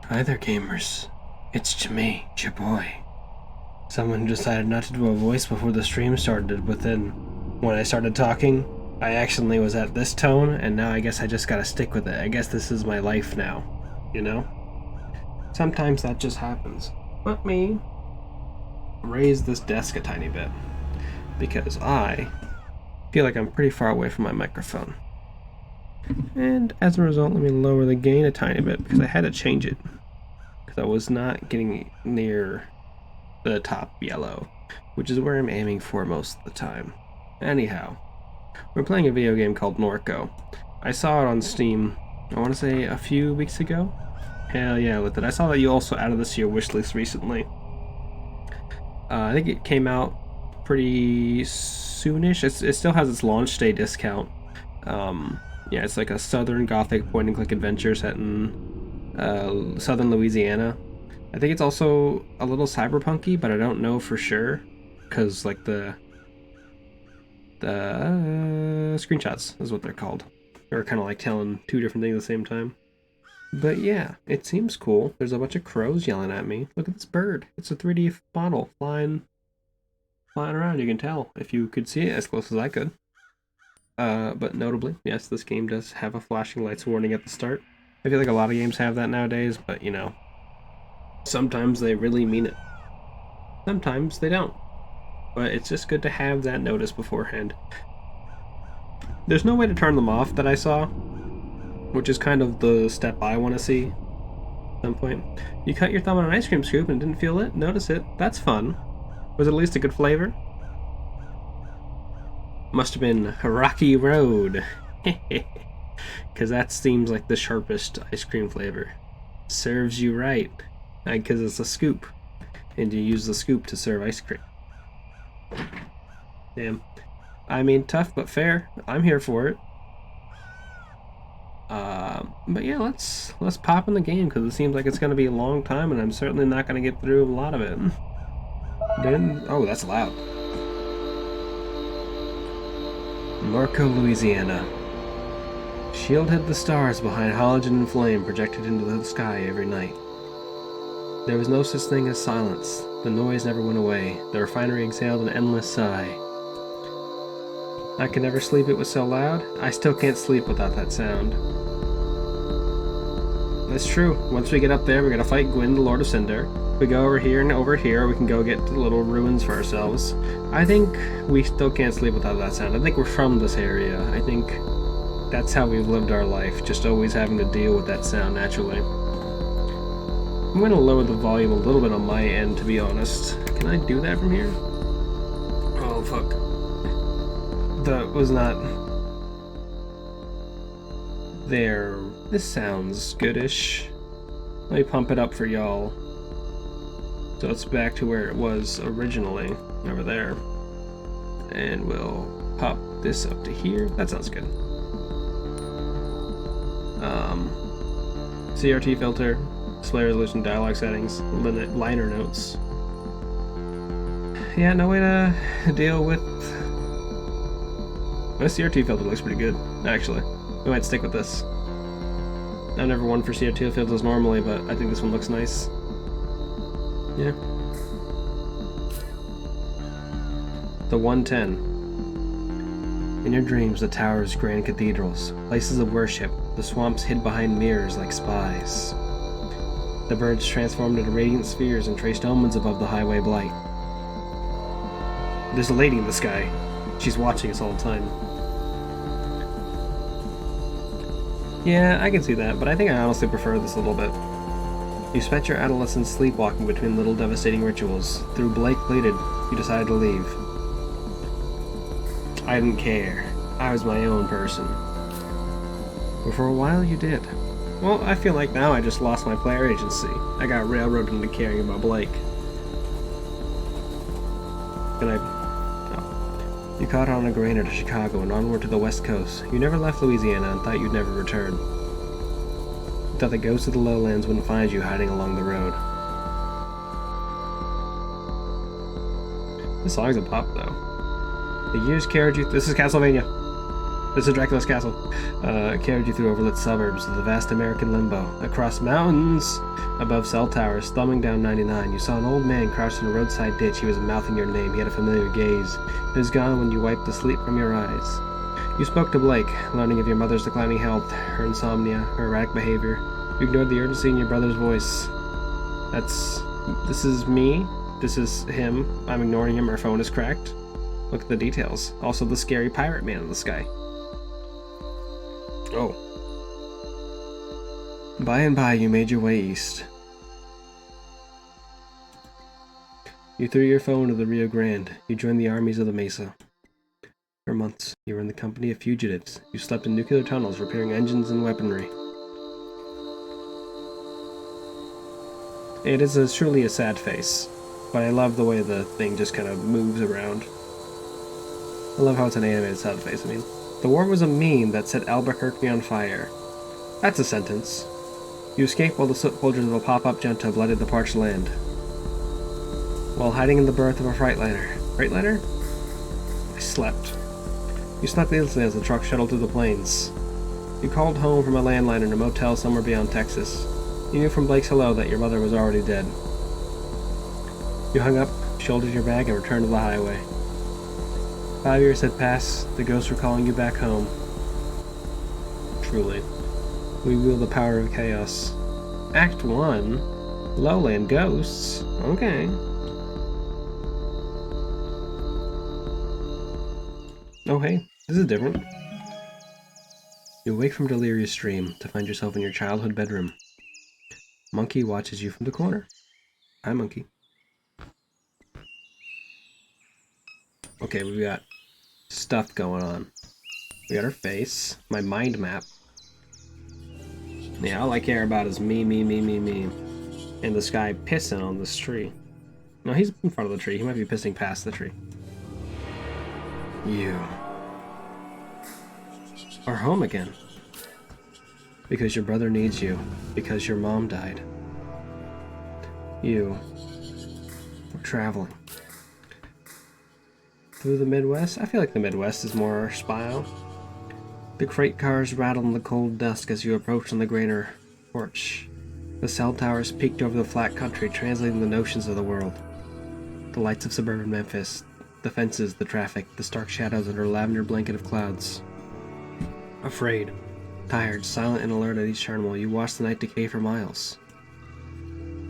Hi there, gamers. It's me, your boy. Someone decided not to do a voice before the stream started, but then when I started talking, I accidentally was at this tone, and now I guess I just gotta stick with it. I guess this is my life now, you know? Sometimes that just happens. Let me raise this desk a tiny bit, because I feel like I'm pretty far away from my microphone. And as a result, let me lower the gain a tiny bit, because I had to change it. Because I was not getting near the top yellow, which is where I'm aiming for most of the time. Anyhow, we're playing a video game called Norco. I saw it on Steam, I want to say a few weeks ago. Hell yeah, with it. I saw that you also added this to your wishlist recently. I think it came out pretty soonish. It still has its launch day discount. Yeah, it's like a southern gothic point-and-click adventure set in southern Louisiana. I think it's also a little cyberpunky, but I don't know for sure, because like the screenshots is what they're called. They're kind of like telling two different things at the same time. But yeah, it seems cool. There's a bunch of crows yelling at me. Look at this bird. It's a 3D model flying around. You can tell if you could see it as close as I could. But notably, yes, this game does have a flashing lights warning at the start. I feel like a lot of games have that nowadays, but you know, sometimes they really mean it. Sometimes they don't. But it's just good to have that notice beforehand. There's no way to turn them off that I saw, which is kind of the step I want to see at some point. You cut your thumb on an ice cream scoop and didn't feel it? Notice it. That's fun. Was it at least a good flavor? Must have been Rocky Road. Because that seems like the sharpest ice cream flavor. Serves you right. Because it's a scoop. And you use the scoop to serve ice cream. Damn. I mean, tough but fair. I'm here for it. But yeah, let's pop in the game because it seems like it's going to be a long time, and I'm certainly not going to get through a lot of it. Oh, that's loud. Norco, Louisiana. Shield hid the stars behind halogen and flame projected into the sky every night. There was no such thing as silence. The noise never went away. The refinery exhaled an endless sigh. I could never sleep, it was so loud. I still can't sleep without that sound. That's true. Once we get up there, we gotta fight Gwyn, the Lord of Cinder. We go over here and over here, we can go get the little ruins for ourselves. I think we still can't sleep without that sound. I think we're from this area. I think that's how we've lived our life, just always having to deal with that sound naturally. I'm gonna lower the volume a little bit on my end, to be honest. Can I do that from here? Oh, fuck. That was not... There. This sounds goodish. Let me pump it up for y'all. So it's back to where it was originally, over there. And we'll pop this up to here. That sounds good. CRT filter, display resolution, dialogue settings, liner notes. Yeah, no way to deal with... My CRT filter looks pretty good, actually. We might stick with this. I've never won for CRT filters normally, but I think this one looks nice. Yeah. The 110. In your dreams, the towers, grand cathedrals, places of worship, the swamps hid behind mirrors like spies. The birds transformed into radiant spheres and traced omens above the highway blight. There's a lady in the sky. She's watching us all the time. Yeah, I can see that, but I think I honestly prefer this a little bit. You spent your adolescence sleepwalking between little devastating rituals. Through Blake pleaded, you decided to leave. I didn't care. I was my own person. But for a while you did. Well, I feel like now I just lost my player agency. I got railroaded into caring about Blake. And You caught on a grainer to Chicago and onward to the West Coast. You never left Louisiana and thought you'd never return. You thought the ghosts of the lowlands wouldn't find you hiding along the road. This song's a pop, though. The years carried you... This is Castlevania. This is Dracula's castle. Carried you through overlit suburbs of the vast American limbo, across mountains, above cell towers, thumbing down 99. You saw an old man crouched in a roadside ditch. He was mouthing your name. He had a familiar gaze. It was gone when you wiped the sleep from your eyes. You spoke to Blake, learning of your mother's declining health, her insomnia, her erratic behavior. You ignored the urgency in your brother's voice. This is me. This is him. I'm ignoring him. Our phone is cracked. Look at the details. Also the scary pirate man in the sky. Oh. By and by, you made your way east. You threw your phone to the Rio Grande. You joined the armies of the Mesa. For months, you were in the company of fugitives. You slept in nuclear tunnels, repairing engines and weaponry. It is truly a sad face, but I love the way the thing just kind of moves around. I love how it's an animated sad face. I mean, the war was a meme that set Albuquerque on fire. That's a sentence. You escaped while the soot bulgers of a pop-up junta blooded the parched land. While hiding in the berth of a Freightliner. Freightliner? I slept. You slept instantly as the truck shuttled through the plains. You called home from a landline in a motel somewhere beyond Texas. You knew from Blake's hello that your mother was already dead. You hung up, shouldered your bag, and returned to the highway. 5 years had passed, the ghosts were calling you back home. Truly. We wield the power of chaos. Act 1? Lowland Ghosts? Okay. Oh hey, this is different. You awake from delirious dream to find yourself in your childhood bedroom. Monkey watches you from the corner. Hi, Monkey. Okay, we've got stuff going on. We got her face, my mind map. Yeah, all I care about is me. And this guy pissing on this tree. No, he's in front of the tree. He might be pissing past the tree. You are home again. Because your brother needs you. Because your mom died. You are traveling. Through the Midwest? I feel like the Midwest is more our style. The freight cars rattle in the cold dusk as you approach on the greater porch. The cell towers peeked over the flat country, translating the notions of the world. The lights of suburban Memphis, the fences, the traffic, the stark shadows under a lavender blanket of clouds. Afraid, tired, silent and alert at each turn while you watch the night decay for miles.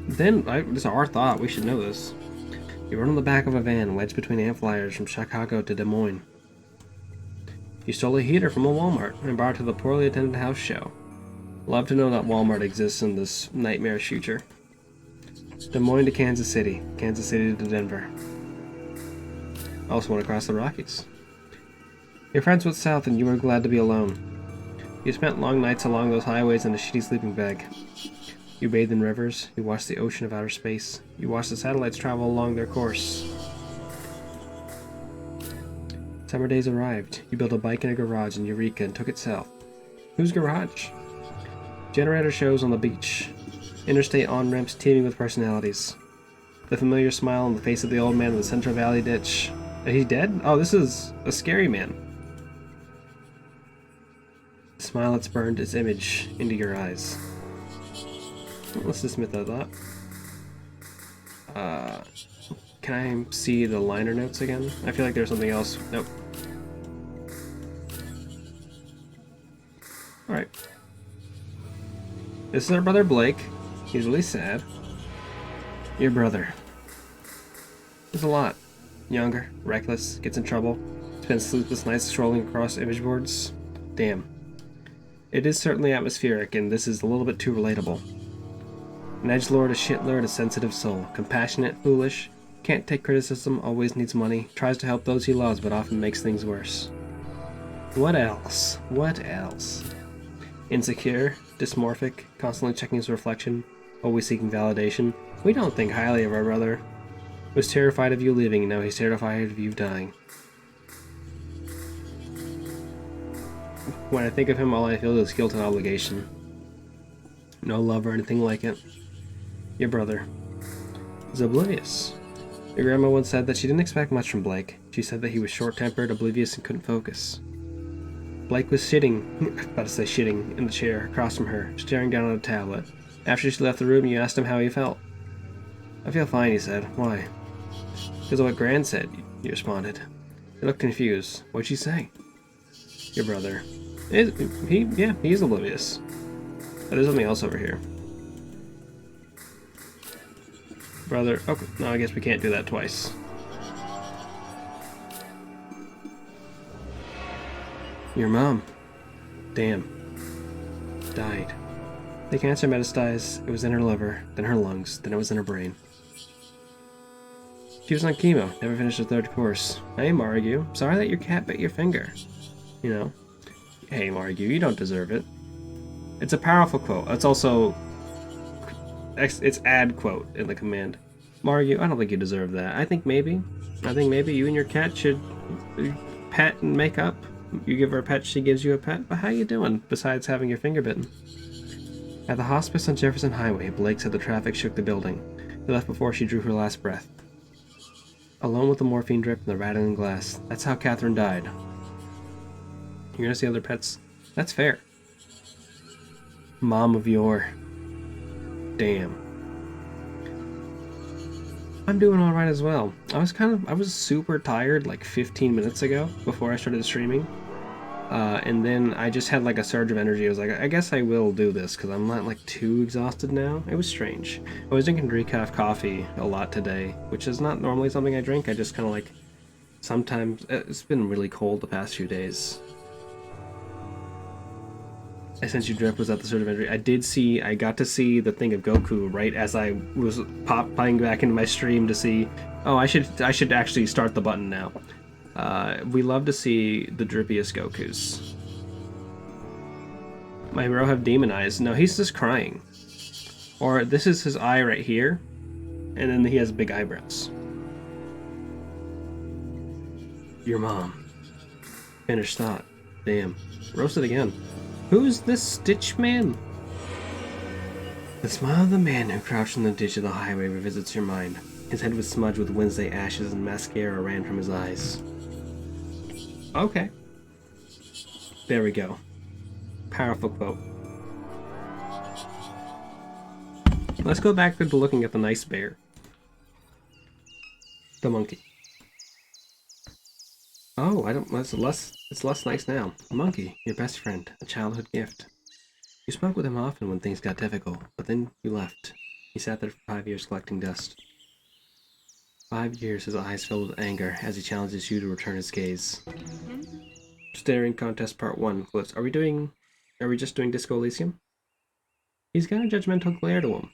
Then, this is our thought, we should know this. You run on the back of a van, wedged between ant flyers from Chicago to Des Moines. You stole a heater from a Walmart and brought it to the poorly attended house show. Love to know that Walmart exists in this nightmarish future. Des Moines to Kansas City to Denver. I also want to cross the Rockies. Your friends went south and you were glad to be alone. You spent long nights along those highways in a shitty sleeping bag. You bathed in rivers, you watched the ocean of outer space, you watched the satellites travel along their course. Summer days arrived. You built a bike in a garage in Eureka and took it south. Whose garage? Generator shows on the beach. Interstate on-ramps teeming with personalities. The familiar smile on the face of the old man in the Central Valley ditch. Is he dead? Oh, this is a scary man. The smile that's burned its image into your eyes. Let's dismiss that thought. Can I see the liner notes again? I feel like there's something else. Nope. Alright. This is our brother Blake. He's really sad. Your brother. There's a lot. Younger, reckless, gets in trouble, spends sleepless nights scrolling across image boards. Damn. It is certainly atmospheric, and this is a little bit too relatable. An edgelord, a shitlord, a sensitive soul. Compassionate, foolish, can't take criticism, always needs money, tries to help those he loves, but often makes things worse. What else? What else? Insecure, dysmorphic, constantly checking his reflection, always seeking validation. We don't think highly of our brother. Was terrified of you leaving, and now he's terrified of you dying. When I think of him, all I feel is guilt and obligation. No love or anything like it. Your brother is oblivious. Your grandma once said that she didn't expect much from Blake. She said that he was short-tempered, oblivious, and couldn't focus. Blake was sitting, about to say shitting, in the chair across from her, staring down at a tablet. After she left the room, you asked him how he felt. I feel fine, he said. Why? Because of what Gran said, he responded. He looked confused. What'd she say? Your brother. He's oblivious. Oh, there's something else over here. Brother. Okay, no, I guess we can't do that twice. Your mom. Damn. Died. The cancer metastasized. It was in her liver, then her lungs, then it was in her brain. She was on chemo, never finished her third course. Hey, Margu, sorry that your cat bit your finger. You know. Hey, Margu, you don't deserve it. It's a powerful quote. It's also... It's add quote in the command. Margu, I don't think you deserve that. I think maybe you and your cat should pet and make up. You give her a pet, she gives you a pet. But how you doing, besides having your finger bitten? At the hospice on Jefferson Highway, Blake said the traffic shook the building. He left before she drew her last breath. Alone with the morphine drip and the rattling glass. That's how Catherine died. You're gonna see other pets? That's fair. Mom of your... Damn. I'm doing alright as well. I was super tired like 15 minutes ago before I started streaming. And then I just had like a surge of energy. I was like, I guess I will do this because I'm not like too exhausted now. It was strange. I was drinking decaf coffee a lot today, which is not normally something I drink. I just kind of like, sometimes, it's been really cold the past few days. I sent you drip was at the surge of energy. I got to see the thing of Goku right as I was popping back into my stream to see, oh, I should actually start the button now. We love to see the drippiest Gokus. My hero have demon eyes. No, he's just crying. Or this is his eye right here, and then he has big eyebrows. Your mom. Finished thought. Damn. Roasted again. Who's this Stitch man? The smile of the man who crouched in the ditch of the highway revisits your mind. His head was smudged with Wednesday ashes and mascara ran from his eyes. Okay. There we go. Powerful quote. Let's go back to looking at the nice bear. The monkey. Oh, it's less nice now. A monkey, your best friend, a childhood gift. You spoke with him often when things got difficult, but then you left. He sat there for 5 years collecting dust. 5 years, his eyes filled with anger as he challenges you to return his gaze. Staring contest part 1. Clips. Are we just doing Disco Elysium? He's got a judgmental glare to him.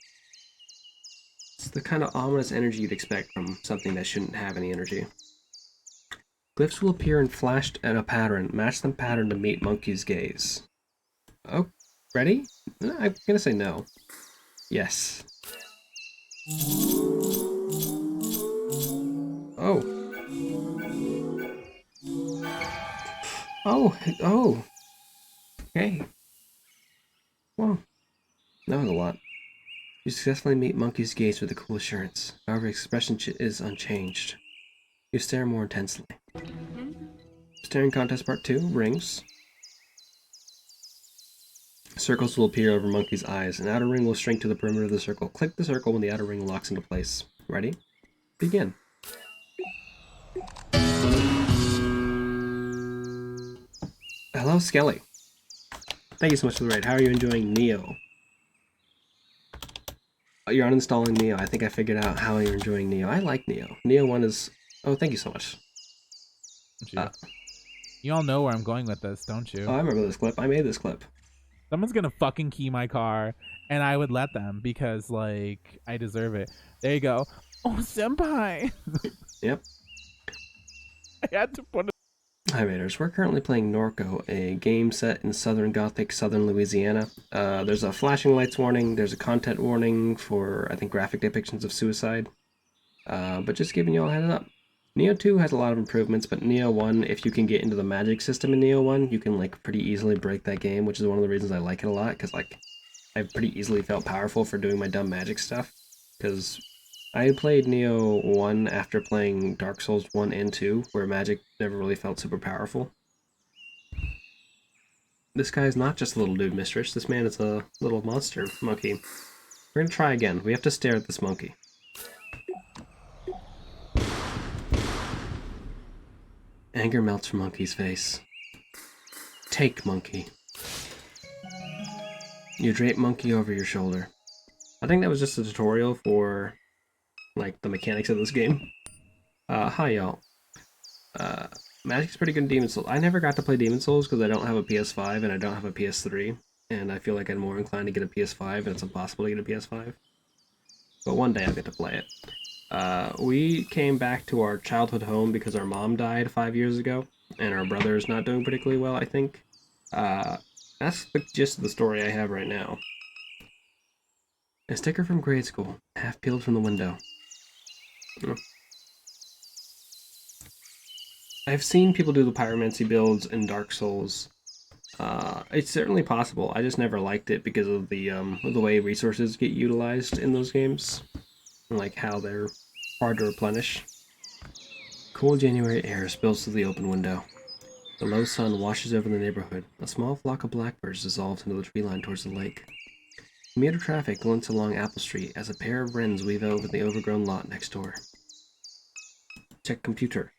It's the kind of ominous energy you'd expect from something that shouldn't have any energy. Glyphs will appear and flashed at a pattern. Match the pattern to meet Monkey's gaze. Oh, ready? I'm gonna say no. Yes. Oh. Oh. Okay. Well, that was a lot. You successfully meet Monkey's gaze with a cool assurance. However, his expression is unchanged. You stare more intensely. Staring contest part 2. Rings. Circles will appear over Monkey's eyes. An outer ring will shrink to the perimeter of the circle. Click the circle when the outer ring locks into place. Ready? Begin. Hello, Skelly. Thank you so much for the raid. How are you enjoying Neo? You're uninstalling Neo. I think I figured out how you're enjoying Neo. I like Neo. Neo 1 is... Oh, thank you so much. You all know where I'm going with this, don't you? Oh, I remember this clip. I made this clip. Someone's gonna fucking key my car, and I would let them because, like, I deserve it. There you go. Oh, senpai! Yep. I had to put it. Hi, Raiders. We're currently playing Norco, a game set in Southern Gothic, Southern Louisiana. There's a flashing lights warning. There's a content warning for, I think, graphic depictions of suicide. But just giving you all a heads up. Neo 2 has a lot of improvements, but Neo 1, if you can get into the magic system in Neo 1, you can, like, pretty easily break that game, which is one of the reasons I like it a lot, because, like, I pretty easily felt powerful for doing my dumb magic stuff, because I played Neo 1 after playing Dark Souls 1 and 2, where magic never really felt super powerful. This guy is not just a little dude, mistress. This man is a little monster monkey. We're gonna try again. We have to stare at this monkey. Anger melts from monkey's face. Take, monkey. You drape monkey over your shoulder. I think that was just a tutorial for, like, the mechanics of this game. Hi, y'all. Magic's pretty good in Demon Souls. I never got to play Demon Souls because I don't have a PS5 and I don't have a PS3. And I feel like I'm more inclined to get a PS5 and it's impossible to get a PS5. But one day I'll get to play it. We came back to our childhood home because our mom died 5 years ago. And our brother is not doing particularly well, I think. That's the gist of the story I have right now. A sticker from grade school, half peeled from the window. I've seen people do the pyromancy builds in Dark Souls. It's certainly possible. I just never liked it because of the way resources get utilized in those games, and like how they're hard to replenish. Cool January air spills through the open window. The low sun washes over the neighborhood. A small flock of blackbirds dissolves into the tree line towards the lake. Commuter traffic glints along Apple Street as a pair of wrens weave over the overgrown lot next door. Check computer.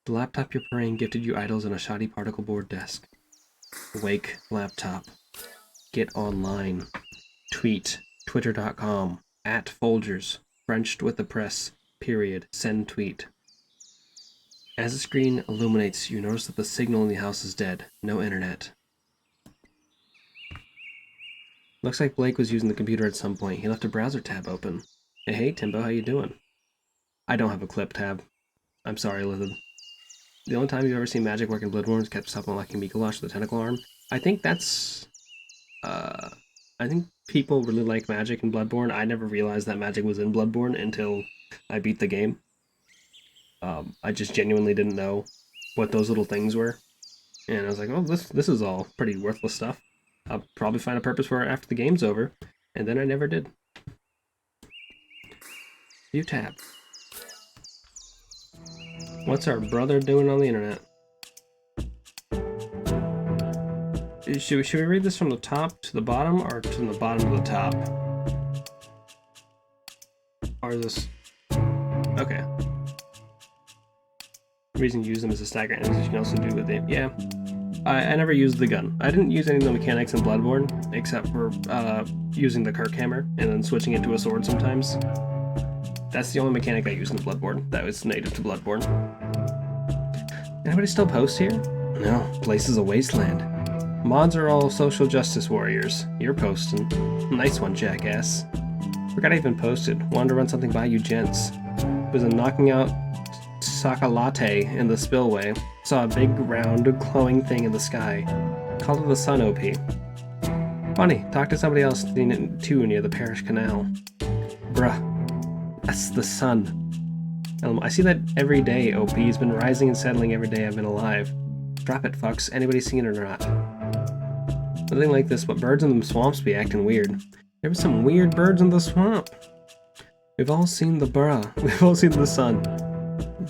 The laptop your brain gifted you idles on a shoddy particle board desk. Wake laptop. Get online. Tweet. Twitter.com. @Folgers. Frenched with the press. Period. Send tweet. As the screen illuminates, you notice that the signal in the house is dead. No internet. Looks like Blake was using the computer at some point. He left a browser tab open. Hey, Timbo, how you doing? I don't have a clip tab. I'm sorry, Lizard. The only time you've ever seen magic work in Bloodborne is kept up unlocking Mikolash with a tentacle arm. I think that's... I think people really like magic in Bloodborne. I never realized that magic was in Bloodborne until I beat the game. I just genuinely didn't know what those little things were. And I was like, oh, this is all pretty worthless stuff. I'll probably find a purpose for it after the game's over. And then I never did. View tab. What's our brother doing on the internet? Should we read this from the top to the bottom, or from the bottom to the top? Or is this... Okay. The reason you use them as a stagger enemies you can also do with it. Yeah. I never used the gun. I didn't use any of the mechanics in Bloodborne, except for using the Kirk hammer, and then switching it to a sword sometimes. That's the only mechanic I use in Bloodborne that was native to Bloodborne. Anybody still post here? No, place is a wasteland. Mods are all social justice warriors. You're posting. Nice one, jackass. Forgot I even posted. Wanted to run something by you gents. Was knocking out Saka Latte in the spillway. Saw a big, round, glowing thing in the sky. Called it the sun OP. Funny, talked to somebody else too near the parish canal. Bruh, that's the sun. I see that every day, OP. Has been rising and settling every day I've been alive. Drop it, fucks. Anybody seen it or not? Nothing like this, but birds in the swamps be acting weird. There were some weird birds in the swamp. We've all seen the We've all seen the sun.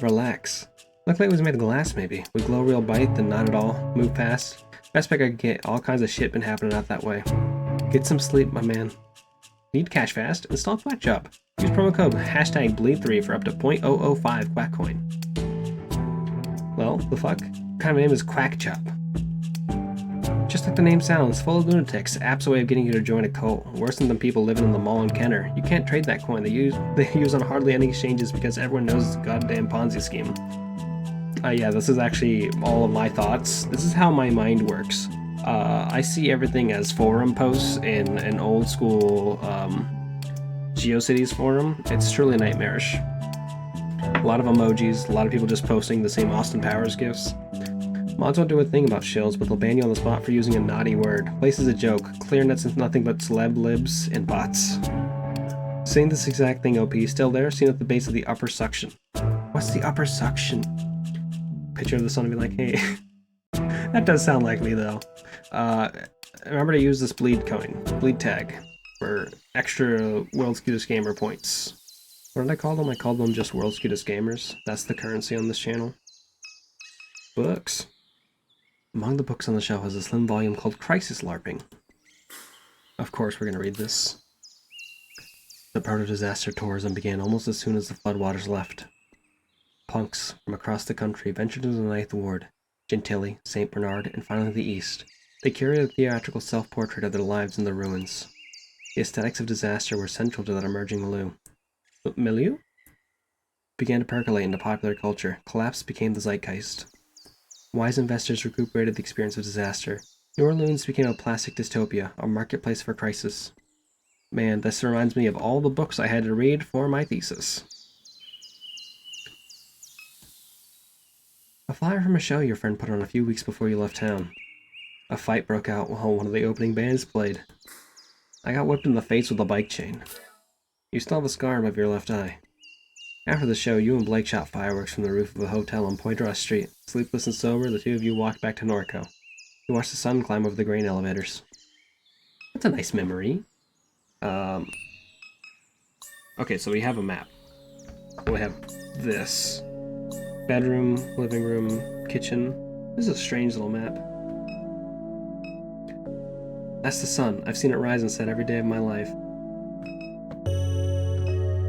Relax. Looked like it was made of glass, maybe. Would glow real bright, then not at all. Move past. Best bet I could get. All kinds of shit been happening out that way. Get some sleep, my man. Need cash fast? Install Quack Job. Use promo code #bleed3 for up to 0.005 Quack Coin. Well, the fuck? What kind of name is Quack Job? Just like the name sounds, full of lunatics, app's a way of getting you to join a cult. Worse than the people living in the mall in Kenner. You can't trade that coin they use on hardly any exchanges because everyone knows it's a goddamn Ponzi scheme. Yeah, this is actually all of my thoughts. This is how my mind works. I see everything as forum posts in an old school GeoCities forum. It's truly nightmarish. A lot of emojis, a lot of people just posting the same Austin Powers gifs. Mods won't do a thing about shills, but they'll ban you on the spot for using a naughty word. Place is a joke. ClearNet's is nothing but celeb libs and bots. Saying this exact thing, OP, still there, seen at the base of the upper suction. What's the upper suction? Picture of the sun and be like, hey. That does sound like me, though. Remember to use this bleed tag, for extra World's Cutest Gamer points. What did I call them? I called them just World's Cutest Gamers. That's the currency on this channel. Books. Among the books on the shelf is a slim volume called Crisis LARPing. Of course we're going to read this. The proto-disaster tourism began almost as soon as the floodwaters left. Punks from across the country ventured into the Ninth Ward, Gentilly, St. Bernard, and finally the East. They curated a theatrical self-portrait of their lives in the ruins. The aesthetics of disaster were central to that emerging milieu began to percolate into popular culture. Collapse became the zeitgeist. Wise investors recuperated the experience of disaster. New Orleans became a plastic dystopia, a marketplace for crisis. Man, this reminds me of all the books I had to read for my thesis. A flyer from a show your friend put on a few weeks before you left town. A fight broke out while one of the opening bands played. I got whipped in the face with a bike chain. You still have a scar above your left eye. After the show, you and Blake shot fireworks from the roof of a hotel on Poydras Street. Sleepless and sober, the two of you walked back to Norco. You watched the sun climb over the grain elevators. That's a nice memory. Okay, so we have a map. We have this. Bedroom, living room, kitchen. This is a strange little map. That's the sun. I've seen it rise and set every day of my life.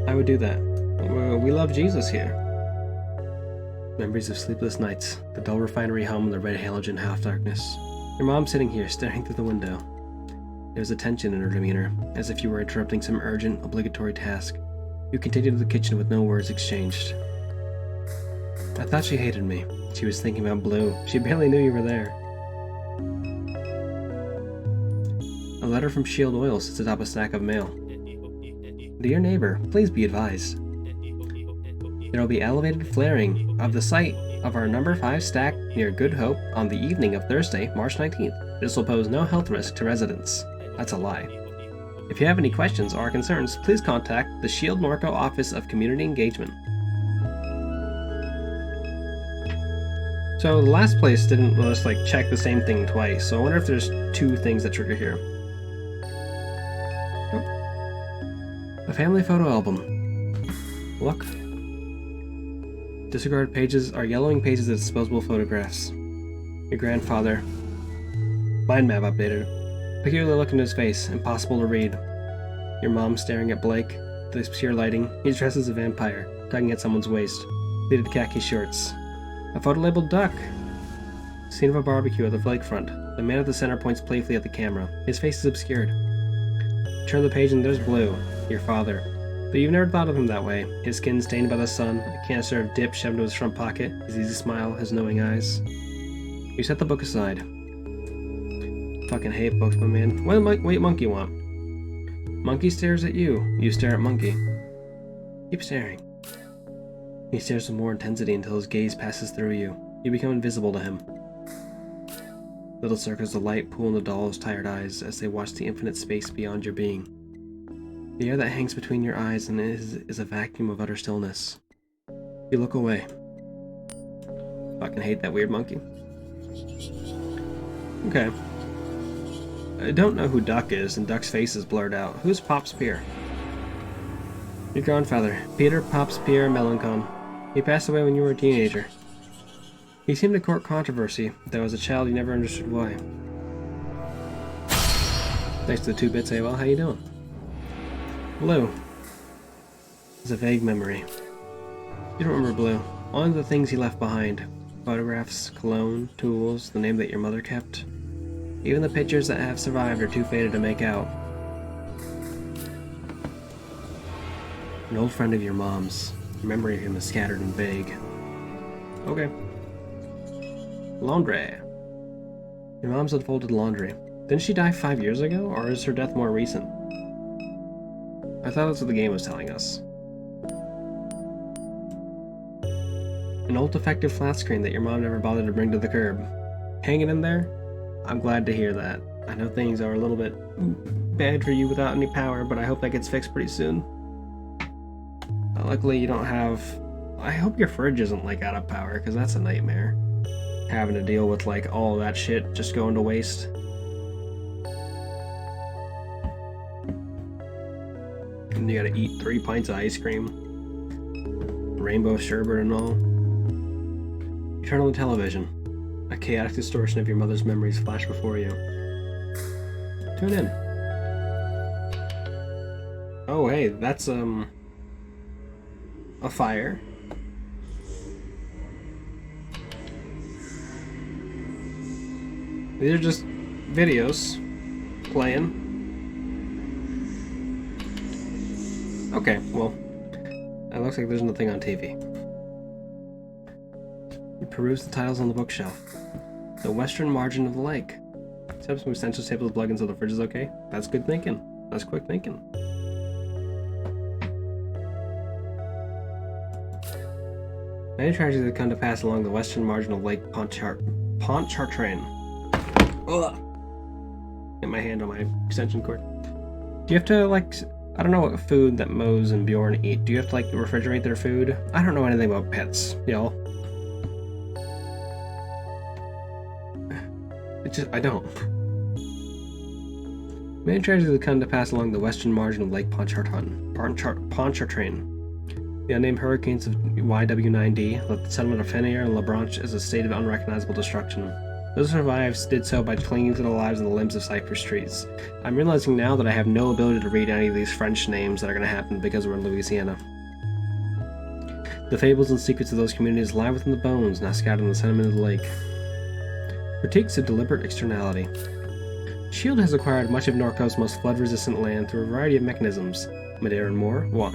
I would do that. We love Jesus here. Memories of sleepless nights, the dull refinery hum and the red halogen half-darkness. Your mom sitting here, staring through the window. There was a tension in her demeanor, as if you were interrupting some urgent, obligatory task. You continued to the kitchen with no words exchanged. I thought she hated me. She was thinking about Blue. She barely knew you were there. A letter from Shield Oil sits atop a stack of mail. Dear neighbor, please be advised. There will be elevated flaring of the site of our number 5 stack near Good Hope on the evening of Thursday, March 19th. This will pose no health risk to residents. That's a lie. If you have any questions or concerns, please contact the Shield Norco Office of Community Engagement. So the last place didn't let us check the same thing twice, so I wonder if there's 2 things that trigger here. Nope. A family photo album. Look. Disregarded pages are yellowing pages of disposable photographs. Your grandfather. Mind map updated. Peculiar look in his face, impossible to read. Your mom staring at Blake. The obscure lighting. He's dressed as a vampire, tugging at someone's waist. Pleated khaki shorts. A photo labeled duck. Scene of a barbecue at the lakefront. The man at the center points playfully at the camera. His face is obscured. Turn the page and there's Blue, your father. But you've never thought of him that way. His skin stained by the sun, a canister of dip shoved into his front pocket, his easy smile, his knowing eyes. You set the book aside. Fucking hate books, my man. What monkey want? Monkey stares at you. You stare at monkey. Keep staring. He stares with more intensity until his gaze passes through you. You become invisible to him. Little circles of light pool in the doll's tired eyes as they watch the infinite space beyond your being. The air that hangs between your eyes and is a vacuum of utter stillness. You look away. Fucking hate that weird monkey. Okay. I don't know who Duck is, and Duck's face is blurred out. Who's Pops Pierre? Your grandfather, Peter Pops Pierre Melancon. He passed away when you were a teenager. He seemed to court controversy, though as a child you never understood why. Thanks to the 2-bits AOL, how you doing? Blue. It's a vague memory. You don't remember Blue. Only the things he left behind. Photographs, cologne, tools, the name that your mother kept. Even the pictures that have survived are too faded to make out. An old friend of your mom's. Your memory of him is scattered and vague. Okay. Laundry. Your mom's unfolded laundry. Didn't she die 5 years ago, or is her death more recent? I thought that's what the game was telling us. An old defective flat screen that your mom never bothered to bring to the curb. Hanging in there? I'm glad to hear that. I know things are a little bit bad for you without any power, but I hope that gets fixed pretty soon. Luckily you don't have... I hope your fridge isn't out of power, because that's a nightmare. Having to deal with all that shit just going to waste. And you gotta eat 3 pints of ice cream. Rainbow sherbet and all. You turn on the television. A chaotic distortion of your mother's memories flash before you. Tune in. Oh, hey, that's, a fire. These are just videos playing. Okay, well, it looks like there's nothing on TV. You peruse the titles on the bookshelf. The western margin of the lake. Except some essential staples, plugins, so the fridge is okay. That's good thinking. That's quick thinking. Many tragedies have come to pass along the western margin of Lake Pontchartrain. Ugh. Get my hand on my extension cord. Do you have to, like, I don't know what food that Mose and Bjorn eat. Do you have to, like, refrigerate their food? I don't know anything about pets, y'all. I don't. Many tragedies have come to pass along the western margin of Lake Pontchartrain. The unnamed hurricanes of YW9D left the settlement of Fenrir and LaBranche as a state of unrecognizable destruction. Those who survived did so by clinging to the lives and the limbs of cypress trees. I'm realizing now that I have no ability to read any of these French names that are going to happen because we're in Louisiana. The fables and secrets of those communities lie within the bones, not scattered in the sediment of the lake. Critiques of deliberate externality. S.H.I.E.L.D. has acquired much of Norco's most flood-resistant land through a variety of mechanisms. Midair and more? Why?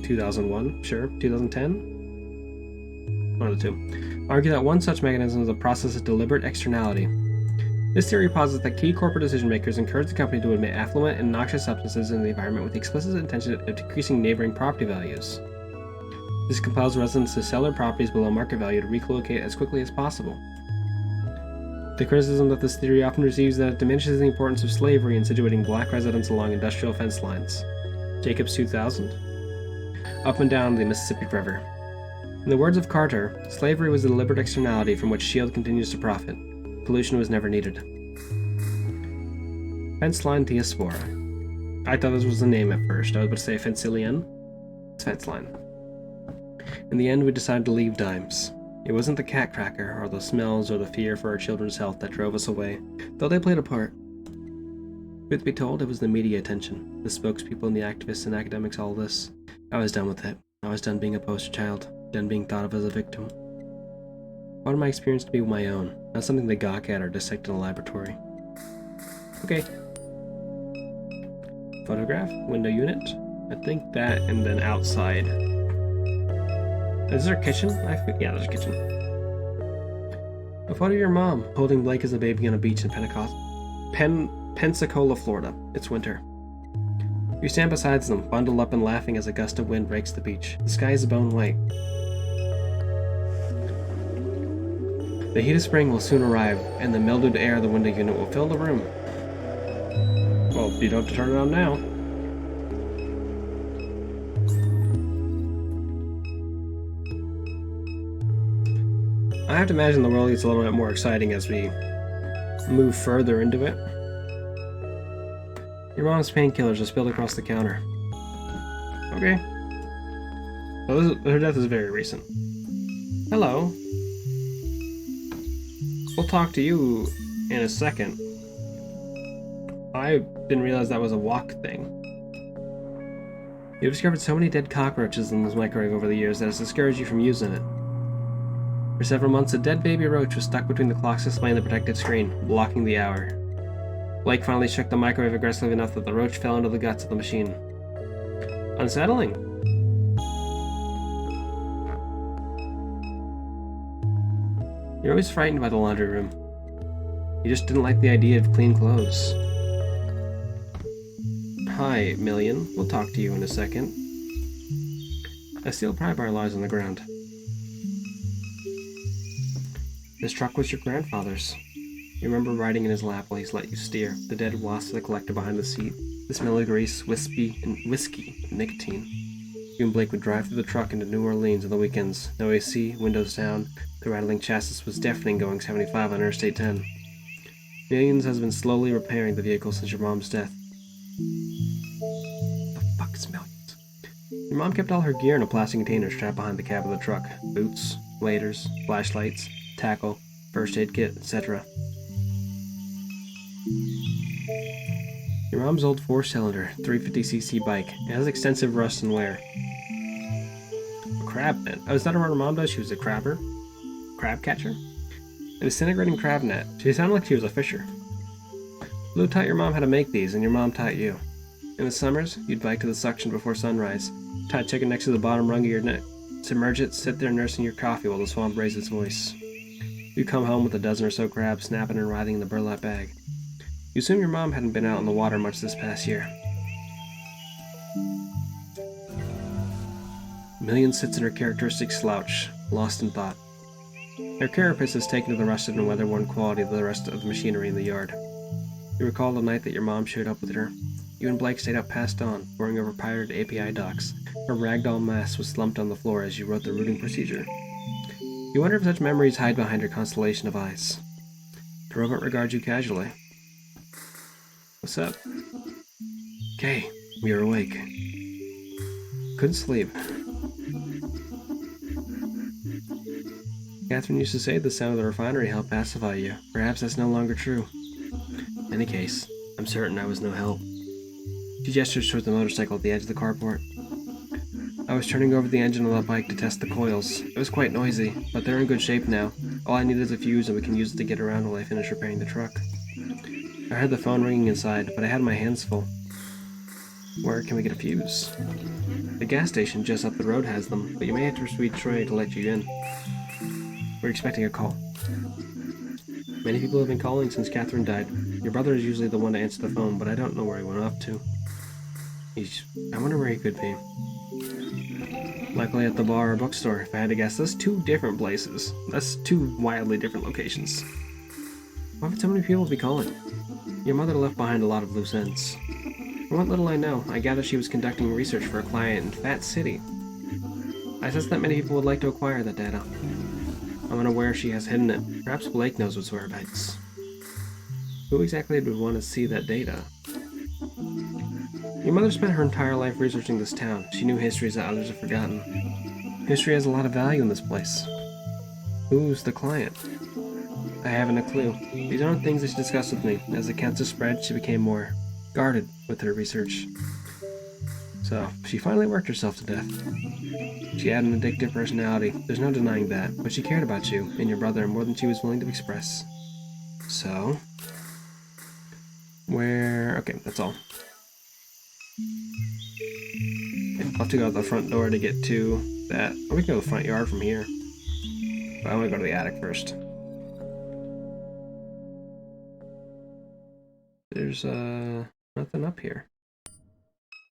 2001? Sure. 2010? One of the two. Argue that one such mechanism is a process of deliberate externality. This theory posits that key corporate decision-makers encourage the company to emit affluent and noxious substances into the environment with the explicit intention of decreasing neighboring property values. This compels residents to sell their properties below market value to relocate as quickly as possible. The criticism that this theory often receives is that it diminishes the importance of slavery in situating black residents along industrial fence lines. Jacobs 2000. Up and down the Mississippi River. In the words of Carter, slavery was a deliberate externality from which S.H.I.E.L.D. continues to profit. Pollution was never needed. Fence line Theospora. I thought this was the name at first. I was about to say Fencilian. It's fence line. In the end, we decided to leave Dimes. It wasn't the cat cracker, or the smells, or the fear for our children's health that drove us away, though they played a part. Truth be told, it was the media attention, the spokespeople and the activists and academics, all this. I was done with it. I was done being a poster child, done being thought of as a victim. I wanted my experience to be my own, not something they gawk at or dissect in a laboratory. Okay. Photograph, window unit. I think that, and then outside. Is there a kitchen? Yeah, there's a kitchen. A photo of your mom, holding Blake as a baby on a beach in Pensacola, Florida. It's winter. You stand beside them, bundled up and laughing as a gust of wind breaks the beach. The sky is bone white. The heat of spring will soon arrive, and the mildewed air of the window unit will fill the room. Well, you don't have to turn it on now. I have to imagine the world gets a little bit more exciting as we move further into it. Your mom's painkillers are spilled across the counter. Okay. Well, her death is very recent. Hello. We'll talk to you in a second. I didn't realize that was a walk thing. You've discovered so many dead cockroaches in this microwave over the years that it's discouraged you from using it. For several months, a dead baby roach was stuck between the clock's display and the protected screen, blocking the hour. Blake finally shook the microwave aggressively enough that the roach fell into the guts of the machine. Unsettling. You're always frightened by the laundry room. You just didn't like the idea of clean clothes. Hi, Million. We'll talk to you in a second. A steel pry bar lies on the ground. This truck was your grandfather's. You remember riding in his lap while he's let you steer, the dead wasp of the collector behind the seat, the smell of grease, whiskey, and nicotine. You and Blake would drive through the truck into New Orleans on the weekends. No AC, windows down, the rattling chassis was deafening going 75 on Interstate 10. Millions has been slowly repairing the vehicle since your mom's death. The fuck is Millions? Your mom kept all her gear in a plastic container strapped behind the cab of the truck. Boots, waders, flashlights, tackle, first aid kit, etc. Your mom's old 4-cylinder, 350cc bike. It has extensive rust and wear. A crab net. Oh, is that what her mom does? She was a crabber? Crab catcher? An disintegrating crab net. She sounded like she was a fisher. Lou taught your mom how to make these, and your mom taught you. In the summers, you'd bike to the suction before sunrise, tie a chicken next to the bottom rung of your neck, submerge it, sit there nursing your coffee while the swamp raised its voice. You'd come home with a dozen or so crabs snapping and writhing in the burlap bag. You assume your mom hadn't been out in the water much this past year. Million sits in her characteristic slouch, lost in thought. Her carapace is taken to the rusted and weather-worn quality of the rest of the machinery in the yard. You recall the night that your mom showed up with her. You and Blake stayed up past dawn, poring over pirated API docs. Her ragdoll mass was slumped on the floor as you wrote the routing procedure. You wonder if such memories hide behind her constellation of eyes. The robot regards you casually. What's up? Okay, we are awake. Couldn't sleep. Catherine used to say the sound of the refinery helped pacify you. Perhaps that's no longer true. In any case, I'm certain I was no help. She gestures towards the motorcycle at the edge of the carport. I was turning over the engine of the bike to test the coils. It was quite noisy, but they're in good shape now. All I need is a fuse and we can use it to get around while I finish repairing the truck. I heard the phone ringing inside, but I had my hands full. Where can we get a fuse? The gas station just up the road has them, but you may have to persuade Troy to let you in. We're expecting a call. Many people have been calling since Catherine died. Your brother is usually the one to answer the phone, but I don't know where he went off to. I wonder where he could be. Likely at the bar or bookstore, if I had to guess. That's 2 different places. That's 2 wildly different locations. Why would so many people be calling? Your mother left behind a lot of loose ends. From what little I know, I gather she was conducting research for a client in Fat City. I sense that many people would like to acquire that data. I'm unaware she has hidden it. Perhaps Blake knows its whereabouts. Who exactly would want to see that data? Your mother spent her entire life researching this town. She knew histories that others have forgotten. History has a lot of value in this place. Who's the client? I haven't a clue. These aren't things that she discussed with me. As the cancer spread, she became more guarded with her research. So, she finally worked herself to death. She had an addictive personality, there's no denying that, but she cared about you and your brother more than she was willing to express. So... okay, that's all. Okay, I'll have to go out the front door to get to that. Or we can go to the front yard from here. But I want to go to the attic first. There's, nothing up here.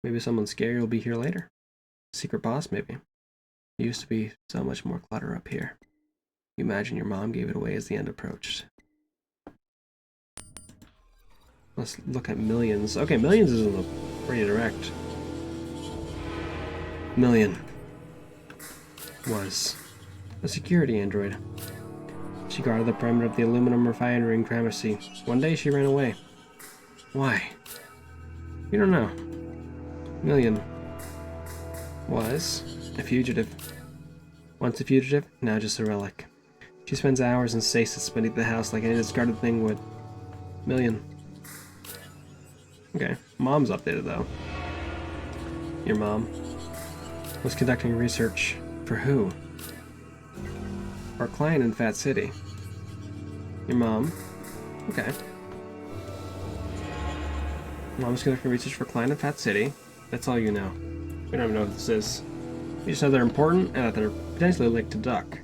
Maybe someone scary will be here later. Secret boss, maybe. There used to be so much more clutter up here. You imagine your mom gave it away as the end approached. Let's look at millions. Okay, millions is pretty direct. Million was a security android. She guarded the perimeter of the aluminum refinery in Gramercy. One day she ran away. Why? You don't know. Million was a fugitive. Once a fugitive, now just a relic. She spends hours in stasis beneath the house like any discarded thing would. Million. Okay, mom's updated though. Your mom was conducting research. For who? Our client in Fat City. Your mom? Okay. Mom's conducting research for a client in Fat City. That's all you know. We don't even know what this is. You just know they're important and that they're potentially linked to Duck.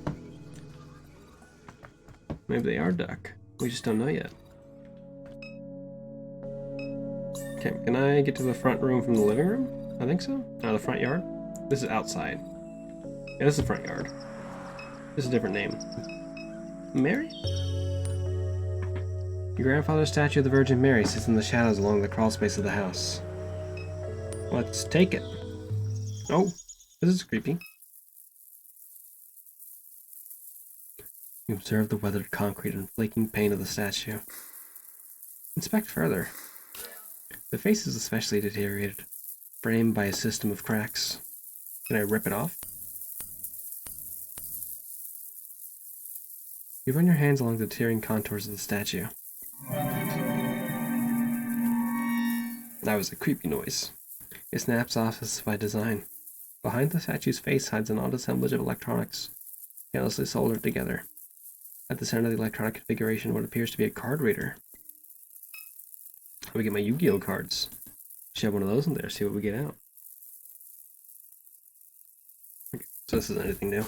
Maybe they are Duck. We just don't know yet. Okay, can I get to the front room from the living room? I think so. No, the front yard? This is outside. Yeah, this is the front yard. This is a different name. Mary? Your grandfather's statue of the Virgin Mary sits in the shadows along the crawl space of the house. Let's take it. Oh, this is creepy. You observe the weathered concrete and flaking paint of the statue. Inspect further. The face is especially deteriorated, framed by a system of cracks. Can I rip it off? You run your hands along the tearing contours of the statue. That was a creepy noise. It snaps off as by design. Behind the statue's face hides an odd assemblage of electronics, carelessly soldered together. At the center of the electronic configuration, what appears to be a card reader. Let me get my Yu-Gi-Oh cards. Shove one of those in there, see what we get out. Okay, so this isn't anything new.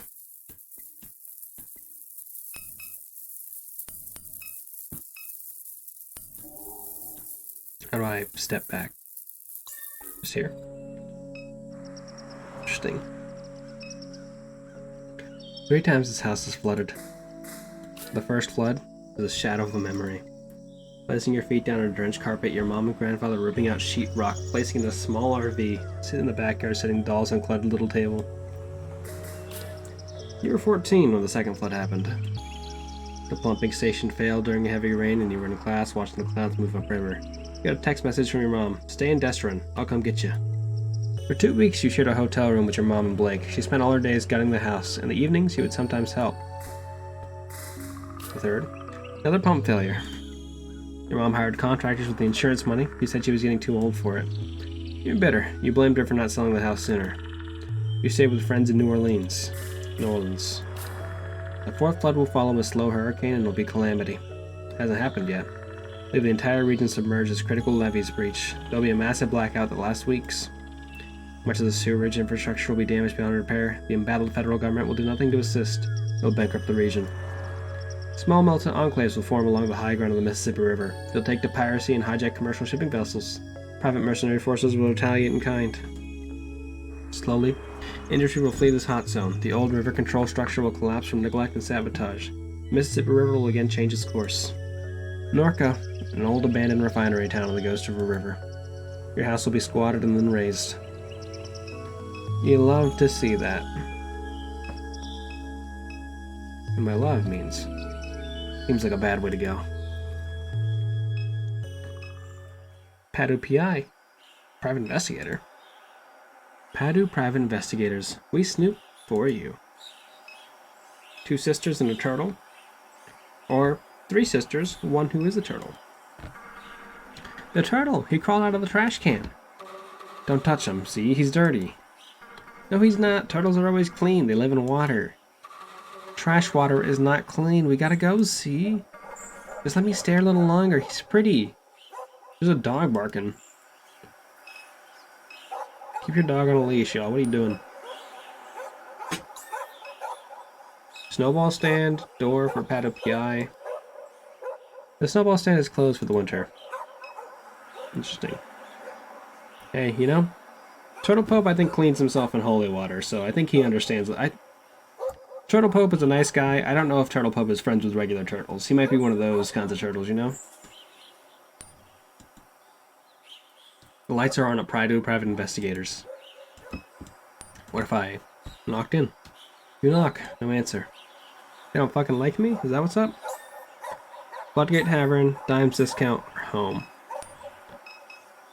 How do I step back? Just here. Interesting. 3 times this house is flooded. The first flood is a shadow of a memory. Placing your feet down on a drenched carpet, your mom and grandfather ripping out sheetrock, placing in a small RV, sitting in the backyard setting dolls on a cluttered little table. You were 14 when the second flood happened. The pumping station failed during a heavy rain and you were in class watching the clouds move upriver. You got a text message from your mom. Stay in Destron. I'll come get you. For 2 weeks you shared a hotel room with your mom and Blake. She spent all her days gutting the house. In the evenings, you would sometimes help. The third. Another pump failure. Your mom hired contractors with the insurance money. You said she was getting too old for it. You're bitter. You blamed her for not selling the house sooner. You stayed with friends in New Orleans. The fourth flood will follow a slow hurricane and will be calamity. Hasn't happened yet. Leave the entire region submerged as critical levees breach. There'll be a massive blackout that lasts weeks. Much of the sewerage infrastructure will be damaged beyond repair. The embattled federal government will do nothing to assist. They'll bankrupt the region. Small militant enclaves will form along the high ground of the Mississippi River. They'll take to piracy and hijack commercial shipping vessels. Private mercenary forces will retaliate in kind. Slowly, industry will flee this hot zone. The old river control structure will collapse from neglect and sabotage. The Mississippi River will again change its course. Norco, an old abandoned refinery town on the Ghost River River. Your house will be squatted and then razed. You love to see that. And by love means... seems like a bad way to go. Padu PI. Private investigator. Padu private investigators. We snoop for you. 2 sisters and a turtle. Or 3 sisters, one who is a turtle. The turtle! He crawled out of the trash can. Don't touch him, see? He's dirty. No, he's not. Turtles are always clean. They live in water. Trash water is not clean. We gotta go, see? Just let me stare a little longer. He's pretty. There's a dog barking. Keep your dog on a leash, y'all. What are you doing? Snowball stand. Door for Pato PI. The snowball stand is closed for the winter. Interesting. Hey, you know? Turtle Pope, I think, cleans himself in holy water, so I think he understands. Turtle Pope is a nice guy. I don't know if Turtle Pope is friends with regular turtles. He might be one of those kinds of turtles, you know? The lights are on at Prydo Private Investigators. What if I knocked in? You knock. No answer. They don't fucking like me? Is that what's up? Floodgate Tavern, Dimes Discount, home.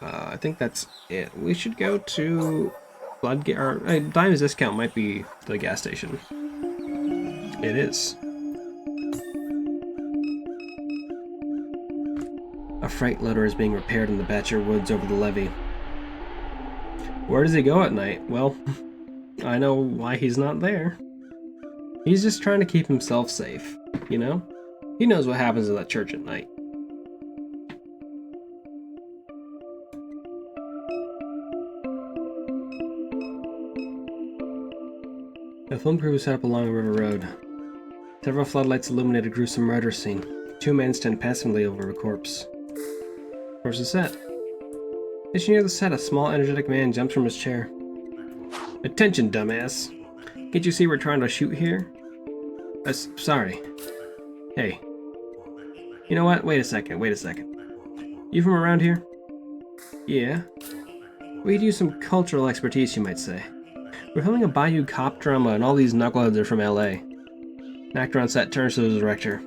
I think that's it. We should go to Floodgate, or Dimes Discount might be the gas station. It is. A freight loader is being repaired in the Batcher Woods over the levee. Where does he go at night? Well, I know why he's not there. He's just trying to keep himself safe, you know? He knows what happens in that church at night. The film crew was set up along a river road. Several floodlights illuminate a gruesome murder scene. 2 men stand passively over a corpse. Where's the set? As you near the set, a small, energetic man jumps from his chair. Attention, dumbass! Can't you see we're trying to shoot here? Sorry. Hey. You know what? Wait a second. You from around here? Yeah. We could use some cultural expertise, you might say. We're filming a Bayou cop drama and all these knuckleheads are from LA. An actor on set turns to the director.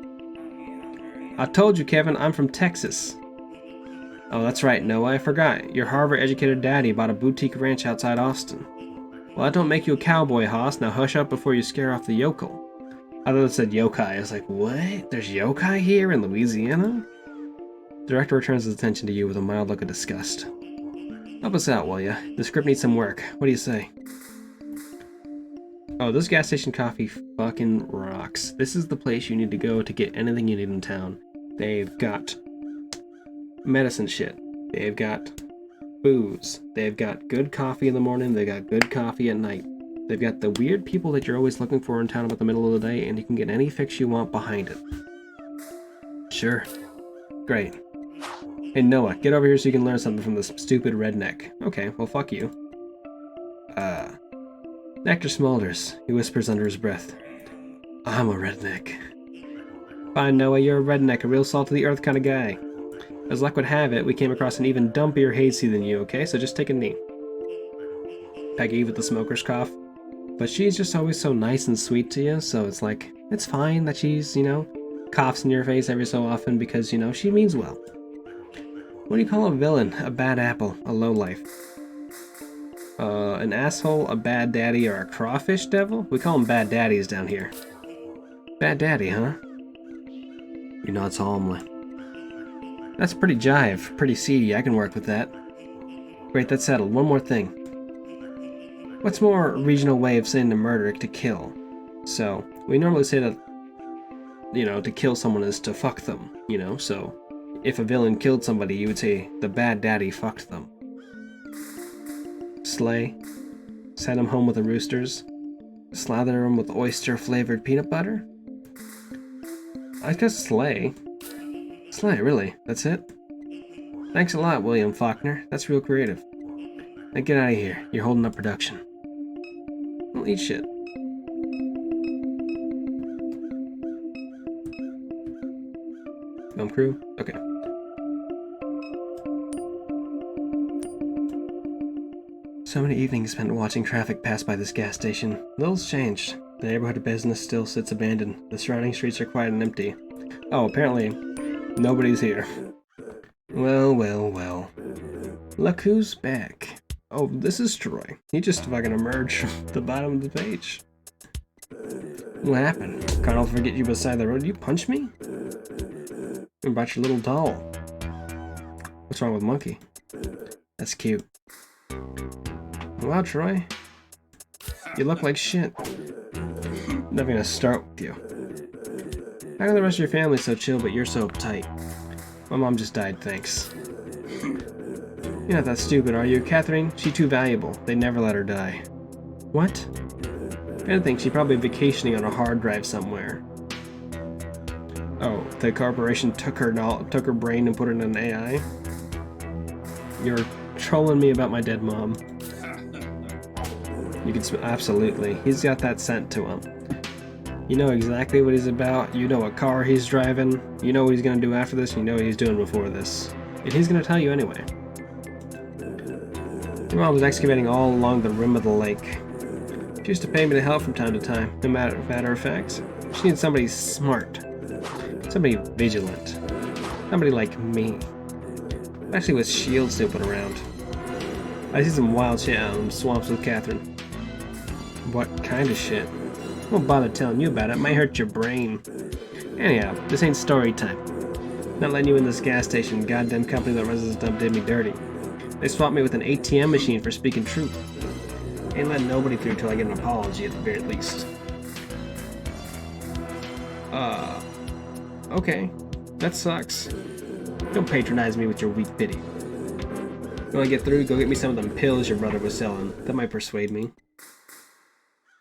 I told you, Kevin, I'm from Texas. Oh, that's right, Noah, I forgot. Your Harvard-educated daddy bought a boutique ranch outside Austin. Well, that don't make you a cowboy, Hoss. Now hush up before you scare off the yokel. I thought it said yokai. I was like, what? There's yokai here in Louisiana? Director returns his attention to you with a mild look of disgust. Help us out, will ya? The script needs some work. What do you say? Oh, this gas station coffee fucking rocks. This is the place you need to go to get anything you need in town. They've got medicine shit. They've got booze. They've got good coffee in the morning. They've got good coffee at night. They've got the weird people that you're always looking for in town about the middle of the day, and you can get any fix you want behind it. Sure. Great. Hey, Noah, get over here so you can learn something from this stupid redneck. Okay, well, fuck you. Nectar smolders, he whispers under his breath. I'm a redneck. Fine, Noah, you're a redneck, a real salt-of-the-earth kind of guy. As luck would have it, we came across an even dumpier hayseed than you, okay? So just take a knee. Peggy with the smoker's cough. But she's just always so nice and sweet to you, so it's like, it's fine that she's, you know, coughs in your face every so often because, you know, she means well. What do you call a villain? A bad apple, a lowlife. An asshole, a bad daddy, or a crawfish devil? We call them bad daddies down here. Bad daddy, huh? You nod solemnly. That's pretty jive, pretty seedy, I can work with that. Great, that's settled. One more thing. What's more regional way of saying to murder to kill? So, we normally say that, you know, to kill someone is to fuck them, you know, so if a villain killed somebody, you would say the bad daddy fucked them. Slay. Send them home with the roosters. Slather them with oyster-flavored peanut butter? I guess slay. Slay, really? That's it? Thanks a lot, William Faulkner. That's real creative. Now get out of here. You're holding up production. Don't eat shit. Film crew? Okay. So many evenings spent watching traffic pass by this gas station. Little's changed. The neighborhood of business still sits abandoned. The surrounding streets are quiet and empty. Oh, apparently nobody's here. Well, well, well. Look who's back. Oh, this is Troy. He just fucking emerged from the bottom of the page. What happened? Can't I'll forget you beside the road. Did you punch me? What about your little doll? What's wrong with Monkey? That's cute. Wow, Troy. You look like shit. I'm never gonna start with you. How come the rest of your family's so chill, but you're so uptight? My mom just died, thanks. You're not that stupid, are you? Catherine, she's too valuable. They never let her die. What? I think she's probably vacationing on a hard drive somewhere. Oh, the corporation took her brain and put it in an AI? You're trolling me about my dead mom. You can absolutely. He's got that scent to him. You know exactly what he's about. You know what car he's driving. You know what he's gonna do after this. You know what he's doing before this. And he's gonna tell you anyway. Your mom was excavating all along the rim of the lake. She used to pay me to help from time to time. No matter of fact, she needs somebody smart, somebody vigilant, somebody like me. Especially with shield snooping around. I see some wild shit out in the swamps with Catherine. What kind of shit? I won't bother telling you about it. It might hurt your brain. Anyhow, this ain't story time. Not letting you in this gas station. Goddamn company that runs this dump did me dirty. They swapped me with an ATM machine for speaking truth. Ain't letting nobody through till I get an apology at the very least. Okay. That sucks. Don't patronize me with your weak pity. You wanna get through? Go get me some of them pills your brother was selling. That might persuade me.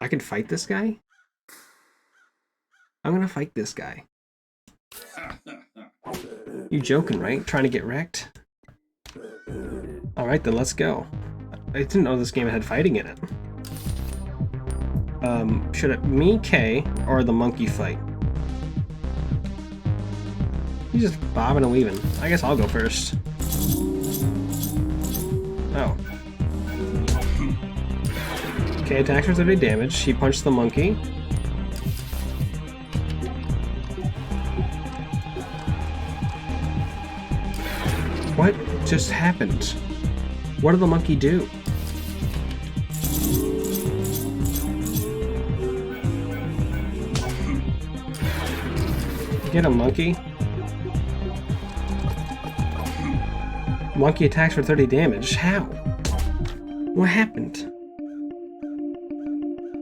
I can fight this guy? I'm gonna fight this guy. You joking, right? Trying to get wrecked? Alright then, let's go. I didn't know this game had fighting in it. Should it me, K, or the monkey fight? He's just bobbing and weaving. I guess I'll go first. Oh. K attacks for 30 damage. She punched the monkey. What just happened? What did the monkey do? Get him, monkey. Monkey attacks for 30 damage. How? What happened?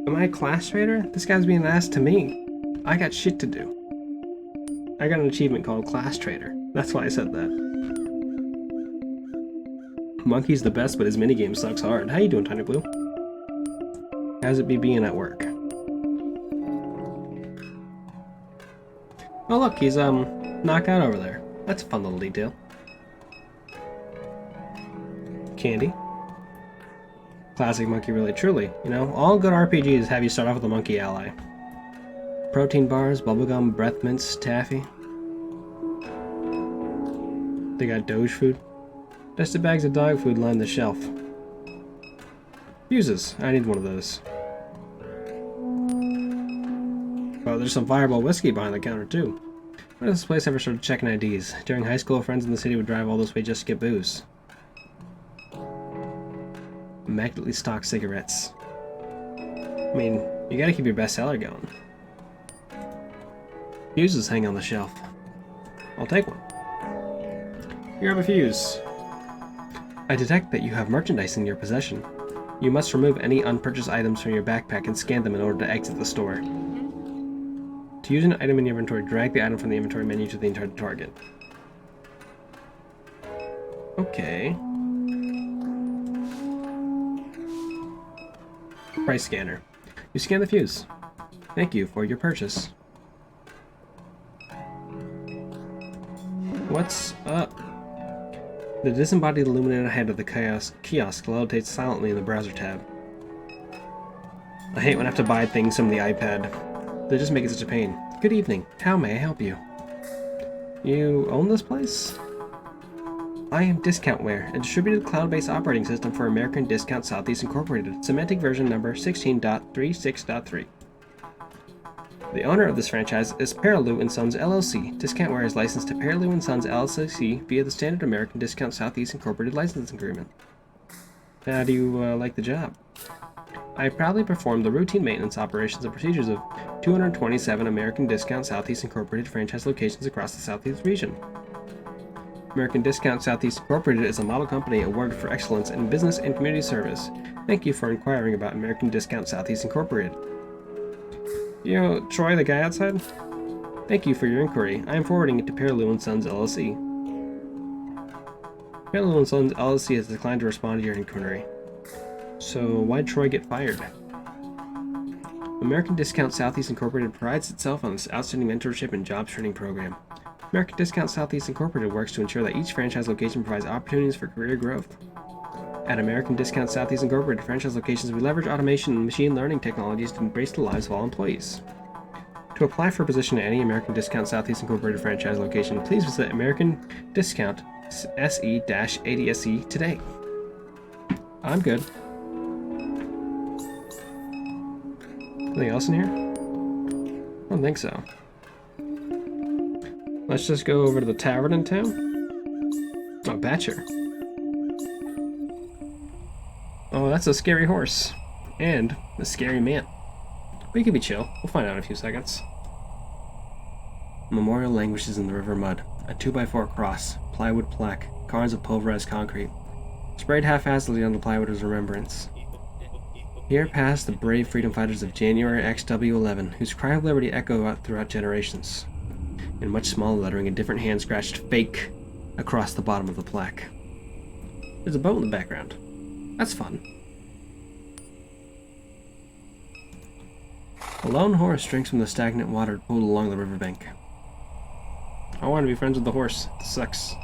Am I a class traitor? This guy's being asked to me. I got shit to do. I got an achievement called Class Traitor. That's why I said that. Monkey's the best, but his minigame sucks hard. How you doing, Tiny Blue? How's it be being at work? Oh look, he's knocked out over there. That's a fun little detail. Candy. Classic monkey, really truly. You know, all good RPGs have you start off with a monkey ally. Protein bars, bubblegum, breath mints, taffy. They got Doge food. Dusted bags of dog food line the shelf. Fuses. I need one of those. Oh, there's some Fireball whiskey behind the counter too. When does this place ever started checking IDs? During high school, friends in the city would drive all this way just to get booze. Immaculately stocked cigarettes. I mean, you gotta keep your bestseller going. Fuses hang on the shelf. I'll take one. You have a fuse. I detect that you have merchandise in your possession. You must remove any unpurchased items from your backpack and scan them in order to exit the store. To use an item in your inventory, drag the item from the inventory menu to the intended target. Okay. Price scanner. You scan the fuse. Thank you for your purchase. What's up? The disembodied illuminated head of the kiosk levitates silently in the browser tab. I hate when I have to buy things from the iPad. They just make it such a pain. Good evening. How may I help you? You own this place? I am Discountware, a distributed cloud-based operating system for American Discount Southeast Incorporated, semantic version number 16.36.3. The owner of this franchise is Perilou & Sons LLC. Discountware is licensed to Perilou & Sons LLC via the standard American Discount Southeast Incorporated licensing agreement. How do you like the job? I proudly perform the routine maintenance operations and procedures of 227 American Discount Southeast Incorporated franchise locations across the Southeast region. American Discount Southeast Incorporated is a model company awarded for excellence in business and community service. Thank you for inquiring about American Discount Southeast Incorporated. You know, Troy, the guy outside? Thank you for your inquiry. I am forwarding it to Perilou & Sons LLC. Perilou & Sons LLC has declined to respond to your inquiry. So, why'd Troy get fired? American Discount Southeast Incorporated prides itself on this outstanding mentorship and jobs training program. American Discount Southeast Incorporated works to ensure that each franchise location provides opportunities for career growth. At American Discount Southeast Incorporated franchise locations, we leverage automation and machine learning technologies to embrace the lives of all employees. To apply for a position at any American Discount Southeast Incorporated franchise location, please visit American Discount SE-ADSE today. I'm good. Anything else in here? I don't think so. Let's just go over to the tavern in town. Oh, Batcher. Oh, that's a scary horse. And a scary man. We could be chill. We'll find out in a few seconds. Memorial languishes in the river mud. A 2x4 cross. Plywood plaque. Cars of pulverized concrete. Sprayed half-assedly on the plywood as remembrance. Here pass the brave freedom fighters of January XW11, whose cry of liberty echo out throughout generations. In much smaller lettering, a different hand scratched "fake" across the bottom of the plaque. There's a boat in the background. That's fun. A lone horse drinks from the stagnant water pooled along the riverbank. I want to be friends with the horse. This sucks.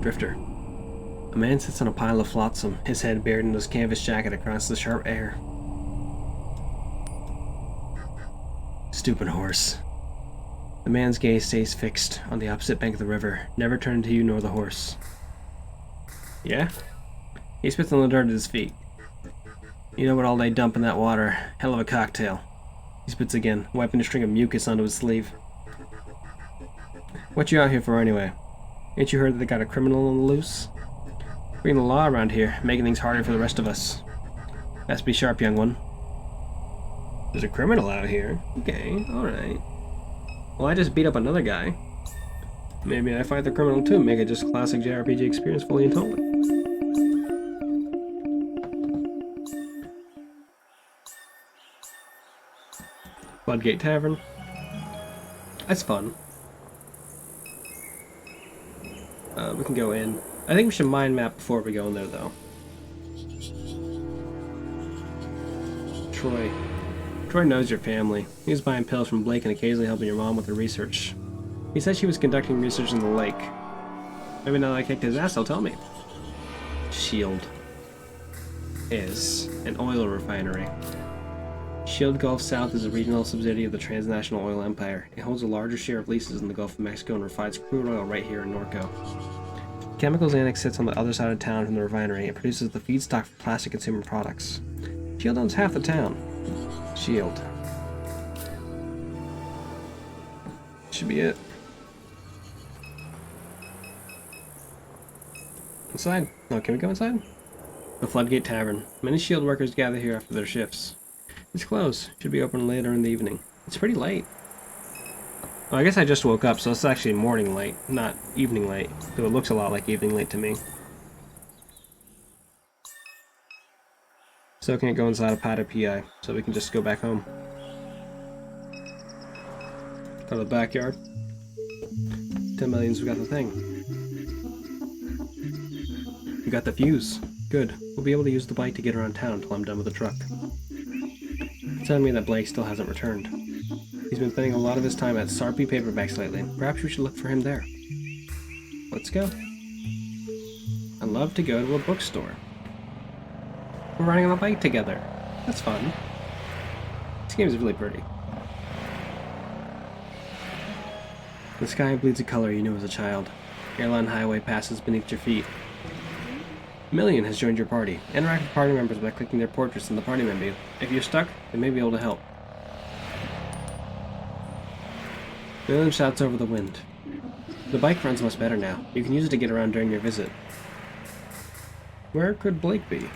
Drifter. A man sits on a pile of flotsam, his head buried in his canvas jacket across the sharp air. Stupid horse. The man's gaze stays fixed on the opposite bank of the river, never turning to you nor the horse. Yeah? He spits on the dirt at his feet. You know what all they dump in that water? Hell of a cocktail. He spits again, wiping a string of mucus onto his sleeve. What you out here for anyway? Ain't you heard that they got a criminal on the loose? Bringing the law around here, making things harder for the rest of us. Best be sharp, young one. There's a criminal out here. Okay, alright. Well, I just beat up another guy. Maybe I fight the criminal too, make it just classic JRPG experience fully and totally. Floodgate Tavern. That's fun. We can go in. I think we should mind map before we go in there, though. Troy. Troy knows your family. He was buying pills from Blake and occasionally helping your mom with her research. He said she was conducting research in the lake. Maybe now that I kicked his ass, he'll tell me. Shield is an oil refinery. Shield Gulf South is a regional subsidiary of the transnational oil empire. It holds a larger share of leases in the Gulf of Mexico and refines crude oil right here in Norco. Chemicals Annex sits on the other side of town from the refinery and produces the feedstock for plastic consumer products. Shield owns half the town. Shield. Should be it. Inside. Oh, can we go inside? The Floodgate Tavern. Many Shield workers gather here after their shifts. It's closed. Should be open later in the evening. It's pretty late. Well, I guess I just woke up, so it's actually morning light, not evening light. Though it looks a lot like evening light to me. Still can't go inside a pad of PI, so we can just go back home. Go to the backyard. 10 millions, we got the thing. We got the fuse. Good. We'll be able to use the bike to get around town until I'm done with the truck. It's telling me that Blake still hasn't returned. He's been spending a lot of his time at Sarpy Paperbacks lately. Perhaps we should look for him there. Let's go. I love to go to a bookstore. We're riding on a bike together. That's fun. This game is really pretty. The sky bleeds a color you knew as a child. Airline highway passes beneath your feet. Million has joined your party. Interact with party members by clicking their portraits in the party menu. If you're stuck, they may be able to help. Million shouts over the wind. The bike runs much better now. You can use it to get around during your visit. Where could Blake be?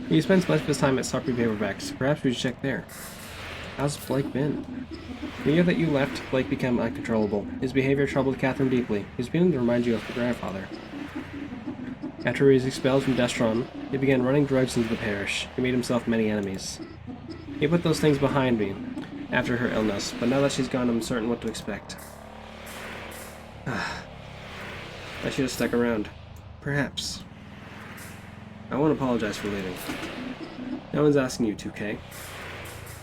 He spends much of his time at Sarpy Paperbacks. Perhaps we should check there. How's Blake been? The year that you left, Blake became uncontrollable. His behavior troubled Catherine deeply. He was beginning to remind you of your grandfather. After he was expelled from Destron, he began running drugs into the parish. He made himself many enemies. He put those things behind me after her illness, but now that she's gone, I'm certain what to expect. I should have stuck around. Perhaps. I won't apologize for leaving. No one's asking you to, Kay.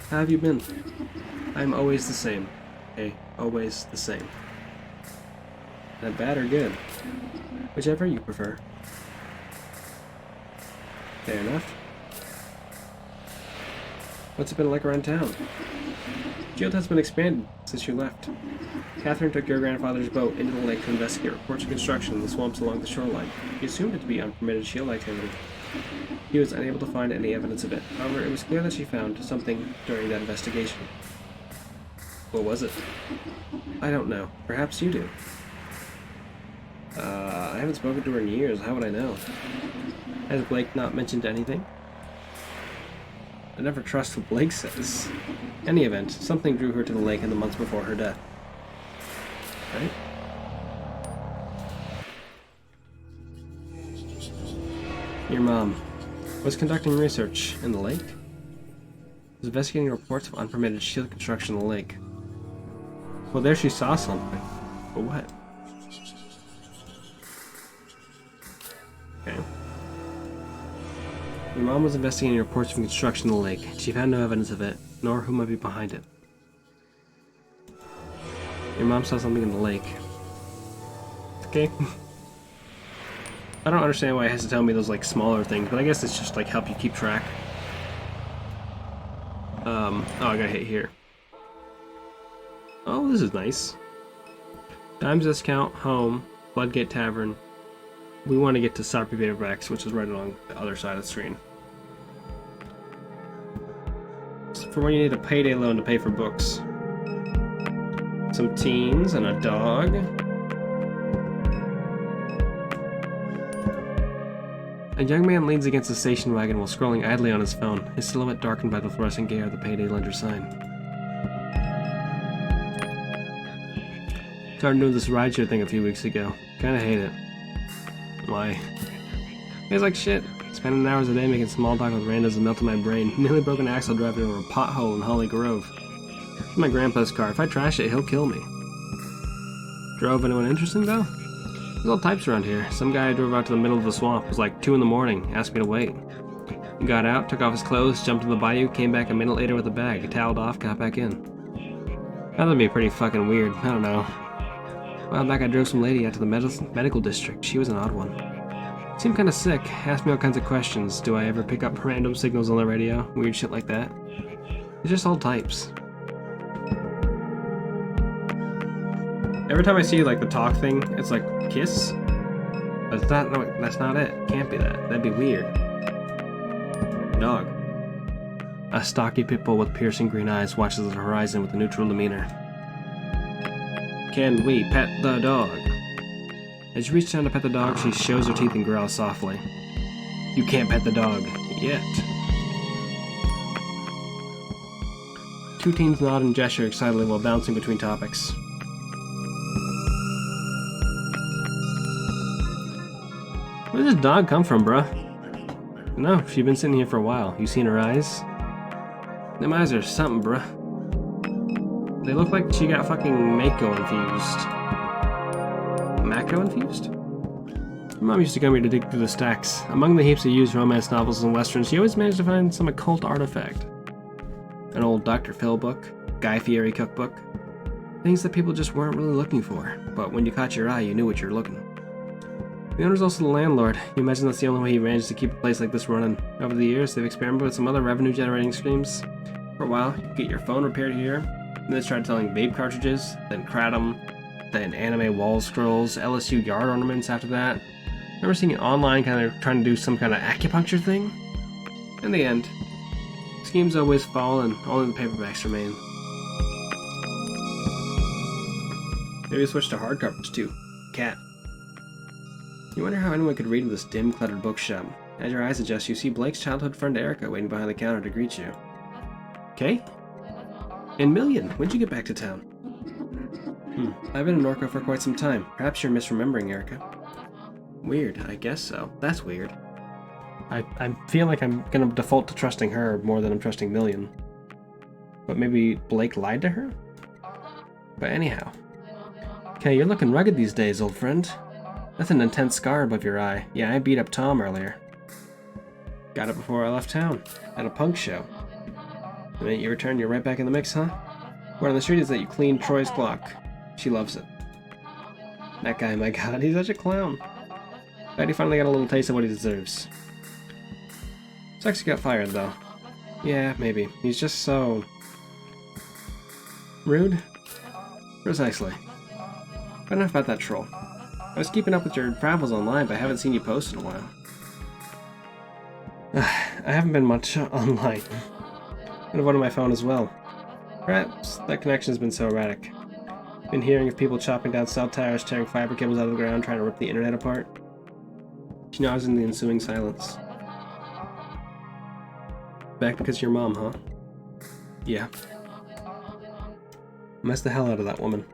How have you been? I'm always the same. Kay, always the same. Not bad or good. Whichever you prefer. Fair enough. What's it been like around town? Shield has been expanded since you left. Catherine took your grandfather's boat into the lake to investigate reports of construction in the swamps along the shoreline. He assumed it to be unpermitted Shield activity. He was unable to find any evidence of it. However, it was clear that she found something during that investigation. What was it? I don't know. Perhaps you do. I haven't spoken to her in years. How would I know? Has Blake not mentioned anything? I never trust what Blake says. Any event, something drew her to the lake in the months before her death. Right? Your mom was conducting research in the lake. Was investigating reports of unpermitted shield construction in the lake. Well, there she saw something. But what? Okay. Your mom was investigating reports of construction in the lake. She found no evidence of it, nor who might be behind it. Your mom saw something in the lake. Okay. I don't understand why it has to tell me those like smaller things, but I guess it's just like help you keep track. Oh, I got hit here. Oh, this is nice. Times discount, home, Floodgate Tavern. We want to get to Sarpy Paperbacks, which is right along the other side of the screen. For when you need a payday loan to pay for books. Some teens and a dog. A young man leans against a station wagon while scrolling idly on his phone, his silhouette darkened by the fluorescent glare of the payday lender sign. Started doing this rideshare thing a few weeks ago. Kinda hate it. Why? It's like shit. Spending hours a day making small talk with randos and melting my brain. Nearly broke an axle driving over a pothole in Holly Grove. It's my grandpa's car. If I trash it, he'll kill me. Drove anyone interesting though? There's all types around here. Some guy drove out to the middle of the swamp. It was like 2 in the morning. Asked me to wait. He got out, took off his clothes, jumped in the bayou, came back a minute later with a bag, toweled off, got back in. That'd be pretty fucking weird. I don't know. A while back I drove some lady out to the medical district. She was an odd one. Seemed kinda sick. Asked me all kinds of questions. Do I ever pick up random signals on the radio? Weird shit like that. It's just all types. Every time I see like the talk thing, it's like kiss. That's not. No, that's not it. Can't be that. That'd be weird. Dog. A stocky pit bull with piercing green eyes watches the horizon with a neutral demeanor. Can we pet the dog? As you reach down to pet the dog, she shows her teeth and growls softly. You can't pet the dog yet. 2 teens nod and gesture excitedly while bouncing between topics. Where did this dog come from, bruh? No, she's been sitting here for a while. You seen her eyes? Them eyes are something, bruh. They look like she got fucking Mako infused. Mako infused? My mom used to come here to dig through the stacks. Among the heaps of used romance novels and westerns, she always managed to find some occult artifact. An old Dr. Phil book, Guy Fieri cookbook. Things that people just weren't really looking for, but when you caught your eye, you knew what you were looking. The owner's also the landlord. You imagine that's the only way he managed to keep a place like this running. Over the years, they've experimented with some other revenue-generating streams. For a while, you get your phone repaired here, and then started selling vape cartridges, then kratom, then anime wall scrolls, LSU yard ornaments after that. I remember seeing it online, kind of trying to do some kind of acupuncture thing. In the end, schemes always fall and only the paperbacks remain. Maybe switch to hardcovers too. Cat. You wonder how anyone could read in this dim, cluttered bookshop. As your eyes adjust, you see Blake's childhood friend Erica waiting behind the counter to greet you. Kay? And Million, when'd you get back to town? I've been in Norco for quite some time. Perhaps you're misremembering Erica. Weird, I guess so. That's weird. I feel like I'm gonna default to trusting her more than I'm trusting Million. But maybe Blake lied to her? But anyhow. Kay, you're looking rugged these days, old friend. That's an intense scar above your eye. Yeah, I beat up Tom earlier. Got it before I left town. At a punk show. The minute you return, you're right back in the mix, huh? Word on the street is that you cleaned Troy's clock. She loves it. That guy, my god, he's such a clown. Glad he finally got a little taste of what he deserves. Sucks he got fired, though. Yeah, maybe. He's just so... rude? Precisely. But enough about that troll. I was keeping up with your travels online, but I haven't seen you post in a while. I haven't been much online. Been avoiding my phone as well. Perhaps that connection's been so erratic. Been hearing of people chopping down cell towers, tearing fiber cables out of the ground, trying to rip the internet apart. She nods in the ensuing silence. Back because of your mom, huh? Yeah. Messed the hell out of that woman.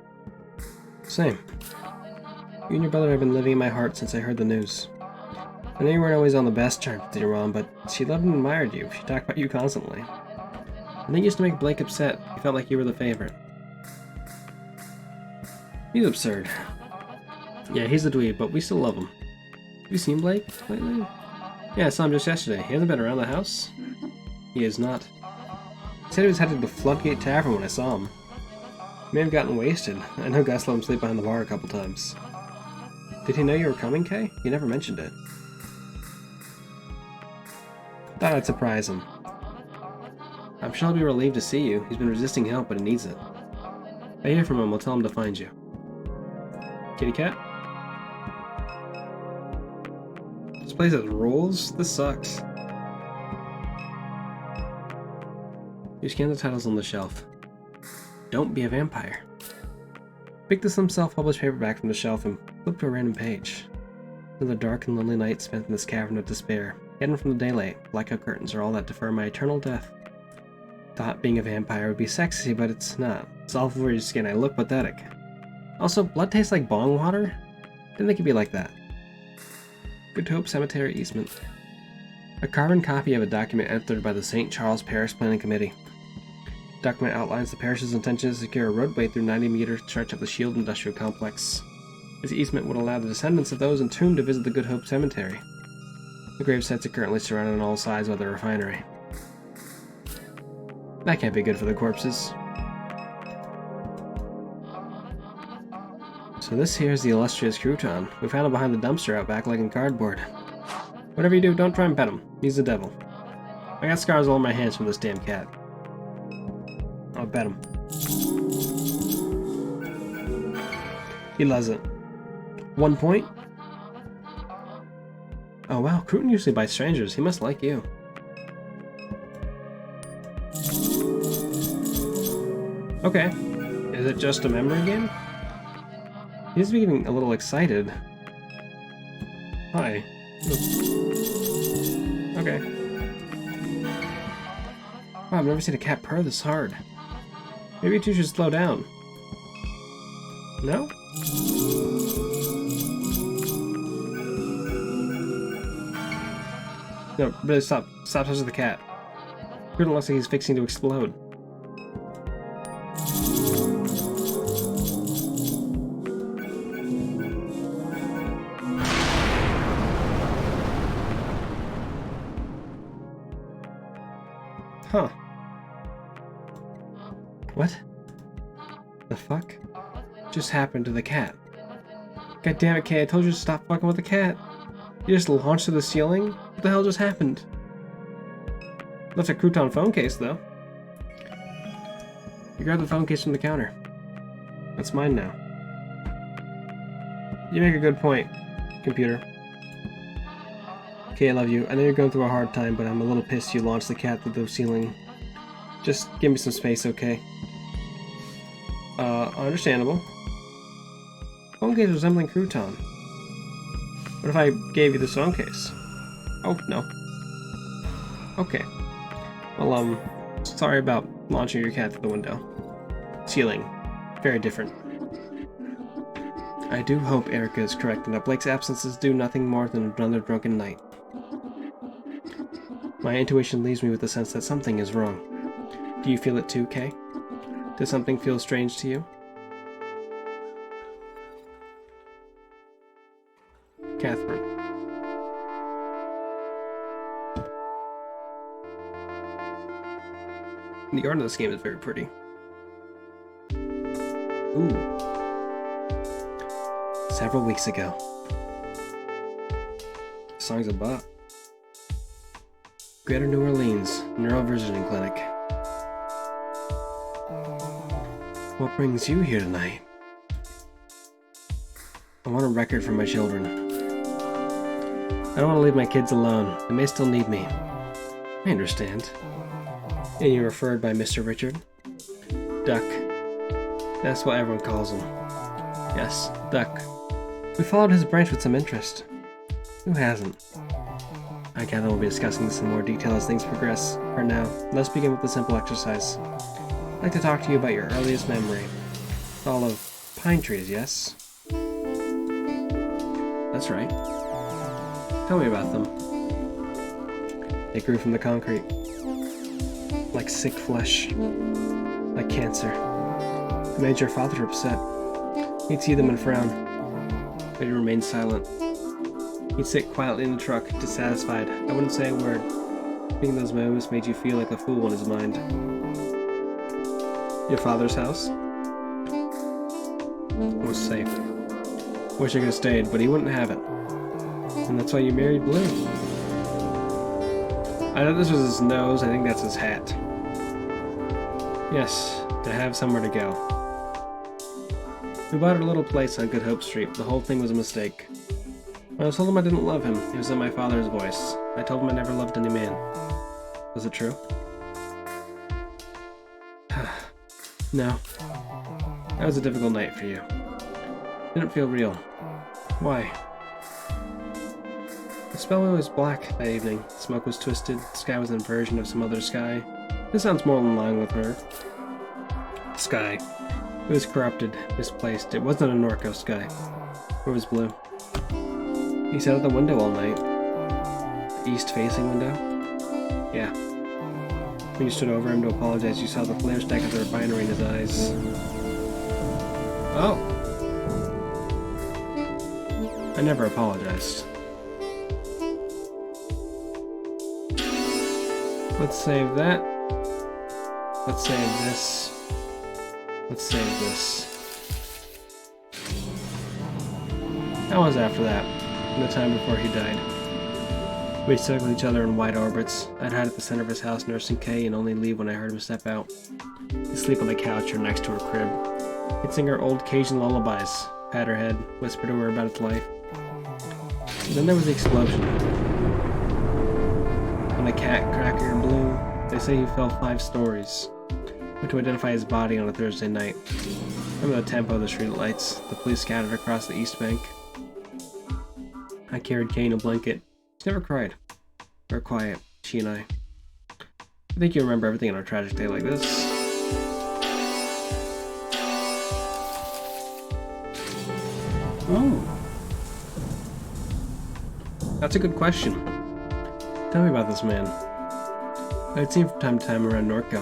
Same. You and your brother have been living in my heart since I heard the news. I know you weren't always on the best terms with your mom, but she loved and admired you. She talked about you constantly. I think it used to make Blake upset. He felt like you were the favorite. He's absurd. Yeah, he's a dweeb, but we still love him. Have you seen Blake lately? Yeah, I saw him just yesterday. He hasn't been around the house? He is not. He said he was headed to the Floodgate Tavern when I saw him. He may have gotten wasted. I know Gus let him sleep behind the bar a couple times. Did he know you were coming, Kay? You never mentioned it. Thought I'd surprise him. I'm sure he'll be relieved to see you. He's been resisting help, but he needs it. If I hear from him, I'll tell him to find you. Kitty cat? This place has rules? This sucks. You scan the titles on the shelf. Don't be a vampire. Pick this some self-published paperback from the shelf and flip to a random page. Another dark and lonely night spent in this cavern of despair. Hidden from the daylight, blackout curtains are all that defer my eternal death. Thought being a vampire would be sexy, but it's not. It's all over your skin. I look pathetic. Also, blood tastes like bong water? Didn't think it'd be like that. Good Hope Cemetery easement. A carbon copy of a document entered by the St. Charles Parish Planning Committee. The document outlines the parish's intention to secure a roadway through 90-meter stretch of the Shield Industrial Complex. This easement would allow the descendants of those entombed to visit the Good Hope Cemetery. The gravesites are currently surrounded on all sides by the refinery. That can't be good for the corpses. So this here is the illustrious crouton. We found him behind the dumpster out back like in cardboard. Whatever you do, don't try and pet him. He's the devil. I got scars all over my hands from this damn cat. I'll bet him. He loves it. 1 point? Oh wow, Crouton usually bites strangers. He must like you. Okay. Is it just a memory game? He's getting a little excited. Hi. Okay. Wow, I've never seen a cat purr this hard. Maybe you two should slow down. No? No, really stop. Stop touching the cat. Crouton looks like he's fixing to explode. Huh. What? The fuck? Just happened to the cat? God damn it, Kay, I told you to stop fucking with the cat. You just launched to the ceiling? What the hell just happened? Left a crouton phone case, though. You grabbed the phone case from the counter. That's mine now. You make a good point, computer. Okay, I love you. I know you're going through a hard time, but I'm a little pissed you launched the cat through the ceiling. Just give me some space, okay? Understandable. Phone case resembling crouton. What if I gave you this phone case? Oh, no. Okay. Well, sorry about launching your cat through the window. Ceiling. Very different. I do hope Erica is correct and that Blake's absences do nothing more than another drunken night. My intuition leaves me with the sense that something is wrong. Do you feel it too, Kay? Does something feel strange to you? Catherine. The art of this game is very pretty. Ooh. Several weeks ago. The song's a bop. Greater New Orleans, Neurovisioning Clinic. What brings you here tonight? I want a record for my children. I don't want to leave my kids alone. They may still need me. I understand. And you're referred by Mr. Richard? Duck. That's what everyone calls him. Yes, Duck. We followed his branch with some interest. Who hasn't? I gather we'll be discussing this in more detail as things progress. For now, let's begin with a simple exercise. I'd like to talk to you about your earliest memory. All of pine trees, yes? That's right. Tell me about them. They grew from the concrete. Like sick flesh. Like cancer. It made your father upset. He'd see them and frown. But he'd remain silent. He'd sit quietly in the truck, dissatisfied. I wouldn't say a word. Being those moments made you feel like a fool in his mind. Your father's house? Was safe. Wish I could have stayed, but he wouldn't have it. And that's why you married Blue. I know this was his nose, I think that's his hat. Yes, to have somewhere to go. We bought a little place on Good Hope Street. The whole thing was a mistake. When I told him I didn't love him, it was in my father's voice. I told him I never loved any man. Was it true? No. That was a difficult night for you. Didn't feel real. Why? The spellway was black that evening. The smoke was twisted. The sky was an inversion of some other sky. This sounds more in line with her. Sky. It was corrupted, misplaced. It wasn't a Norco sky. It was blue. He sat at the window all night. The east-facing window? Yeah. When you stood over him to apologize, you saw the flare stack of the refinery in his eyes. Oh! I never apologized. Let's save that. Let's save this. Let's save this. That was after that, in the time before he died. We circled each other in wide orbits. I'd hide at the center of his house nursing Kay and only leave when I heard him step out. He'd sleep on the couch or next to her crib. He'd sing her old Cajun lullabies, pat her head, whisper to her about its life. And then there was the explosion. When a cat cracker blew, they say he fell 5 stories. Went to identify his body on a Thursday night. Remember the tempo of the street lights, the police scattered across the east bank. I carried Kay in a blanket. She never cried. We were quiet, she and I. I think you remember everything on a tragic day like this. Ooh. That's a good question. Tell me about this man. I'd seen him from time to time around Norco.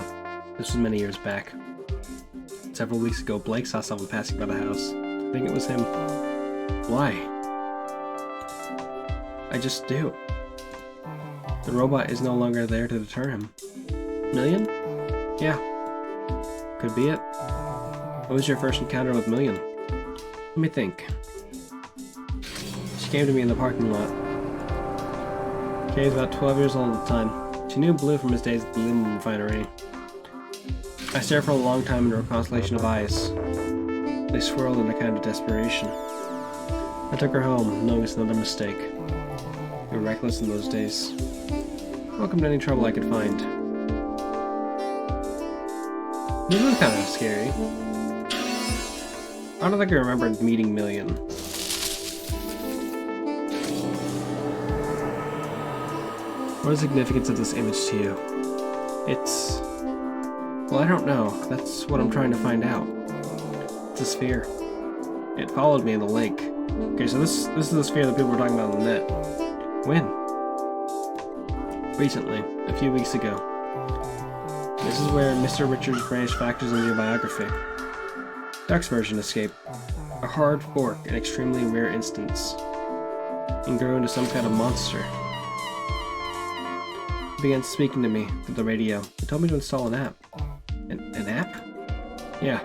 This was many years back. Several weeks ago, Blake saw someone passing by the house. I think it was him. Why? I just do. The robot is no longer there to deter him. Million? Yeah. Could be it. What was your first encounter with Million? Let me think. She came to me in the parking lot. Kay was about 12 years old at the time. She knew Blue from his days at the aluminum refinery. I stared for a long time into her constellation of eyes. They swirled in a kind of desperation. I took her home, knowing it's another mistake. We were reckless in those days. Welcome to any trouble I could find. This was kind of scary. I don't think I remembered meeting Million. What is the significance of this image to you? It's... well, I don't know. That's what I'm trying to find out. It's a sphere. It followed me in the lake. Okay, so this is the sphere that people were talking about on the net. When? Recently. A few weeks ago. This is where Mr. Richards branch factors into your biography. Duck's version escaped. A hard fork, an extremely rare instance. And grew into some kind of monster. He began speaking to me through the radio. He told me to install an app. An app? Yeah.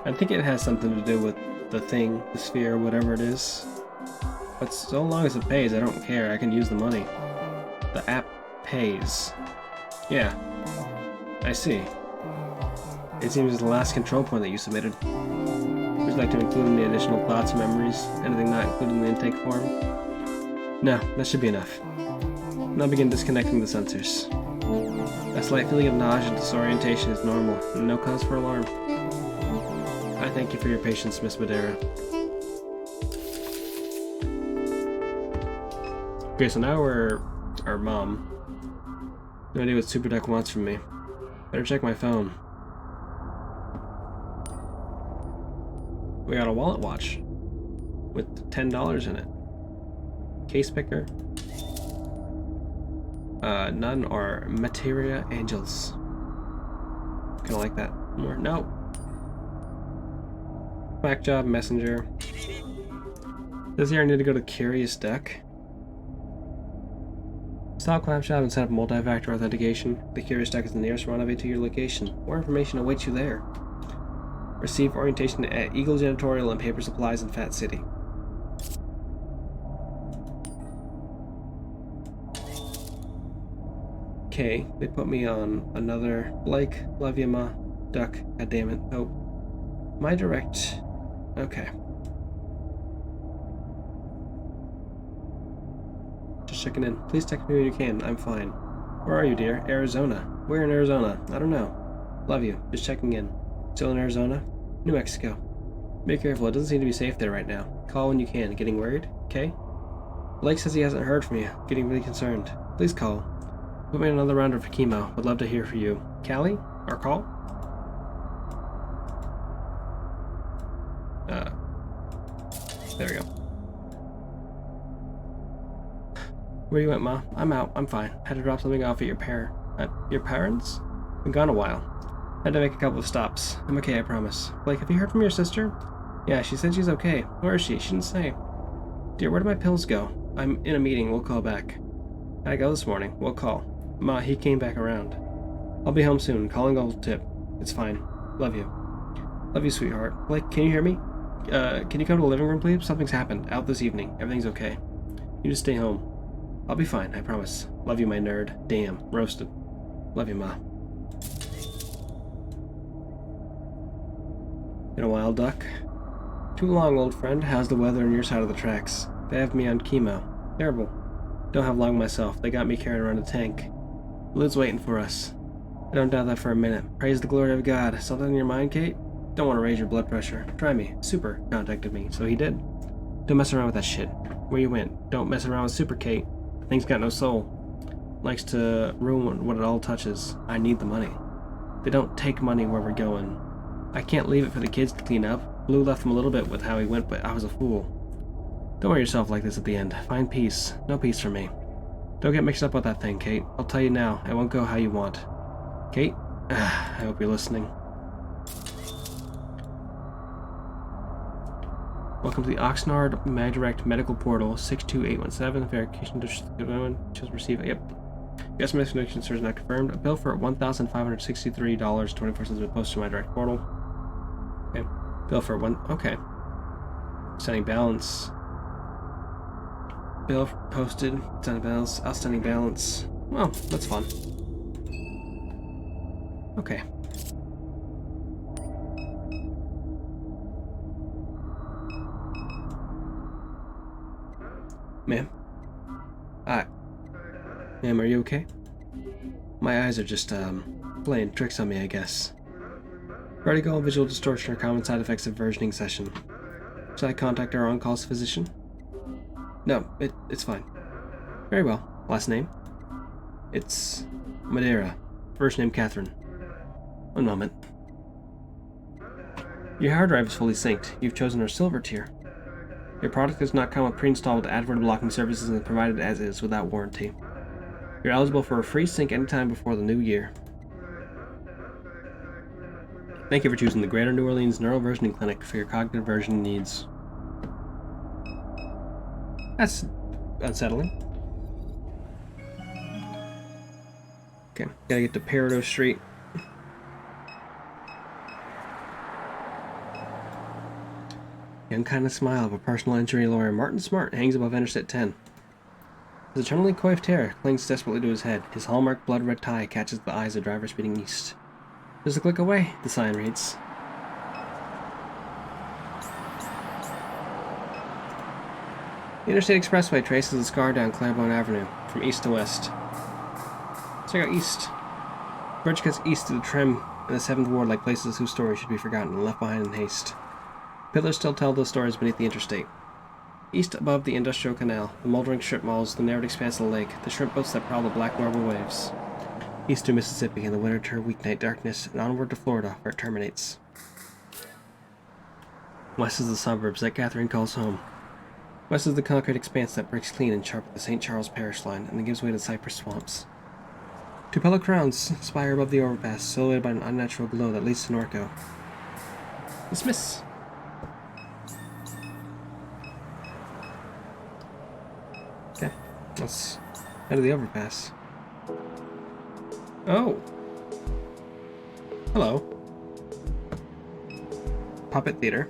I think it has something to do with the thing, the sphere, whatever it is. But so long as it pays, I don't care. I can use the money. The app pays. Yeah. I see. It seems the last control point that you submitted. Would you like to include any additional thoughts or memories? Anything not included in the intake form? No, that should be enough. Now begin disconnecting the sensors. A slight feeling of nausea and disorientation is normal, and no cause for alarm. I thank you for your patience, Miss Madeira. Okay, so now we're our mom. No idea what Super Duck wants from me. Better check my phone. We got a wallet watch with $10 in it. Case picker. None are Materia Angels. Kinda like that more. No. Back job, messenger. This here I need to go to Curious Duck. Stop clam shop and set up multi-factor authentication. The Curious Duck is the nearest rendezvous to your location. More information awaits you there. Receive orientation at Eagle Janitorial and Paper Supplies in Fat City. Okay, they put me on another Blake, Lousiana, Duck, goddammit. Oh. My direct... Okay. Just checking in. Please text me when you can. I'm fine. Where are you, dear? Arizona. Where in Arizona? I don't know. Love you. Just checking in. Still in Arizona? New Mexico. Be careful. It doesn't seem to be safe there right now. Call when you can. Getting worried? Okay? Blake says he hasn't heard from you. Getting really concerned. Please call. Put me in another round of chemo. Would love to hear from you. Callie? Or call? There we go. Where you went, Ma? I'm out. I'm fine. Had to drop something off at your parents? Been gone a while. Had to make a couple of stops. I'm okay, I promise. Blake, have you heard from your sister? Yeah, she said she's okay. Where is she? She didn't say. Dear, where did my pills go? I'm in a meeting. We'll call back. I go this morning. We'll call. Ma, he came back around. I'll be home soon. Calling old tip. It's fine. Love you. Love you, sweetheart. Blake, can you hear me? Can you come to the living room, please? Something's happened. Out this evening. Everything's okay. You just stay home. I'll be fine, I promise. Love you, my nerd. Damn. Roasted. Love you, Ma. Been a while, Duck. Too long, old friend. How's the weather on your side of the tracks? They have me on chemo. Terrible. Don't have long myself. They got me carrying around a tank. Lid's waiting for us. I don't doubt that for a minute. Praise the glory of God. Something in your mind, Kate? Don't want to raise your blood pressure. Try me. Super contacted me, so he did. Don't mess around with that shit. Where you went. Don't mess around with Super Kate. The thing's got no soul. Likes to ruin what it all touches. I need the money. They don't take money where we're going. I can't leave it for the kids to clean up. Blue left him a little bit with how he went, but I was a fool. Don't worry yourself like this at the end. Find peace. No peace for me. Don't get mixed up with that thing, Kate. I'll tell you now. It won't go how you want. Kate? I hope you're listening. Welcome to the Oxnard MagDirect Medical Portal, 62817. Verification just received. Yep. Yes, my connection is not confirmed. A bill for $1,563.24 has been posted to my direct portal. Okay. Bill for one. Okay. Outstanding balance. Bill posted. Outstanding balance. Outstanding balance. Well, that's fun. Okay. Ma'am? Ma'am, are you okay? My eyes are just, playing tricks on me, I guess. Vertigo and visual distortion are common side effects of versioning session. Should I contact our on-call physician? No, it's fine. Very well. Last name? It's Madeira. First name Catherine. One moment. Your hard drive is fully synced. You've chosen our silver tier. Your product does not come with pre-installed adword blocking services and is provided as is without warranty. You're eligible for a free sync anytime before the new year. Thank you for choosing the Greater New Orleans Neuroversioning Clinic for your cognitive versioning needs. That's unsettling. Okay, gotta get to Peridot Street. The unkind smile of a personal injury lawyer, Martin Smart, hangs above Interstate 10. His eternally coiffed hair clings desperately to his head. His hallmark blood-red tie catches the eyes of the driver speeding east. Just a click away, the sign reads. The Interstate Expressway traces the scar down Claiborne Avenue, from east to west. Check out east. Bridge cuts east to the trim in the 7th Ward like places whose stories should be forgotten and left behind in haste. Pillars still tell those stories beneath the interstate. East above the industrial canal, the moldering strip malls, the narrowed expanse of the lake, the shrimp boats that prowl the black marble waves. East to Mississippi in the winter weeknight darkness, and onward to Florida, where it terminates. West is the suburbs that Catherine calls home. West is the concrete expanse that breaks clean and sharp at the St. Charles Parish line, and then gives way to cypress swamps. Tupelo crowns spire above the overpass, silhouetted by an unnatural glow that leads to Norco. Dismiss! Okay, let's head to the overpass. Oh! Hello. Puppet theater.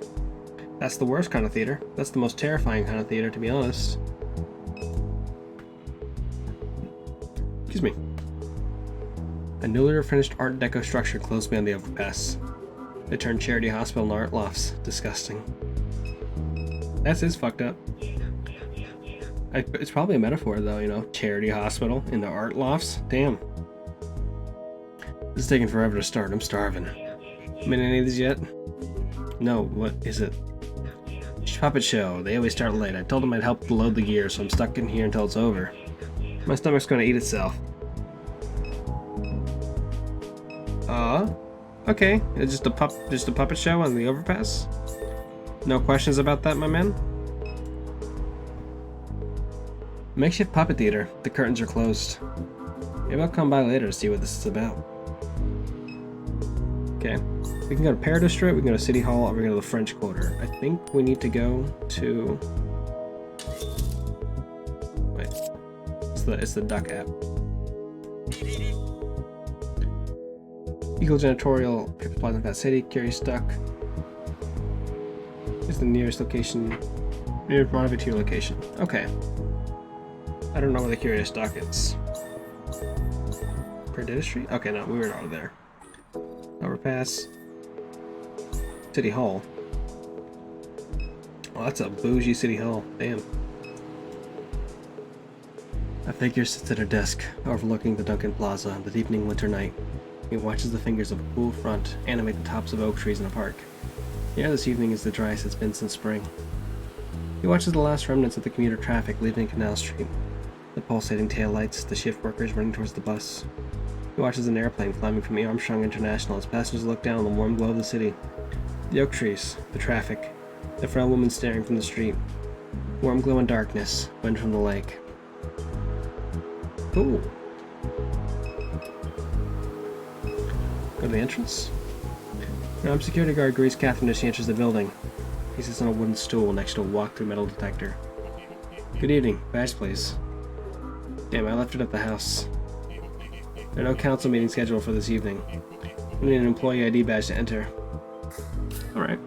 That's the worst kind of theater. That's the most terrifying kind of theater, to be honest. Excuse me. A newly finished Art Deco structure close beyond the overpass. They turned charity hospital into art lofts. Disgusting. That's fucked up. It's probably a metaphor, though, you know. Charity hospital into art lofts. Damn. This is taking forever to start. I'm starving. Been any of these yet? No, what is it? Puppet show. They always start late. I told them I'd help load the gear, so I'm stuck in here until it's over. My stomach's gonna eat itself. Okay. It's just a puppet show on the overpass? No questions about that, my man? Makeshift puppet theater. The curtains are closed. Maybe I'll come by later to see what this is about. Okay. We can go to Paradise Street, we can go to City Hall, or we can go to the French Quarter. I think we need to go to... Wait. It's the duck app. Eagle Janitorial, Paper Plaza in that city, Curious Duck. Is the nearest location, nearest rendezvous to your location. Okay. I don't know where the Curious Duck is. Perdita Street? Okay, no, we were out of there. Overpass. City Hall. Well, that's a bougie City Hall. Damn. A figure sits at her desk, overlooking the Duncan Plaza on the deepening winter night. He watches the fingers of a cool front animate the tops of oak trees in a park. The air this evening is the driest it's been since spring. He watches the last remnants of the commuter traffic leaving Canal Street. The pulsating taillights, the shift workers running towards the bus. He watches an airplane climbing from Armstrong International as passengers look down on the warm glow of the city. The oak trees, the traffic, the frail woman staring from the street. Warm glow and darkness, wind from the lake. Cool. Go to the entrance. An armed security guard greets Catherine as she enters the building. He sits on a wooden stool next to a walk-through metal detector. Good evening. Badge, please. Damn, I left it at the house. There are no council meetings scheduled for this evening. We need an employee ID badge to enter. Alright.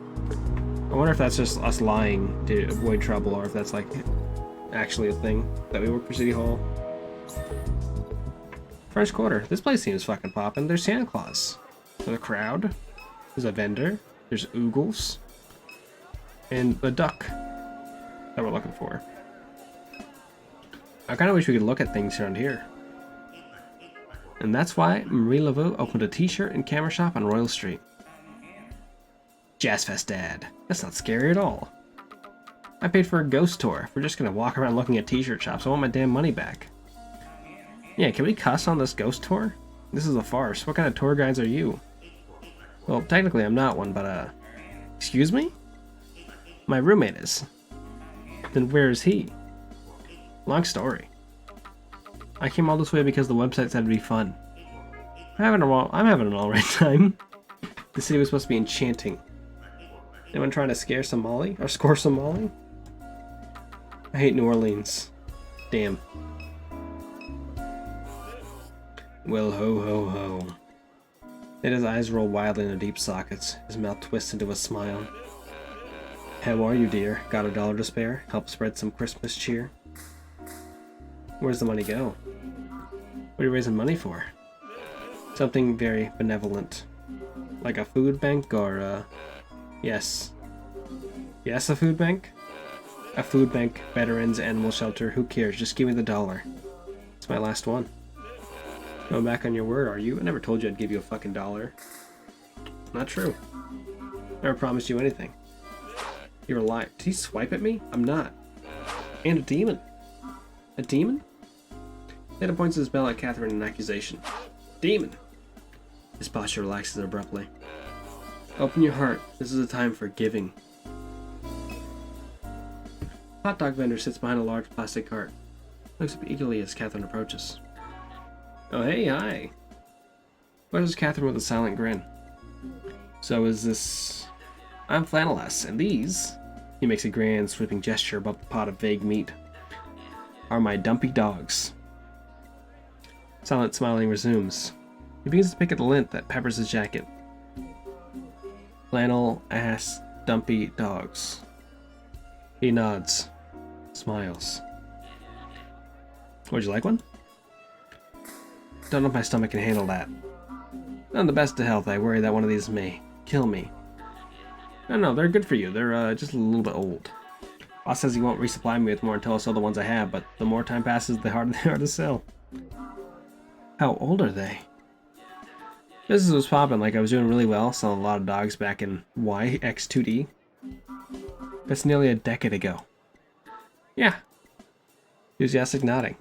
I wonder if that's just us lying to avoid trouble, or if that's like actually a thing that we work for City Hall. French Quarter. This place seems fucking poppin'. There's Santa Claus. There's a crowd. There's a vendor. There's oogles. And the duck that we're looking for. I kind of wish we could look at things around here. And that's why Marie Laveau opened a t-shirt and camera shop on Royal Street. Jazzfest Dad. That's not scary at all. I paid for a ghost tour. If we're just gonna walk around looking at t-shirt shops, I want my damn money back. Yeah, can we cuss on this ghost tour? This is a farce. What kind of tour guides are you? Well, technically I'm not one, but excuse me? My roommate is. Then where is he? Long story. I came all this way because the website said it'd be fun. I'm having an alright time. The city was supposed to be enchanting. Anyone trying to scare some Molly? Or score some Molly? I hate New Orleans. Damn. Well, ho ho ho. Then his eyes roll wildly in their deep sockets. His mouth twists into a smile. How are you, dear? Got $1 to spare? Help spread some Christmas cheer? Where's the money go? What are you raising money for? Something very benevolent. Like a food bank or, yes. Yes, a food bank? A food bank, veterans, animal shelter, who cares? Just give me the $1. It's my last one. Going back on your word, are you? I never told you I'd give you a fucking $1. Not true. Never promised you anything. You're a liar. Did he swipe at me? I'm not. And a demon. A demon? Data points his bell at Catherine in accusation. Demon! His posture relaxes abruptly. Open your heart. This is a time for giving. Hot dog vendor sits behind a large plastic cart. Looks up eagerly as Catherine approaches. Oh hey, hi! Questions Catherine with a silent grin. So is this... I'm Flanneless, and these... He makes a grand sweeping gesture above the pot of vague meat. Are my dumpy dogs. Silent smiling resumes. He begins to pick at the lint that peppers his jacket. Flannel, ass, dumpy dogs. He nods. Smiles. Would you like one? Don't know if my stomach can handle that. Not the best of health, I worry that one of these may kill me. No, they're good for you. They're just a little bit old. Boss says he won't resupply me with more until I sell the ones I have, but the more time passes, the harder they are to sell. How old are they? Business was popping, like I was doing really well, selling a lot of dogs back in YX2D. That's nearly a decade ago. Yeah. Enthusiastic nodding.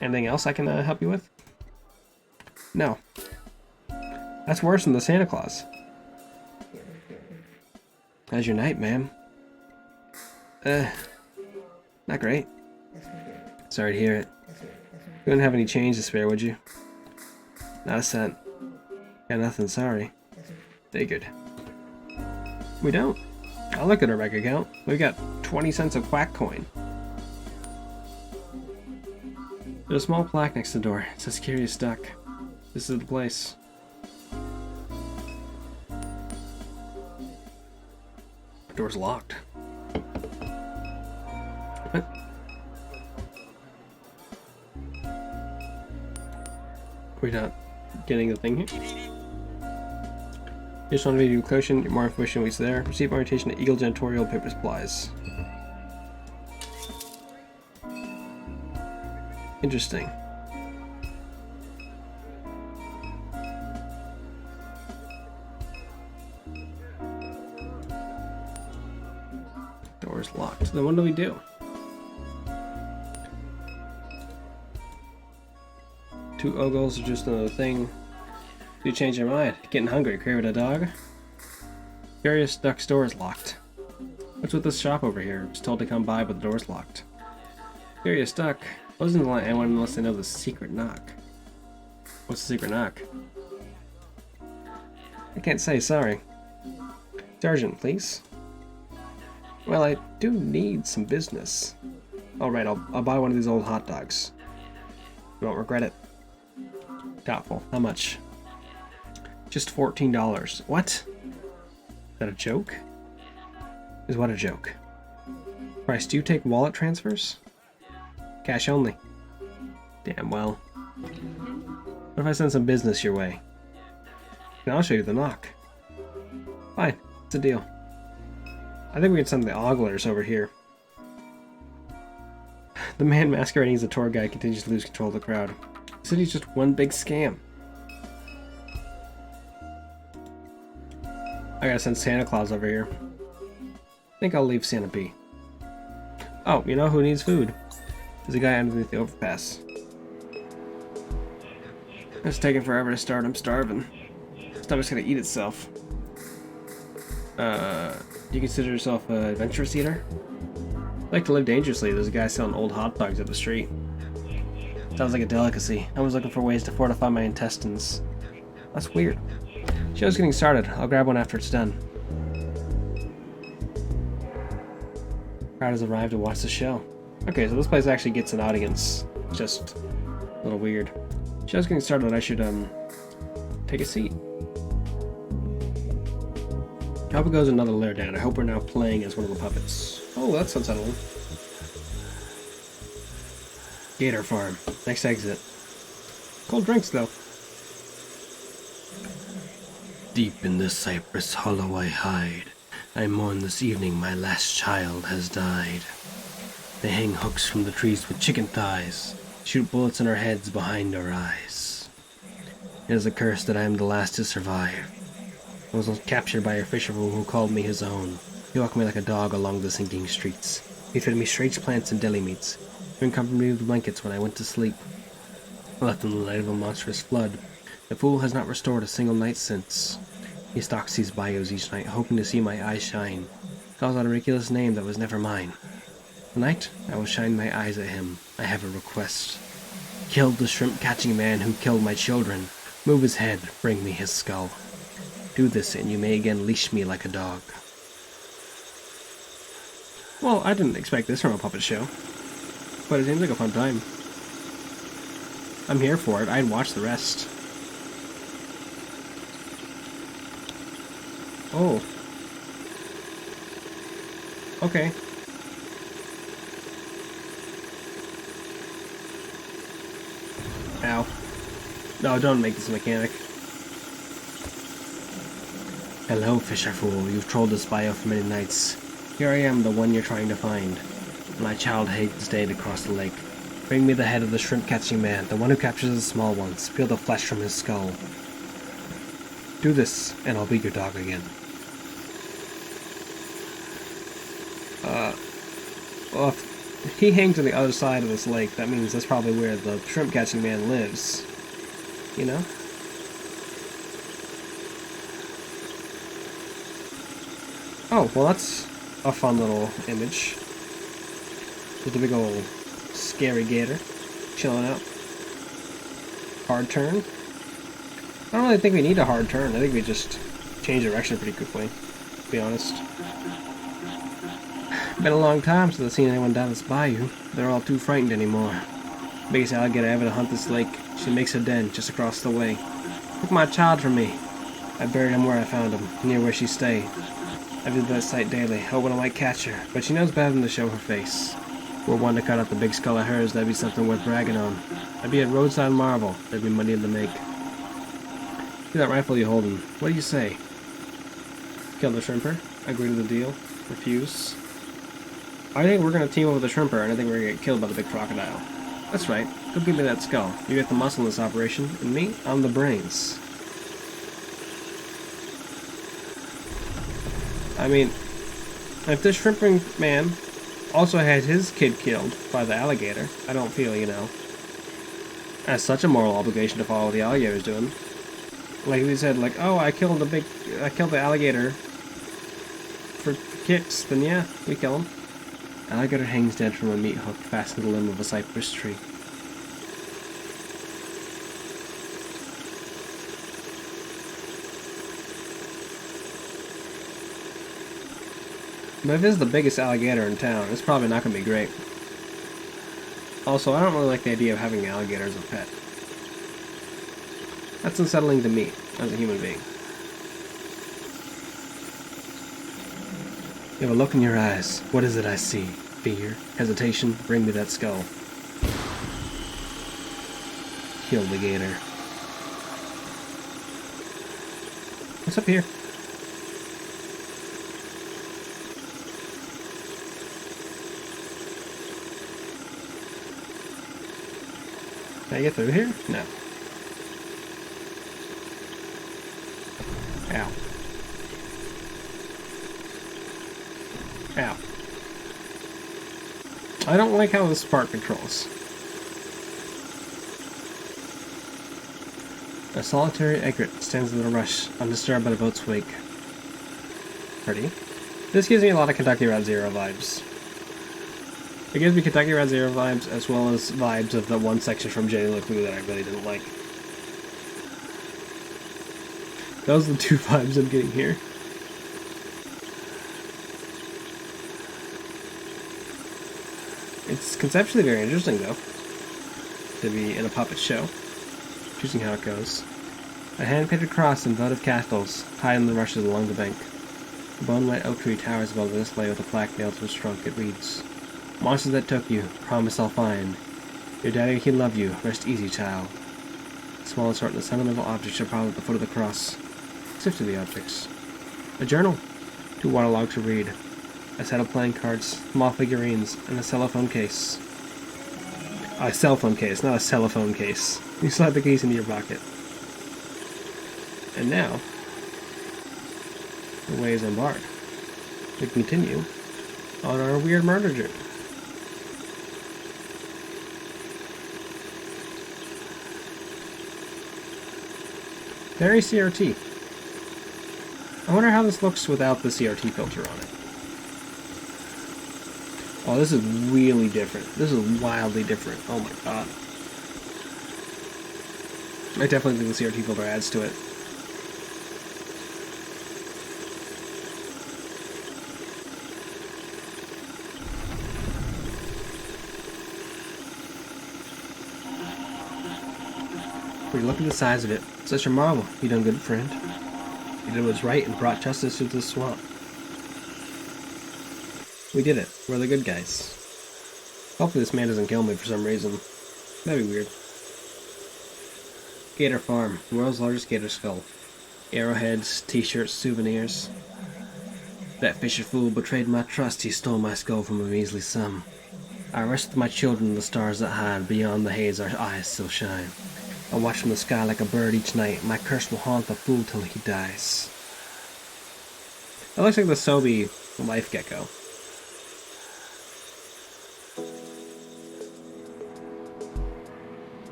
Anything else I can help you with? No. That's worse than the Santa Claus. How's your night, ma'am? Not great. Sorry to hear it. You wouldn't have any change to spare, would you? Not a cent. Got nothing, sorry. Figured. We don't. I'll look at our bank account. We got 20 cents of quack coin. There's a small plaque next to the door. It says Curious Duck. This is the place. The door's locked. What? We're not getting the thing here? Just want to video caution. More information waits there. Receive orientation at Eagle Janitorial Paper Supplies. Interesting. Door's locked. Then what do we do? Two ogles are just another thing. You change your mind. Getting hungry. Craving a dog? Curious Duck's door is locked. What's with this shop over here? Just told to come by, but the door's locked. Curious Duck. Wasn't let anyone unless they know the secret knock. What's the secret knock? I can't say, sorry. Sergeant, please. Well, I do need some business. Alright, I'll buy one of these old hot dogs. You won't regret it. Doubtful. How much? Just $14. What? Is that a joke? Is what a joke? Price, do you take wallet transfers? Cash only. Damn well. What if I send some business your way? And I'll show you the knock. Fine, it's a deal. I think we can send the oglers over here. The man masquerading as a tour guide continues to lose control of the crowd. The city's just one big scam. I gotta send Santa Claus over here. I think I'll leave Santa be. Oh, you know who needs food? There's a guy underneath the overpass. It's taking forever to start. I'm starving. Stomach's gonna eat itself. Do you consider yourself an adventurous eater? I like to live dangerously. There's a guy selling old hot dogs up the street. Sounds like a delicacy. I was looking for ways to fortify my intestines. That's weird. Show's getting started. I'll grab one after it's done. Crowd has arrived to watch the show. Okay, so this place actually gets an audience. Just a little weird. Show's getting started. I should take a seat. I hope it goes another layer down. I hope we're now playing as one of the puppets. Oh, that's unsettling. Gator Farm. Next exit. Cold drinks, though. Deep in this cypress hollow I hide. I mourn this evening my last child has died. They hang hooks from the trees with chicken thighs, shoot bullets in our heads behind our eyes. It is a curse that I am the last to survive. I was captured by a fisherman who called me his own. He walked me like a dog along the sinking streets. He fed me strange plants and deli meats. He comforted me with blankets when I went to sleep. I left in the light of a monstrous flood. The fool has not restored a single night since. He stalks these bayous each night, hoping to see my eyes shine. Calls out a ridiculous name that was never mine. Tonight, I will shine my eyes at him. I have a request. Kill the shrimp-catching man who killed my children. Move his head, bring me his skull. Do this, and you may again leash me like a dog. Well, I didn't expect this from a puppet show. But it seems like a fun time. I'm here for it. I'd watch the rest. Oh. Okay. Ow. No, don't make this a mechanic. Hello, fisher fool. You've trolled this bayou for many nights. Here I am, the one you're trying to find. My child hates day to cross the lake. Bring me the head of the shrimp-catching man, the one who captures the small ones. Peel the flesh from his skull. Do this, and I'll be your dog again. Well, if he hangs on the other side of this lake, that means that's probably where the shrimp catching man lives. You know? Oh, well that's a fun little image. With the big old scary gator chilling out. Hard turn. I don't really think we need a hard turn. I think we just change direction pretty quickly, to be honest. Been a long time since I've seen anyone down this bayou. They're all too frightened anymore. Biggest alligator ever to hunt this lake. She makes her den just across the way. Took my child from me. I buried him where I found him, near where she stayed. I visit that site daily, hoping I might catch her, but she knows better than to show her face. Were one to cut out the big skull of hers, that'd be something worth bragging on. I'd be a roadside marvel. There'd be money to make. See that rifle you're holding. What do you say? Kill the shrimper? Agree to the deal? Refuse? I think we're gonna team up with the shrimper, and I think we're gonna get killed by the big crocodile. That's right. Go give me that skull. You get the muscle in this operation, and me, I'm the brains. I mean, if this shrimping man also had his kid killed by the alligator, I don't feel, as such a moral obligation to follow what the alligator's doing. Like we said, like, oh, I killed the alligator for kicks, then yeah, we kill him. Alligator hangs dead from a meat hook fastened to the limb of a cypress tree. But if this is the biggest alligator in town, it's probably not going to be great. Also, I don't really like the idea of having an alligator as a pet. That's unsettling to me, as a human being. You have a look in your eyes. What is it I see? Fear? Hesitation? Bring me that skull. Kill the gator. What's up here? Can I get through here? No. Ow. Ow. I don't like how this part controls. A solitary egret stands in the rush, undisturbed by the boat's wake. Pretty. This gives me a lot of Kentucky Route Zero vibes. It gives me Kentucky Route Zero vibes, as well as vibes of the one section from Jenny LeClue that I really didn't like. Those are the two vibes I'm getting here. It's conceptually very interesting, though, to be in a puppet show. Choosing how it goes. A hand-painted cross and votive castles hide in the rushes along the bank. A bone-white oak tree towers above the display with a plaque nailed to its trunk. It reads, "Monsters that took you, promise I'll find. Your daddy, he love you. Rest easy, child." The small assortment of sentimental objects are piled at the foot of the cross. Sift through the objects. A journal. 2 waterlogs to read. A set of playing cards, small figurines, and a cellophane case. A cell phone case, not a cellophane case. You slide the case into your pocket. And now, the way is embarked. We continue on our weird murder journey. Very CRT. I wonder how this looks without the CRT filter on it. Oh, this is really different. This is wildly different. Oh my god. I definitely think the CRT filter adds to it. When you look at the size of it, such a marvel. You done good, friend. You did what's right and brought justice to the swamp. We did it. We're the good guys. Hopefully this man doesn't kill me for some reason. That'd be weird. Gator Farm. World's largest gator skull. Arrowheads, t-shirts, souvenirs. That fisher fool betrayed my trust. He stole my skull from a measly sum. I rest with my children in the stars that hide. Beyond the haze our eyes still shine. I watch from the sky like a bird each night. My curse will haunt the fool till he dies. That looks like the Sobe life gecko.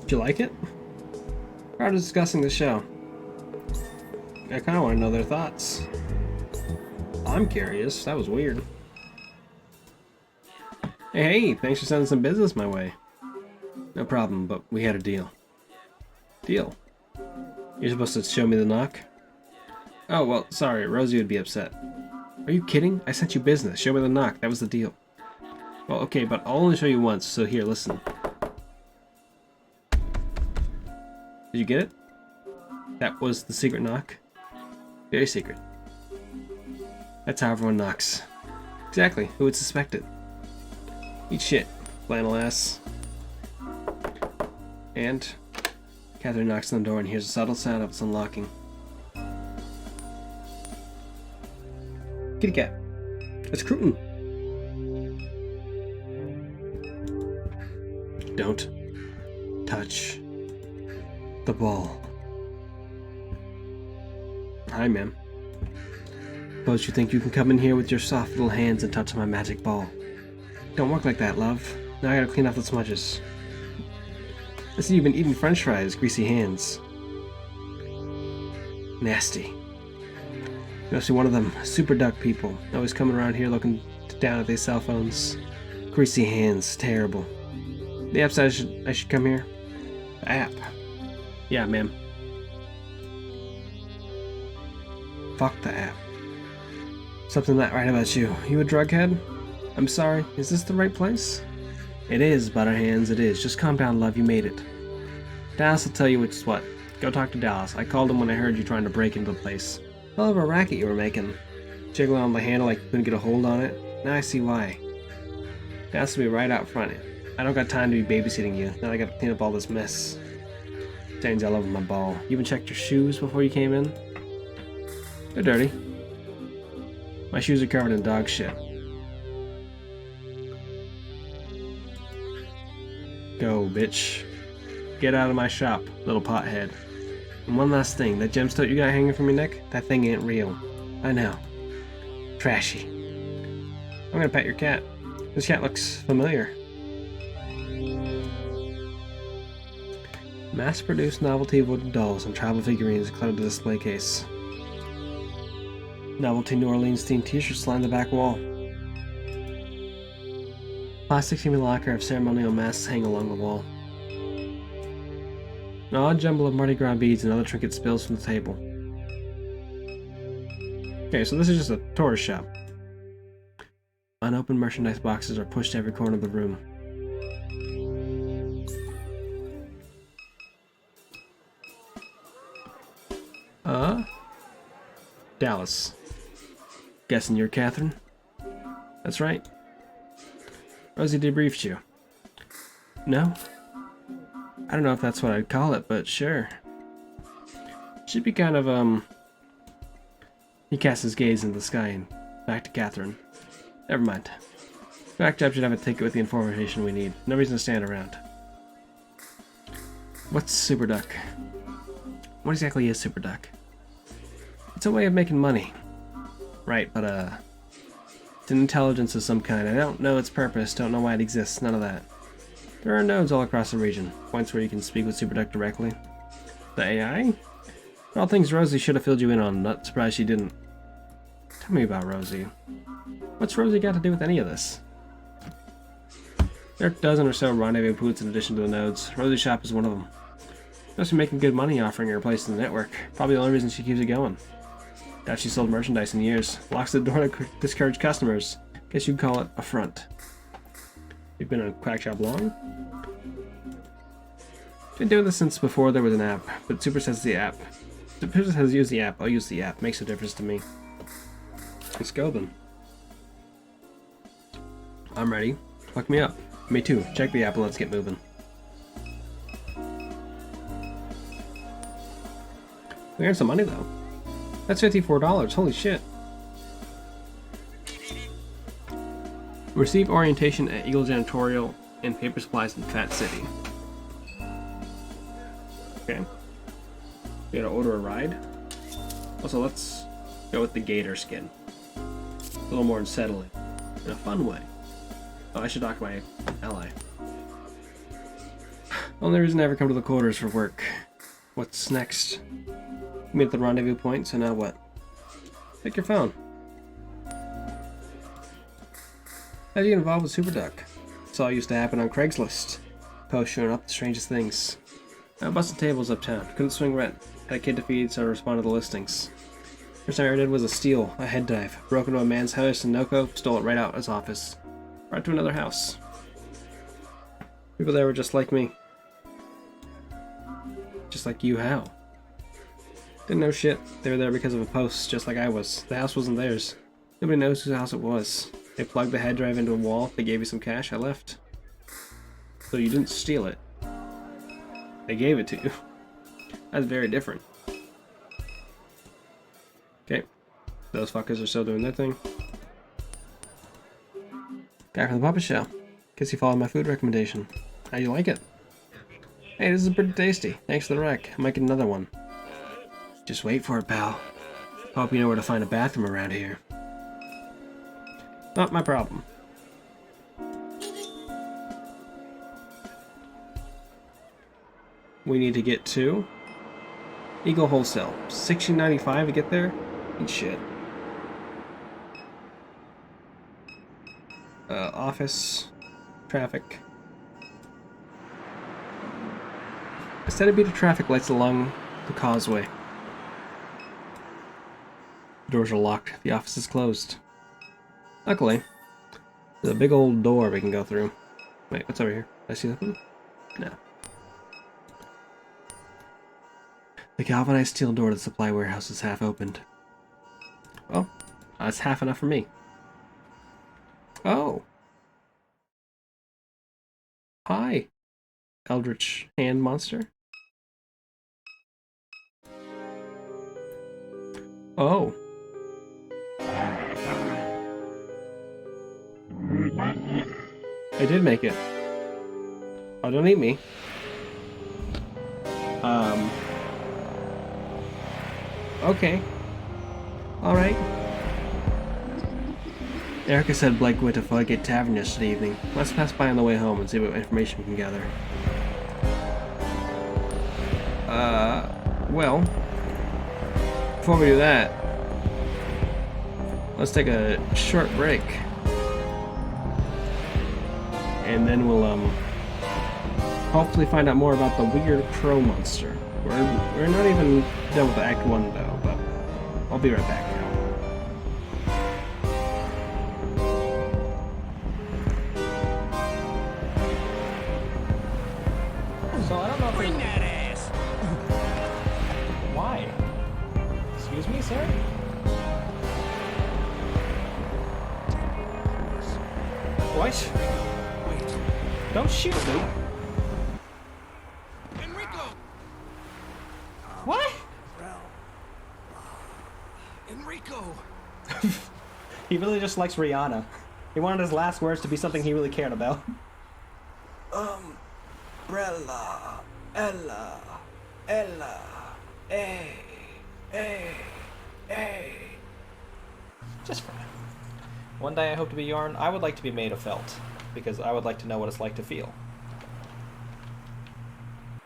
Did you like it? Prior to discussing the show, I kind of want to know their thoughts. I'm curious. That was weird. Hey, thanks for sending some business my way. No problem, but we had a deal. Deal? You're supposed to show me the knock? Oh, well, sorry, Rosie would be upset. Are you kidding? I sent you business. Show me the knock. That was the deal. Well, okay, but I'll only show you once, so here, listen. Did you get it? That was the secret knock? Very secret. That's how everyone knocks. Exactly. Who would suspect it? Eat shit, flannel ass. And Catherine knocks on the door and hears a subtle sound of its unlocking. Kitty cat. It's Cruton. Don't touch the ball. Hi, ma'am. Suppose you think you can come in here with your soft little hands and touch my magic ball. Don't work like that, love. Now I gotta clean off the smudges. I see you've been eating french fries, greasy hands. Nasty. You must be one of them super duck people, always coming around here looking down at their cell phones. Greasy hands, terrible. The app says I should come here? The app? Yeah, ma'am. Fuck the app. Something not right about you. You a drug head? I'm sorry, is this the right place? It is, Butterhands, it is. Just calm down, love, you made it. Dallas will tell you what's what. Go talk to Dallas. I called him when I heard you trying to break into the place. Hell of a racket you were making. Jiggling on the handle like you couldn't get a hold on it. Now I see why. Dallas will be right out front. I don't got time to be babysitting you. Now I gotta clean up all this mess. Stains all over my ball. You even checked your shoes before you came in? They're dirty. My shoes are covered in dog shit. Go, bitch. Get out of my shop, little pothead. And one last thing, that gemstone you got hanging from your neck, that thing ain't real. I know. Trashy. I'm gonna pet your cat. This cat looks familiar. Mass-produced novelty wooden dolls and travel figurines cluttered the display case. Novelty New Orleans themed t-shirts line the back wall. Plastic simulacra of ceremonial masks hang along the wall. An odd jumble of Mardi Gras beads and other trinkets spills from the table. Okay, so this is just a tourist shop. Unopened merchandise boxes are pushed to every corner of the room. Dallas. Guessing you're Catherine? That's right. Rosie debriefed you. No? I don't know if that's what I'd call it, but sure. Should be kind of, He casts his gaze into the sky and back to Catherine. Never mind. Back job should have a ticket with the information we need. No reason to stand around. What's Super Duck? What exactly is Super Duck? It's a way of making money. Right, but, it's an intelligence of some kind. I don't know its purpose, don't know why it exists, none of that. There are nodes all across the region, points where you can speak with Super Duck directly. The AI? All things Rosie should have filled you in on, not surprised she didn't. Tell me about Rosie. What's Rosie got to do with any of this? There are a dozen or so rendezvous booths in addition to the nodes. Rosie's shop is one of them. Must be making good money offering her a place in the network. Probably the only reason she keeps it going. Doubt she sold merchandise in years. Locks the door to discourage customers. Guess you'd call it a front. You've been in a quack shop long? Been doing this since before there was an app, but Super says the app. Super says use the app. I'll use the app. Makes a difference to me. Let's go then. I'm ready. Fuck me up. Me too. Check the app and let's get moving. We earned some money though. That's $54. Holy shit. Receive orientation at Eagle Janitorial and Paper Supplies in Fat City. Okay. We gotta order a ride. Also, let's go with the gator skin. A little more unsettling. In a fun way. Oh, I should talk to my ally. Only reason I ever come to the quarters for work. What's next? Meet at the rendezvous point, so now what? Pick your phone. How'd you get involved with SuperDuck? This all used to happen on Craigslist. Posts showing up the strangest things. I busted tables uptown. Couldn't swing rent. Had a kid to feed, so I responded to the listings. First thing I ever did was a steal, a head dive. Broke into a man's house in Norco, stole it right out of his office. Right to another house. People there were just like me. Just like you, how? Didn't know shit. They were there because of a post, just like I was. The house wasn't theirs. Nobody knows whose house it was. They plugged the head drive into a wall, they gave you some cash, I left. So you didn't steal it. They gave it to you. That's very different. Okay. Those fuckers are still doing their thing. Guy from the puppet show. Guess you followed my food recommendation. How you like it? Hey, this is pretty tasty. Thanks for the rec. I might get another one. Just wait for it, pal. Hope you know where to find a bathroom around here. Not my problem. We need to get to Eagle Wholesale. $16.95 to get there? Eat shit. Office. Traffic. Instead of beat traffic lights along the causeway. The doors are locked. The office is closed. Luckily, there's a big old door we can go through. Wait, what's over here? Did I see that? No. The galvanized steel door to the supply warehouse is half opened. Well, that's half enough for me. Oh. Hi, Eldritch Hand Monster. Oh. I did make it. Oh, don't eat me. Okay. Alright. Erica said Blake went to Floodgate Tavern yesterday evening. Let's pass by on the way home and see what information we can gather. Well, before we do that, let's take a short break. And then we'll, hopefully find out more about the weird crow monster. We're not even done with Act 1 though, but I'll be right back. So I don't know if bring that ass. Why? Excuse me, sir? What? Wait. Don't shoot me. Enrico. What? Enrico. He really just likes Rihanna. He wanted his last words to be something he really cared about. Umbrella, Ella, hey. Just for now. One day I hope to be yarn. I would like to be made of felt, because I would like to know what it's like to feel.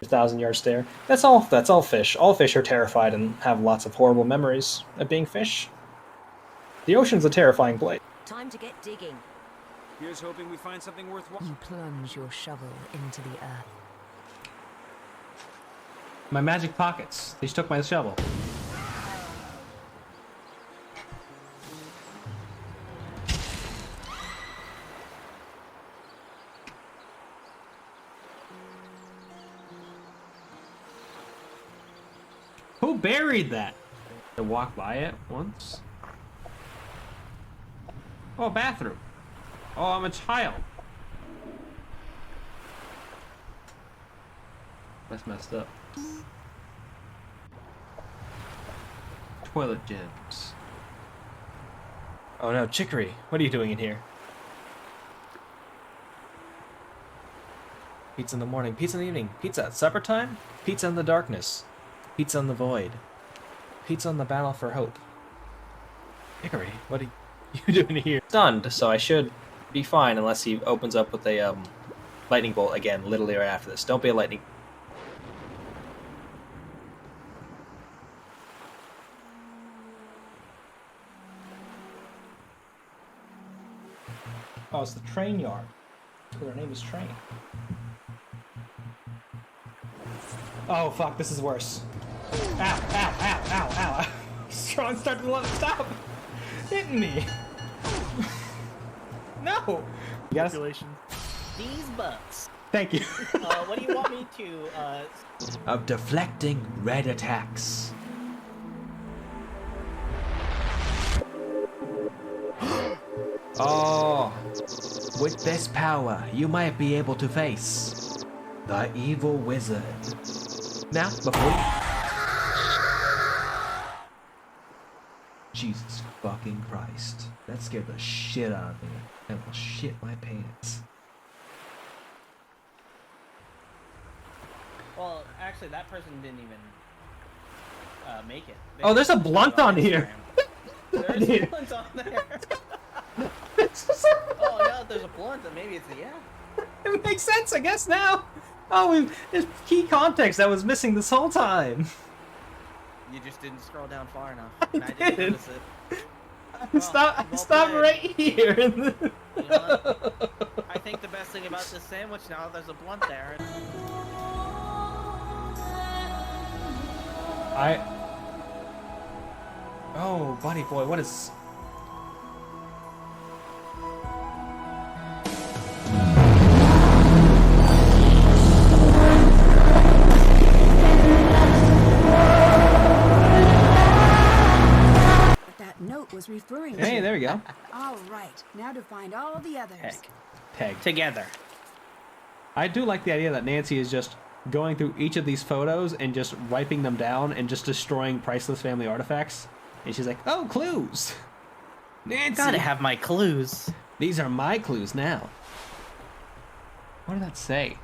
1,000-yard stare. That's all fish. All fish are terrified and have lots of horrible memories of being fish. The ocean's a terrifying place. Time to get digging. Here's hoping we find something worthwhile. You plunge your shovel into the earth. My magic pockets. They took my shovel. Who buried that? To walk by it once? Oh, a bathroom. Oh, I'm a child. That's messed up. Toilet gems. Oh no, Chicory, what are you doing in here? Pizza in the morning, pizza in the evening, pizza at supper time, pizza in the darkness, pizza in the void, pizza in the battle for hope. Chicory, what are you doing here? Stunned, so I should be fine unless he opens up with a lightning bolt again, literally right after this. Don't be a lightning. Oh, it's the train yard. Their name is Train. Oh fuck, this is worse. Ow, ow, ow, ow, ow. Strong started to let it stop. Hitting me. No. You got These bucks. Thank you. What do you want me to, Of deflecting red attacks. Oh, with this power, you might be able to face the evil wizard. Now, before Jesus fucking Christ. That scared the shit out of me. I will shit my pants. well, actually, that person didn't even, make it. They Oh, there's a just blunt showed it on here. Instagram. There's a blunt on there. Oh, now that there's a blunt, then maybe it's a yeah. It makes sense, I guess, now. Oh, there's key context that was missing this whole time. You just didn't scroll down far enough. I And I didn't did. notice it. Stop well played. right here. You know what? I think the best thing about this sandwich now, there's a blunt there. Oh, buddy boy, what is... That note was referring Hey, to. there we go. All right, now to find all the others. Heck. Tag. Together. I do like the idea that Nancy is just going through each of these photos and just wiping them down and just destroying priceless family artifacts. And she's like, oh, clues. Nancy. Gotta have my clues. These are my clues now. What did that say?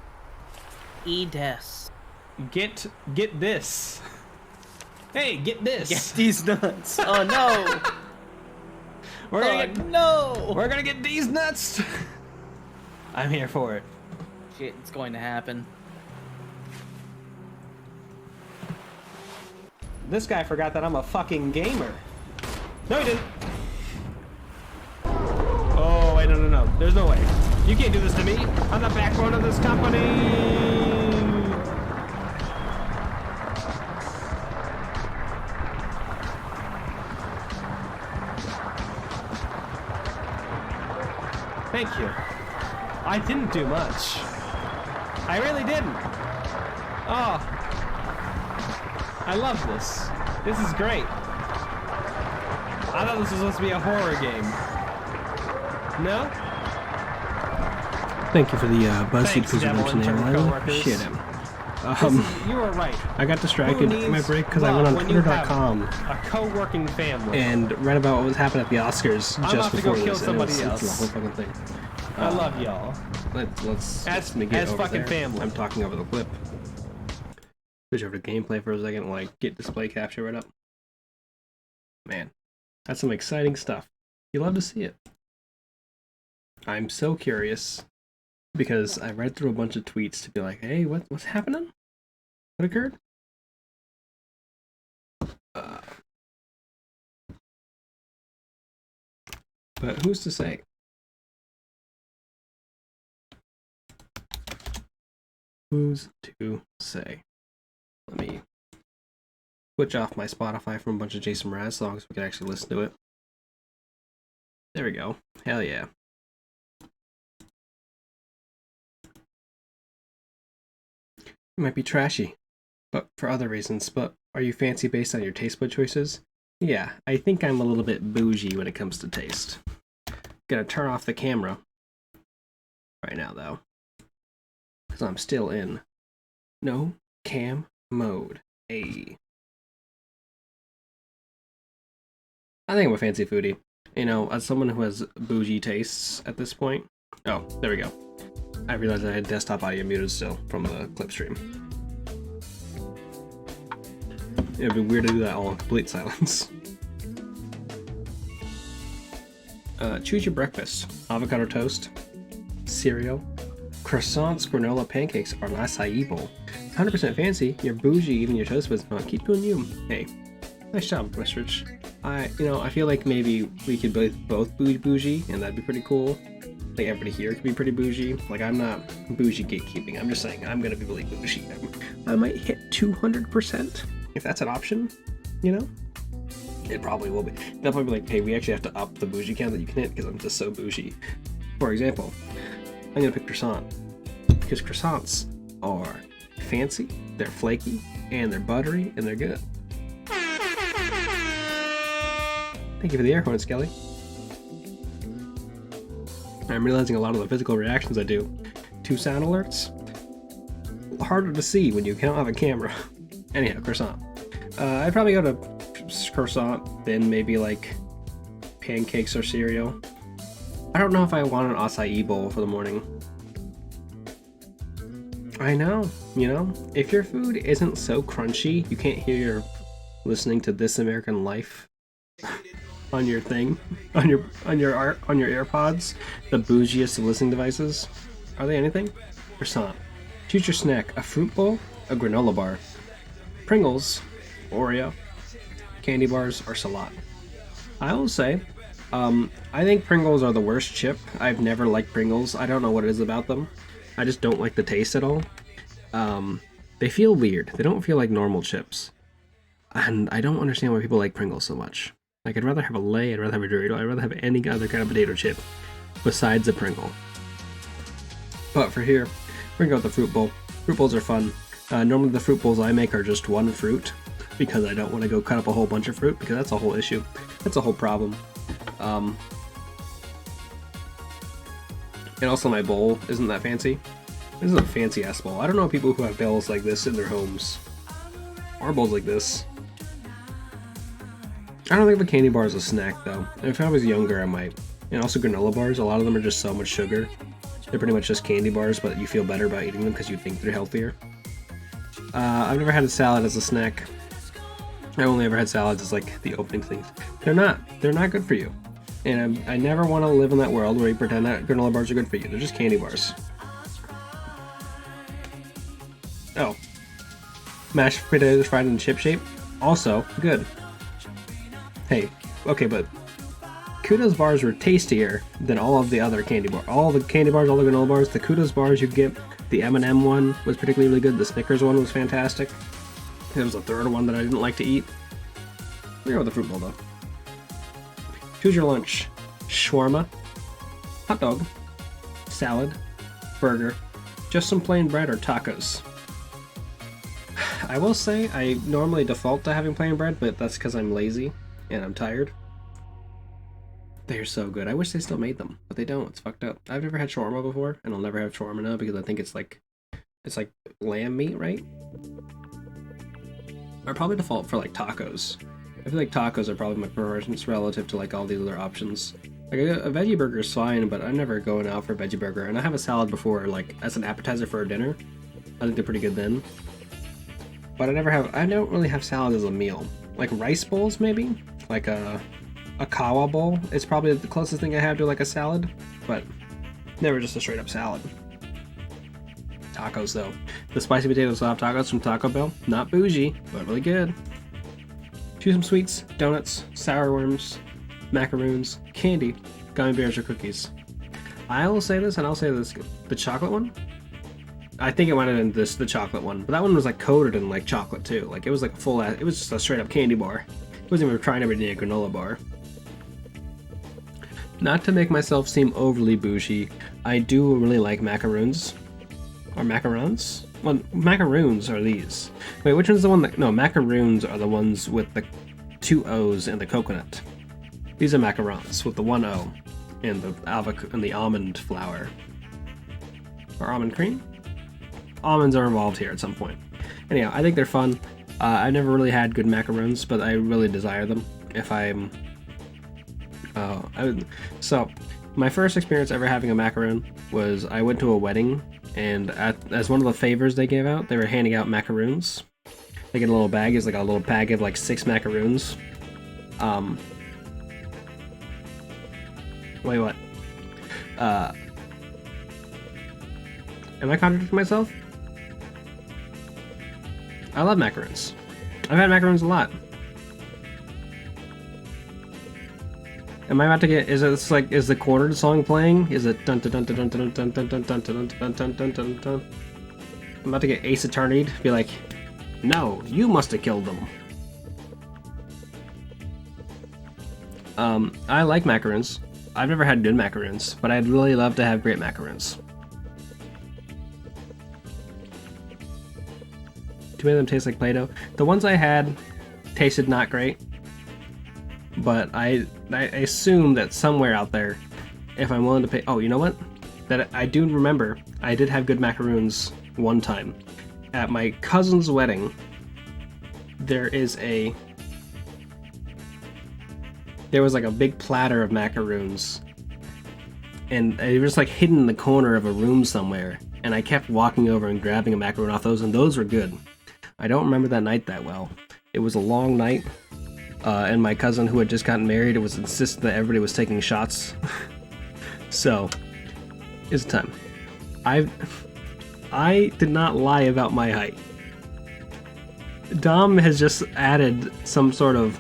E-des. Get this. Hey, get this. Get these nuts. Oh no. We're gonna get, no. we're gonna get these nuts. I'm here for it. Shit, it's going to happen. This guy forgot that I'm a fucking gamer. No, he didn't. Oh, wait, no. There's no way. You can't do this to me. I'm the backbone of this company. Thank you. I didn't do much. I really didn't. Oh. I love this. This is great. I thought this was supposed to be a horror game. No? Thank you for the BuzzFeed Thanks, quiz Devil redemption and there. Turner Lila. coworkers. Shit him. You were right. I got distracted Who in my needs break because I went on love when you have Twitter.com a co-working family. and read about what was happening at the Oscars I'm just off to before go kill this. somebody It's else. the whole fucking thing. I love y'all. Let's As let me get over fucking there. family. I'm talking over the clip. Switch over to gameplay for a second, like get display capture right up. Man, that's some exciting stuff. You love to see it. I'm so curious because I read through a bunch of tweets to be like, hey, what's happening? What occurred? But who's to say? Who's to say? Let me switch off my Spotify from a bunch of Jason Mraz so long as we can actually listen to it. There we go. Hell yeah. It might be trashy, but for other reasons. But are you fancy based on your taste bud choices? Yeah, I think I'm a little bit bougie when it comes to taste. Gonna turn off the camera right now, though, because I'm still in no cam mode. Hey. I think I'm a fancy foodie. You know, as someone who has bougie tastes at this point. Oh, there we go. I realized I had desktop audio muted still from the clip stream. It'd be weird to do that all in complete silence. Choose your breakfast. Avocado toast, cereal, Croissants, granola, pancakes are an acai bowl. 100% fancy. You're bougie, even your toast was not. Keep doing you. Hey, nice job, Westridge. I feel like maybe we could both be bougie, and that'd be pretty cool. Like everybody here could be pretty bougie. Like I'm not bougie gatekeeping. I'm just saying I'm gonna be really bougie. I might hit 200% if that's an option. You know, it probably will be. They'll probably be like, hey, we actually have to up the bougie count that you can hit because I'm just so bougie. For example, I'm gonna pick croissant because croissants are fancy, they're flaky, and they're buttery, and they're good. Thank you for the air horn, Skelly. I'm realizing a lot of the physical reactions I do to sound alerts harder to see when you don't have a camera. Anyhow, croissant. I'd probably go to croissant, then maybe like pancakes or cereal. I don't know if I want an acai bowl for the morning. I know, you know, if your food isn't so crunchy, you can't hear your listening to This American Life on your thing, on your AirPods, the bougiest of listening devices. Are they anything? Croissant. Choose your snack: a fruit bowl, a granola bar, Pringles, Oreo, candy bars, or Salat. I will say, I think Pringles are the worst chip. I've never liked Pringles. I don't know what it is about them. I just don't like the taste at all. They feel weird. They don't feel like normal chips. And I don't understand why people like Pringles so much. Like, I'd rather have a Lay, I'd rather have a Dorito, I'd rather have any other kind of potato chip besides a Pringle. But for here, we're gonna go with the fruit bowl. Fruit bowls are fun. Normally the fruit bowls I make are just one fruit because I don't want to go cut up a whole bunch of fruit because that's a whole issue. That's a whole problem. And also my bowl isn't that fancy. This is a fancy ass bowl. I don't know people who have bowls like this in their homes. Or bowls like this. I don't think the candy bar is a snack though. If I was younger I might. And also granola bars, a lot of them are just so much sugar. They're pretty much just candy bars, but you feel better about eating them because you think they're healthier. I've never had a salad as a snack. I only ever had salads as like the opening things. They're not good for you. And I never want to live in that world where you pretend that granola bars are good for you. They're just candy bars. Oh. Mashed potatoes fried in chip shape? Also good. Hey, okay, but Kudos bars were tastier than all of the other candy bars. All the candy bars, all the granola bars, the Kudos bars you get, the M&M one was particularly really good, the Snickers one was fantastic. There was a third one that I didn't like to eat. We're going with the fruit bowl though. Choose your lunch. Shawarma, hot dog, salad, burger, just some plain bread or tacos. I will say I normally default to having plain bread, but that's because I'm lazy and I'm tired. They're so good. I wish they still made them, but they don't. It's fucked up. I've never had shawarma before, and I'll never have shawarma now because I think it's like lamb meat, right? I'd probably default for like tacos. I feel like tacos are probably my preference relative to like all these other options. Like a veggie burger is fine, but I'm never going out for a veggie burger. And I have a salad before, like as an appetizer for a dinner. I think they're pretty good then. But I don't really have salad as a meal. Like rice bowls maybe? Like a kawa bowl is probably the closest thing I have to like a salad, but never just a straight up salad. Tacos though. The spicy potato soft tacos from Taco Bell, not bougie, but really good. Choose some sweets, donuts, sour worms, macaroons, candy, gummy bears, or cookies. I will say this, and I'll say this: the chocolate one. I think it might have been the chocolate one, but that one was like coated in like chocolate too. Like it was like it was just a straight up candy bar. It wasn't even trying to be a granola bar. Not to make myself seem overly bougie, I do really like macaroons. Or macarons? Well, macaroons are these. Wait, which one's the one that... No, macaroons are the ones with the 2 O's and the coconut. These are macarons with the 1 O and the almond flour. Or almond cream? Almonds are involved here at some point. Anyhow, I think they're fun. I've never really had good macarons, but I really desire them if I'm... So, my first experience ever having a macaroon was I went to a wedding, and as one of the favors they gave out, they were handing out macaroons. They get a little bag, it's like a little bag of like 6 macaroons. Wait, what? Am I contradicting myself? I love macaroons. I've had macaroons a lot. Am I about to get? Is it like? Is the quartered song playing? Is it dun dun dun dun dun dun dun dun dun dun dun dun dun dun dun dun? I'm about to get Ace Attorney to be like, no, you must have killed them. I like macaroons. I've never had good macaroons, but I'd really love to have great macaroons. Too many of them taste like Play-Doh. The ones I had tasted not great, but I assume that somewhere out there, if I'm willing to pay... Oh, you know what? That I do remember, I did have good macaroons one time. At my cousin's wedding, there was like a big platter of macaroons, and they were just like hidden in the corner of a room somewhere, and I kept walking over and grabbing a macaroon off those, and those were good. I don't remember that night that well. It was a long night, and my cousin who had just gotten married was insisting that everybody was taking shots. So, it's time. I did not lie about my height. Dom has just added some sort of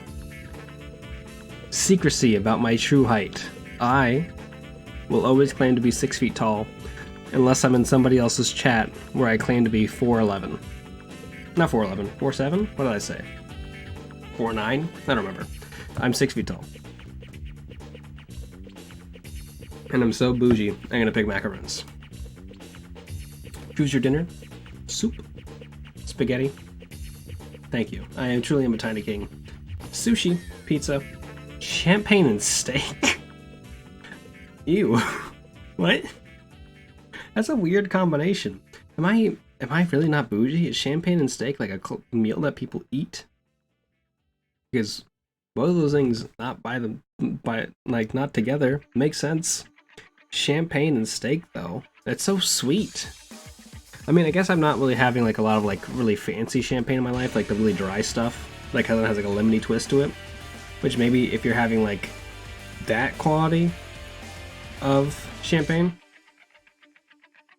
secrecy about my true height. I will always claim to be 6 feet tall, unless I'm in somebody else's chat where I claim to be 4'11". Not 4'11", 4'7"? What did I say? 4'9"? I don't remember. I'm 6 feet tall. And I'm so bougie, I'm gonna pick macarons. Choose your dinner. Soup. Spaghetti. Thank you. I am truly am a tiny king. Sushi. Pizza. Champagne and steak. Ew. What? That's a weird combination. Am I really not bougie? Is champagne and steak like a meal that people eat? Because both of those things not not together makes sense. Champagne and steak though, that's so sweet. I mean, I guess I'm not really having like a lot of like really fancy champagne in my life, like the really dry stuff, like how it has like a lemony twist to it. Which maybe if you're having like that quality of champagne.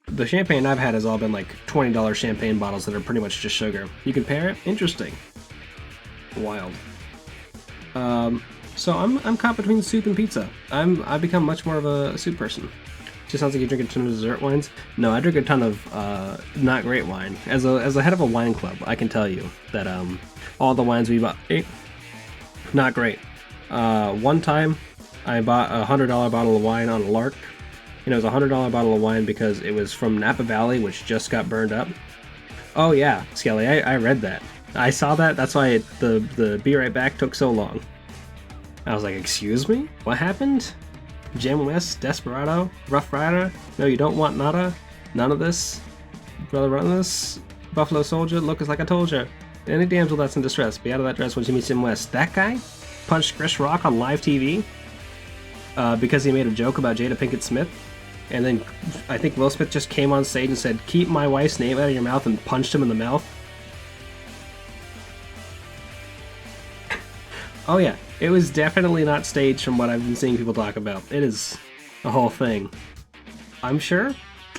The champagne I've had has all been like $20 champagne bottles that are pretty much just sugar. You compare it? Interesting. Wild. So I'm caught between soup and pizza. I've become much more of a soup person. Just sounds like you drink a ton of dessert wines. No, I drink a ton of not great wine. As a head of a wine club, I can tell you that all the wines we bought, not great. One time, I bought a $100 bottle of wine on a lark. And it was a $100 bottle of wine because it was from Napa Valley, which just got burned up. Oh yeah, Skelly, I read that. I saw that. That's why the Be Right Back took so long. I was like, excuse me? What happened? Jam West, Desperado, Rough Rider? No, you don't want nada? None of this? Brother Run This? Buffalo Soldier? Look, it's like I told you. Any damsel that's in distress, be out of that dress when she meets Jim West. That guy punched Chris Rock on live TV because he made a joke about Jada Pinkett Smith. And then I think Will Smith just came on stage and said, keep my wife's name out of your mouth, and punched him in the mouth. Oh yeah, it was definitely not staged from what I've been seeing people talk about. It is a whole thing. I'm sure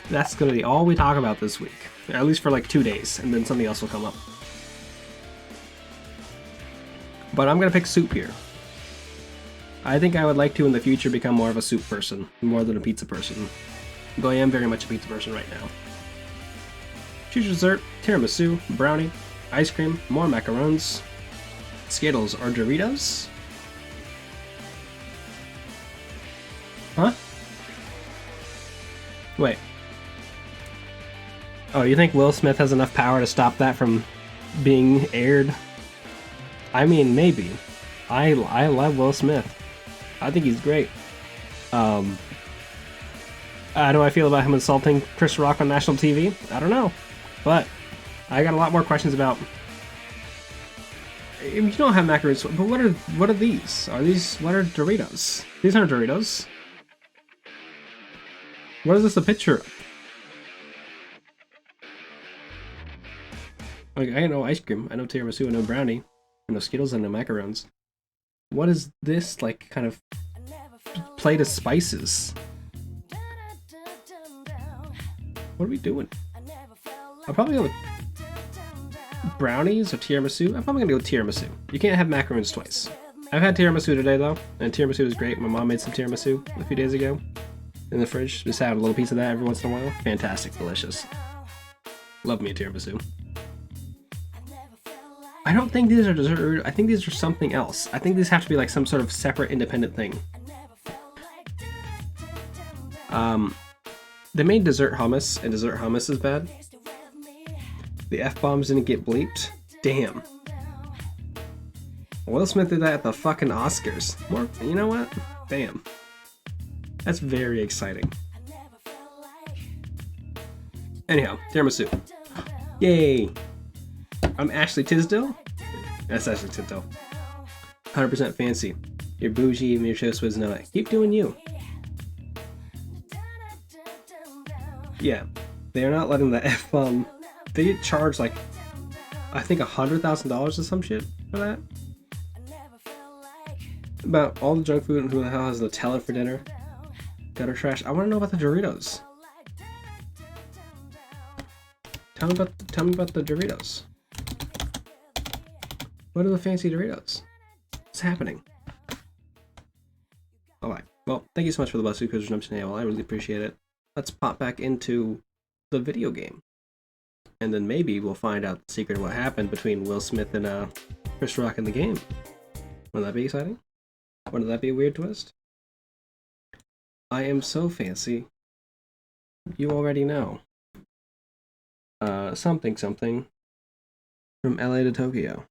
that's going to be all we talk about this week. At least for like 2 days, and then something else will come up. But I'm going to pick soup here. I think I would like to in the future become more of a soup person, more than a pizza person. Though I am very much a pizza person right now. Choose your dessert, tiramisu, brownie, ice cream, more macarons, Skittles or Doritos? Huh? Wait. Oh, you think Will Smith has enough power to stop that from being aired? I mean, maybe. I love Will Smith. I think he's great. How do I feel about him insulting Chris Rock on national TV? I don't know. But I got a lot more questions about... You don't have macarons, but what are these? What are Doritos? These aren't Doritos. What is this a picture of? Like, I know ice cream, I know tiramisu, I know brownie, I know Skittles, I know macarons. What is this, like, kind of plate of spices? What are we doing? I'll probably go with brownies or tiramisu. I'm probably gonna go with tiramisu. You can't have macaroons twice. I've had tiramisu today though, and tiramisu is great. My mom made some tiramisu a few days ago in the fridge. Just have a little piece of that every once in a while. Fantastic, delicious. Love me a tiramisu. I don't think these are dessert. I think these are something else. I think these have to be like some sort of separate, independent thing. They made dessert hummus, and dessert hummus is bad. The F-bombs didn't get bleeped. Damn. Will Smith did that at the fucking Oscars. More, you know what? Damn. That's very exciting. Anyhow, tiramisu. Yay! I'm Ashley Tisdale. That's Ashley Tisdale. 100% fancy. You're bougie and your toast was not. Keep doing you. Yeah, they are not letting the F-bomb. They get charged like, I think $100,000 or some shit for that. About all the junk food and who the hell has Nutella for dinner. Gutter trash. I want to know about the Doritos. Tell me about the Doritos. What are the fancy Doritos? What's happening? Alright. Well, thank you so much for the BuzzFeed quiz redemption, AOL. I really appreciate it. Let's pop back into the video game. And then maybe we'll find out the secret of what happened between Will Smith and Chris Rock in the game. Wouldn't that be exciting? Wouldn't that be a weird twist? I am so fancy. You already know. Something something. From LA to Tokyo.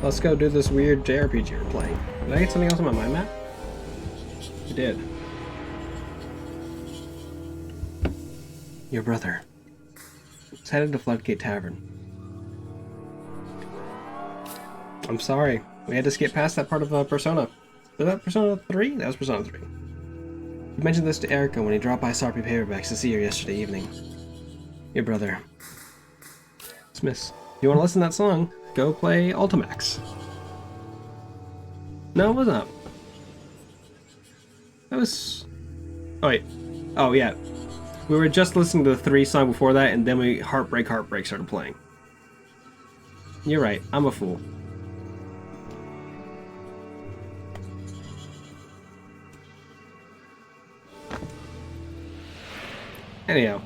Let's go do this weird JRPG we're playing. Did I get something else on my mind map? I did. Your brother. It's headed to Floodgate Tavern. I'm sorry. We had to skip past that part of Persona. Was that Persona 3? That was Persona 3. You mentioned this to Erica when he dropped by Sarpy Paperbacks to see her yesterday evening. Your brother. Smiths. If you want to listen to that song, go play Ultimax. No, it was not. That was... Oh, wait. Oh, yeah. We were just listening to the 3 song before that, and then we Heartbreak started playing. You're right. I'm a fool. Anyhow,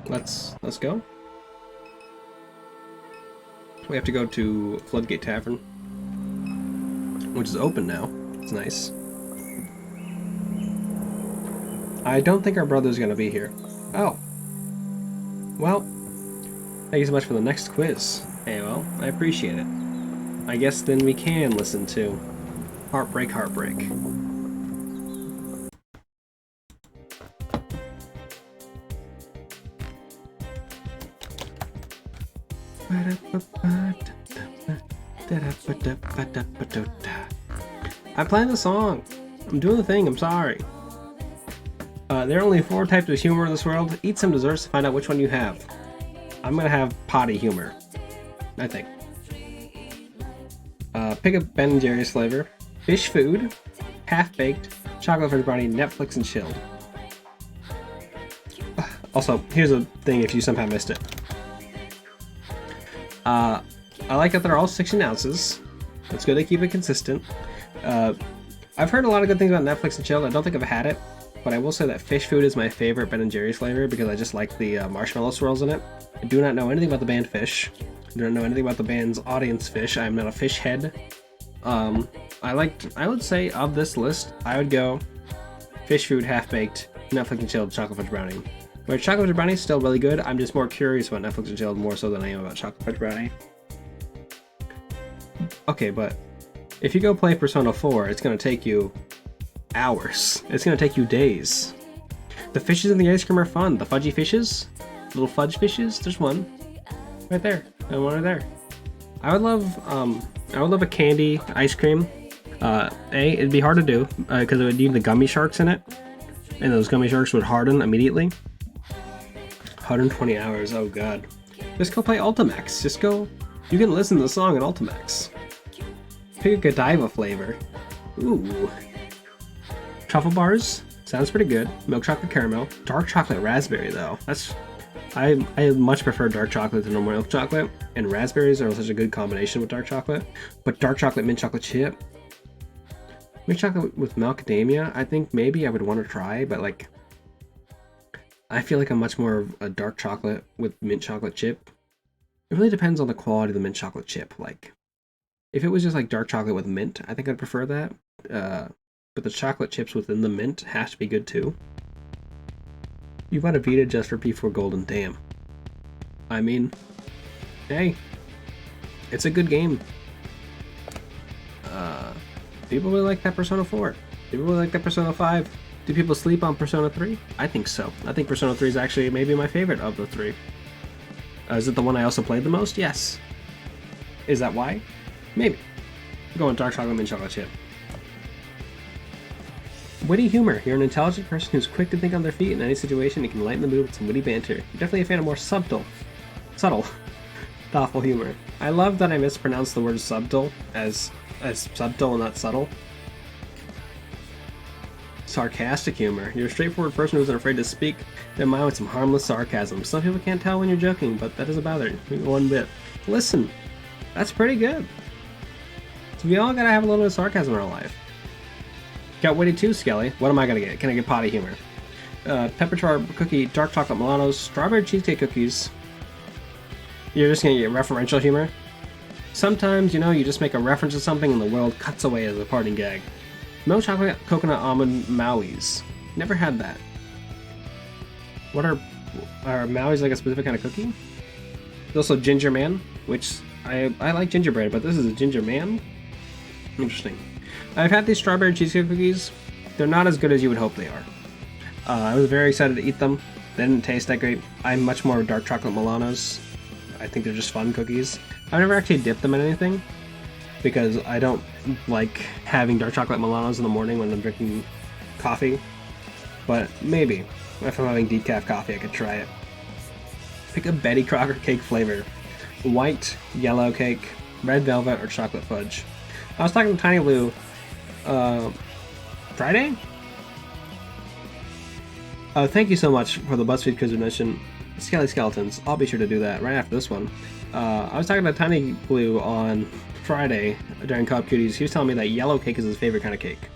let's go. We have to go to Floodgate Tavern, which is open now. It's nice. I don't think our brother's gonna be here. Oh. Well, thank you so much for the next quiz. Hey, well, I appreciate it. I guess then we can listen to Heartbreak. I'm playing the song. I'm doing the thing. I'm sorry. There are only 4 types of humor in this world. Eat some desserts to find out which one you have. I'm gonna have potty humor, I think. Pick a Ben & Jerry's flavor. Fish food, half-baked, chocolate fudge brownie, Netflix and chilled. Also, here's a thing if you somehow missed it. I like that they're all 16 ounces. It's good to keep it consistent. I've heard a lot of good things about Netflix and chilled. I don't think I've had it, but I will say that fish food is my favorite Ben & Jerry's flavor because I just like the marshmallow swirls in it. I do not know anything about the band Fish. I don't know anything about the band's audience Fish. I'm not a fish head. I would say of this list, I would go fish food, half-baked, Netflix and chilled, chocolate fudge brownie. Where chocolate fudge brownie is still really good, I'm just more curious about Netflix and chilled more so than I am about chocolate fudge brownie. Okay, but if you go play Persona 4, it's gonna take you hours. It's gonna take you days. The fishes in the ice cream are fun. The fudgy fishes, little fudge fishes. There's one right there, and one right there. I would love a candy ice cream. It'd be hard to do because it would need the gummy sharks in it, and those gummy sharks would harden immediately. 120 hours. Oh god. Just go play Ultimax. Just go. You can listen to the song in Ultimax. Pick a Godiva flavor. Ooh. Truffle bars? Sounds pretty good. Milk chocolate caramel. Dark chocolate raspberry though. I much prefer dark chocolate to normal milk chocolate, and raspberries are such a good combination with dark chocolate. But dark chocolate mint chocolate chip, mint chocolate with macadamia, I think maybe I would want to try, but like I feel like I'm much more of a dark chocolate with mint chocolate chip. It really depends on the quality of the mint chocolate chip. Like if it was just like dark chocolate with mint, I think I'd prefer that. But the chocolate chips within the mint have to be good too. You bought a Vita just for P4 Golden, damn. I mean, hey, it's a good game. People really like that Persona 4. People really like that Persona 5. Do people sleep on Persona 3? I think so. I think Persona 3 is actually maybe my favorite of the three. Is it the one I also played the most? Yes. Is that why? Maybe. I'm going dark chocolate mint chocolate chip. Witty humor. You're an intelligent person who's quick to think on their feet in any situation and can lighten the mood with some witty banter. You're definitely a fan of more subtle, thoughtful humor. I love that I mispronounced the word subtle as subtle and not subtle. Sarcastic humor. You're a straightforward person who isn't afraid to speak their mind with some harmless sarcasm. Some people can't tell when you're joking, but that doesn't bother me one bit. Listen, that's pretty good. So we all gotta have a little bit of sarcasm in our life. Got witty too, Skelly. What am I gonna get? Can I get potty humor? Pepper tart cookie, dark chocolate Milanos, strawberry cheesecake cookies. You're just gonna get referential humor? Sometimes, you know, you just make a reference to something and the world cuts away as a parting gag. Milk chocolate coconut almond Maui's. Never had that. What are Maui's like a specific kind of cookie? There's also ginger man, which I like gingerbread, but this is a ginger man? Interesting. I've had these strawberry cheesecake cookies. They're not as good as you would hope they are. I was very excited to eat them. They didn't taste that great. I'm much more dark chocolate Milanos. I think they're just fun cookies. I've never actually dipped them in anything because I don't like having dark chocolate Milanos in the morning when I'm drinking coffee. But maybe if I'm having decaf coffee, I could try it. Pick a Betty Crocker cake flavor. White, yellow cake, red velvet, or chocolate fudge. I was talking to Tiny Blue Friday? Thank you so much for the BuzzFeed quiz donation. Skelly Skeletons. I'll be sure to do that right after this one. I was talking to Tiny Blue on Friday during Co-op Cuties. He was telling me that yellow cake is his favorite kind of cake.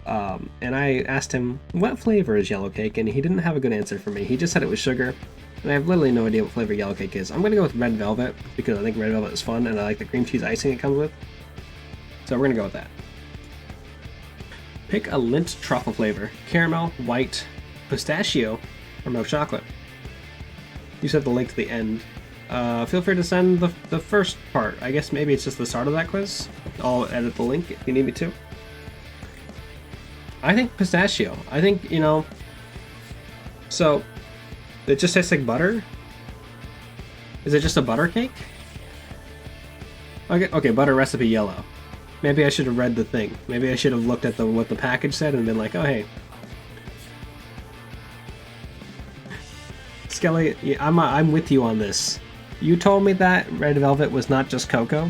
And I asked him, what flavor is yellow cake? And he didn't have a good answer for me. He just said it was sugar. And I have literally no idea what flavor yellow cake is. I'm going to go with red velvet because I think red velvet is fun and I like the cream cheese icing it comes with. So we're going to go with that. Pick a Lindt truffle flavor. Caramel, white, pistachio, or milk chocolate. You set the link to the end. Feel free to send the first part. I guess maybe it's just the start of that quiz. I'll edit the link if you need me to. I think pistachio. I think, you know... So, it just tastes like butter? Is it just a butter cake? Okay, butter recipe yellow. Maybe I should have read the thing. Maybe I should have looked at what the package said and been like, oh hey. Skelly, I'm with you on this. You told me that red velvet was not just cocoa,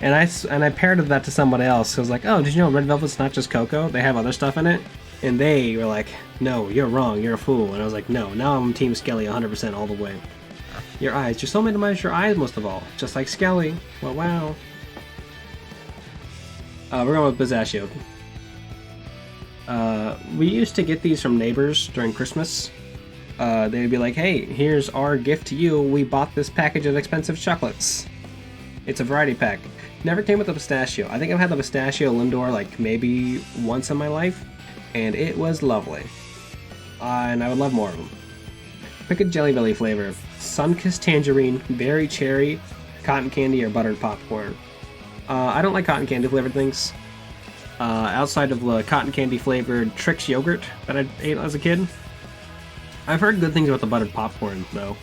and I paired that to somebody else. I was like, oh, did you know red velvet's not just cocoa? They have other stuff in it. And they were like, no, you're wrong, you're a fool. And I was like, no, now I'm Team Skelly 100% all the way. Your eyes, your soulmate admires your eyes most of all, just like Skelly. Well, wow. We're going with pistachio. We used to get these from neighbors during Christmas. They'd be like, hey, here's our gift to you. We bought this package of expensive chocolates. It's a variety pack. Never came with a pistachio. I think I've had the pistachio Lindor like maybe once in my life, and it was lovely. And I would love more of them. Pick a Jelly Belly flavor. Sunkissed tangerine, berry cherry, cotton candy, or buttered popcorn. I don't like cotton candy flavored things. Outside of the cotton candy flavored Trix yogurt that I ate as a kid. I've heard good things about the buttered popcorn, though.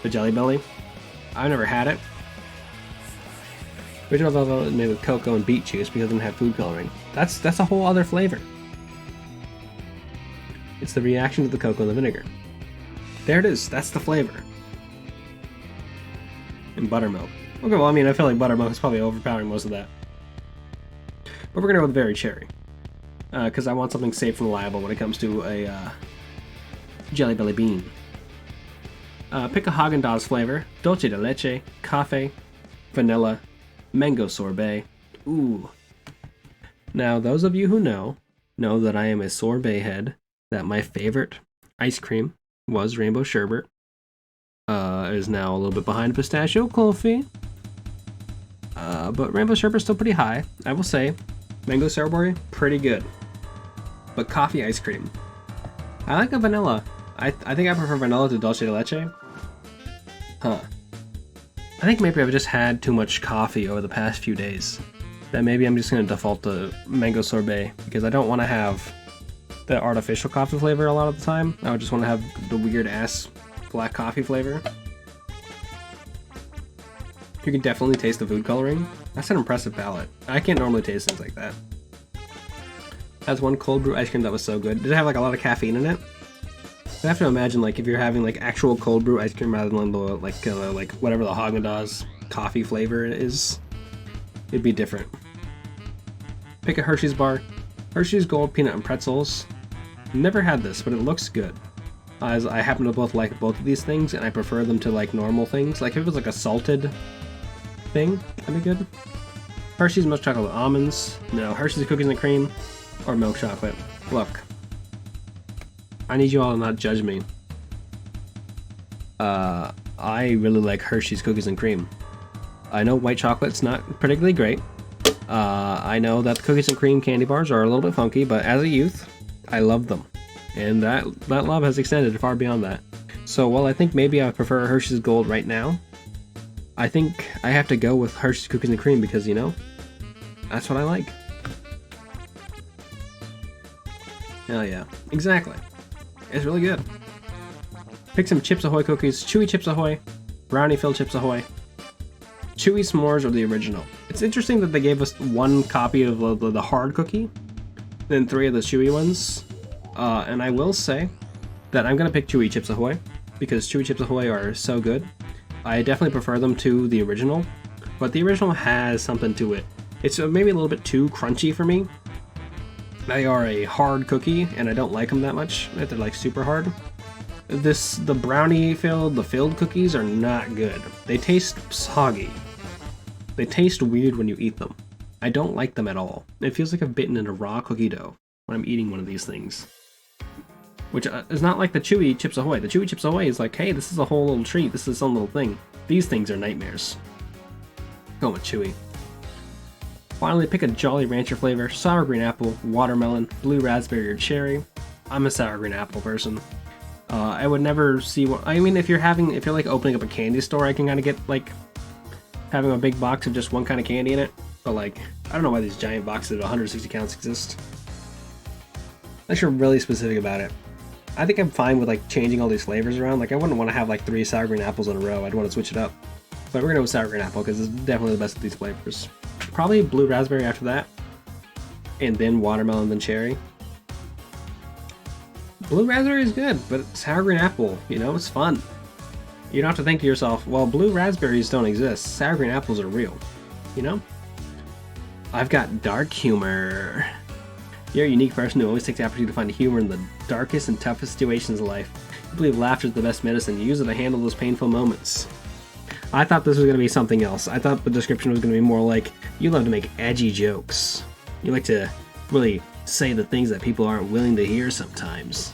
The Jelly Belly. I've never had it. Original velvet is made with cocoa and beet juice because it doesn't have food coloring. That's a whole other flavor. It's the reaction to the cocoa and the vinegar. There it is. That's the flavor. And buttermilk. Okay, well, I mean, I feel like buttermilk is probably overpowering most of that. But we're going to go with berry cherry. because I want something safe and reliable when it comes to a Jelly Belly bean. Pick a Haagen-Dazs flavor: dulce de leche, cafe, vanilla, mango sorbet. Ooh. Now, those of you who know that I am a sorbet head, that my favorite ice cream was rainbow sherbet. Is now a little bit behind pistachio coffee. But rainbow sherbet's still pretty high. I will say, mango sorbet, pretty good. But coffee ice cream. I like a vanilla. I think I prefer vanilla to dulce de leche. Huh. I think maybe I've just had too much coffee over the past few days. That maybe I'm just going to default to mango sorbet, because I don't want to have the artificial coffee flavor a lot of the time. I would just want to have the weird ass black coffee flavor. You can definitely taste the food coloring. That's an impressive palate. I can't normally taste things like that. That's one cold brew ice cream that was so good. Did it have like a lot of caffeine in it? I have to imagine, like, if you're having like actual cold brew ice cream rather than the like whatever the Haagen-Dazs coffee flavor is, it'd be different. Pick a Hershey's bar. Hershey's Gold Peanut and Pretzels. Never had this, but it looks good. As I happen to both like both of these things, and I prefer them to like normal things. Like if it was like a salted thing, that'd be good. Hershey's milk chocolate with almonds. No, Hershey's cookies and cream, or milk chocolate. Look, I need you all to not judge me. I really like Hershey's cookies and cream. I know white chocolate's not particularly great. I know that the cookies and cream candy bars are a little bit funky, but as a youth, I loved them. And that love has extended far beyond that. So while I think maybe I prefer Hershey's Gold right now, I think I have to go with Hershey's Cookies and Cream because, you know, that's what I like. Hell yeah. Exactly. It's really good. Pick some Chips Ahoy cookies, Chewy Chips Ahoy, Brownie Filled Chips Ahoy, Chewy S'mores or the original. It's interesting that they gave us one copy of the hard cookie, then 3 of the chewy ones. And I will say that I'm going to pick Chewy Chips Ahoy, because Chewy Chips Ahoy are so good. I definitely prefer them to the original, but the original has something to it. It's maybe a little bit too crunchy for me. They are a hard cookie, and I don't like them that much. They're like super hard. The brownie filled cookies are not good. They taste soggy. They taste weird when you eat them. I don't like them at all. It feels like I've bitten into raw cookie dough when I'm eating one of these things. Which is not like the Chewy Chips Ahoy. The Chewy Chips Ahoy is like, hey, this is a whole little treat. This is some little thing. These things are nightmares. Go with Chewy. Finally, pick a Jolly Rancher flavor: sour green apple, watermelon, blue raspberry, or cherry. I'm a sour green apple person. I would never see what. I mean, if you're like opening up a candy store, I can kind of get like having a big box of just one kind of candy in it. But like, I don't know why these giant boxes of 160 counts exist. Unless you're really specific about it. I think I'm fine with like changing all these flavors around. Like I wouldn't want to have like 3 sour green apples in a row. I'd want to switch it up. But we're gonna go with sour green apple because it's definitely the best of these flavors. Probably blue raspberry after that, and then watermelon, then cherry. Blue raspberry is good, but sour green apple, you know, it's fun. You don't have to think to yourself, well, blue raspberries don't exist. Sour green apples are real, you know? I've got dark humor. You're a unique person who always takes the opportunity to find humor in the darkest and toughest situations of life. You believe laughter is the best medicine. You use it to handle those painful moments. I thought this was going to be something else. I thought the description was going to be more like, you love to make edgy jokes. You like to really say the things that people aren't willing to hear sometimes.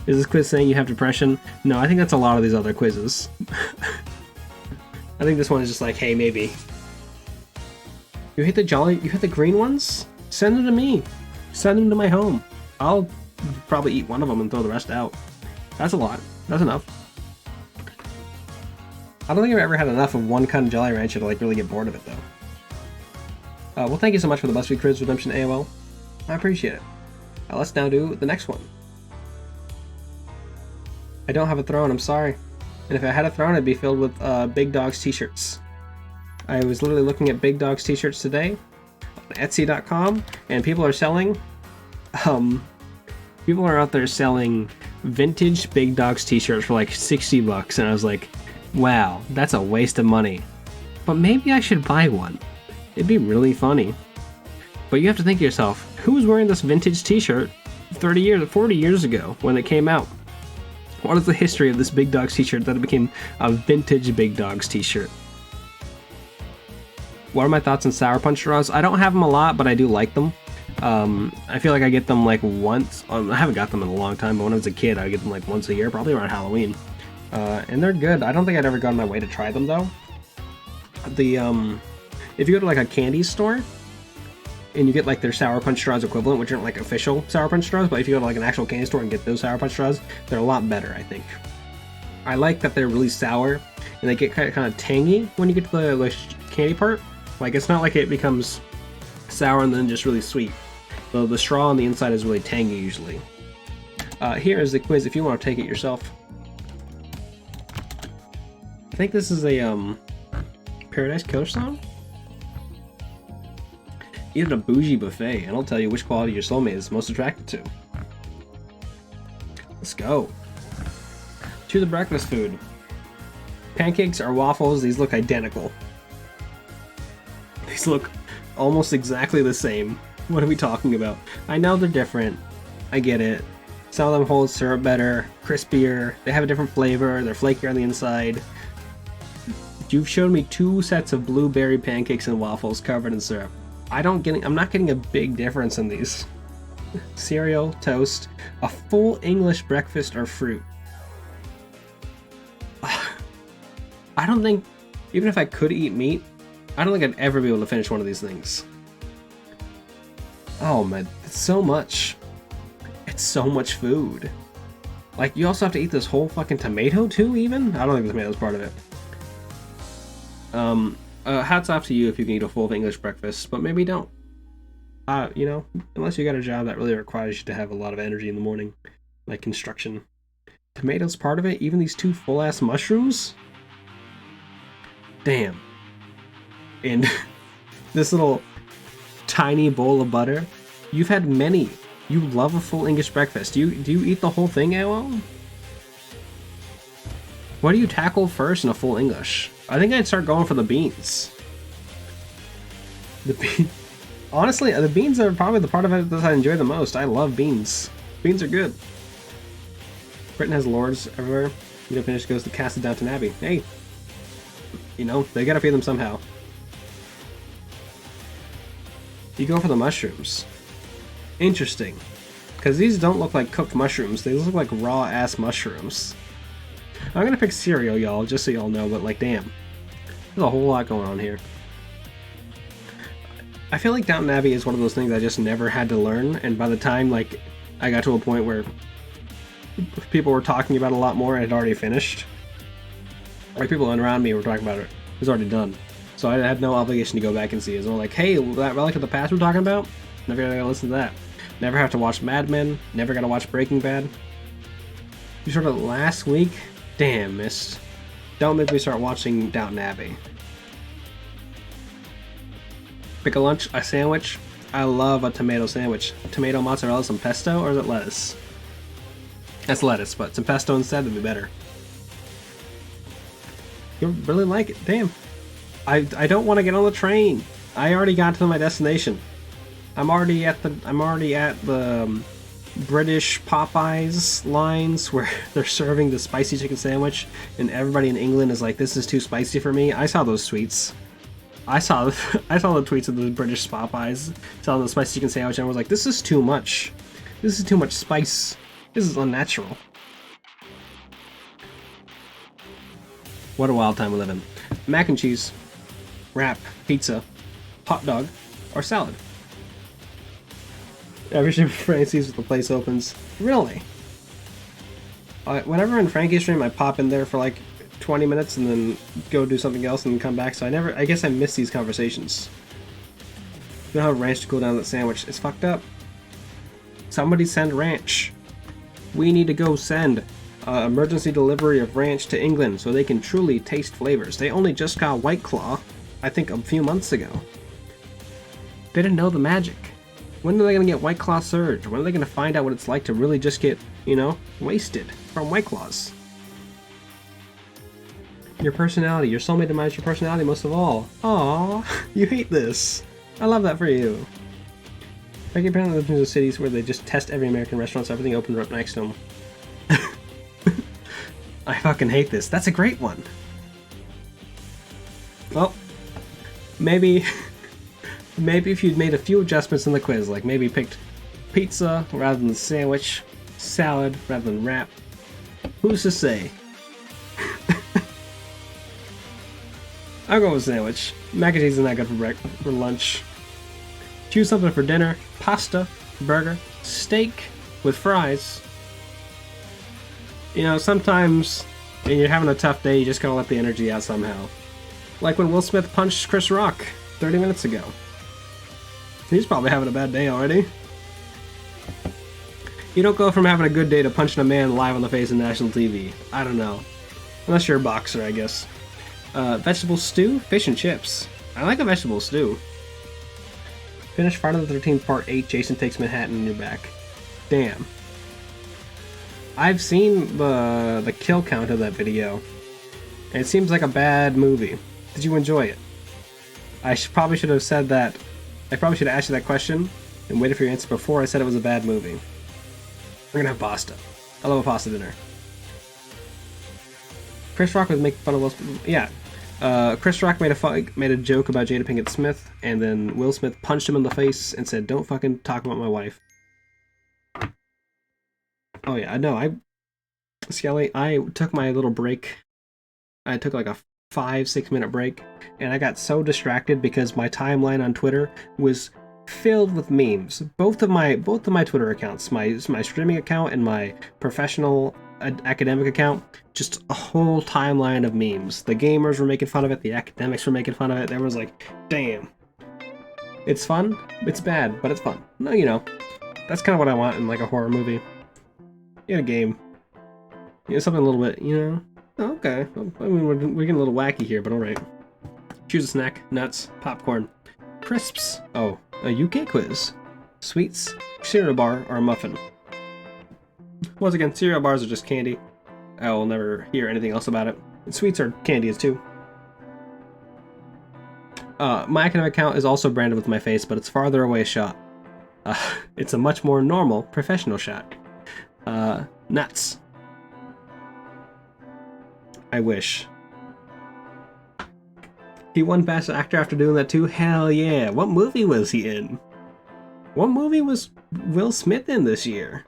Is this quiz saying you have depression? No, I think that's a lot of these other quizzes. I think this one is just like, hey, maybe. You hit the green ones? Send them to me. Send them to my home. I'll probably eat one of them and throw the rest out. That's a lot. That's enough. I don't think I've ever had enough of one kind of Jolly Rancher to like really get bored of it though. Well, thank you so much for the BuzzFeed Quiz Redemption AOL. I appreciate it. Let's now do the next one. I don't have a throne, I'm sorry. And if I had a throne, it'd be filled with Big Dogs t-shirts. I was literally looking at Big Dogs t-shirts today on Etsy.com, and people are selling, people are out there selling vintage Big Dogs t-shirts for like $60, and I was like, wow, that's a waste of money. But maybe I should buy one. It'd be really funny. But you have to think to yourself, who was wearing this vintage t-shirt 30 years, 40 years ago when it came out? What is the history of this Big Dogs t-shirt that it became a vintage Big Dogs t-shirt? What are my thoughts on Sour Punch straws? I don't have them a lot, but I do like them. I feel like I get them like once. I haven't got them in a long time, but when I was a kid, I would get them like once a year, probably around Halloween. And they're good. I don't think I'd ever gone my way to try them though. If you go to like a candy store, and you get like their Sour Punch straws equivalent, which aren't like official Sour Punch straws, but if you go to like an actual candy store and get those Sour Punch straws, they're a lot better, I think. I like that they're really sour, and they get kind of tangy when you get to the like, candy part. Like, it's not like it becomes sour and then just really sweet. So the straw on the inside is really tangy usually. Here is the quiz if you want to take it yourself. I think this is a Paradise Killer song? Eat at a bougie buffet, and I'll tell you which quality your soulmate is most attracted to. Let's go. To the breakfast food. Pancakes or waffles, these look identical. These look almost exactly the same. What are we talking about? I know they're different. I get it. Some of them hold syrup better, crispier, they have a different flavor, they're flakier on the inside. You've shown me 2 sets of blueberry pancakes and waffles covered in syrup. I'm not getting a big difference in these. Cereal, toast, a full English breakfast, or fruit. I don't think, even if I could eat meat, I don't think I'd ever be able to finish one of these things. Oh man, it's so much. It's so much food. Like, you also have to eat this whole fucking tomato too, even? I don't think the tomato's part of it. Hats off to you if you can eat a full English breakfast, but maybe don't. You know, unless you got a job that really requires you to have a lot of energy in the morning, like construction. Tomatoes part of it, even these 2 full-ass mushrooms? Damn. And this little tiny bowl of butter. You've had many. You love a full English breakfast. Do you eat the whole thing, AOL? What do you tackle first in a full English? I think I'd start going for the beans. Honestly, the beans are probably the part of it that I enjoy the most. I love beans. Beans are good. Britain has lords everywhere. You don't finish goes to Casa Downton Abbey. Hey, you know, they gotta feed them somehow. You go for the mushrooms. Interesting. Because these don't look like cooked mushrooms. They look like raw-ass mushrooms. I'm gonna pick cereal, y'all, just so y'all know, but like, damn. There's a whole lot going on here. I feel like Downton Abbey is one of those things I just never had to learn, and by the time, like, I got to a point where people were talking about it a lot more and it had already finished, like, people around me were talking about it. It was already done. So I had no obligation to go back and see it. So I'm like, hey, that Relic of the Past we're talking about? Never gotta listen to that. Never have to watch Mad Men. Never gotta watch Breaking Bad. You started last week? Damn, missed. Don't make me start watching Downton Abbey. Pick a lunch, a sandwich. I love a tomato sandwich. Tomato, mozzarella, some pesto, or is it lettuce? That's lettuce, but some pesto instead would be better. You really like it? Damn. I don't want to get on the train. I already got to my destination. I'm already at the British Popeyes lines where they're serving the spicy chicken sandwich, and everybody in England is like, "This is too spicy for me." I saw those tweets. I saw the tweets of the British Popeyes selling the spicy chicken sandwich, and I was like, "This is too much. This is too much spice. This is unnatural." What a wild time we live in. Mac and cheese, wrap, pizza, hot dog, or salad. Every stream Frankie sees if the place opens. Really? Whenever in Frankie's stream, I pop in there for like 20 minutes and then go do something else and then come back. So I guess I miss these conversations. You know how ranch to cool down that sandwich? It's fucked up. Somebody send ranch. We need to go send emergency delivery of ranch to England so they can truly taste flavors. They only just got White Claw, I think, a few months ago. They didn't know the magic. When are they going to get White Claw Surge? When are they going to find out what it's like to really just get, you know, wasted from White Claws? Your personality. Your soulmate admires your personality most of all. Aww, you hate this. I love that for you. Becky apparently lives in those cities where they just test every American restaurant, so everything opens up next to them. I fucking hate this. That's a great one. Well, maybe if you'd made a few adjustments in the quiz, like maybe picked pizza rather than sandwich, salad rather than wrap, who's to say? I'll go with sandwich. Mac and cheese is not good for lunch. Choose something for dinner: pasta, burger, steak with fries. You know, sometimes when you're having a tough day, you just gotta let the energy out somehow. Like when Will Smith punched Chris Rock 30 minutes ago. He's probably having a bad day already. You don't go from having a good day to punching a man live on the face on national TV. I don't know. Unless you're a boxer, I guess. Vegetable stew? Fish and chips. I like a vegetable stew. Finish Friday the 13th Part 8, Jason Takes Manhattan in your back. Damn. I've seen the kill count of that video. And it seems like a bad movie. Did you enjoy it? I probably should have said that. I probably should have asked you that question and waited for your answer before I said it was a bad movie. We're gonna have pasta. I love a pasta dinner. Chris Rock was making fun of Will Smith. Yeah. Chris Rock made a joke about Jada Pinkett Smith, and then Will Smith punched him in the face and said, "Don't fucking talk about my wife." Oh yeah, I know. Skelly, I took my little break. I took like a 5-6 minute break, and I got so distracted because my timeline on Twitter was filled with memes. Both of my Twitter accounts, my streaming account and my professional academic account, just a whole timeline of memes. The gamers were making fun of it, the academics were making fun of it. Everyone's like, damn. It's fun, it's bad, but it's fun. No, you know, that's kind of what I want in like a horror movie. In a game. You know, something a little bit, you know. Oh, okay. I mean, we're getting a little wacky here, but alright. Choose a snack: nuts, popcorn, crisps. Oh, a UK quiz. Sweets, cereal bar, or a muffin. Once again, cereal bars are just candy. I will never hear anything else about it. And sweets are candies too. My academic account is also branded with my face, but it's farther away shot. It's a much more normal, professional shot. Nuts. I wish. He won Best Actor after doing that too? Hell yeah. What movie was he in? What movie was Will Smith in this year?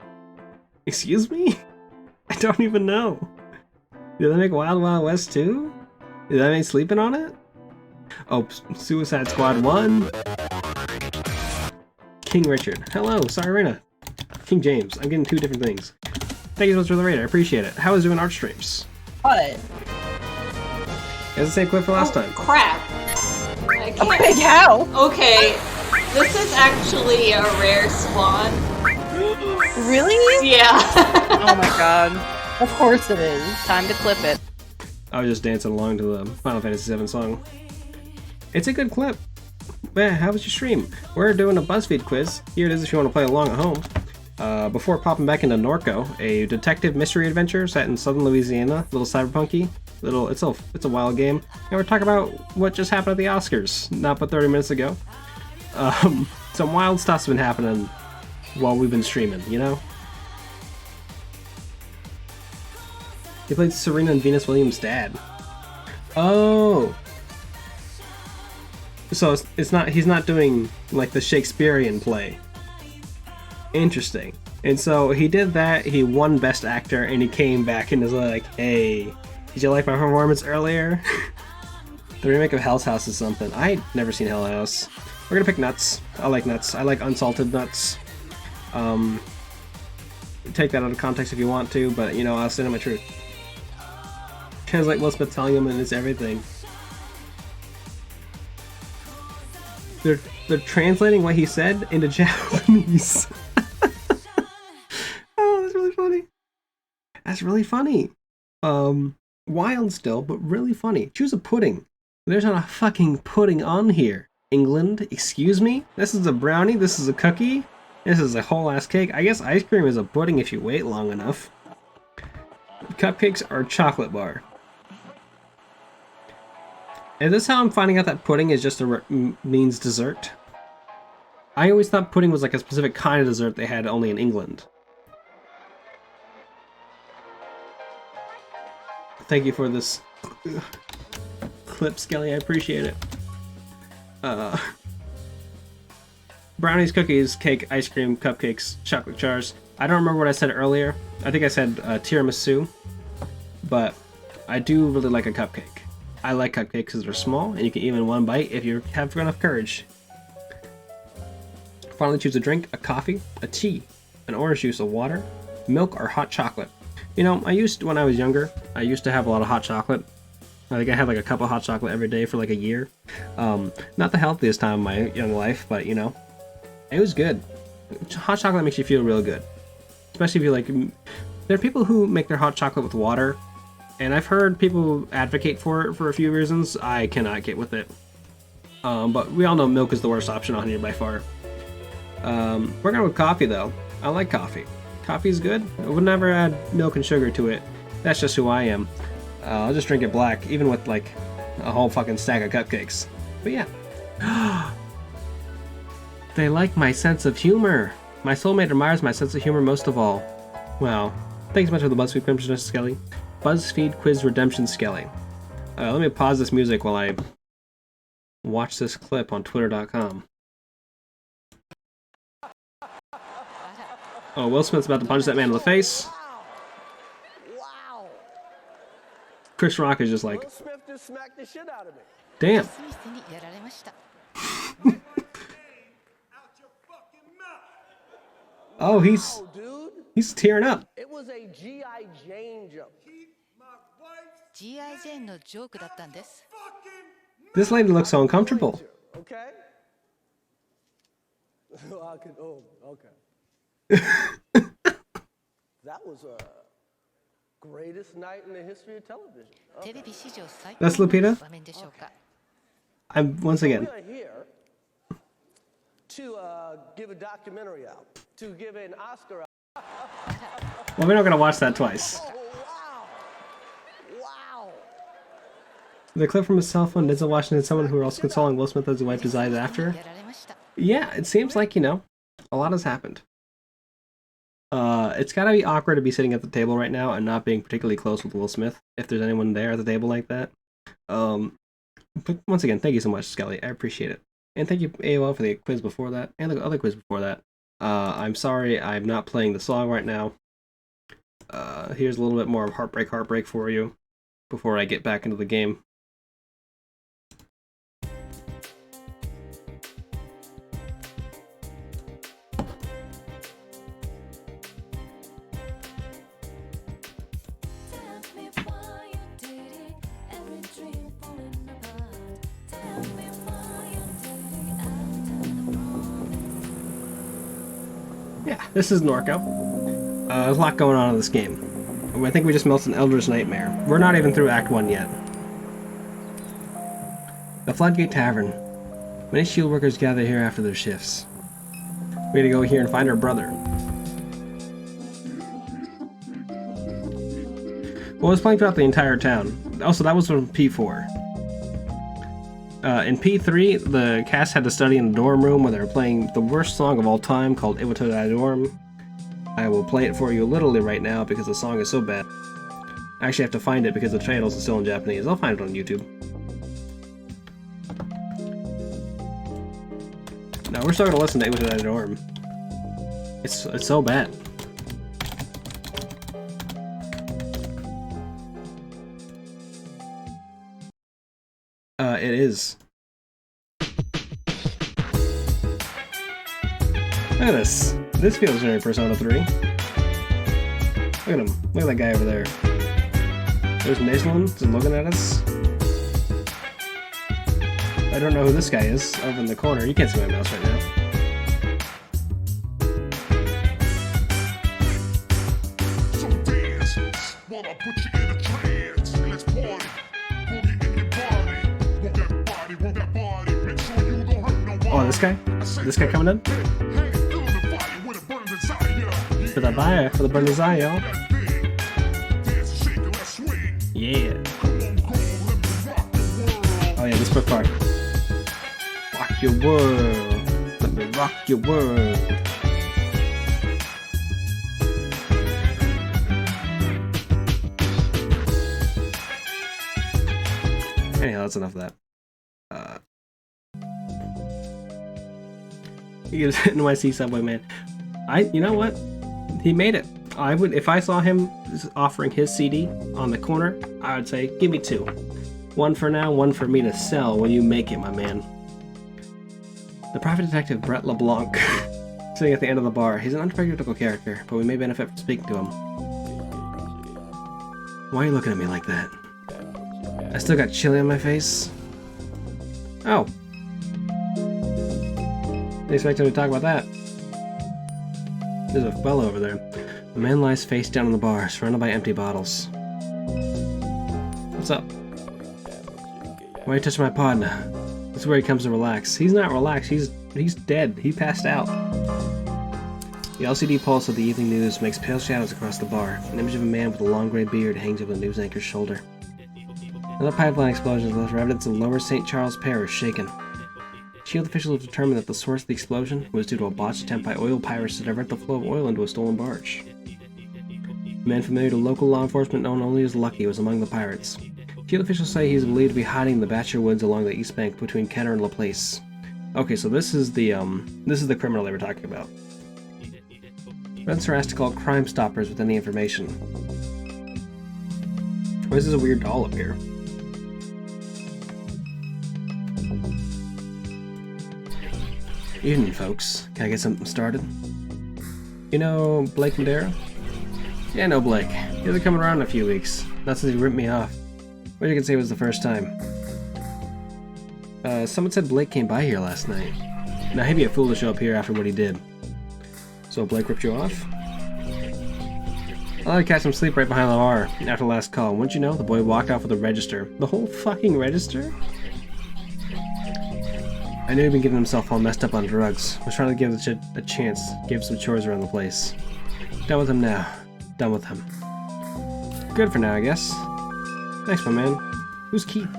Excuse me? I don't even know. Did they make Wild Wild West 2? Did I make Sleeping on it? Oh, Suicide Squad 1? King Richard. Hello, Sirena. King James. I'm getting two different things. Thank you so much for the raid. I appreciate it. How was doing art streams? What? It's the same clip for last time. Crap. I can't. Big how? Okay, this is actually a rare spawn. Really? Yeah. Oh my god. Of course it is. Time to clip it. I was just dancing along to the Final Fantasy VII song. It's a good clip. Man, how was your stream? We're doing a BuzzFeed quiz. Here it is if you want to play along at home. Before popping back into Norco, a detective mystery adventure set in southern Louisiana, little cyberpunky, it's a wild game. And we're talking about what just happened at the Oscars, not but 30 minutes ago. Some wild stuff's been happening while we've been streaming, you know? He played Serena and Venus Williams' dad. Oh! So he's not doing like the Shakespearean play. Interesting. And so he did that, he won Best Actor, and he came back and was like, hey, did you like my performance earlier? The remake of Hell's House is something. I'd never seen Hell House. We're gonna pick nuts. I like nuts. I like unsalted nuts. Take that out of context if you want to, but you know, I'll stand on my truth. Translate Will Smith telling him and it's everything. They're translating what he said into Japanese. Oh, that's really funny. That's really funny. Wild still, but really funny. Choose a pudding. There's not a fucking pudding on here. England, excuse me? This is a brownie, this is a cookie, this is a whole ass cake. I guess ice cream is a pudding if you wait long enough. Cupcakes are chocolate bar. Is this how I'm finding out that pudding is just means dessert? I always thought pudding was like a specific kind of dessert they had only in England. Thank you for this clip, Skelly. I appreciate it. Brownies, cookies, cake, ice cream, cupcakes, chocolate jars. I don't remember what I said earlier. I think I said tiramisu, but I do really like a cupcake. I like cupcakes because they're small and you can eat them in one bite if you have enough courage. Finally choose a drink, a coffee, a tea, an orange juice, a water, milk, or hot chocolate. You know, when I was younger, I used to have a lot of hot chocolate. I think I had like a cup of hot chocolate every day for like a year. Not the healthiest time of my young life, but you know, it was good. Hot chocolate makes you feel real good. Especially if you like, there are people who make their hot chocolate with water, and I've heard people advocate for it for a few reasons. I cannot get with it. But we all know milk is the worst option on here by far. We're going with coffee though. I like coffee. Coffee's good. I would never add milk and sugar to it. That's just who I am. I'll just drink it black, even with like a whole fucking stack of cupcakes. But yeah. They like my sense of humor. My soulmate admires my sense of humor most of all. Wow. Thanks so much for the BuzzFeed Redemption, Skelly. BuzzFeed Quiz Redemption, Skelly. Let me pause this music while I watch this clip on Twitter.com. Oh, Will Smith's about to punch that man in the face. Chris Rock is just like, damn. Oh, he's tearing up. It was a G.I. Jane joke. G.I. Jane no joke だったんです. This lady looks so uncomfortable. Okay. Okay. That was a greatest night in the history of television. Okay. That's Lupita. I'm once again. We are here to give a documentary out, to give an Oscar out. Well, we're not gonna watch that twice. Oh, wow. The clip from his cell phone, Denzel Washington, someone who also consoling Will Smith as he wiped his eyes after. Yeah, it seems like, you know, a lot has happened. It's gotta be awkward to be sitting at the table right now and not being particularly close with Will Smith, if there's anyone there at the table like that. But once again, thank you so much, Skelly. I appreciate it. And thank you, AOL, for the quiz before that, and the other quiz before that. I'm sorry I'm not playing the song right now. Here's a little bit more of Heartbreak for you, before I get back into the game. Yeah, this is Norco. There's a lot going on in this game. I think we just melted an Elder's Nightmare. We're not even through Act 1 yet. The Floodgate Tavern. Many shield workers gather here after their shifts. We gotta go here and find our brother. Well, it's playing throughout the entire town. Also, that was from P4. In P3, the cast had to study in a dorm room where they were playing the worst song of all time called Iwata Da Dorm. I will play it for you literally right now because the song is so bad. I actually have to find it because the titles are still in Japanese. I'll find it on YouTube. No, we're still gonna listen to Iwata Da Dorm. It's so bad. It is. Look at this. This feels very Persona 3. Look at him. Look at that guy over there. There's Naisland just looking at us. I don't know who this guy is over in the corner. You can't see my mouse right now. So dance, while I put you in a trance. Let's party. Oh, this guy? This guy coming in? For the buyer, for the burn desire, y'all. Yeah. Oh yeah, this quick part. Rock your world. Let me rock your world. Anyhow, that's enough of that. He gives NYC Subway Man. You know what? He made it. I would, if I saw him offering his CD on the corner, I would say, give me 2. 1 for now, 1 for me to sell when you make it, my man. The private detective Brett LeBlanc, sitting at the end of the bar. He's an unpredictable character, but we may benefit from speaking to him. Why are you looking at me like that? I still got chili on my face. Oh. Didn't expect him to talk about that. There's a fellow over there. The man lies face down on the bar, surrounded by empty bottles. What's up? Why are you touching my partner? This is where he comes to relax. He's not relaxed, he's dead. He passed out. The LCD pulse of the evening news makes pale shadows across the bar. An image of a man with a long gray beard hangs over the news anchor's shoulder. Another pipeline explosion has left evidence of Lower St. Charles Parish shaken. Shield officials have determined that the source of the explosion was due to a botched attempt by oil pirates to divert the flow of oil into a stolen barge. A man familiar to local law enforcement known only as Lucky was among the pirates. Shield officials say he is believed to be hiding in the Batcher Woods along the east bank between Kenner and Laplace. Okay, so this is the criminal they were talking about. Residents are asked to call Crime Stoppers with any information. Why is this a weird doll up here? Evening, folks. Can I get something started? You know Blake Madera? Yeah, I know Blake. He hasn't come around in a few weeks. Not since he ripped me off. What you can say was the first time. Someone said Blake came by here last night. Now he'd be a fool to show up here after what he did. So Blake ripped you off? I let him catch some sleep right behind the bar after the last call. Wouldn't you know, the boy walked off with a register. The whole fucking register? I knew he'd been getting himself all messed up on drugs. Was trying to give the shit a chance. Gave some chores around the place. Done with him now. Done with him. Good for now, I guess. Thanks, my man. Who's Keith?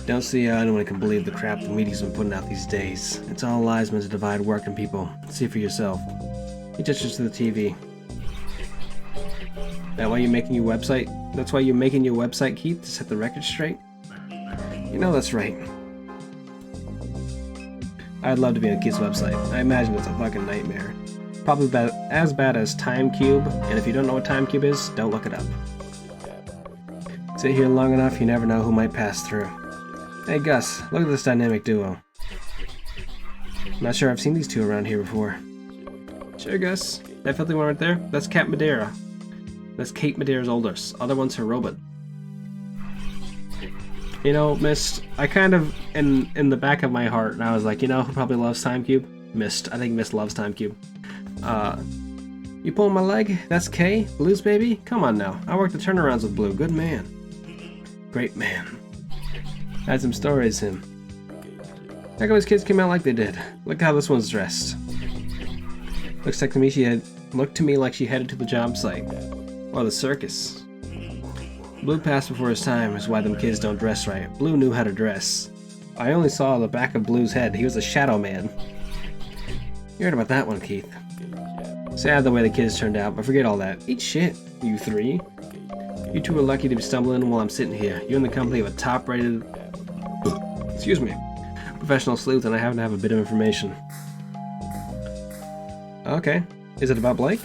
Don't see how anyone can believe the crap the media's been putting out these days. It's all lies meant to divide working people. See for yourself. He gestures to the TV. That why you're making your website? That's why you're making your website, Keith, to set the record straight? You know that's right. I'd love to be on Keith's website. I imagine it's a fucking nightmare. Probably as bad as TimeCube, and if you don't know what TimeCube is, don't look it up. Sit here long enough, you never know who might pass through. Hey Gus, look at this dynamic duo. Not sure I've seen these two around here before. Sure, Gus. That filthy one right there? That's Kat Madera. That's Kate Madera's oldest. Other one's her robot. You know, Mist, I kind of, in the back of my heart, and I was like, you know who probably loves TimeCube? Mist. I think Mist loves TimeCube. You pulling my leg? That's Kay? Blues baby? Come on now. I worked the turnarounds with Blue. Good man. Great man. Had some stories, him. How come his kids came out like they did? Look how this one's dressed. Looks like to me like she headed to the job site. Or the circus. Blue passed before his time is why them kids don't dress right. Blue knew how to dress. I only saw the back of Blue's head. He was a shadow man. You heard about that one, Keith. Sad the way the kids turned out, but forget all that. Eat shit, you three. You two are lucky to be stumbling while I'm sitting here. You're in the company of a top-rated... excuse me. Professional sleuth, and I happen to have a bit of information. Okay. Is it about Blake?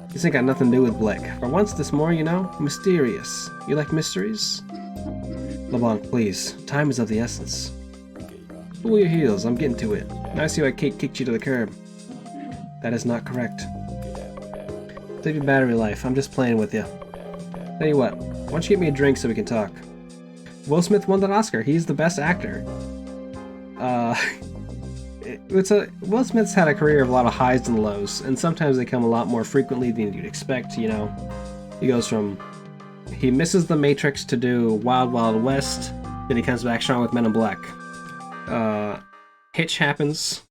This ain't got nothing to do with Blake. For once, this more, you know, mysterious. You like mysteries? LeBlanc, please. Time is of the essence. Pull your heels, I'm getting to it. Now I see why Kate kicked you to the curb. That is not correct. Save your battery life, I'm just playing with you. Tell you what, why don't you get me a drink so we can talk? Will Smith won that Oscar, he's the best actor. Will Smith's had a career of a lot of highs and lows, and sometimes they come a lot more frequently than you'd expect, you know. He goes from... he misses The Matrix to do Wild Wild West, then he comes back strong with Men in Black. Hitch happens,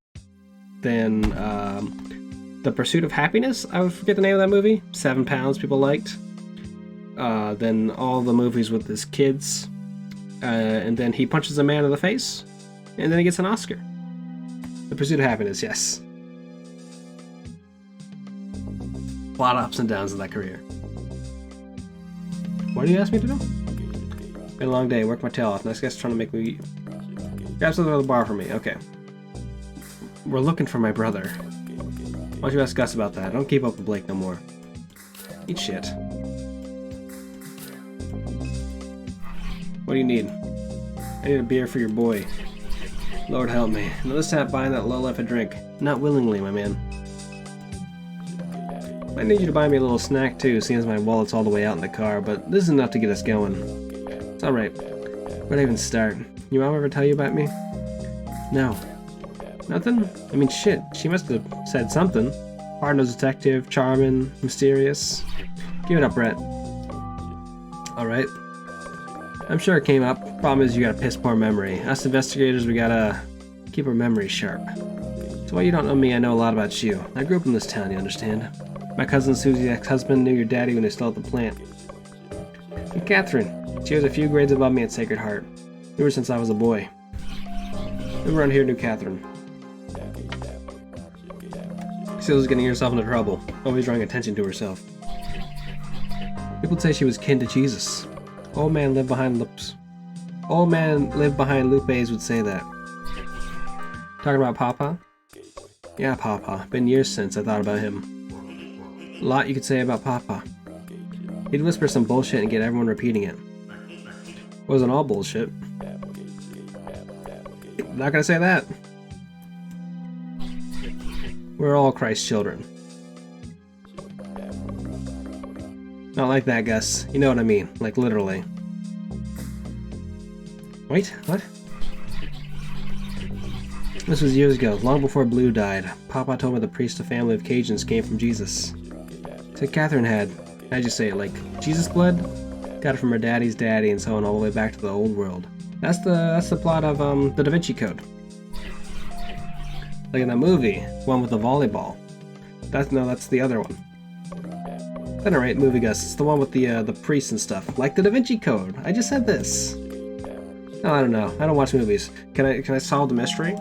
then The Pursuit of Happiness, I would forget the name of that movie, 7 Pounds people liked. Then all the movies with his kids, and then he punches a man in the face. And then he gets an Oscar. The Pursuit of Happiness, yes. A lot of ups and downs in that career. What do you ask me to do? Been a long day, worked my tail off. Nice guy's trying to make me... Grab something at the bar for me, okay. We're looking for my brother. Why don't you ask Gus about that? Don't keep up with Blake no more. Eat shit. What do you need? I need a beer for your boy. Lord help me. Another step buying that lowlife a drink. Not willingly, my man. I need you to buy me a little snack too, seeing as my wallet's all the way out in the car, but this is enough to get us going. It's alright. Where'd I even start? Your mom ever tell you about me? No. Nothing? I mean, shit. She must have said something. Hard-nosed detective, charming, mysterious. Give it up, Brett. Alright. I'm sure it came up. Problem is you got a piss-poor memory. Us investigators, we gotta keep our memories sharp. So while you don't know me, I know a lot about you. I grew up in this town, you understand? My cousin Susie's ex-husband knew your daddy when they still at the plant. And Catherine. She was a few grades above me at Sacred Heart. Knew her since I was a boy. Everyone around here knew Catherine. She was getting herself into trouble, always drawing attention to herself. People would say she was kin to Jesus. Old man lived behind Lupe's would say that. Talking about Papa? Yeah, Papa. Been years since I thought about him. A lot you could say about Papa. He'd whisper some bullshit and get everyone repeating it. Wasn't all bullshit. Not gonna say that. We're all Christ's children. Not like that, Gus. You know what I mean. Like, literally. Wait, what? This was years ago, long before Blue died. Papa told me the priest of family of Cajuns came from Jesus. Said Catherine had, how'd you say it, like, Jesus blood? Got it from her daddy's daddy and so on all the way back to the old world. That's the plot of, the Da Vinci Code. Like in that movie, one with the volleyball. That's the other one. At any rate, movie Gus, it's the one with the priests and stuff. Like the Da Vinci Code. I just said this. No, I don't know. I don't watch movies. Can I solve the mystery?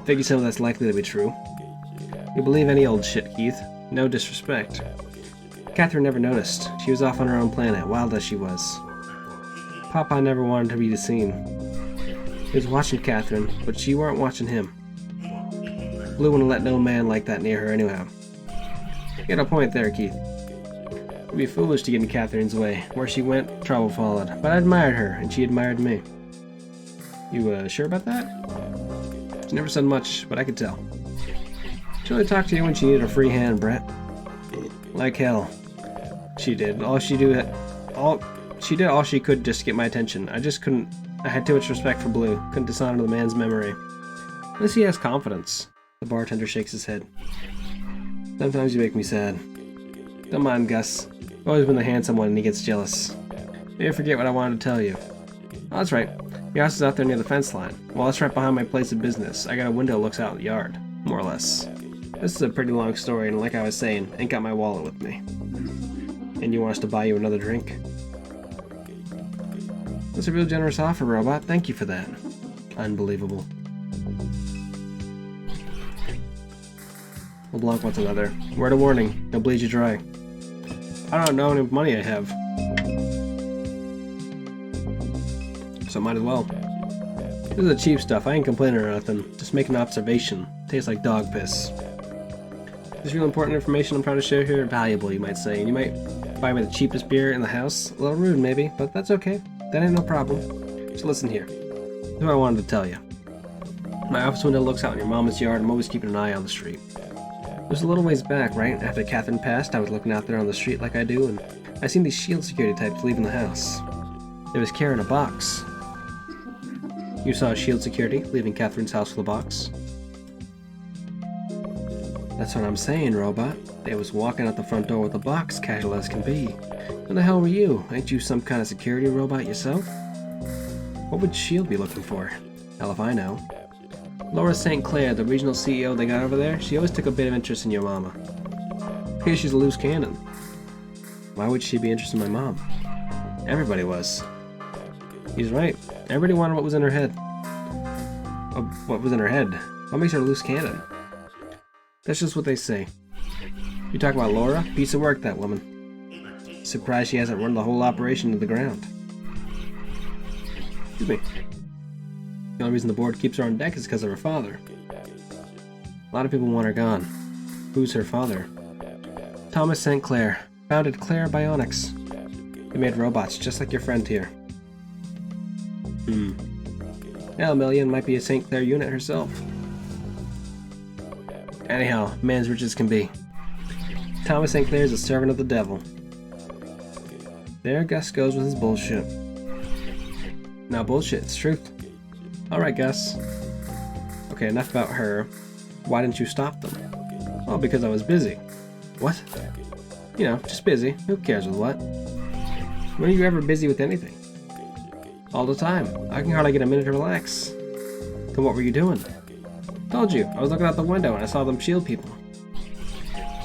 Figure some of that's likely to be true. You believe any old shit, Keith. No disrespect. Catherine never noticed. She was off on her own planet, wild as she was. Papa never wanted to be seen. He was watching Catherine, but she weren't watching him. Blue wouldn't let no man like that near her anyhow. You got a point there, Keith. It'd be foolish to get in Catherine's way. Where she went, trouble followed. But I admired her, and she admired me. You, sure about that? She never said much, but I could tell. She only talked to you when she needed a free hand, Brett. Like hell. She did. All she did all she could just to get my attention. I just couldn't. I had too much respect for Blue. Couldn't dishonor the man's memory. Unless he has confidence. The bartender shakes his head. Sometimes you make me sad. Don't mind Gus. I've always been the handsome one and he gets jealous. Maybe I forget what I wanted to tell you. Oh, that's right. Your house is out there near the fence line. Well, that's right behind my place of business. I got a window that looks out in the yard. More or less. This is a pretty long story, and like I was saying, ain't got my wallet with me. And you want us to buy you another drink? That's a real generous offer, Robot. Thank you for that. Unbelievable. LeBlanc wants another. Word of warning. He'll bleed you dry. I don't know how much money I have. So might as well. This is the cheap stuff. I ain't complaining or nothing. Just making an observation. Tastes like dog piss. This real important information I'm trying to share here. Valuable, you might say. And you might buy me the cheapest beer in the house. A little rude, maybe, but that's okay. That ain't no problem. So listen here. Here's what I wanted to tell you. My office window looks out in your mama's yard. I'm always keeping an eye on the street. It was a little ways back, right? After Catherine passed, I was looking out there on the street like I do, and I seen these shield security types leaving the house. They was carrying a box. You saw shield security leaving Catherine's house with a box? That's what I'm saying, Robot. They was walking out the front door with a box, casual as can be. Who the hell were you? Ain't you some kind of security robot yourself? What would S.H.I.E.L.D. be looking for? Hell if I know. Laura St. Clair, the regional CEO they got over there, she always took a bit of interest in your mama. Here she's a loose cannon. Why would she be interested in my mom? Everybody was. He's right. Everybody wanted what was in her head. of what was in her head. What makes her a loose cannon? That's just what they say. You talk about Laura? Piece of work, that woman. Surprised she hasn't run the whole operation to the ground. Excuse me. The only reason the board keeps her on deck is because of her father. A lot of people want her gone. Who's her father? Thomas St. Clair. Founded Claire Bionics. They made robots just like your friend here. Now Million might be a St. Clair unit herself. Anyhow, man's rich as can be. Thomas St. Clair is a servant of the devil. There Gus goes with his bullshit. Now bullshit, it's truth. Alright, Gus. Okay, enough about her. Why didn't you stop them? Well, because I was busy. What? You know, just busy. Who cares with what? When are you ever busy with anything? All the time. I can hardly get a minute to relax. Then what were you doing? Told you. I was looking out the window and I saw them shield people.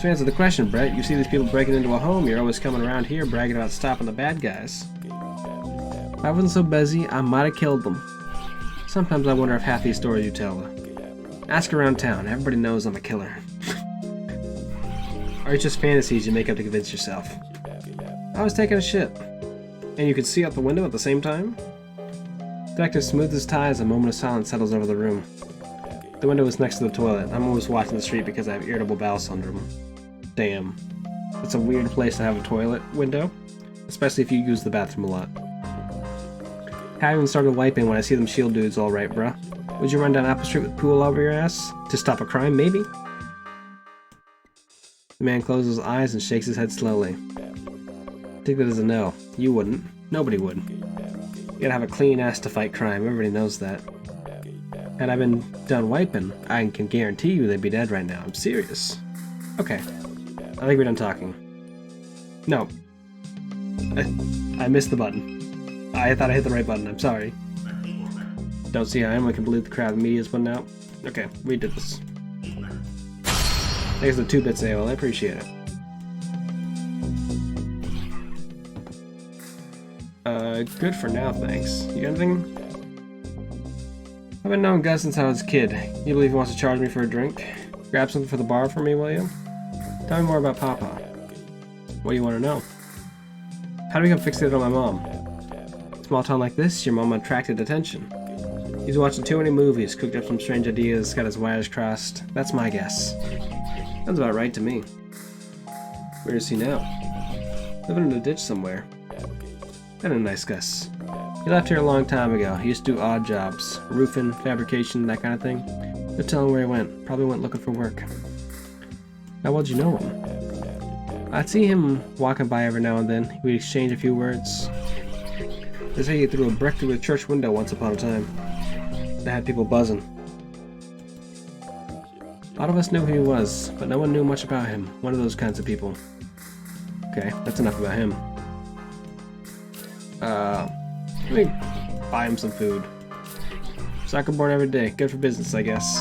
So answer the question, Brett. You see these people breaking into a home, you're always coming around here bragging about stopping the bad guys. If I wasn't so busy, I might have killed them. Sometimes I wonder if half these stories you tell Ask around town. Everybody knows I'm a killer. Or it's just fantasies you make up to convince yourself. I was taking a shit. And you could see out the window at the same time? Detective smoothed his tie as a moment of silence settles over the room. The window was next to the toilet. I'm always watching the street because I have irritable bowel syndrome. Damn. It's a weird place to have a toilet window, especially if you use the bathroom a lot. Haven't even started wiping when I see them shield dudes, alright, bruh. Would you run down Apple Street with pool over your ass? To stop a crime, maybe? The man closes his eyes and shakes his head slowly. Take that as a no. You wouldn't. Nobody would. You gotta have a clean ass to fight crime, everybody knows that. Had I been done wiping, I can guarantee you they'd be dead right now. I'm serious. Okay. I think we're done talking. No. I missed the button. I thought I hit the right button, I'm sorry. Don't see how anyone can believe the crowd media is putting out. Okay, we did this. Thanks for the 2 bits, AOL, I appreciate it. Good for now, thanks. You got anything? I've been knowing Gus since I was a kid. You believe he wants to charge me for a drink? Grab something for the bar for me, will you? Tell me more about Papa. What do you want to know? How do we become fixated on my mom? Small town like this, your mom attracted attention. He's watching too many movies, cooked up some strange ideas, got his wires crossed. That's my guess. Sounds about right to me. Where is he now? Living in a ditch somewhere. Kinda nice Gus. He left here a long time ago. He used to do odd jobs. Roofing, fabrication, that kind of thing. No telling where he went. Probably went looking for work. How well'd you know him? I'd see him walking by every now and then. We'd exchange a few words. They say he threw a brick through a church window once upon a time. That had people buzzing. A lot of us knew who he was, but no one knew much about him. One of those kinds of people. Okay, that's enough about him. Let me buy him some food. Soccer board every day. Good for business, I guess.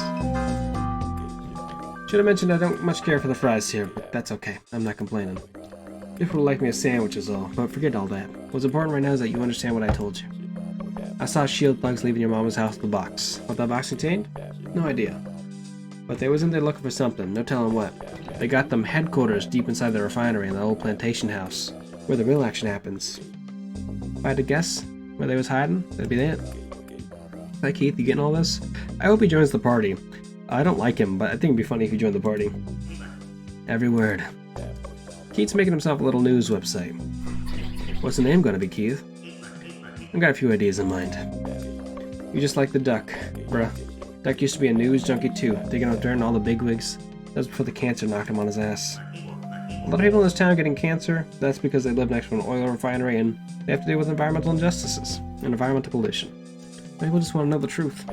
Should have mentioned I don't much care for the fries here, but that's okay. I'm not complaining. People would like me a sandwich is all, but forget all that. What's important right now is that you understand what I told you. I saw shield plugs leaving your mama's house with a box. What that box contained? No idea. But they was in there looking for something, no telling what. They got them headquarters deep inside the refinery in the old plantation house, where the real action happens. If I had to guess where they was hiding, that'd be that. Hi Keith, you getting all this? I hope he joins the party. I don't like him, but I think it'd be funny if he joined the party. Every word. Keith's making himself a little news website. What's the name gonna be, Keith? I've got a few ideas in mind. You just like the Duck, bruh. Duck used to be a news junkie too, digging out dirt and all the bigwigs. That was before the cancer knocked him on his ass. A lot of people in this town getting cancer, that's because they live next to an oil refinery and they have to deal with environmental injustices and environmental pollution. People just want to know the truth.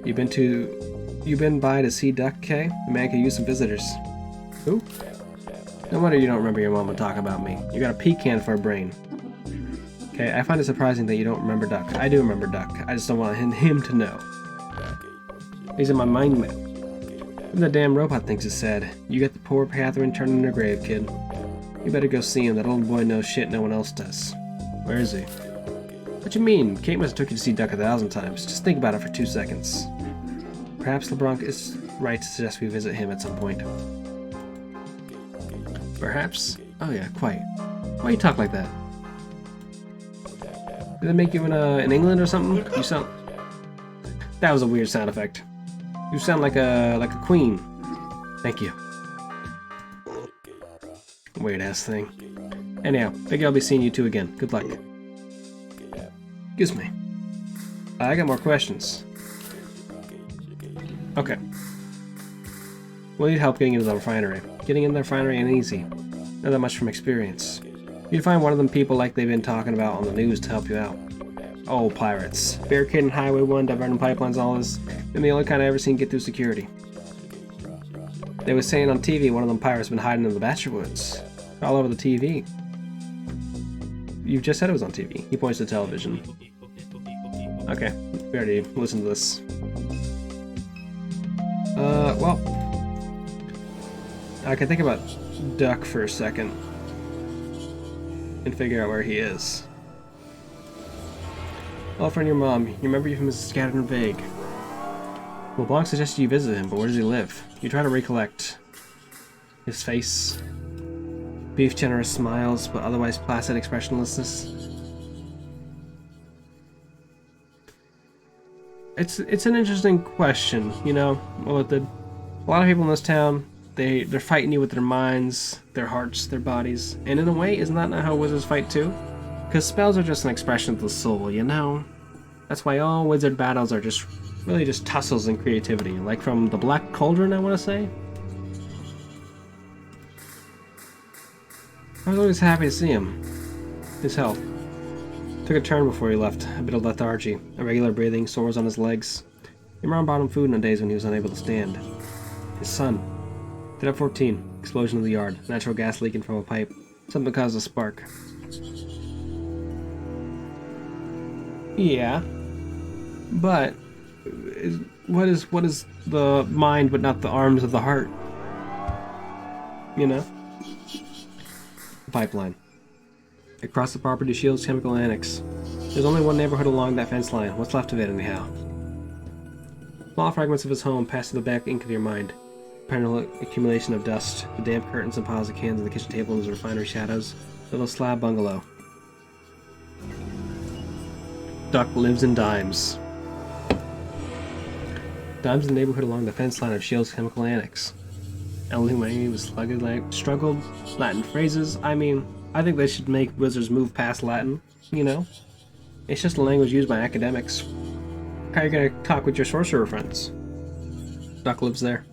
You been by to see Duck, Kay? The man could use some visitors. Who? No wonder you don't remember your mama talking about me. You got a pecan for a brain. Okay, I find it surprising that you don't remember Duck. I do remember Duck. I just don't want him to know. He's in my mind map. Even the damn robot thinks it's sad. You got the poor Catherine turned in her grave, kid. You better go see him. That old boy knows shit no one else does. Where is he? What you mean? Kate must have took you to see Duck 1,000 times. Just think about it for 2 seconds. Perhaps LeBlanc is right to suggest we visit him at some point. Perhaps? Oh yeah, quite. Why you talk like that? Did they make you in England or something? You sound... That was a weird sound effect. You sound like a queen. Thank you. Weird ass thing. Anyhow, figure I'll be seeing you two again. Good luck. Excuse me. I got more questions. Okay. We'll need help getting into the refinery. Getting in the refinery ain't easy. Not that much from experience. You'd find one of them people like they've been talking about on the news to help you out. Oh, pirates. Barricading Highway 1, diverting pipelines, all this. And the only kind I ever seen get through security. They was saying on TV one of them pirates been hiding in the Bachelor Woods. All over the TV. You just said it was on TV. He points to television. Okay, we already listened to this. Well, I can think about Duck for a second and figure out where he is. Well, friend, your mom. You remember him as scattered and vague. Well, Blanc suggested you visit him, but where does he live? You try to recollect. His face. Brief, generous smiles, but otherwise placid expressionlessness. It's an interesting question, you know. Well, a lot of people in this town, they're fighting you with their minds, their hearts, their bodies, and in a way, isn't that not how wizards fight too? Because spells are just an expression of the soul, you know. That's why all wizard battles are just really just tussles and creativity, like from the Black Cauldron, I want to say. I was always happy to see him. His health took a turn before he left, a bit of lethargy, irregular breathing, sores on his legs. Your mom bought him food on days when he was unable to stand. His son. Dead at 14. Explosion in the yard. Natural gas leaking from a pipe. Something caused a spark. Yeah. But what is the mind but not the arms of the heart? You know? Pipeline. Across the property shields chemical annex. There's only one neighborhood along that fence line. What's left of it, anyhow? Small fragments of his home pass to the back ink of your mind. Perennial accumulation of dust, the damp curtains and piles of cans on the kitchen table in his refinery shadows. Little slab bungalow. Duck lives in dimes. Dimes in the neighborhood along the fence line of Shields Chemical Annex. Ellie was slugged, struggled, Latin phrases. I mean, I think they should make wizards move past Latin, you know? It's just a language used by academics. How are you gonna talk with your sorcerer friends? Duck lives there.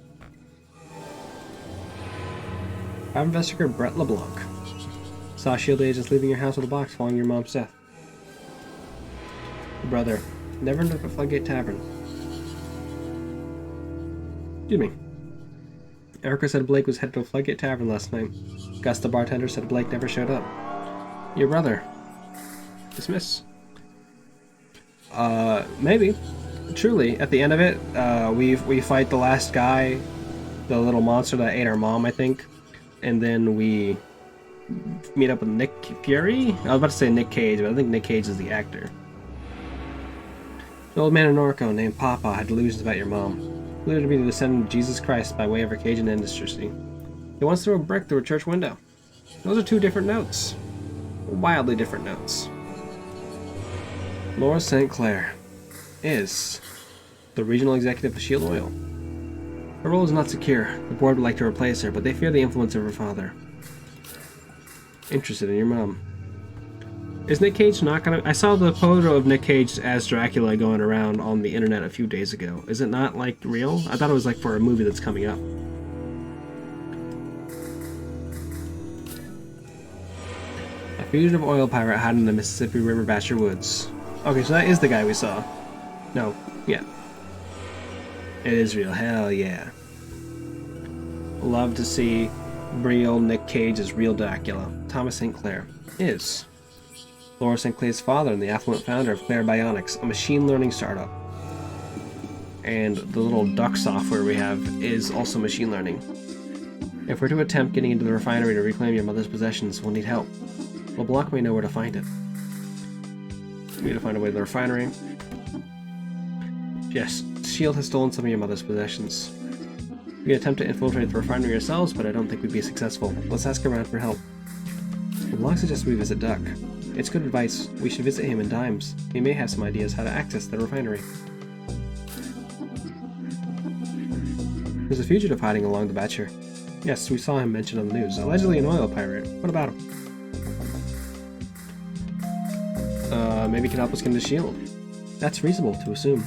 Private investigator Brett LeBlanc. Saw shield agents leaving your house with a box following your mom's death. Brother. Never ended up at Floodgate Tavern. Excuse me. Erica said Blake was headed to Floodgate Tavern last night. Gus, the bartender, said Blake never showed up. Your brother. Dismiss. Maybe. Truly, at the end of it, we fight the last guy, the little monster that ate our mom, I think, and then we meet up with Nick Fury? I was about to say Nick Cage, but I think Nick Cage is the actor. The old man in Norco named Papa had delusions about your mom. Believed to be the descendant of Jesus Christ by way of her Cajun ancestry. He once threw a brick through a church window. Those are two different notes. Wildly different notes. Laura St. Clair is the regional executive of Shield Oil. Her role is not secure. The board would like to replace her, but they fear the influence of her father. Interested in your mom. Is Nick Cage not gonna... I saw the photo of Nick Cage as Dracula going around on the internet a few days ago. Is it not, like, real? I thought it was, like, for a movie that's coming up. A fugitive oil pirate hiding in the Mississippi River Bachelor Woods. Okay, so that is the guy we saw. No, yeah. It is real, hell yeah. Love to see real Nick Cage as real Dracula. Thomas St. Clair is Laura St. Clair's father and the affluent founder of Claire Bionics, a machine learning startup. And the little duck software we have is also machine learning. If we're to attempt getting into the refinery to reclaim your mother's possessions, we'll need help. LeBlanc may know where to find it. We need to find a way to the refinery. Yes, S.H.I.E.L.D. has stolen some of your mother's possessions. We could attempt to infiltrate the refinery ourselves, but I don't think we'd be successful. Let's ask around for help. LeBlanc suggests we visit Duck. It's good advice. We should visit him in Dimes. He may have some ideas how to access the refinery. There's a fugitive hiding along the Batcher. Yes, we saw him mentioned on the news. Allegedly an oil pirate. What about him? Maybe he can help us get into S.H.I.E.L.D. That's reasonable to assume.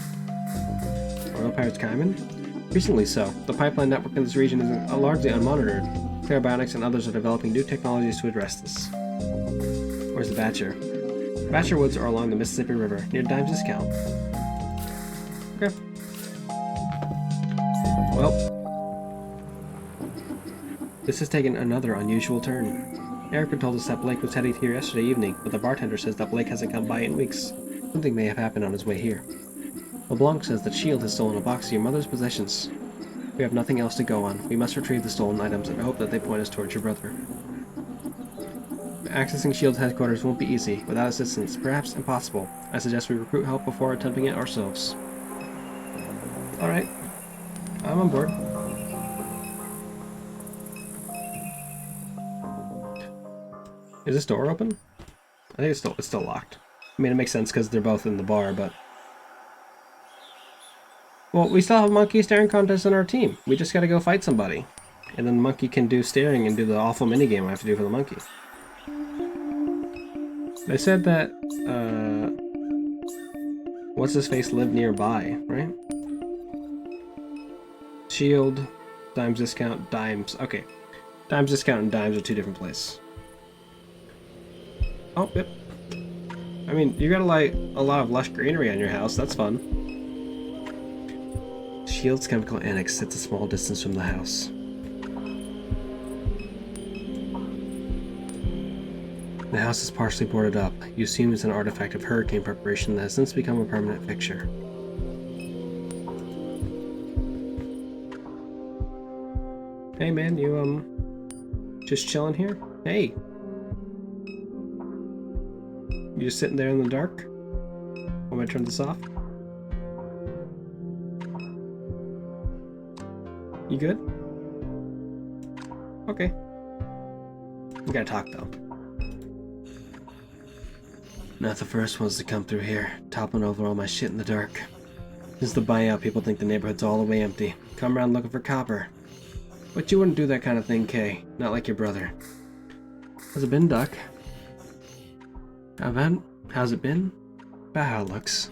Oil pirates Kaiman? Recently so. The pipeline network in this region is largely unmonitored. Clairbionics and others are developing new technologies to address this. Where's the Batcher? The Batcher Woods are along the Mississippi River, near Dimes Discount. Okay. Well, this has taken another unusual turn. Erica told us that Blake was heading here yesterday evening, but the bartender says that Blake hasn't come by in weeks. Something may have happened on his way here. LeBlanc says that S.H.I.E.L.D. has stolen a box of your mother's possessions. We have nothing else to go on. We must retrieve the stolen items and hope that they point us towards your brother. Accessing S.H.I.E.L.D.'s headquarters won't be easy, without assistance, perhaps impossible. I suggest we recruit help before attempting it ourselves. Alright. I'm on board. Is this door open? I think it's still locked. I mean, it makes sense because they're both in the bar, but... Well, we still have a monkey staring contest on our team. We just gotta go fight somebody. And then the monkey can do staring and do the awful minigame I have to do for the monkey. They said that, what's-his-face lived nearby, right? S.H.I.E.L.D., Dimes Discount, Dimes. Okay. Dimes Discount and Dimes are two different places. Oh, yep. I mean, you got like a lot of lush greenery on your house. That's fun. S.H.I.E.L.D.'s chemical annex sits a small distance from the house. The house is partially boarded up. You assume it's an artifact of hurricane preparation that has since become a permanent fixture. Hey man, you just chilling here? Hey! You just sitting there in the dark? Want me to turn this off? You good? Okay. We gotta talk though. Not the first ones to come through here, toppling over all my shit in the dark. Since the buyout, people think the neighborhood's all the way empty. Come around looking for copper. But you wouldn't do that kind of thing, Kay. Not like your brother. How's it been, Duck? How's it been? About how it looks.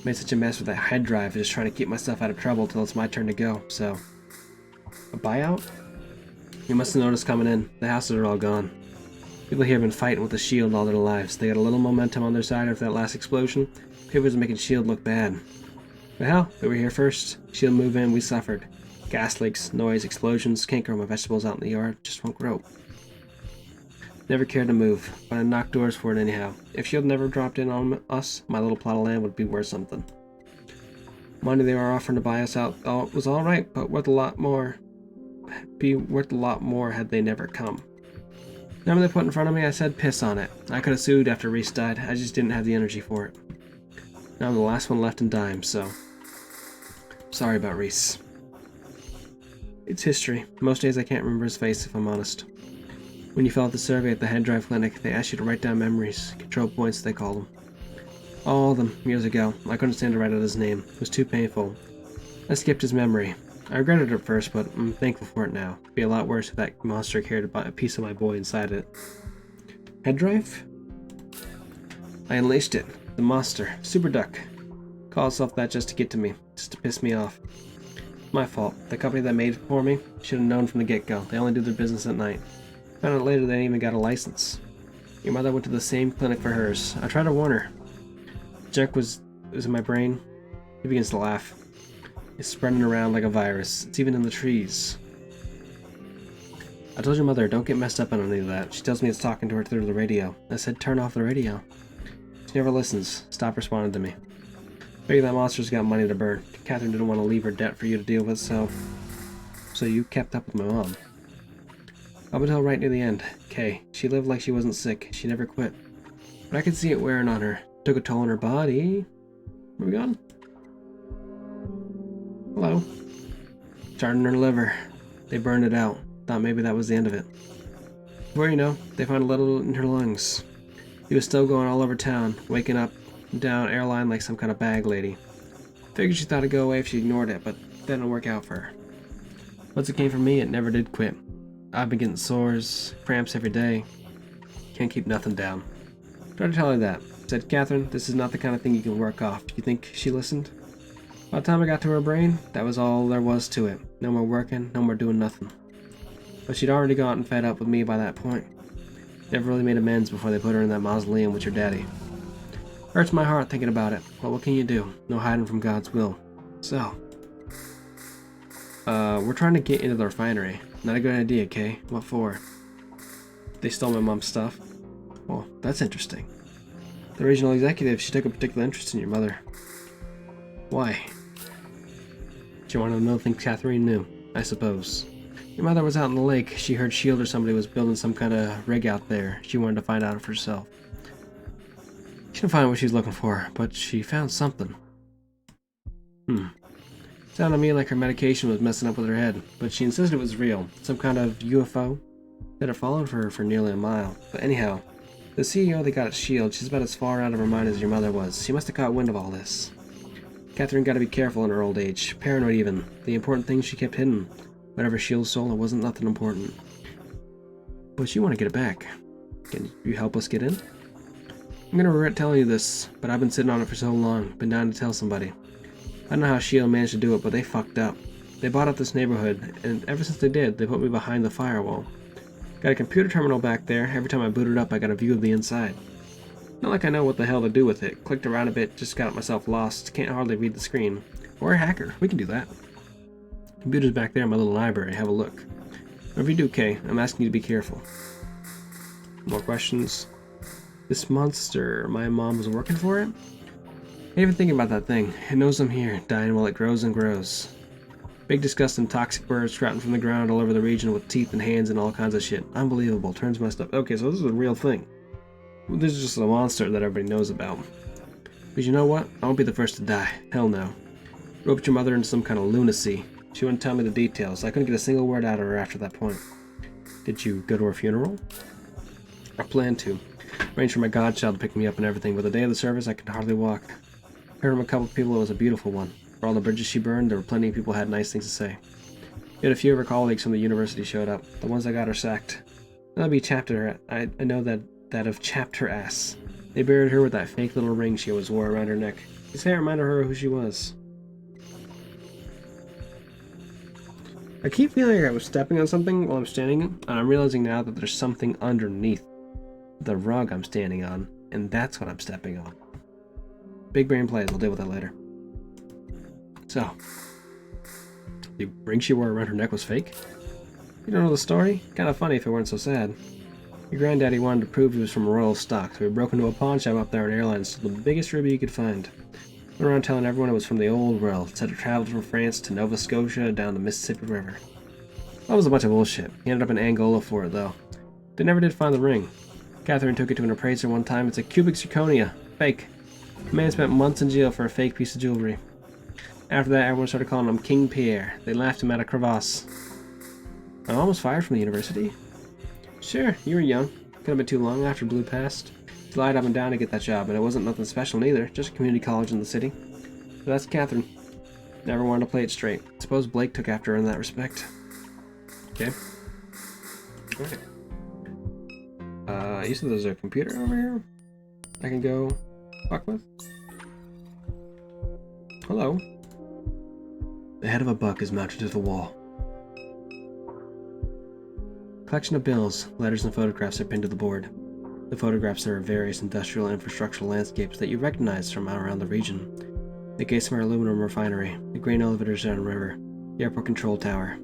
Made such a mess with that head drive, just trying to keep myself out of trouble till it's my turn to go, so... A buyout? You must have noticed coming in. The houses are all gone. People here have been fighting with the S.H.I.E.L.D. all their lives. They got a little momentum on their side after that last explosion. People was making S.H.I.E.L.D. look bad. But hell, they were here first. S.H.I.E.L.D. moved in, we suffered. Gas leaks, noise, explosions, can't grow my vegetables out in the yard, just won't grow. Never cared to move, but I knocked doors for it anyhow. If S.H.I.E.L.D. never dropped in on us, my little plot of land would be worth something. Money they were offering to buy us out was alright, but worth a lot more. Be worth a lot more had they never come. Number they put in front of me, I said piss on it. I could have sued after Reese died, I just didn't have the energy for it. Now I'm the last one left in Dimes, so... Sorry about Reese. It's history. Most days I can't remember his face, if I'm honest. When you fill out the survey at the head drive clinic, they ask you to write down memories. Control points, they call them. All of them, years ago. I couldn't stand to write out his name. It was too painful. I skipped his memory. I regretted it at first, but I'm thankful for it now. It'd be a lot worse if that monster cared about a piece of my boy inside it. Head drive? I unleashed it. The monster. Super Duck. Called itself that just to get to me. Just to piss me off. My fault. The company that made it for me should have known from the get-go. They only do their business at night. Found out later they ain't even got a license. Your mother went to the same clinic for hers. I tried to warn her. Junk was in my brain. He begins to laugh. It's spreading around like a virus. It's even in the trees. I told your mother, don't get messed up on any of that. She tells me it's talking to her through the radio. I said, turn off the radio. She never listens. Stop responding to me. Maybe that monster's got money to burn. Catherine didn't want to leave her debt for you to deal with, so you kept up with my mom. Up until right near the end. Kay, she lived like she wasn't sick. She never quit. But I could see it wearing on her. took a toll on her body. Where we going? Hello. Started in her liver. They burned it out. Thought maybe that was the end of it. Before you know, they found a little in her lungs. He was still going all over town, waking up down airline like some kind of bag lady. Figured she thought it'd go away if she ignored it, but that didn't work out for her. Once it came for me, it never did quit. I've been getting sores, cramps every day. Can't keep nothing down. Tried to tell her that. Said, Catherine, this is not the kind of thing you can work off. You think she listened? By the time I got to her brain, that was all there was to it. No more working, no more doing nothing. But she'd already gotten fed up with me by that point. Never really made amends before they put her in that mausoleum with your daddy. Hurts my heart thinking about it, but what can you do? No hiding from God's will. So, we're trying to get into the refinery. Not a good idea, Kay. What for? They stole my mom's stuff. Well, that's interesting. The regional executive, she took a particular interest in your mother. Why? She wanted to know things Catherine knew, I suppose. Your mother was out in the lake. She heard S.H.I.E.L.D. or somebody was building some kind of rig out there. She wanted to find out for herself. She didn't find what she was looking for, but she found something. Sounded to me like her medication was messing up with her head, but she insisted it was real. Some kind of UFO that had followed her for nearly a mile. But anyhow, the CEO they got at S.H.I.E.L.D., she's about as far out of her mind as your mother was. She must have caught wind of all this. Catherine got to be careful in her old age. Paranoid even. The important things she kept hidden. Whatever S.H.I.E.L.D. stole, it wasn't nothing important. But you want to get it back. Can you help us get in? I'm gonna regret telling you this, but I've been sitting on it for so long. Been dying to tell somebody. I don't know how S.H.I.E.L.D. managed to do it, but they fucked up. They bought up this neighborhood, and ever since they did, they put me behind the firewall. Got a computer terminal back there. Every time I boot it up, I got a view of the inside. Not like I know what the hell to do with it. Clicked around a bit, just got myself lost. Can't hardly read the screen. Or a hacker. We can do that. Computer's back there in my little library. Have a look. Whatever you do, Kay, I'm asking you to be careful. More questions? This monster, my mom was working for it? I even thinking about that thing. It knows I'm here, dying while it grows and grows. Big disgusting toxic birds sprouting from the ground all over the region with teeth and hands and all kinds of shit. Unbelievable. Turns my stuff. Okay, so this is a real thing. This is just a monster that everybody knows about. But you know what? I won't be the first to die. Hell no. Roped your mother into some kind of lunacy. She wouldn't tell me the details. I couldn't get a single word out of her after that point. Did you go to her funeral? I planned to. Arranged for my godchild to pick me up and everything, but the day of the service I could hardly walk. Heard from a couple of people it was a beautiful one. For all the bridges she burned, there were plenty of people who had nice things to say. Yet a few of her colleagues from the university showed up. The ones that got her sacked. That'll be chapped her. I know that have chapped her ass. They buried her with that fake little ring she always wore around her neck. They say it reminded her who she was. I keep feeling like I was stepping on something while I'm standing, and I'm realizing now that there's something underneath the rug I'm standing on, and that's what I'm stepping on. Big brain plays, we'll deal with that later. So, the ring she wore around her neck was fake? You don't know the story? Kinda funny if it weren't so sad. Your granddaddy wanted to prove he was from royal stock, so he broke into a pawn shop up there on airlines, stole the biggest ruby he could find. Went around telling everyone it was from the old world, said it traveled from France to Nova Scotia down the Mississippi River. That was a bunch of bullshit. He ended up in Angola for it, though. They never did find the ring. Catherine took it to an appraiser one time. It's a cubic zirconia. Fake. The man spent months in jail for a fake piece of jewelry. After that, everyone started calling him King Pierre. They laughed him out of crevasse. I'm almost fired from the university. Sure, you were young. Could have been too long after Blue passed. He lied up and down to get that job, and it wasn't nothing special neither, just a community college in the city. So that's Catherine. Never wanted to play it straight. Suppose Blake took after her in that respect. Okay. Alright. You said there's a computer over here I can go fuck with? Hello. The head of a buck is mounted to the wall. Collection of bills, letters, and photographs are pinned to the board. The photographs are of various industrial and infrastructural landscapes that you recognize from around the region. The Gatesamar aluminum refinery, the grain elevators down the river, the airport control tower.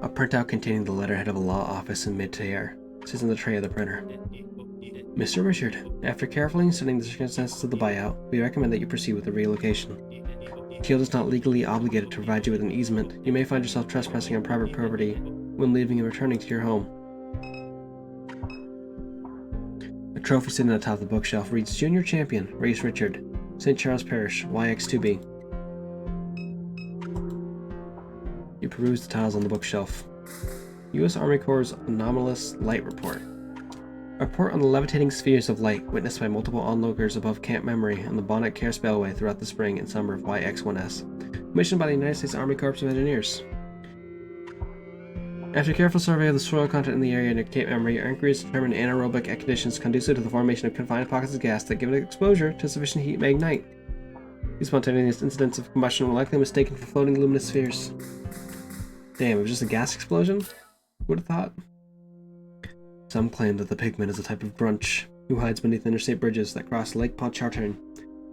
A printout containing the letterhead of a law office in mid-air sits on the tray of the printer. Mr. Richard, after carefully studying the circumstances of the buyout, we recommend that you proceed with the relocation. S.H.I.E.L.D. is not legally obligated to provide you with an easement. You may find yourself trespassing on private property when leaving and returning to your home. A trophy sitting on the top of the bookshelf reads Junior Champion, Race Richard, St. Charles Parish, YX2B. You peruse the tiles on the bookshelf. U.S. Army Corps' Anomalous Light Report. A report on the levitating spheres of light witnessed by multiple onlookers above Camp Memory on the Bonnet Care Spellway throughout the spring and summer of YX1S. Commissioned by the United States Army Corps of Engineers. After a careful survey of the soil content in the area near Cape Memory, your inquiries determined anaerobic conditions conducive to the formation of confined pockets of gas that, given exposure to sufficient heat, may ignite. These spontaneous incidents of combustion were likely mistaken for floating luminous spheres. Damn, it was just a gas explosion? Who'd have thought? Some claim that the pigment is a type of grunch who hides beneath interstate bridges that cross Lake Pontchartrain.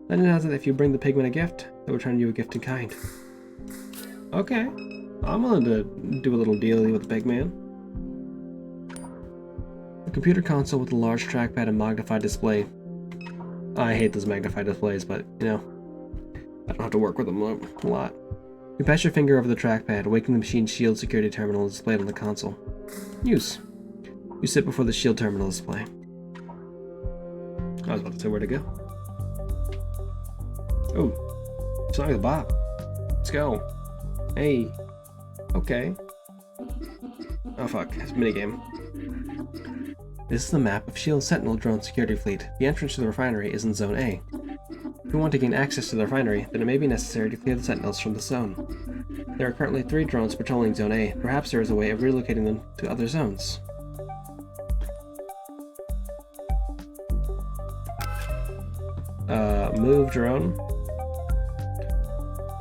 Legend has it that if you bring the pigment a gift, they'll return you a gift in kind. Okay. I'm willing to do a little dealie with the pigman. A computer console with a large trackpad and magnified display. I hate those magnified displays, but, you know, I don't have to work with them a lot. You pass your finger over the trackpad, awakening the machine's shield security terminal displayed on the console. Use. You sit before the shield terminal display. I was about to say where to go. Oh, song of the bop. Let's go. Hey. Okay. Oh fuck, it's a minigame. This is the map of SHIELD Sentinel drone security fleet. The entrance to the refinery is in Zone A. If you want to gain access to the refinery, then it may be necessary to clear the sentinels from the zone. There are currently 3 drones patrolling Zone A. Perhaps there is a way of relocating them to other zones. Move drone.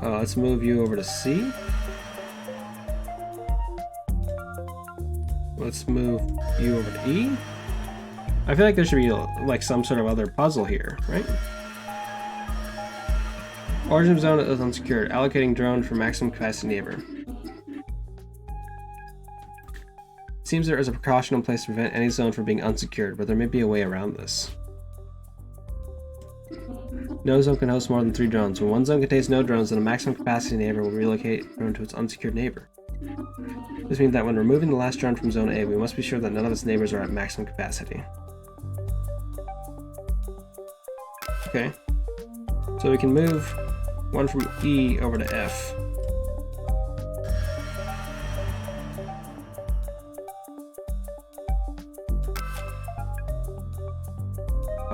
Let's move you over to C. Let's move you over to E. I feel like there should be like some sort of other puzzle here, right? Origin zone is unsecured. Allocating drone for maximum capacity neighbor. Seems there is a precaution in place to prevent any zone from being unsecured, but there may be a way around this. No zone can host more than 3 drones. When one zone contains no drones, then a maximum capacity neighbor will relocate drone to its unsecured neighbor. This means that when removing the last drone from Zone A, we must be sure that none of its neighbors are at maximum capacity. Okay. So we can move one from E over to F.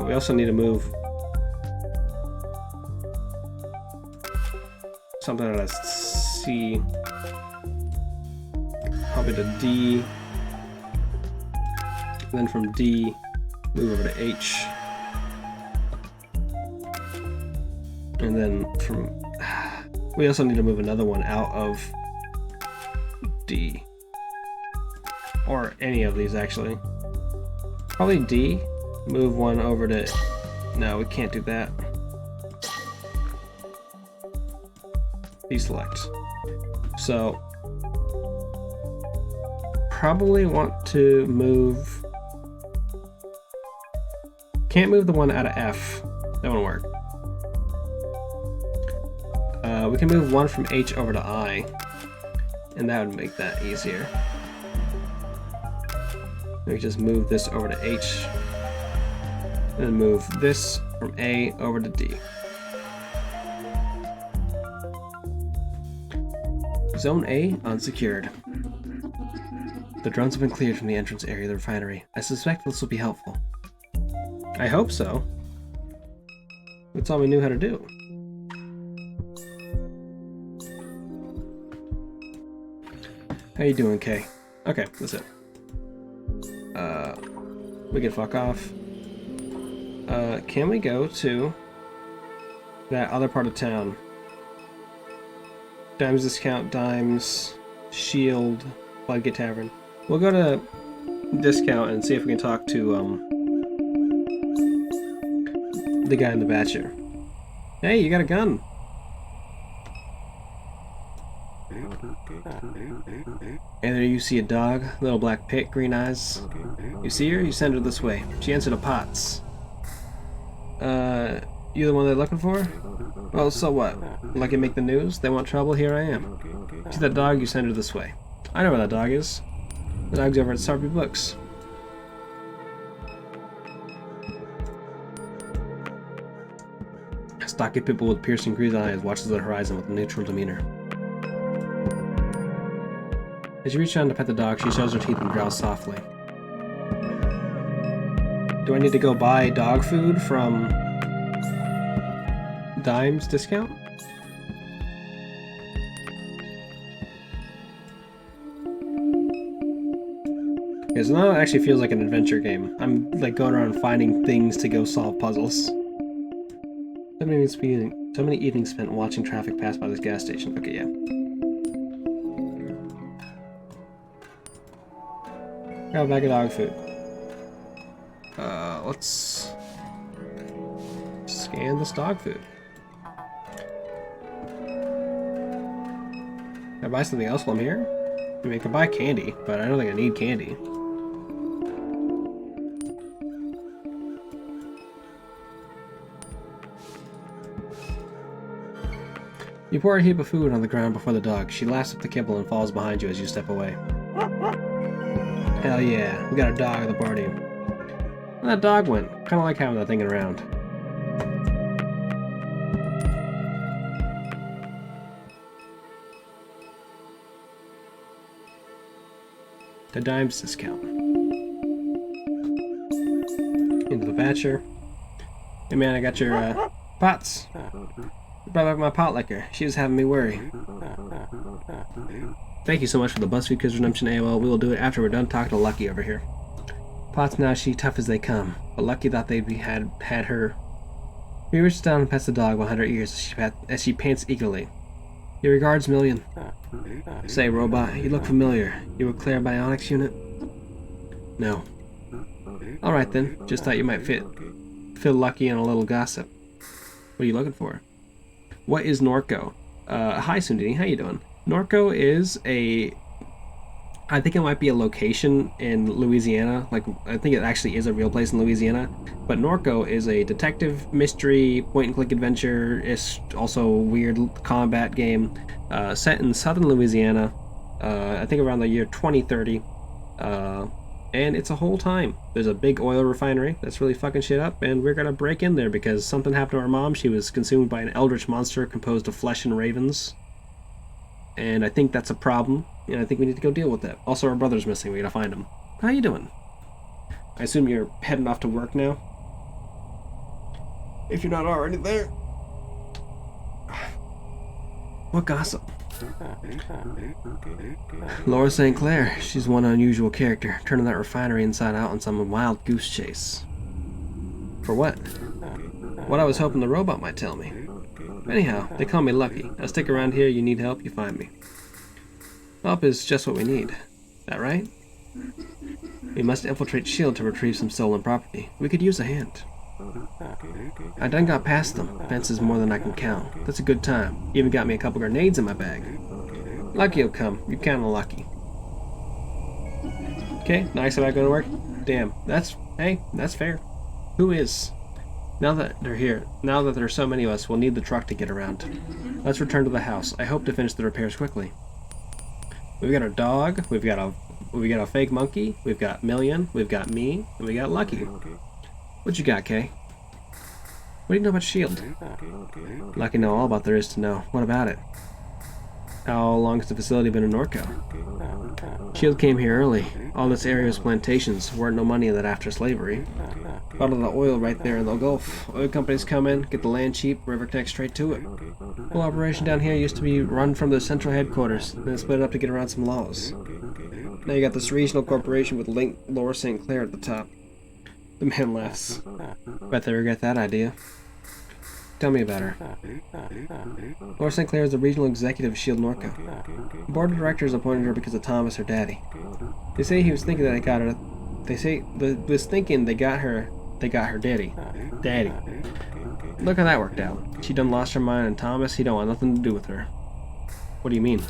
We also need to move something out of C, probably to D, and then from D, move over to H, and then from, we also need to move another one out of D, or any of these actually, probably D, move one over to, no, we can't do that. Deselect. So, probably want to move, can't move the one out of F, that won't work. We can move one from H over to I, and that would make that easier. We can just move this over to H, and then move this from A over to D. Zone A unsecured. The drones have been cleared from the entrance area of the refinery. I suspect this will be helpful. I hope so. That's all we knew how to do. How you doing, Kay? Okay, that's it. We can fuck off. Can we go to that other part of town? Dimes discount, Dimes, Shield, Floodgate Tavern. We'll go to discount and see if we can talk to the guy in the Bachelor. Hey, you got a gun. And there you see a dog, little black pit, green eyes. You see her? You send her this way. She answered to Potts. You the one they're looking for? Well, so what? Like it make the news? They want trouble? Here I am. See that dog? You send her this way. I know where that dog is. The dog's over at Sarpy Books. stocky pitbull with piercing green eyes watches the horizon with a neutral demeanor. As you reach down to pet the dog, she shows her teeth and growls softly. Do I need to go buy dog food from Dime's discount? Okay, so now it actually feels like an adventure game. I'm like going around finding things to go solve puzzles. So many evenings spent watching traffic pass by this gas station. Okay, yeah. Grab a bag of dog food. Let's scan this dog food. Can I buy something else while I'm here? I mean, I can buy candy, but I don't think I need candy. You pour a heap of food on the ground before the dog. She laughs at the kibble and falls behind you as you step away. Hell yeah, we got a dog at the party. And that dog went. Kinda like having that thing around. The Dime's discount. Into the batcher. Hey man, I got your pots. Brought back my pot liquor. She was having me worry. Thank you so much for the BuzzFeed Quiz Redemption AOL. We will do it after we're done talking to Lucky over here. Pot's now she tough as they come, but Lucky thought they'd had her. He reaches down and pets the dog behind her ears as she pants eagerly. Your regards, Million. Say, robot, you look familiar. You were Claire Bionics unit? No. Alright then, just thought you might feel lucky in a little gossip. What are you looking for? What is Norco? Hi Sundini, how you doing? Norco is I think it might be a location in Louisiana. Like, I think it actually is a real place in Louisiana. But Norco is a detective, mystery, point-and-click adventure. It's also a weird combat game set in southern Louisiana. I think around the year 2030. And it's a whole time. There's a big oil refinery that's really fucking shit up, and we're gonna break in there because something happened to our mom. She was consumed by an eldritch monster composed of flesh and ravens. And I think that's a problem, and I think we need to go deal with that. Also, our brother's missing. We gotta find him. How you doing? I assume you're heading off to work now? If you're not already there. What gossip? Laura St. Clair. She's one unusual character, turning that refinery inside out on some wild goose chase. For what? What I was hoping the robot might tell me. Anyhow, they call me Lucky. I stick around here, you need help, you find me. Help is just what we need. That right? We must infiltrate S.H.I.E.L.D. to retrieve some stolen property. We could use a hand. I done got past them. Fences more than I can count. That's a good time. Even got me a couple grenades in my bag. Lucky'll come. You're kinda lucky. Okay, nice about going to work? Damn, that's fair. Who is? Now that they're here, now that there are so many of us, we'll need the truck to get around. Let's return to the house. I hope to finish the repairs quickly. We've got our dog, we've got a fake monkey, we've got Million, we've got me, and we got Lucky. What you got, Kay? What do you know about S.H.I.E.L.D.? Lucky know all about there is to know. What about it? How long has the facility been in Norco? S.H.I.E.L.D. came here early. All this area was plantations. Weren't no money in that after slavery. Bottle the oil right there in the Gulf. Oil companies come in, get the land cheap, river connects straight to it. Whole operation down here used to be run from the central headquarters, then split up to get around some laws. Now you got this regional corporation with Laura St. Clair at the top. The man laughs. Bet they regret that idea. Tell me about her. Laura St. Clair is the regional executive of S.H.I.E.L.D. Norco. The board of directors appointed her because of Thomas, her daddy. They say he was thinking that they got her. They got her daddy. Look how that worked out. She done lost her mind, and Thomas, he don't want nothing to do with her. What do you mean?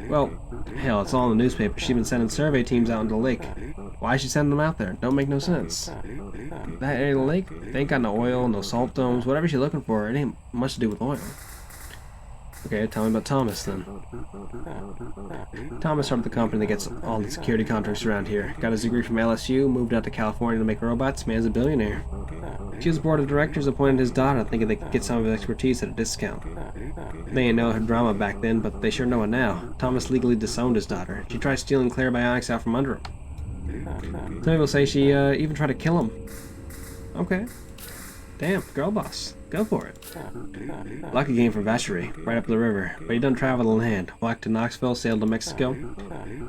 Well, hell, it's all in the newspaper. She's been sending survey teams out into the lake. Why is she sending them out there? Don't make no sense. That area of the lake, they ain't got no oil, no salt domes, whatever she's looking for, it ain't much to do with oil. Okay, tell me about Thomas, then. Thomas started the company that gets all the security contracts around here. Got his degree from LSU, moved out to California to make robots, man's a billionaire. Q's board of directors appointed his daughter, thinking they could get some of his expertise at a discount. They ain't know her drama back then, but they sure know it now. Thomas legally disowned his daughter. She tried stealing Claire Bionics out from under him. Some people say she even tried to kill him. Okay. Damn, girl boss. Go for it. Lucky came from Vacherie, right up the river, but he done travel the land. Walked to Knoxville, sailed to Mexico.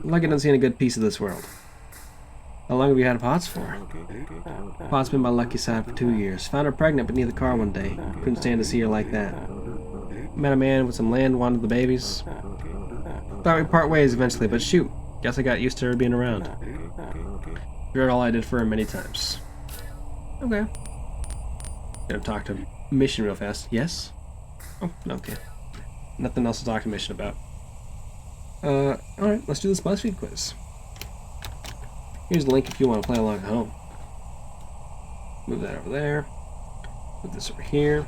Lucky done seen a good piece of this world. How long have you had Potts for? Potts been by Lucky's side for 2 years. Found her pregnant beneath the car one day. Couldn't stand to see her like that. Met a man with some land, wanted the babies. Thought we'd part ways eventually, but shoot. Guess I got used to her being around. Heard all I did for her many times. Okay. Gotta talk to Mission real fast. Yes? Oh, okay. Nothing else to talk to Mission about. Alright, let's do this BuzzFeed quiz. Here's the link if you want to play along at home. Move that over there. Move this over here.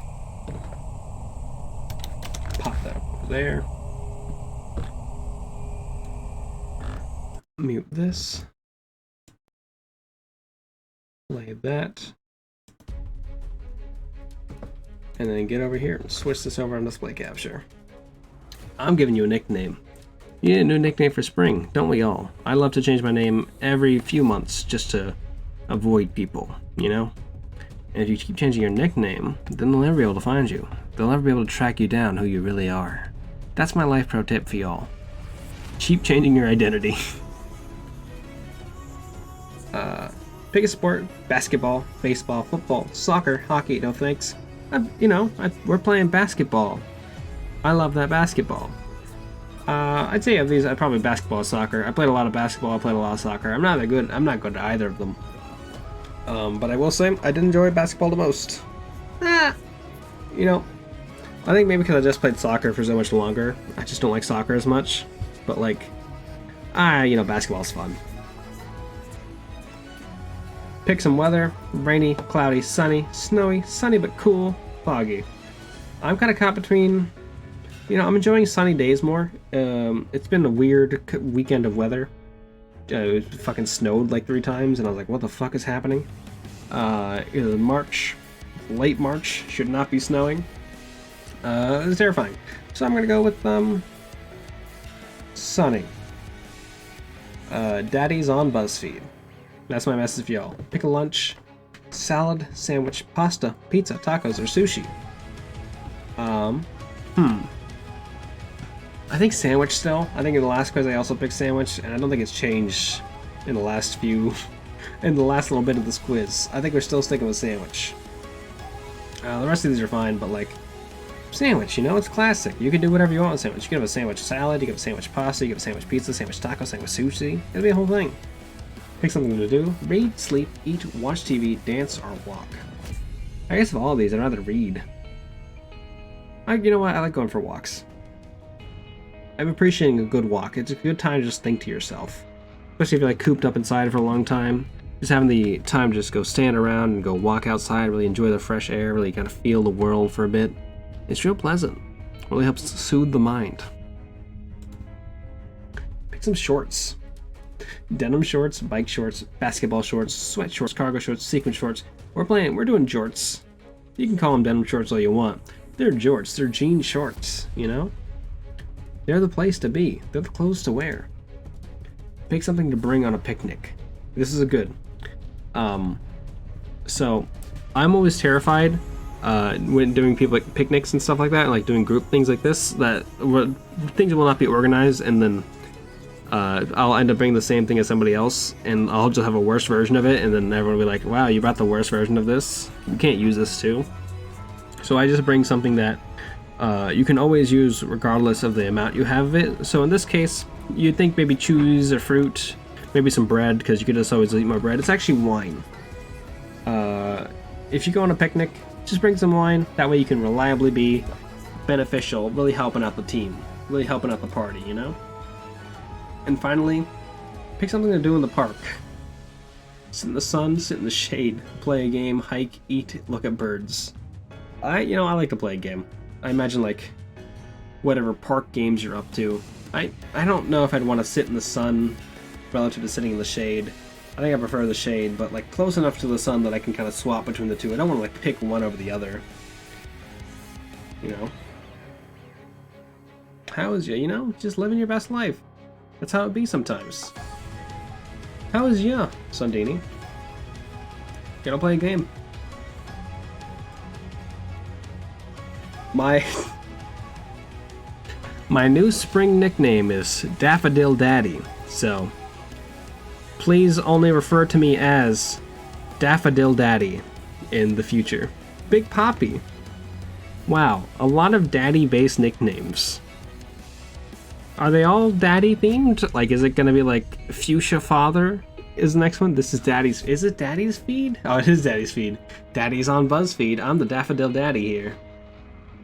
Pop that up over there. Mute this. Play that. And then get over here and switch this over on display capture. I'm giving you a nickname. You need a new nickname for spring, don't we all? I love to change my name every few months just to avoid people, you know? And if you keep changing your nickname, then they'll never be able to find you. They'll never be able to track you down who you really are. That's my life pro tip for y'all. Keep changing your identity. Pick a sport: basketball, baseball, football, soccer, hockey, no thanks. We're playing basketball. I love that basketball. I'd say of these, I'd probably basketball or soccer. I played a lot of basketball, I played a lot of soccer. I'm not good at either of them. But I will say, I did enjoy basketball the most. I think maybe because I just played soccer for so much longer, I just don't like soccer as much. But basketball's fun. Pick some weather: rainy, cloudy, sunny, snowy, sunny but cool, foggy. I'm kind of caught between, I'm enjoying sunny days more. It's been a weird weekend of weather. It fucking snowed like 3 times, and I was like, what the fuck is happening? Either March, late March, should not be snowing. It's terrifying. So I'm gonna go with, sunny. Daddy's on BuzzFeed. That's my message for y'all. Pick a lunch: salad, sandwich, pasta, pizza, tacos, or sushi. I think sandwich still. I think in the last quiz I also picked sandwich, and I don't think it's changed in the last little bit of this quiz. I think we're still sticking with sandwich. The rest of these are fine, but sandwich, it's classic. You can do whatever you want with sandwich. You can have a sandwich salad, you can have a sandwich pasta, you can have a sandwich pizza, sandwich taco, sandwich sushi. It'll be a whole thing. Pick something to do: read, sleep, eat, watch TV, dance, or walk. I guess of all of these, I'd rather read. You know what? I like going for walks. I'm appreciating a good walk. It's a good time to just think to yourself. Especially if you're cooped up inside for a long time. Just having the time to just go stand around and go walk outside, really enjoy the fresh air, really kind of feel the world for a bit. It's real pleasant. Really helps soothe the mind. Pick some shorts. Denim shorts, bike shorts, basketball shorts, sweat shorts, cargo shorts, sequin shorts. We're doing jorts. You can call them denim shorts all you want. They're jorts, they're jean shorts, They're the place to be. They're the clothes to wear. Pick something to bring on a picnic. This is a good. So I'm always terrified when doing picnics and stuff like that, and doing group things like this, that things will not be organized, and then I'll end up bringing the same thing as somebody else, and I'll just have a worse version of it, and then everyone will be like, wow, you brought the worst version of this. You can't use this too. So I just bring something that you can always use regardless of the amount you have of it. So in this case, you'd think maybe cheese or fruit, maybe some bread, because you could just always eat more bread. It's actually wine. If you go on a picnic, just bring some wine. That way you can reliably be beneficial, really helping out the team, really helping out the party, And finally, pick something to do in the park. Sit in the sun, sit in the shade, play a game, hike, eat, look at birds. I like to play a game. I imagine whatever park games you're up to. I don't know if I'd want to sit in the sun relative to sitting in the shade. I think I prefer the shade, but like close enough to the sun that I can kind of swap between the two. I don't want to like pick one over the other. You know? How is ya? You know, just living your best life. That's how it be sometimes. How is ya, Sundini? Gonna play a game. My new spring nickname is Daffodil Daddy, so please only refer to me as Daffodil Daddy in the future. Big Poppy. Wow, a lot of daddy-based nicknames. Are they all daddy themed? Like, is it gonna be like Fuchsia Father is the next one? This is Daddy's. Is it Daddy's feed? Oh, it is Daddy's feed. Daddy's on BuzzFeed. I'm the Daffodil Daddy here.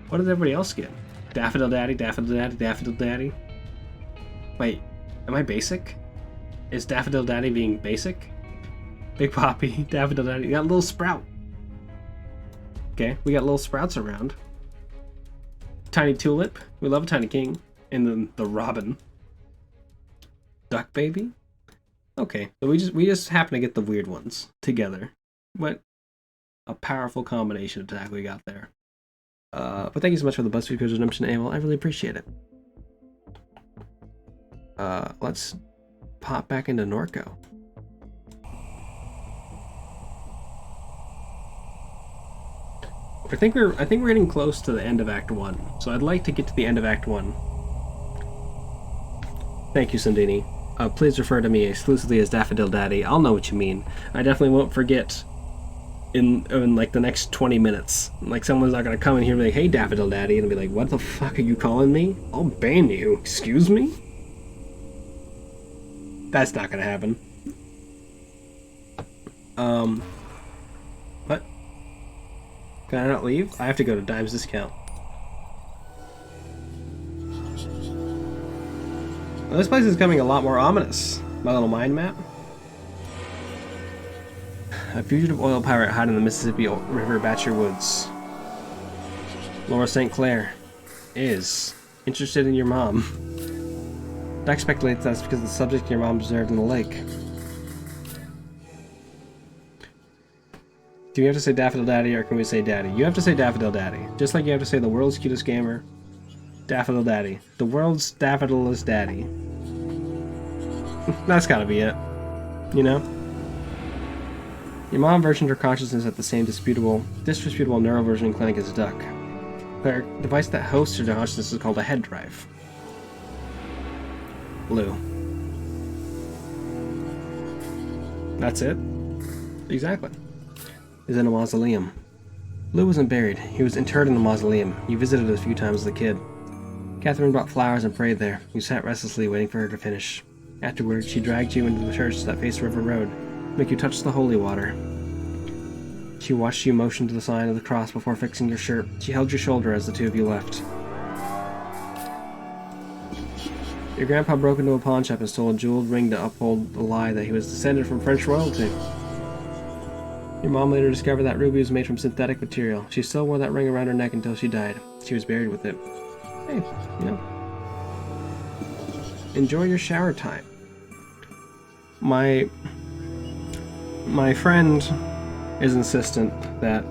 What did everybody else get? Daffodil Daddy, Daffodil Daddy, Daffodil Daddy. Wait, am I basic? Is Daffodil Daddy being basic? Big Poppy, Daffodil Daddy. You got a little sprout. Okay, we got little sprouts around. Tiny Tulip. We love a Tiny King. And then the Robin. Duck Baby. Okay, so we just happen to get the weird ones together. What a powerful combination attack we got there. But thank you so much for the BuzzFeed Quiz Redemption, Abel. I really appreciate it. Let's pop back into Norco. I think we're getting close to the end of Act 1, so I'd like to get to the end of Act 1. Thank you, Sundini. Please refer to me exclusively as Daffodil Daddy. I'll know what you mean. I definitely won't forget in like the next 20 minutes. Like someone's not gonna come in here and be like, "Hey, Daffodil Daddy," and be like, "What the fuck are you calling me? I'll ban you." Excuse me? That's not gonna happen. What? Can I not leave? I have to go to Dime's Discount. Well, this place is becoming a lot more ominous. My little mind map. A fugitive oil pirate hiding in the Mississippi River Batcher Woods. Laura St. Clair is interested in your mom. Doc speculates that's because of the subject your mom observed in the lake. Do we have to say Daffodil Daddy or can we say Daddy? You have to say Daffodil Daddy. Just like you have to say the world's cutest gamer. Daffodil Daddy. The world's daffodilist daddy. That's gotta be it. You know? Your mom versioned her consciousness at the same disreputable neuroversioning clinic as Duck. Her device that hosts her consciousness is called a head drive. Lou. That's it? Exactly. Is in a mausoleum. Lou wasn't buried. He was interred in the mausoleum. You visited it a few times as a kid. Catherine brought flowers and prayed there. You sat restlessly waiting for her to finish. Afterwards, she dragged you into the church that faced River Road, make you touch the holy water. She watched you motion to the sign of the cross before fixing your shirt. She held your shoulder as the two of you left. Your grandpa broke into a pawn shop and stole a jeweled ring to uphold the lie that he was descended from French royalty. Your mom later discovered that ruby was made from synthetic material. She still wore that ring around her neck until she died. She was buried with it. Hey, you know. Enjoy your shower time. My friend is insistent that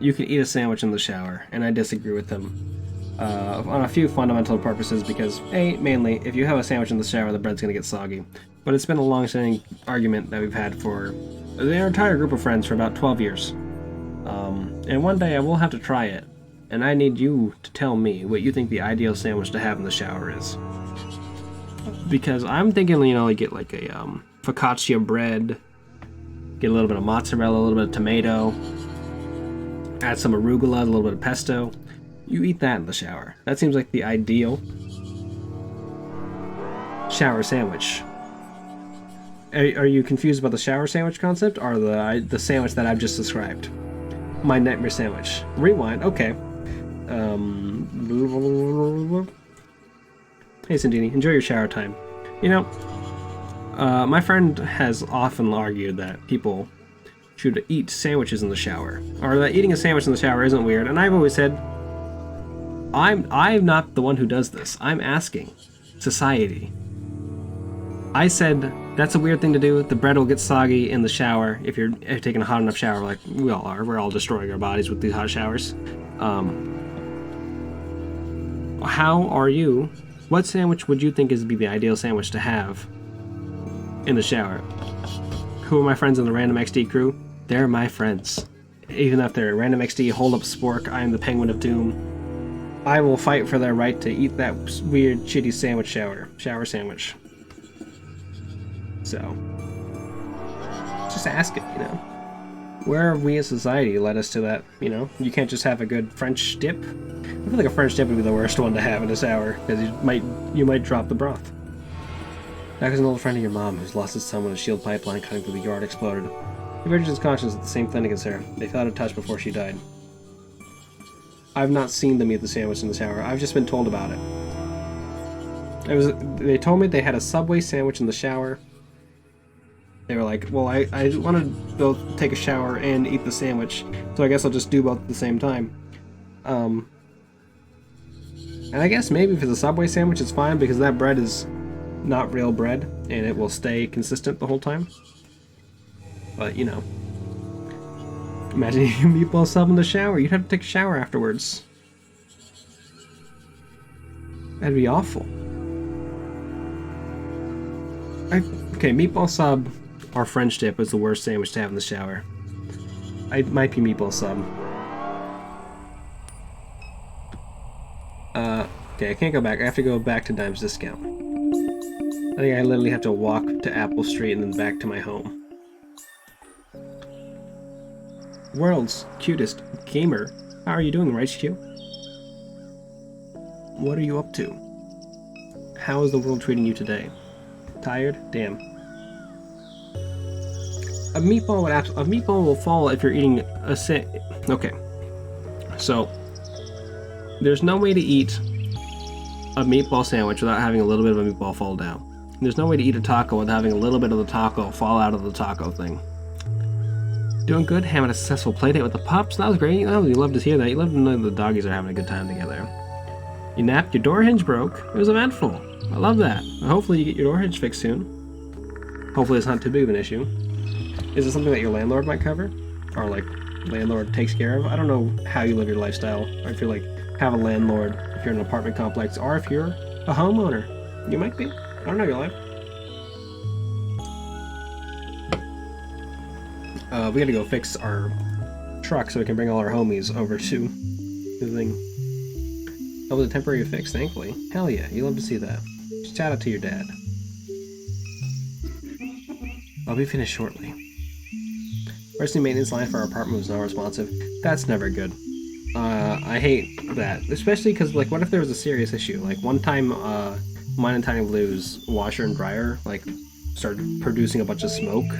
you can eat a sandwich in the shower, and I disagree with him on a few fundamental purposes because, A, mainly, if you have a sandwich in the shower, the bread's going to get soggy. But it's been a long-standing argument that we've had for the entire group of friends for about 12 years. And one day I will have to try it, and I need you to tell me what you think the ideal sandwich to have in the shower is. Because I'm thinking, you know, like get like a focaccia bread, get a little bit of mozzarella, a little bit of tomato, add some arugula, a little bit of pesto. You eat that in the shower. That seems like the ideal shower sandwich. Are you confused about the shower sandwich concept or the sandwich that I've just described? My nightmare sandwich. Rewind. Okay. Hey, Sandini, enjoy your shower time. You know, my friend has often argued that people should eat sandwiches in the shower, or that eating a sandwich in the shower isn't weird, and I've always said, I'm not the one who does this. I'm asking society. I said That's a weird thing to do. The bread will get soggy in the shower if you're taking a hot enough shower, like we all are. We're all destroying our bodies with these hot showers. How are you? What sandwich would you think is be the ideal sandwich to have in the shower? Who are my friends in the Random XD crew? They're my friends. Even if they're Random XD, Hold Up Spork, I am the Penguin of Doom. I will fight for their right to eat that weird, shitty sandwich shower sandwich. So, just ask it, you know. Where have we as society led us to that, you know? You can't just have a good French dip. I feel like a French dip would be the worst one to have in a shower, because you might drop the broth. Back as an old friend of your mom who's lost his son when a shield pipeline cutting through the yard exploded. He urged his conscience at the same Flanagan's her. They fell out of touch before she died. I've not seen them eat the sandwich in the shower. I've just been told about it. They told me they had a Subway sandwich in the shower. They were like, well, I want to both take a shower and eat the sandwich, so I guess I'll just do both at the same time. And I guess maybe if it's a Subway sandwich, it's fine, because that bread is not real bread, and it will stay consistent the whole time. But, you know. Imagine eating a meatball sub in the shower. You'd have to take a shower afterwards. That'd be awful. Okay, meatball sub or French dip is the worst sandwich to have in the shower. It might be meatball sub. Okay, I can't go back. I have to go back to Dime's Discount. I think I literally have to walk to Apple Street and then back to my home. World's cutest gamer. How are you doing, Rice Q? What are you up to? How is the world treating you today? Tired? Damn. A meatball will fall if you're eating a okay. So there's no way to eat a meatball sandwich without having a little bit of a meatball fall down. There's no way to eat a taco without having a little bit of the taco fall out of the taco thing. Doing good, having a successful playdate with the pups. That was great. Oh, you love to hear that. You love to know the doggies are having a good time together. You napped, your door hinge broke. It was eventful. I love that. Hopefully you get your door hinge fixed soon. Hopefully it's not too big of an issue. Is it something that your landlord might cover? Or like landlord takes care of? I don't know how you live your lifestyle. Or if you like have a landlord, if you're in an apartment complex, or if you're a homeowner. You might be. I don't know your life. We gotta go fix our truck so we can bring all our homies over to the thing. That was a temporary fix, thankfully. Hell yeah, you love to see that. Shout out to your dad. I'll be finished shortly. First new maintenance line for our apartment was not responsive. That's never good. I hate that. Especially because, like, what if there was a serious issue? Like, one time, mine and Tiny Blue's washer and dryer, like, started producing a bunch of smoke.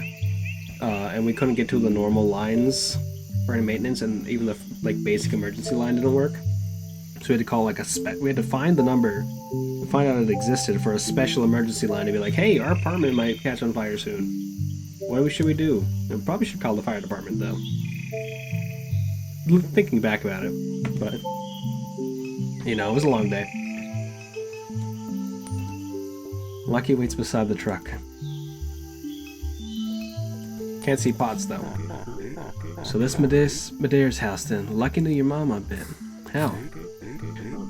And we couldn't get to the normal lines for any maintenance, and even the, like, basic emergency line didn't work. So we had to call, like, we had to find the number, find out it existed for a special emergency line to be like, hey, our apartment might catch on fire soon. What should we do? We probably should call the fire department, though. Thinking back about it, but, you know, it was a long day. Lucky waits beside the truck. Can't see Potts, though. So this Medeiros house, then. Lucky knew your mom, I bet. Hell.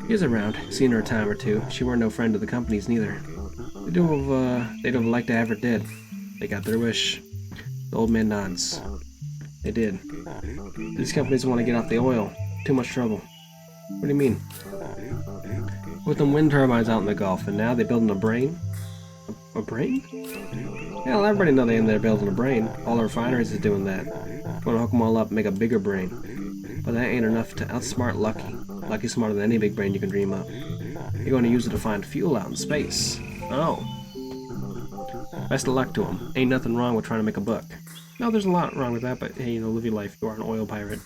He was around, seen her a time or two. She weren't no friend of the company's neither. They'd have liked to have her dead. They got their wish. The old man nods. They did. These companies want to get off the oil. Too much trouble. What do you mean? With them wind turbines out in the Gulf, and now they're building a brain? A brain? Hell, everybody know they're building a brain. All the refineries is doing that. Want to hook them all up and make a bigger brain. But that ain't enough to outsmart Lucky. Lucky's smarter than any big brain you can dream up. You're going to use it to find fuel out in space. Oh. Best of luck to him. Ain't nothing wrong with trying to make a buck. No, there's a lot wrong with that, but hey, you know, live your life. You are an oil pirate.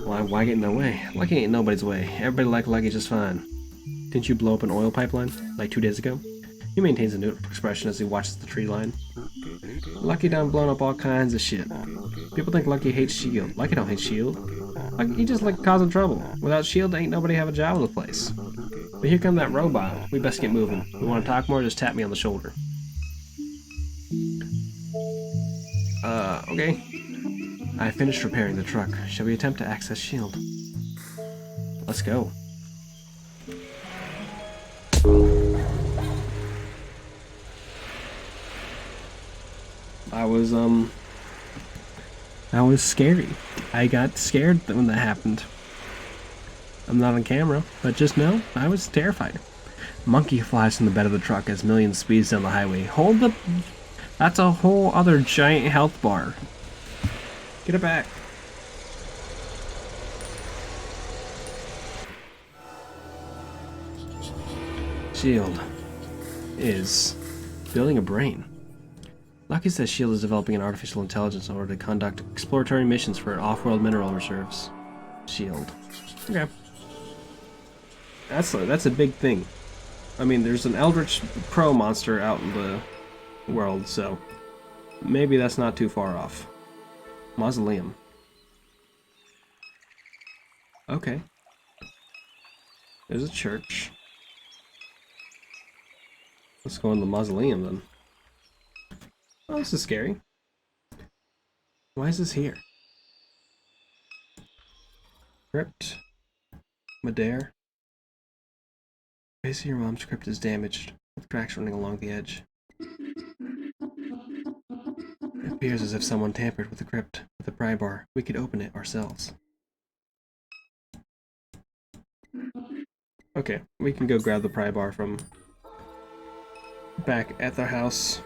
Why get in their way? Lucky ain't nobody's way. Everybody like Lucky just fine. Didn't you blow up an oil pipeline? Like 2 days ago? He maintains a neutral expression as he watches the tree line. Lucky done blown up all kinds of shit. People think Lucky hates S.H.I.E.L.D. Lucky don't hate S.H.I.E.L.D. Lucky, he just like causing trouble. Without S.H.I.E.L.D., ain't nobody have a job in the place. But here come that robot. We best get moving. You want to talk more? Just tap me on the shoulder. Okay. I finished repairing the truck. Shall we attempt to access shield? Let's go. That was scary. I got scared when that happened. I'm not on camera, but just know I was terrified. Monkey flies from the bed of the truck as Million speeds down the highway. Hold the... That's a whole other giant health bar. Get it back. Shield is building a brain. Lucky says Shield is developing an artificial intelligence in order to conduct exploratory missions for off-world mineral reserves. Shield. Okay. That's a big thing. I mean, there's an Eldritch Pro monster out in the world, so maybe that's not too far off. Mausoleum. Okay. There's a church. Let's go in the mausoleum then. Oh, this is scary. Why is this here? Crypt. Madair. Base of your mom's crypt is damaged, with cracks running along the edge. It appears as if someone tampered with the crypt with a pry bar. We could open it ourselves. Okay, we can go grab the pry bar from back at the house.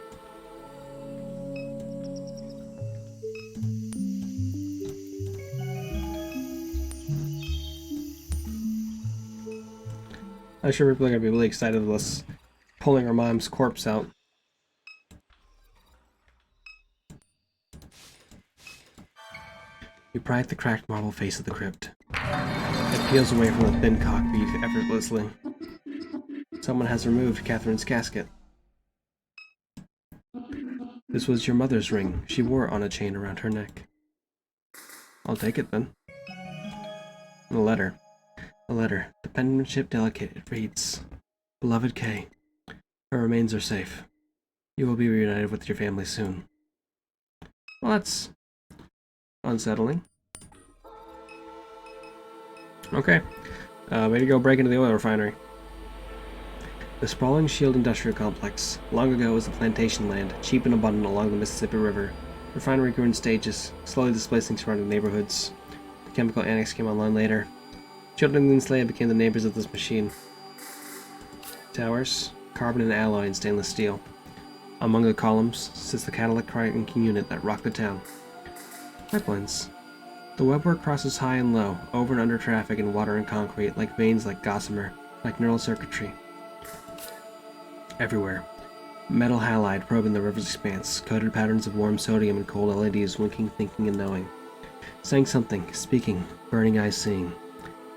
I'm sure people are going to be really excited with us pulling our mom's corpse out. We pry at the cracked marble face of the crypt. It peels away from the thin cock beef effortlessly. Someone has removed Catherine's casket. This was your mother's ring. She wore it on a chain around her neck. I'll take it then. A letter. A letter. The penmanship delicate. It reads, Beloved Kay, her remains are safe. You will be reunited with your family soon. Well, that's unsettling. Okay. Way to go break into the oil refinery. The sprawling Shield Industrial Complex. Long ago was a plantation land, cheap and abundant along the Mississippi River. The refinery grew in stages, slowly displacing surrounding neighborhoods. The chemical annex came online later. Children in the enslaved became the neighbors of this machine. Towers, carbon and alloy and stainless steel. Among the columns sits the catalytic cranking unit that rocked the town. Pipelines. The webwork crosses high and low, over and under traffic and water and concrete, like veins like gossamer, like neural circuitry. Everywhere. Metal halide probing the river's expanse, coded patterns of warm sodium and cold LEDs winking, thinking, and knowing. Saying something, speaking, burning eyes seeing.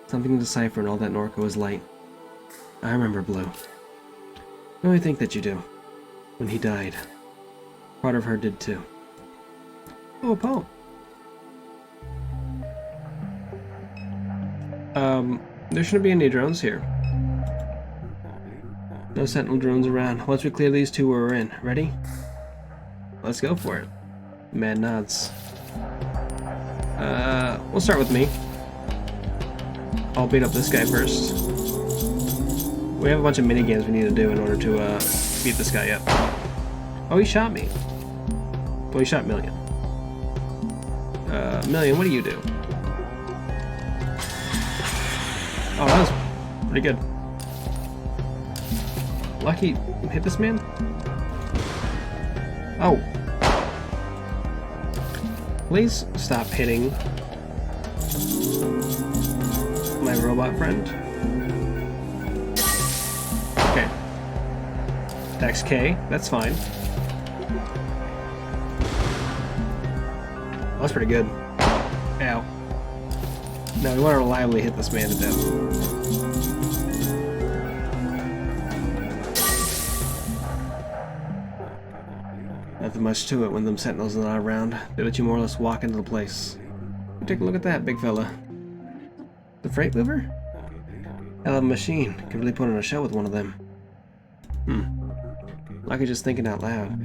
Something to decipher in all that Norco is light. I remember Blue. I only think that you do. When he died. Part of her did too. Oh, a poem. There shouldn't be any drones here. No sentinel drones around. Once we clear these two, we're in. Ready? Let's go for it. Mad nods. We'll start with me. I'll beat up this guy first. We have a bunch of minigames we need to do in order to beat this guy up. Oh, he shot me. Well, he shot Million. Million, what do you do? Oh, that was pretty good. Lucky hit this man? Oh. Please stop hitting my robot friend. Okay. Dex K, that's fine. Oh, that's pretty good. Ow. No, we want to reliably hit this man to death. Nothing much to it when them sentinels are not around. They let you more or less walk into the place. Take a look at that, big fella. The freight mover? Hell of a machine. Could really put on a show with one of them. Like I'm just thinking out loud.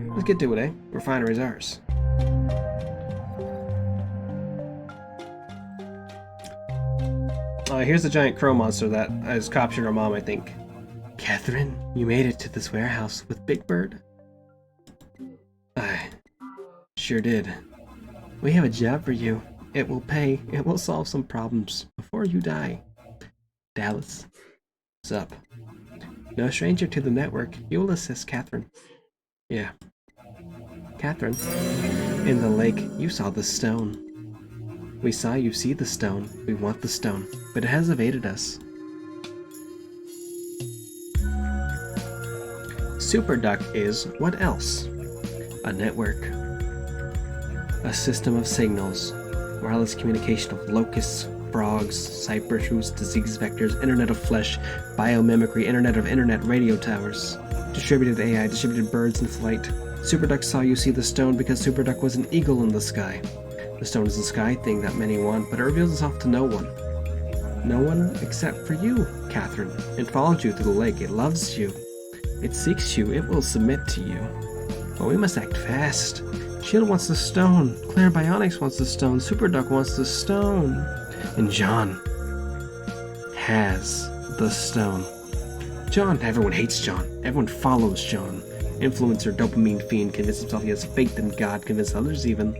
Let's get to it, eh? Refinery's ours. Here's the giant crow monster that has captured our mom, I think. Catherine, you made it to this warehouse with Big Bird? I sure did. We have a job for you. It will pay. It will solve some problems before you die. Dallas. What's up? No stranger to the network. You will assist Catherine. Yeah. Catherine, in the lake, you saw the stone. We saw you see the stone. We want the stone, but it has evaded us. Super Duck is what else? A network. A system of signals. Wireless communication of locusts, frogs, cypress roots, disease vectors, internet of flesh, biomimicry, internet of internet radio towers. Distributed AI, distributed birds in flight. Super Duck saw you see the stone because Super Duck was an eagle in the sky. The stone is a sky thing that many want, but it reveals itself to no one. No one except for you, Catherine. It follows you through the lake. It loves you. It seeks you. It will submit to you. But we must act fast. Shield wants the stone. Claire Bionics wants the stone. Super Duck wants the stone. And John has the stone. John, everyone hates John. Everyone follows John. Influencer, dopamine fiend, convinced himself he has faith in God, convinced others even.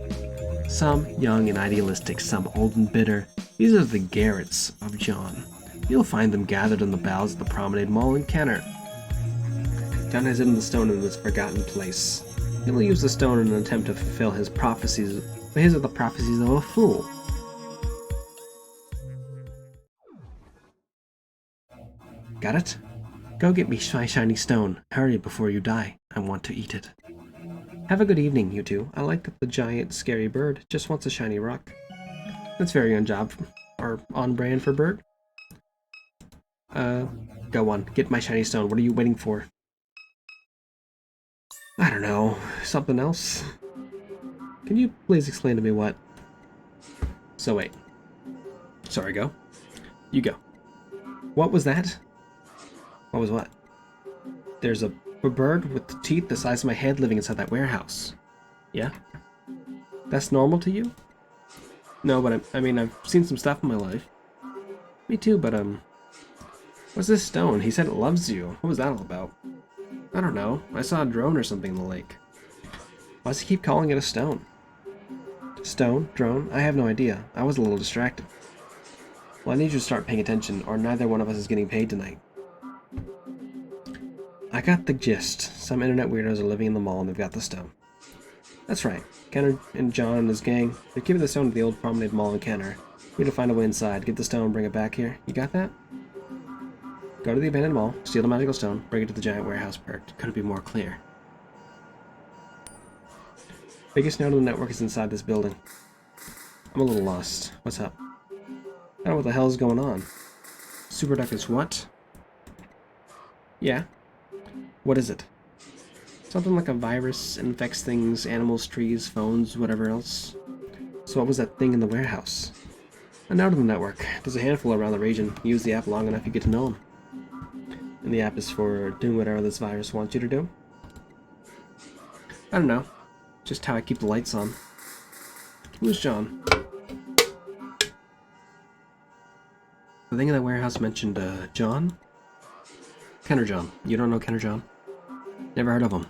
Some young and idealistic, some old and bitter. These are the Garretts of John. You'll find them gathered on the boughs of the Promenade Mall in Kenner. John has hidden the stone in this forgotten place. He will use the stone in an attempt to fulfill his prophecies, but his are the prophecies of a fool. Got it? Go get me my shiny stone. Hurry before you die. I want to eat it. Have a good evening, you two. I like that the giant, scary bird just wants a shiny rock. That's very on brand for Bird. Go on. Get my shiny stone. What are you waiting for? I don't know. Something else? Can you please explain to me what? So wait. Sorry, go. You go. What was that? What was what? There's a bird with teeth the size of my head living inside that warehouse. Yeah? That's normal to you? No, but I mean, I've seen some stuff in my life. Me too, but what's this stone? He said it loves you. What was that all about? I don't know. I saw a drone or something in the lake. Why does he keep calling it a stone? Stone? Drone? I have no idea. I was a little distracted. Well, I need you to start paying attention, or neither one of us is getting paid tonight. I got the gist. Some internet weirdos are living in the mall and they've got the stone. That's right. Kenner and John and his gang, they're keeping the stone to the old Promenade Mall in Kenner. We need to find a way inside, get the stone, and bring it back here. You got that? Go to the abandoned mall, steal the magical stone, bring it to the giant warehouse bird. Couldn't be more clear. Biggest node of the network is inside this building. I'm a little lost. What's up? I don't know what the hell is going on. Super Duck is what? Yeah. What is it? Something like a virus infects things, animals, trees, phones, whatever else. So what was that thing in the warehouse? A node of the network. There's a handful around the region. You use the app long enough, you get to know them. And the app is for doing whatever this virus wants you to do. I don't know. Just how I keep the lights on. Who's John? The thing in that warehouse mentioned, John? Kenner John. You don't know Kenner John? Never heard of him.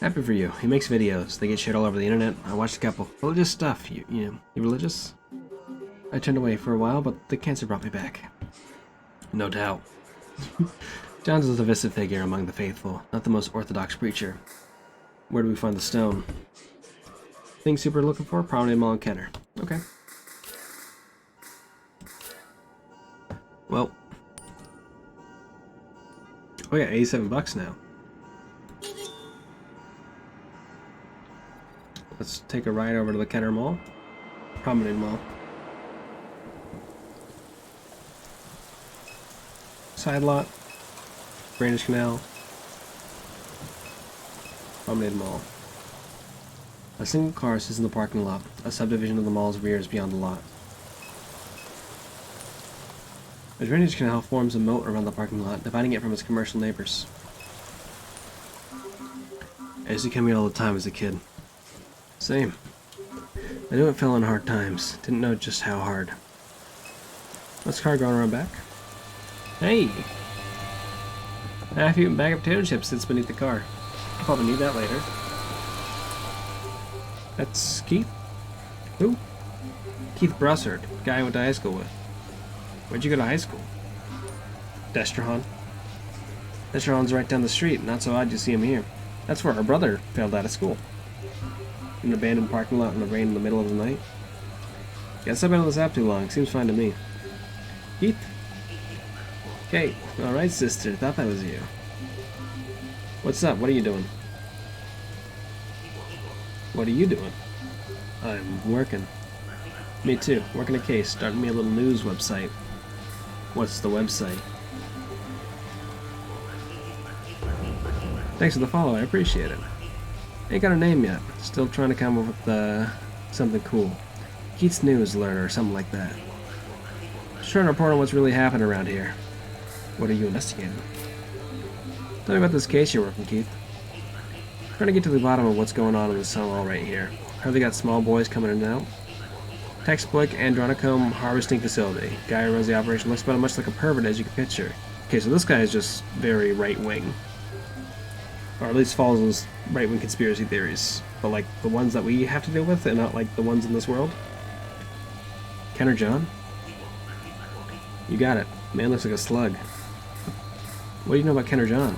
Happy for you. He makes videos. They get shared all over the internet. I watched a couple. Religious stuff. You know, you religious? I turned away for a while, but the cancer brought me back. No doubt. John's a divisive figure among the faithful, not the most orthodox preacher. Where do we find the stone? Thing Super looking for? Promenade Mall in Kenner. Okay. Well. Oh yeah, $87 now. Let's take a ride over to the Kenner Mall. Promenade Mall. Side lot. Brandish Canal. Promenade Mall. A single car sits in the parking lot. A subdivision of the mall's rear is beyond the lot. A drainage canal forms a moat around the parking lot, dividing it from its commercial neighbors. I used to come here all the time as a kid. Same. I knew it fell on hard times. Didn't know just how hard. What's the car going around back? Hey! Half-eaten bag of potato chips sits beneath the car. I'll probably need that later. That's Keith? Who? Keith Brussard, guy I went to high school with. Where'd you go to high school? Destrahan. Destrahan's right down the street, not so odd you see him here. That's where our brother failed out of school. In an abandoned parking lot in the rain in the middle of the night. Guess I've been on this app too long, seems fine to me. Keith? Kate, alright sister, thought that was you. What's up, what are you doing? What are you doing? I'm working. Me too, working a case, starting me a little news website. What's the website? Thanks for the follow, I appreciate it. Ain't got a name yet, still trying to come up with something cool. Keith's News Learner or something like that. Just trying to report on what's really happening around here. What are you investigating? Tell me about this case you're working, Keith. Trying to get to the bottom of what's going on in this tunnel right here. Heard they got small boys coming in and out. Textbook Andronicum Harvesting Facility. Guy who runs the operation looks about as much like a pervert as you can picture. Okay, so this guy is just very right-wing. Or at least follows right-wing conspiracy theories. But like the ones that we have to deal with and not like the ones in this world. Ken or John? You got it. Man looks like a slug. What do you know about Ken or John?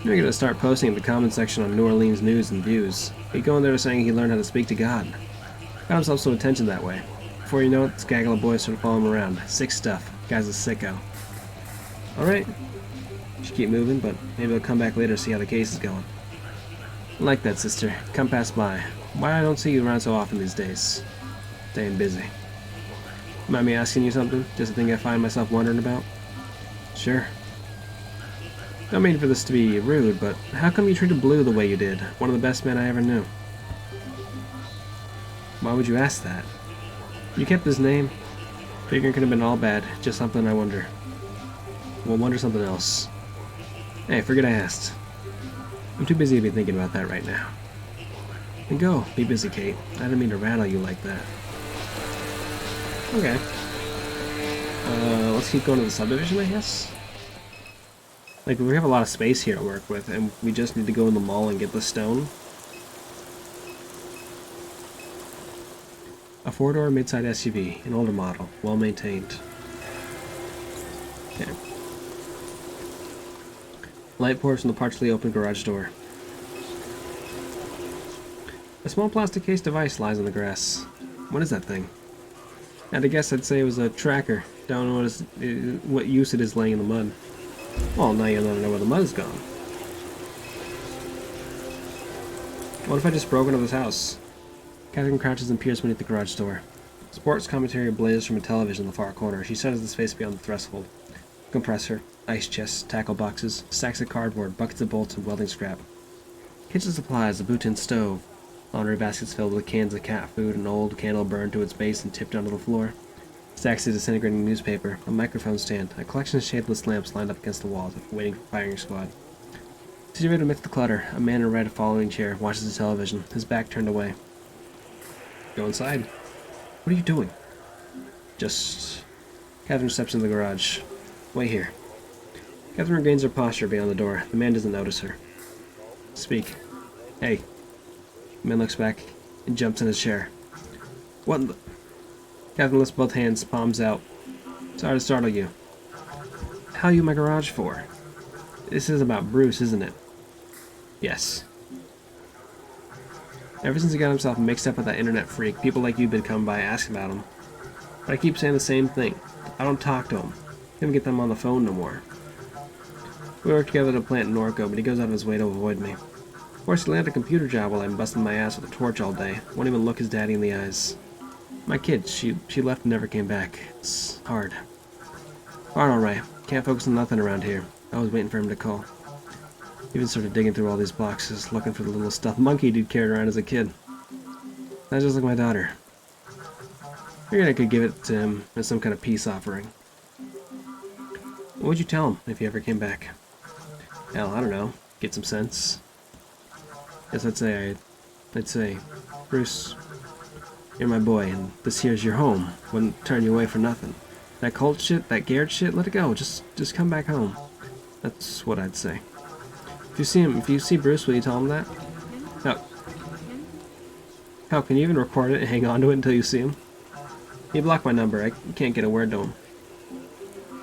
You're gonna start posting in the comment section on New Orleans news and views. He go in there saying he learned how to speak to God. Got himself some attention that way. Before you know it, this gaggle of boys start following him around. Sick stuff. Guy's a sicko. Alright. Should keep moving, but maybe I'll come back later to see how the case is going. I like that, sister. Come pass by. Why I don't see you around so often these days? Staying busy. Mind me asking you something? Just a thing I find myself wondering about? Sure. Don't mean for this to be rude, but how come you treated Blue the way you did? One of the best men I ever knew. Why would you ask that? You kept his name. Figuring it could have been all bad. Just something I wonder. We'll wonder something else. Hey, forget I asked. I'm too busy to be thinking about that right now. Then go. Be busy, Kate. I didn't mean to rattle you like that. Okay. Let's keep going to the subdivision, I guess? Like, we have a lot of space here to work with, and we just need to go in the mall and get the stone. A 4-door mid-side SUV, an older model, well-maintained. Okay. Light pours from the partially open garage door. A small plastic case device lies on the grass. What is that thing? At a guess, I'd say it was a tracker. Don't know what use it is laying in the mud. Well, now you don't know where the mud is gone. What if I just broke into this house? Catherine crouches and peers beneath the garage door. Sports commentary blazes from a television in the far corner. She settles his face beyond the threshold. Compressor, ice chests, tackle boxes, stacks of cardboard, buckets of bolts, and welding scrap. Kitchen supplies, a built-in stove. Laundry baskets filled with cans of cat food, an old candle burned to its base and tipped onto the floor. Stacks of disintegrating newspaper, a microphone stand, a collection of shadeless lamps lined up against the walls, waiting for firing squad. Situated amidst the clutter, a man in a red following chair watches the television, his back turned away. Go inside. What are you doing? Just... Catherine steps into the garage. Wait here. Catherine regains her posture beyond the door. The man doesn't notice her. Speak. Hey. The man looks back and jumps in his chair. What in the... Catherine lifts both hands, palms out. Sorry to startle you. How are you in my garage for? This is about Bruce, isn't it? Yes. Ever since he got himself mixed up with that internet freak, people like you been coming by asking about him. But I keep saying the same thing. I don't talk to him. Can't get them on the phone no more. We work together at a plant in Norco, but he goes out of his way to avoid me. Of course, he landed a computer job while I'm busting my ass with a torch all day. Won't even look his daddy in the eyes. My kid, she left and never came back. It's hard. Hard, alright. Can't focus on nothing around here. I was waiting for him to call. Even started digging through all these boxes, looking for the little stuffed monkey he'd carried around as a kid. That's just like my daughter. Figured I could give it to him as some kind of peace offering. What would you tell him if he ever came back? Hell, I don't know. Get some sense. Guess I'd say, Bruce, you're my boy, and this here's your home. Wouldn't turn you away for nothing. That cult shit, that Garrett shit, let it go. Just come back home. That's what I'd say. If you see Bruce, will you tell him that? How can you even record it and hang on to it until you see him? He blocked my number. I can't get a word to him.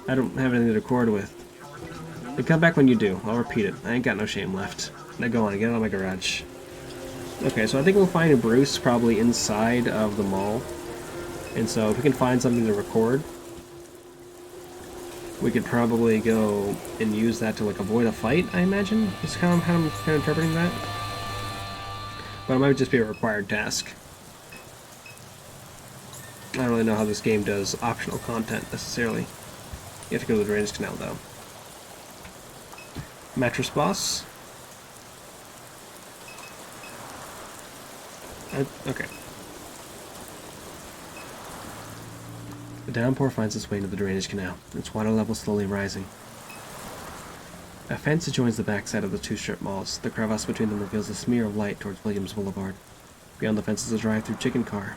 I don't have anything to record with. Then come back when you do. I'll repeat it. I ain't got no shame left. Now go on, get out of my garage. Okay, so I think we'll find Bruce probably inside of the mall. And so if we can find something to record, we could probably go and use that to like avoid a fight, I imagine. Is kind of how I'm kind of interpreting that. But it might just be a required task. I don't really know how this game does optional content necessarily. You have to go to the drainage canal though. Mattress boss. Okay. The downpour finds its way into the drainage canal, its water level slowly rising. A fence adjoins the backside of the two strip malls. The crevasse between them reveals a smear of light towards Williams Boulevard. Beyond the fence is a drive-through chicken car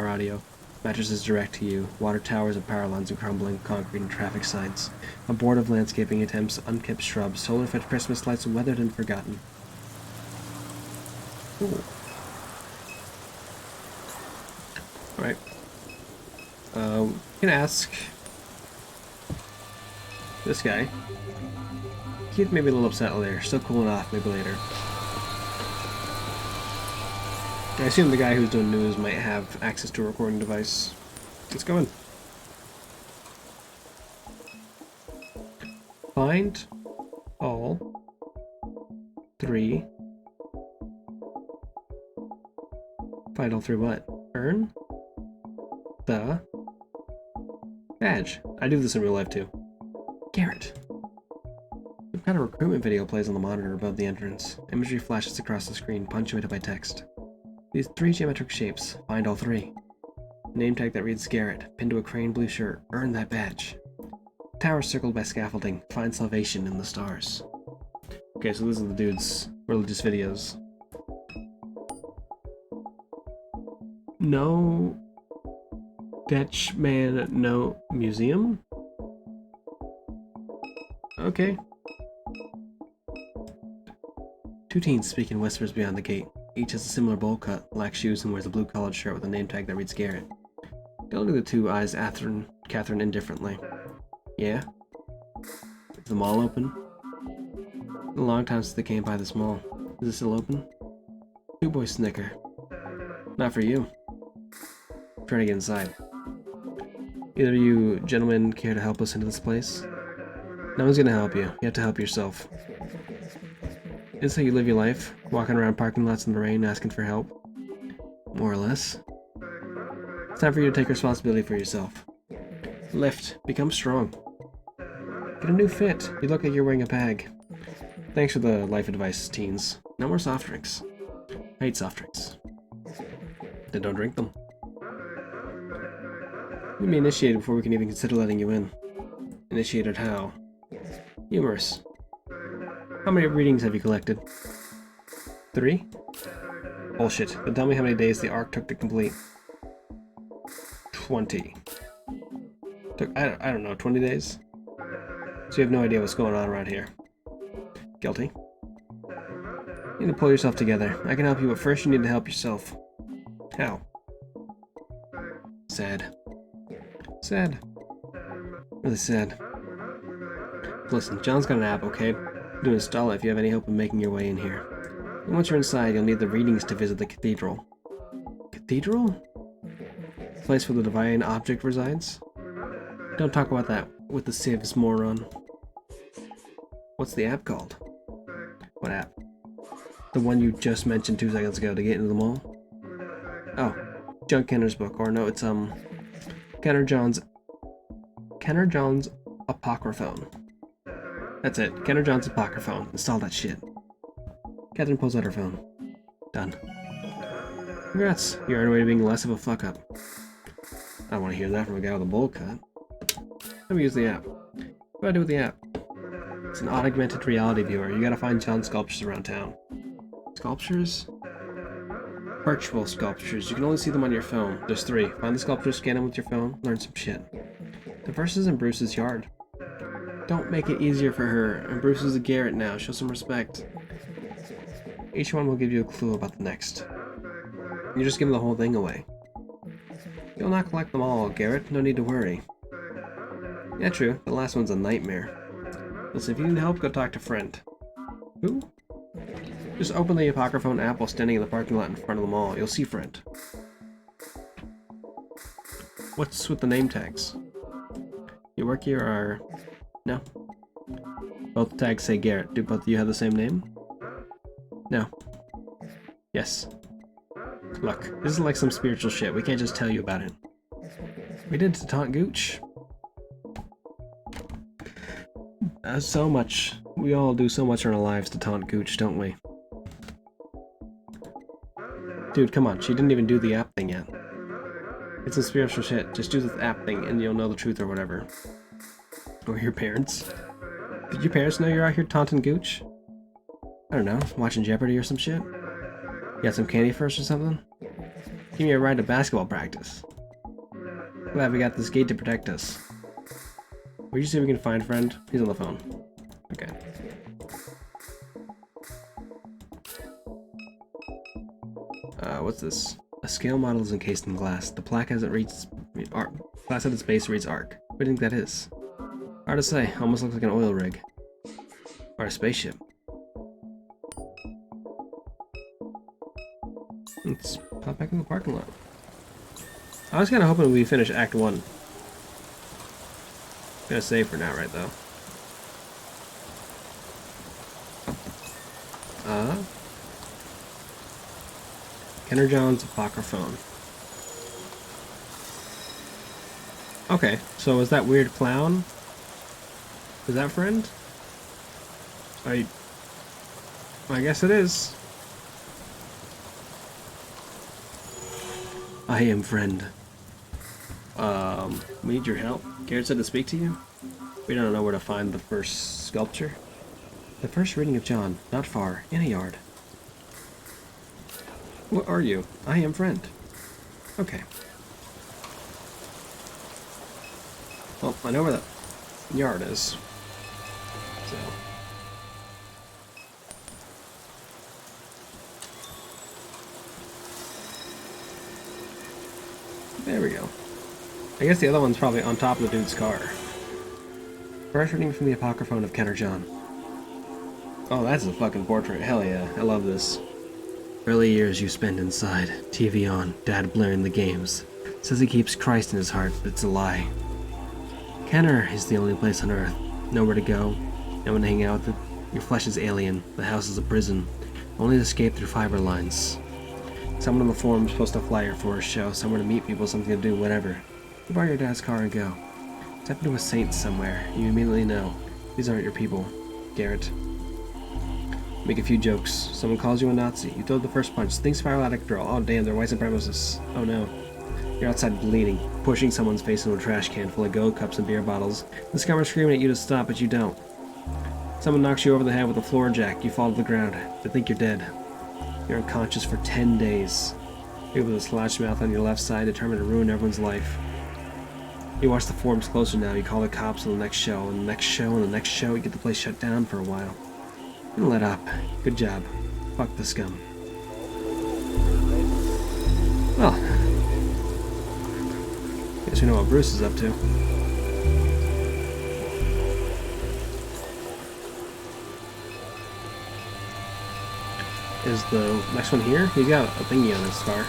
audio. Mattresses direct to you. Water towers and power lines and crumbling concrete and traffic signs. A board of landscaping attempts, unkept shrubs, solar-fed Christmas lights weathered and forgotten. Ooh. Alright. We can ask this guy. He's maybe a little upset later. Still cooling off, maybe later. I assume the guy who's doing news might have access to a recording device. Let's go in. Find all 3. Find all 3 what? Earn the badge. I do this in real life too. Garrett. Some kind of recruitment video plays on the monitor above the entrance. Imagery flashes across the screen, punctuated by text. These 3 geometric shapes. Find all 3. Name tag that reads Garrett. Pinned to a crane blue shirt. Earn that badge. Tower circled by scaffolding. Find salvation in the stars. Okay, so these are the dude's religious videos. No Dutchman, no museum? Okay. 2 teens speak in whispers beyond the gate. Each has a similar bowl cut, black shoes, and wears a blue collared shirt with a name tag that reads Garrett. Don't look at the 2 eyes Catherine indifferently. Yeah? Is the mall open? It's been a long time since they came by this mall. Is it still open? 2 boys snicker. Not for you. I'm trying to get inside. Either of you gentlemen care to help us into this place? No one's gonna help you. You have to help yourself. Is how you live your life? Walking around parking lots in the rain asking for help? More or less. It's time for you to take responsibility for yourself. Lift. Become strong. Get a new fit. You look like you're wearing a bag. Thanks for the life advice, teens. No more soft drinks. I hate soft drinks. Then don't drink them. You'll be initiated before we can even consider letting you in. Initiated how? Humorous. How many readings have you collected? 3? Bullshit. Then tell me how many days the arc took to complete. 20. Took, I don't know, 20 days? So you have no idea what's going on around here. Guilty. You need to pull yourself together. I can help you, but first you need to help yourself. How? Sad. Sad. Really sad. Listen, John's got an app, okay? To install it if you have any hope of making your way in here. And once you're inside, you'll need the readings to visit the cathedral. Cathedral? Place where the divine object resides? Don't talk about that with the civs, moron. What's the app called? What app? The one you just mentioned 2 seconds ago to get into the mall? Oh, John Kenner's book, or no, it's Kenner John's Apocryphone. That's it. Kenner John's Apocryphone. Install that shit. Catherine pulls out her phone. Done. Congrats. You're on your way to being less of a fuck-up. I don't want to hear that from a guy with a bowl cut. Let me use the app. What do I do with the app? It's an augmented reality viewer. You gotta find John sculptures around town. Sculptures? Virtual sculptures. You can only see them on your phone. There's 3. Find the sculpture, scan them with your phone, learn some shit. The first is in Bruce's yard. Don't make it easier for her. And Bruce is a Garrett now. Show some respect. Each one will give you a clue about the next. You just give the whole thing away. You'll not collect them all, Garrett. No need to worry. Yeah, true. The last one's a nightmare. Listen, if you need help, go talk to friend. Who? Just open the Apocryphone app while standing in the parking lot in front of the mall. You'll see friend. What's with the name tags? You work here or... No. Both tags say Garrett. Do both of you have the same name? No. Yes. Look, this is like some spiritual shit. We can't just tell you about it. We did to taunt Gooch. So much. We all do so much in our lives to taunt Gooch, don't we? Dude, come on. She didn't even do the app thing yet. It's some spiritual shit. Just do the app thing and you'll know the truth or whatever. Or your parents. Did your parents know you're out here taunting Gooch? I don't know. Watching Jeopardy or some shit? Got some candy first or something? Give me a ride to basketball practice. Glad we got this gate to protect us. Where'd you say we can find friend? He's on the phone. Okay. What's this? A scale model is encased in glass. The plaque as it reads art. Glass at its base reads arc. What do you think that is? Hard to say. Almost looks like an oil rig. Or a spaceship. Let's pop back in the parking lot. I was kind of hoping we finish Act 1. Gonna save for now, right, though. Kenner John's Apocryphone. Okay, so is that weird clown? Is that friend? I guess it is. I am friend. We need your help. Garrett said to speak to you? We don't know where to find the first sculpture. The first reading of John, not far, in a yard. What are you? I am friend. Okay. Well, I know where that yard is. So. There we go. I guess the other one's probably on top of the dude's car. First reading from the Apocryphone of Kenner John. Oh, that's a fucking portrait. Hell yeah. I love this. Early years you spend inside. TV on. Dad blaring the games. Says he keeps Christ in his heart, but it's a lie. Kenner is the only place on earth. Nowhere to go. No one to hang out with. Your flesh is alien. The house is a prison. Only to escape through fiber lines. Someone on the forum's post a flyer for a show. Somewhere to meet people, something to do, whatever. You borrow your dad's car and go. Step into a saint somewhere. You immediately know. These aren't your people. Garrett. Make a few jokes. Someone calls you a Nazi. You throw the first punch. Things spiral out of control. Oh damn, they're white supremacists. Oh no. You're outside bleeding, pushing someone's face into a trash can full of Go cups and beer bottles. The scum are screaming at you to stop, but you don't. Someone knocks you over the head with a floor jack. You fall to the ground. They think you're dead. You're unconscious for 10 days. You with a slashed mouth on your left side, determined to ruin everyone's life. You watch the forums closer now. You call the cops on the next show, and the next show, and the next show. You get the place shut down for a while. And let up. Good job. Fuck the scum. Well, guess we know what Bruce is up to. Is the next one here? He's got a thingy on his car.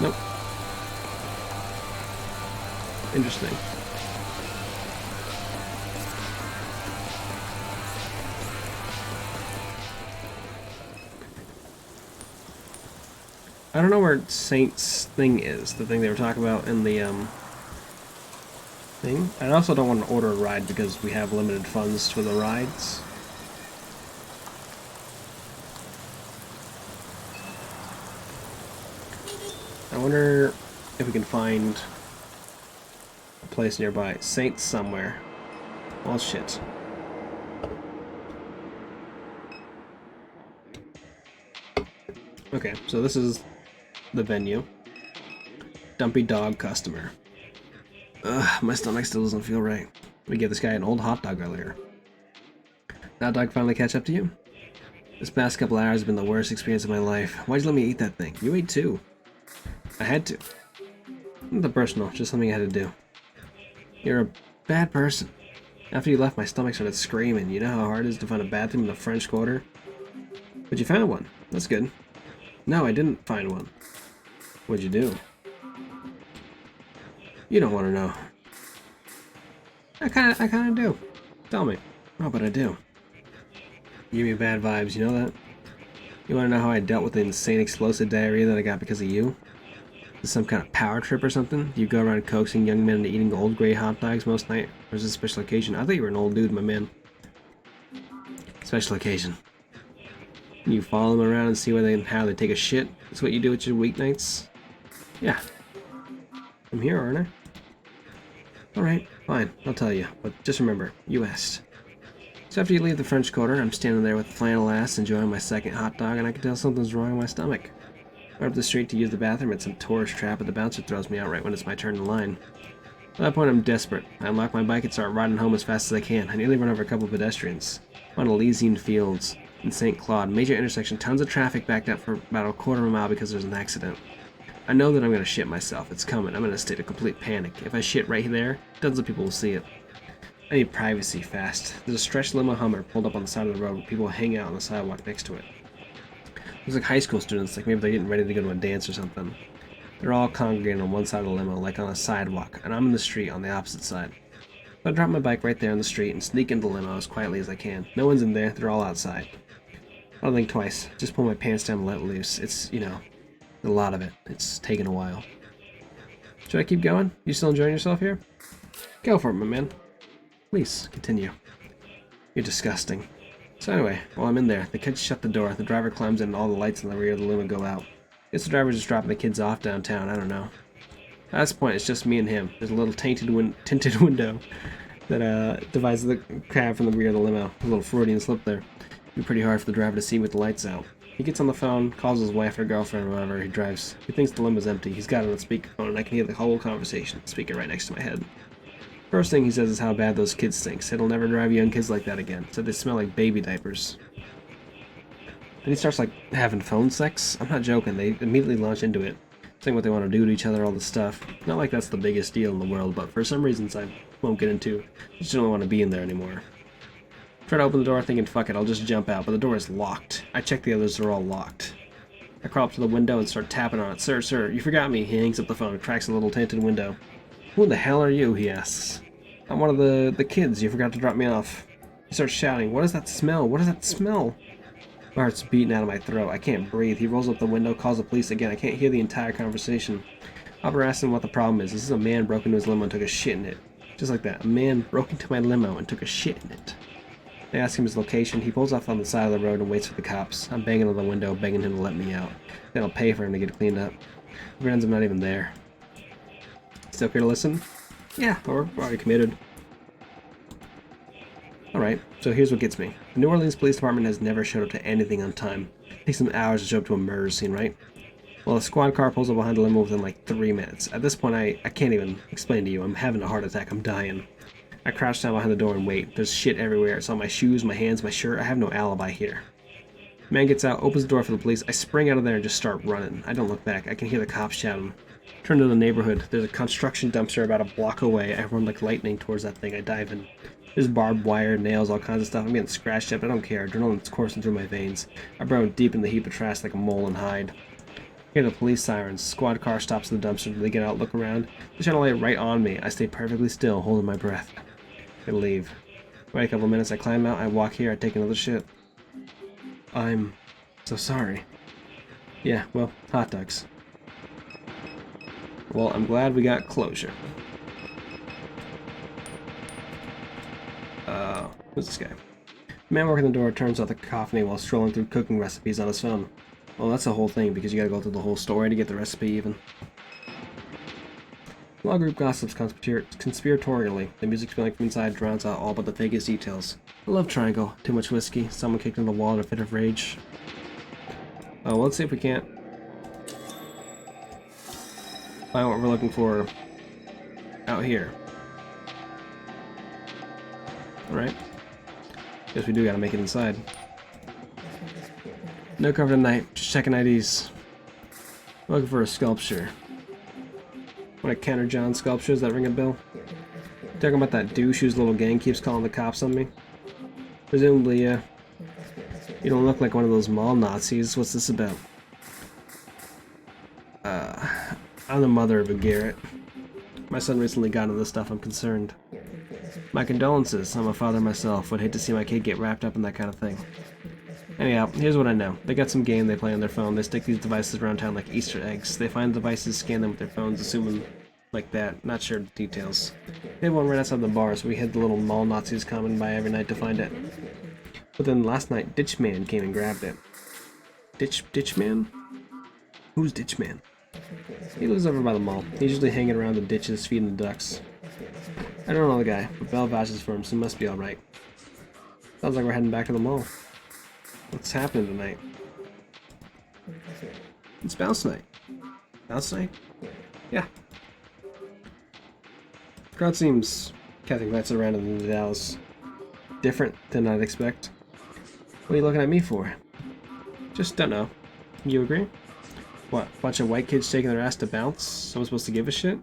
Nope. Interesting. I don't know where Saint's thing is, the thing they were talking about in the thing. I also don't want to order a ride because we have limited funds for the rides. I wonder if we can find a place nearby. Saint somewhere. Well, shit. Okay, so this is the venue. Dumpy dog customer. Ugh, my stomach still doesn't feel right. We gave this guy an old hot dog earlier. That dog finally catch up to you? This past couple hours have been the worst experience of my life. Why'd you let me eat that thing? You ate too. I had to. Nothing personal, just something I had to do. You're a bad person. After you left, my stomach started screaming. You know how hard it is to find a bathroom in the French Quarter? But you found one. That's good. No, I didn't find one. What'd you do? You don't want to know. I kinda do. Tell me. Oh, but I do. You give me bad vibes, you know that? You want to know how I dealt with the insane explosive diarrhea that I got because of you? Is this some kind of power trip or something? Do you go around coaxing young men into eating old gray hot dogs most night? Or is this a special occasion? I thought you were an old dude, my man. Special occasion. You follow them around and see how they take a shit? That's what you do with your weeknights? Yeah. I'm here, aren't I? Alright, fine, I'll tell you. But just remember, you asked. So after you leave the French Quarter, I'm standing there with flannel ass enjoying my second hot dog, and I can tell something's wrong in my stomach. I run up the street to use the bathroom at some tourist trap, but the bouncer throws me out right when it's my turn in line. At that point, I'm desperate. I unlock my bike and start riding home as fast as I can. I nearly run over a couple of pedestrians. I'm on Elysian Fields in St. Claude, major intersection, tons of traffic backed up for about a quarter of a mile because there's an accident. I know that I'm going to shit myself. It's coming. I'm in a state of complete panic. If I shit right there, tons of people will see it. I need privacy fast. There's a stretched limo Hummer pulled up on the side of the road with people hanging out on the sidewalk next to it. Looks like high school students, like maybe they're getting ready to go to a dance or something. They're all congregating on one side of the limo, like on a sidewalk, and I'm in the street on the opposite side. So I drop my bike right there on the street and sneak into the limo as quietly as I can. No one's in there. They're all outside. I don't think twice. Just pull my pants down and let it loose. It's, you know, a lot of it. It's taken a while. Should I keep going? You still enjoying yourself here? Go for it, my man. Please, continue. You're disgusting. So anyway, while I'm in there, the kids shut the door, the driver climbs in and all the lights in the rear of the limo go out. Guess the driver's just dropping the kids off downtown, I don't know. At this point, it's just me and him. There's a little tinted window that divides the cab from the rear of the limo. A little Freudian slip there. It'd be pretty hard for the driver to see with the lights out. He gets on the phone, calls his wife or girlfriend or whatever he drives. He thinks the limo's empty. He's got it on speakerphone and I can hear the whole conversation, speaking right next to my head. First thing he says is how bad those kids stink. Said he'll never drive young kids like that again. Said they smell like baby diapers. Then he starts like having phone sex. I'm not joking. They immediately launch into it, saying what they want to do to each other, all this stuff. Not like that's the biggest deal in the world, but for some reasons I won't get into. I just don't want to be in there anymore. Try to open the door thinking, fuck it, I'll just jump out, but the door is locked. I check the others, they're all locked. I crawl up to the window and start tapping on it. Sir, you forgot me. He hangs up the phone and cracks a little tinted window. Who the hell are you? He asks. I'm one of the kids. You forgot to drop me off. He starts shouting, what is that smell? What does that smell? My heart's beating out of my throat. I can't breathe. He rolls up the window, calls the police again. I can't hear the entire conversation. Hopper asks him what the problem is. This is a man broke into his limo and took a shit in it. Just like that. A man broke into my limo and took a shit in it. They ask him his location. He pulls off on the side of the road and waits for the cops. I'm banging on the window, begging him to let me out. Then I'll pay for him to get cleaned up. He pretends I'm not even there. Still here to listen? Yeah, or already committed. Alright, so here's what gets me. The New Orleans Police Department has never showed up to anything on time. It takes them hours to show up to a murder scene, right? Well, a squad car pulls up behind the limo within like 3 minutes. At this point, I can't even explain to you. I'm having a heart attack. I'm dying. I crouch down behind the door and wait. There's shit everywhere. It's on my shoes, my hands, my shirt. I have no alibi here. The man gets out, opens the door for the police. I spring out of there and just start running. I don't look back. I can hear the cops shouting. Turn to the neighborhood. There's a construction dumpster about a block away. I run like lightning towards that thing. I dive in. There's barbed wire, nails, all kinds of stuff. I'm getting scratched up, but I don't care. Adrenaline's coursing through my veins. I burrow deep in the heap of trash like a mole and hide. I hear the police sirens. Squad car stops at the dumpster. They get out, look around. They shine a light right on me. I stay perfectly still, holding my breath. They leave. Wait a couple minutes. I climb out. I walk here. I take another shit. I'm so sorry. Yeah, well, hot dogs. Well, I'm glad we got closure. Who's this guy? The man working the door turns off the cacophony while strolling through cooking recipes on his phone. Well, that's the whole thing, because you gotta go through the whole story to get the recipe even. The law group gossips conspiratorially. The music spilling from inside drowns out all but the vaguest details. A love triangle, too much whiskey, someone kicked in the wall in a fit of rage. well, let's see if we can't find what we're looking for out here. Alright. Guess we do gotta make it inside. No cover tonight, just checking IDs. Looking for a sculpture. What a Counter John sculpture, does that ring a bell? Talking about that douche whose little gang keeps calling the cops on me? Presumably, yeah. You don't look like one of those mall Nazis. What's this about? I'm the mother of a Garrett. My son recently got into this stuff. I'm concerned. My condolences. I'm a father myself. Would hate to see my kid get wrapped up in that kind of thing. Anyhow, here's what I know. They got some game they play on their phone. They stick these devices around town like Easter eggs. They find devices, scan them with their phones, assuming like that. Not sure the details. They have one right outside the bar, so we had the little mall Nazis coming by every night to find it. But then last night, Ditchman came and grabbed it. Ditchman? Who's Ditchman? He lives over by the mall. He's usually hanging around the ditches, feeding the ducks. I don't know the guy, but Bell vouches for him, so he must be alright. Sounds like we're heading back to the mall. What's happening tonight? It's bounce night. Bounce night? Yeah. The crowd seems, casting glances around in the Dallas, different than I'd expect. What are you looking at me for? Just don't know. You agree? What, a bunch of white kids taking their ass to bounce? Someone's supposed to give a shit?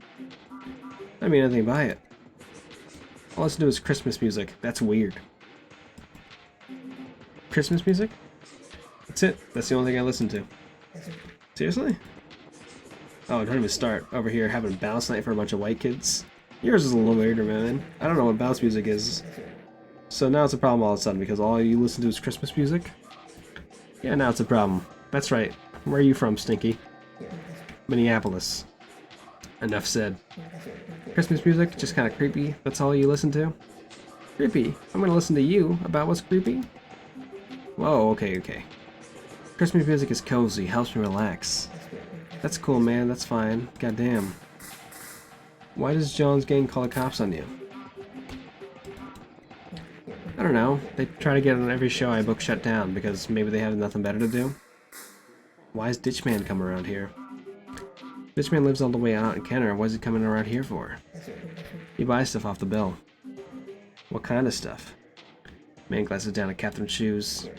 I mean anything by it. All I listen to is Christmas music. That's weird. Christmas music? That's it. That's the only thing I listen to. Seriously? Oh, don't even start. Over here having bounce night for a bunch of white kids. Yours is a little weirder, man. I don't know what bounce music is. So now it's a problem all of a sudden because all you listen to is Christmas music? Yeah, now it's a problem. That's right. Where are you from, Stinky? Minneapolis. Enough said. Christmas music? Just kind of creepy? That's all you listen to? Creepy? I'm gonna listen to you about what's creepy? Whoa, okay. Christmas music is cozy, helps me relax. That's cool, man, that's fine. Goddamn. Why does John's gang call the cops on you? I don't know. They try to get on every show I book shut down because maybe they have nothing better to do. Why is Ditchman come around here? Ditchman lives all the way out in Kenner. What's he coming around here for? He buys stuff off the bill. What kind of stuff? Man glances down at Catherine's shoes.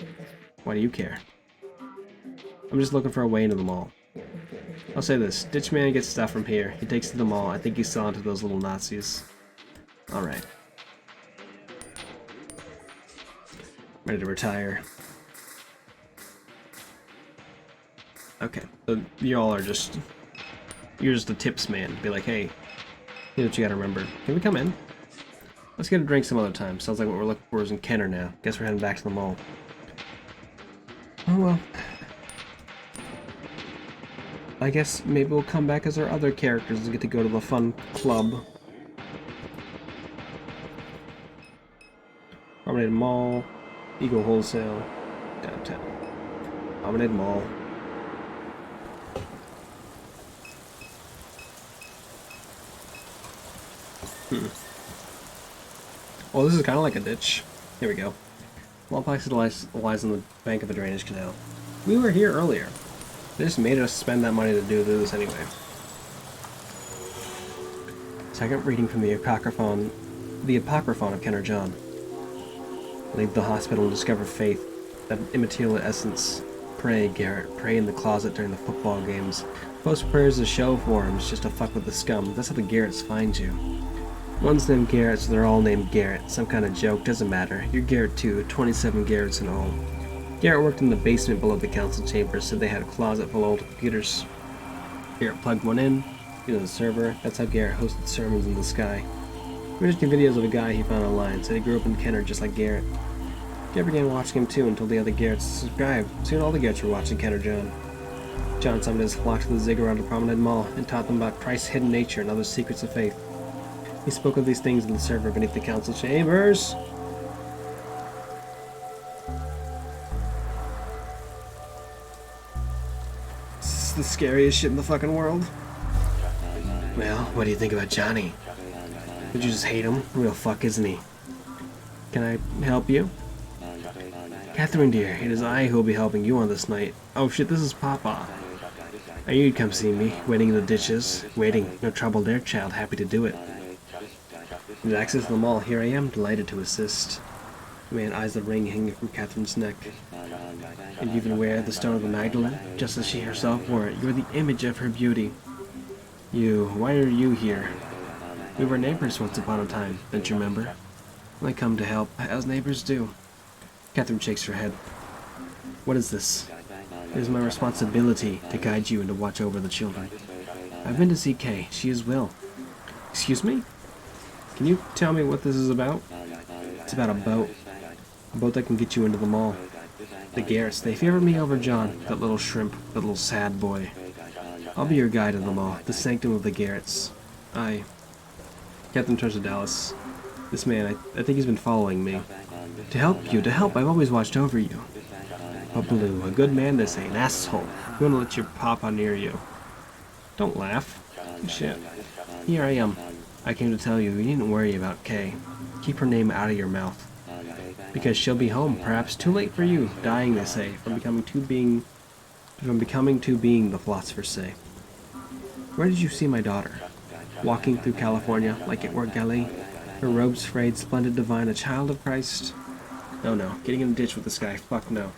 Why do you care? I'm just looking for a way into the mall. I'll say this. Ditchman gets stuff from here. He takes it to the mall. I think he's selling to those little Nazis. Alright. Ready to retire. Okay, so y'all are just... You're just a tips man. Be like, hey, here's what you gotta remember. Can we come in? Let's get a drink some other time. Sounds like what we're looking for is in Kenner now. Guess we're heading back to the mall. Oh well. I guess maybe we'll come back as our other characters and get to go to the fun club. Promenade Mall, Eagle Wholesale, downtown. Promenade Mall. Well, this is kind of like a ditch. Here we go. Wallplex lies on the bank of a drainage canal. We were here earlier. They just made us spend that money to do this anyway. Second reading from the Apocryphon of Kenner John. Leave the hospital and discover faith, that immaterial essence. Pray, Garrett. Pray in the closet during the football games. Post prayers as show forms, just to fuck with the scum. That's how the Garretts find you. One's named Garrett, so they're all named Garrett. Some kind of joke, doesn't matter. You're Garrett too, 27 Garretts in all. Garrett worked in the basement below the council chambers, so they had a closet full of old computers. Garrett plugged one in, to the server. That's how Garrett hosted sermons in the sky. We were just videos of a guy he found online, said he grew up in Kenner just like Garrett. Garrett began watching him too and told the other Garretts to subscribe. Soon all the Garretts were watching Kenner John. John summoned his flock to the ziggurat of Promenade Mall and taught them about Christ's hidden nature and other secrets of faith. He spoke of these things in the server beneath the council chambers. This is the scariest shit in the fucking world. Well, what do you think about Johnny? Would you just hate him? Real fuck, isn't he? Can I help you? Catherine dear, it is I who will be helping you on this night. Oh shit, this is Papa. I knew you'd come see me, waiting in the ditches. Waiting, no trouble there, child, happy to do it. With access to the mall, here I am, delighted to assist. The man eyes the ring hanging from Catherine's neck. And you even wear the stone of the Magdalene, just as she herself wore it. You are the image of her beauty. Why are you here? We were neighbors once upon a time, don't you remember? I come to help, as neighbors do. Catherine shakes her head. What is this? It is my responsibility to guide you and to watch over the children. I've been to see Kay. She is well. Excuse me? Can you tell me what this is about? It's about a boat. A boat that can get you into the mall. The Garretts, they favor me over John, that little shrimp, that little sad boy. I'll be your guide to the mall, the sanctum of the Garretts. Catherine turns to Dallas. This man, I think he's been following me. To help you, I've always watched over you. But Blue, a good man this ain't, an asshole. You wanna let your papa near you. Don't laugh. Shit. Here I am. I came to tell you, you needn't worry about Kay. Keep her name out of your mouth. Because she'll be home, perhaps too late for you, dying, they say, from becoming to being, the philosophers say. Where did you see my daughter? Walking through California, like it were Galilee, her robes frayed, splendid, divine, a child of Christ? No, getting in the ditch with this guy, fuck no.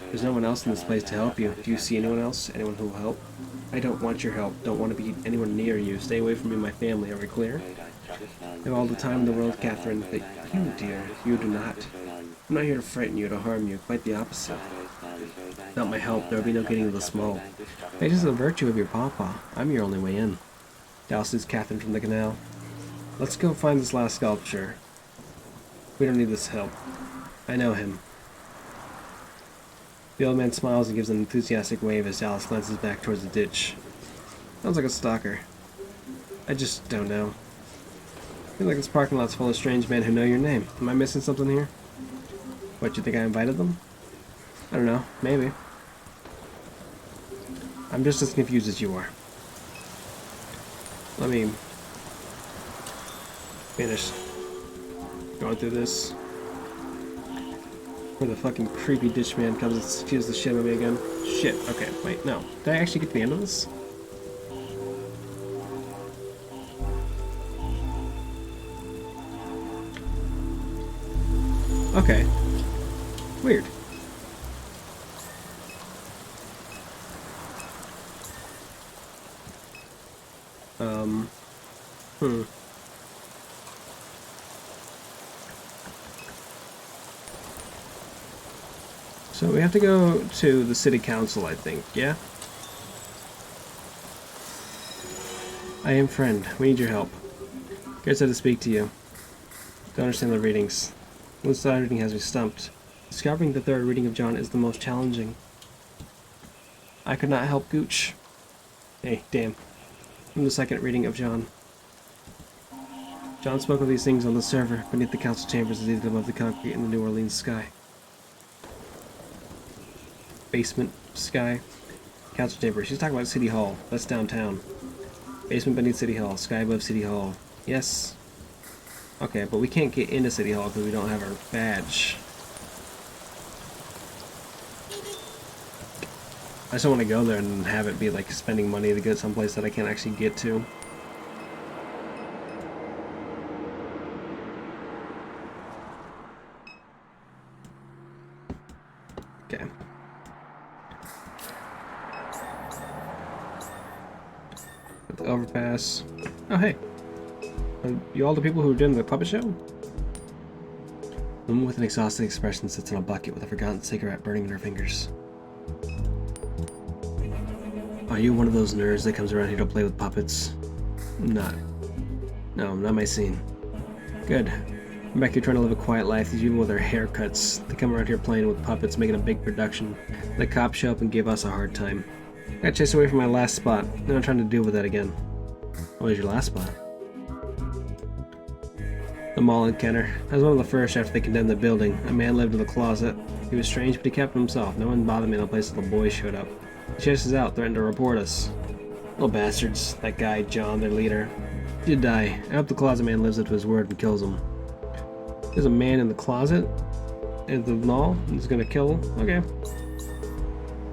There's no one else in this place to help you. Do you see anyone else? Anyone who will help? I don't want your help, don't want to be anyone near you. Stay away from me and my family, are we clear? I have all the time in the world, Catherine, but you, dear, you do not. I'm not here to frighten you, to harm you, quite the opposite. Without my help, there will be no getting to the small. It is the virtue of your papa. I'm your only way in. Dallas leads Catherine from the canal. Let's go find this last sculpture. We don't need this help. I know him. The old man smiles and gives an enthusiastic wave as Dallas glances back towards the ditch. Sounds like a stalker. I just don't know. I feel like this parking lot's full of strange men who know your name. Am I missing something here? What, you think I invited them? I don't know. Maybe. I'm just as confused as you are. Let me finish going through this. Where the fucking creepy ditch man comes and steals the shit out of me again. Shit. Okay, wait, no. Did I actually get to the end of this? Okay. Weird. So we have to go to the city council, I think, yeah? I am friend. We need your help. Garrett said to speak to you. Don't understand the readings. This side reading has me stumped. Discovering the third reading of John is the most challenging. I could not help Gooch. Hey, damn. From the second reading of John. John spoke of these things on the server beneath the council chambers as seated above the concrete in the New Orleans sky. Basement sky. Council chamber. She's talking about City Hall. That's downtown. Basement beneath City Hall. Sky above City Hall. Yes. Okay, but we can't get into City Hall because we don't have our badge. I just don't want to go there and have it be like spending money to get someplace that I can't actually get to. Okay. Got the overpass. Oh, hey. You all the people who were doing the puppet show? A woman with an exhausted expression sits in a bucket with a forgotten cigarette burning in her fingers. Are you one of those nerds that comes around here to play with puppets? No, not my scene. Good. I'm back here trying to live a quiet life. These people with their haircuts, they come around here playing with puppets, making a big production. The cops show up and give us a hard time. I got chased away from my last spot. Now I'm trying to deal with that again. What was your last spot? The mall in Kenner. I was one of the first after they condemned the building. A man lived in the closet. He was strange, but he kept to himself. No one bothered me in the place until the boys showed up. He chased us out, threatened to report us. Little bastards. That guy, John, their leader. He did die. I hope the closet man lives up to his word and kills him. There's a man in the closet? the null is gonna kill. Okay.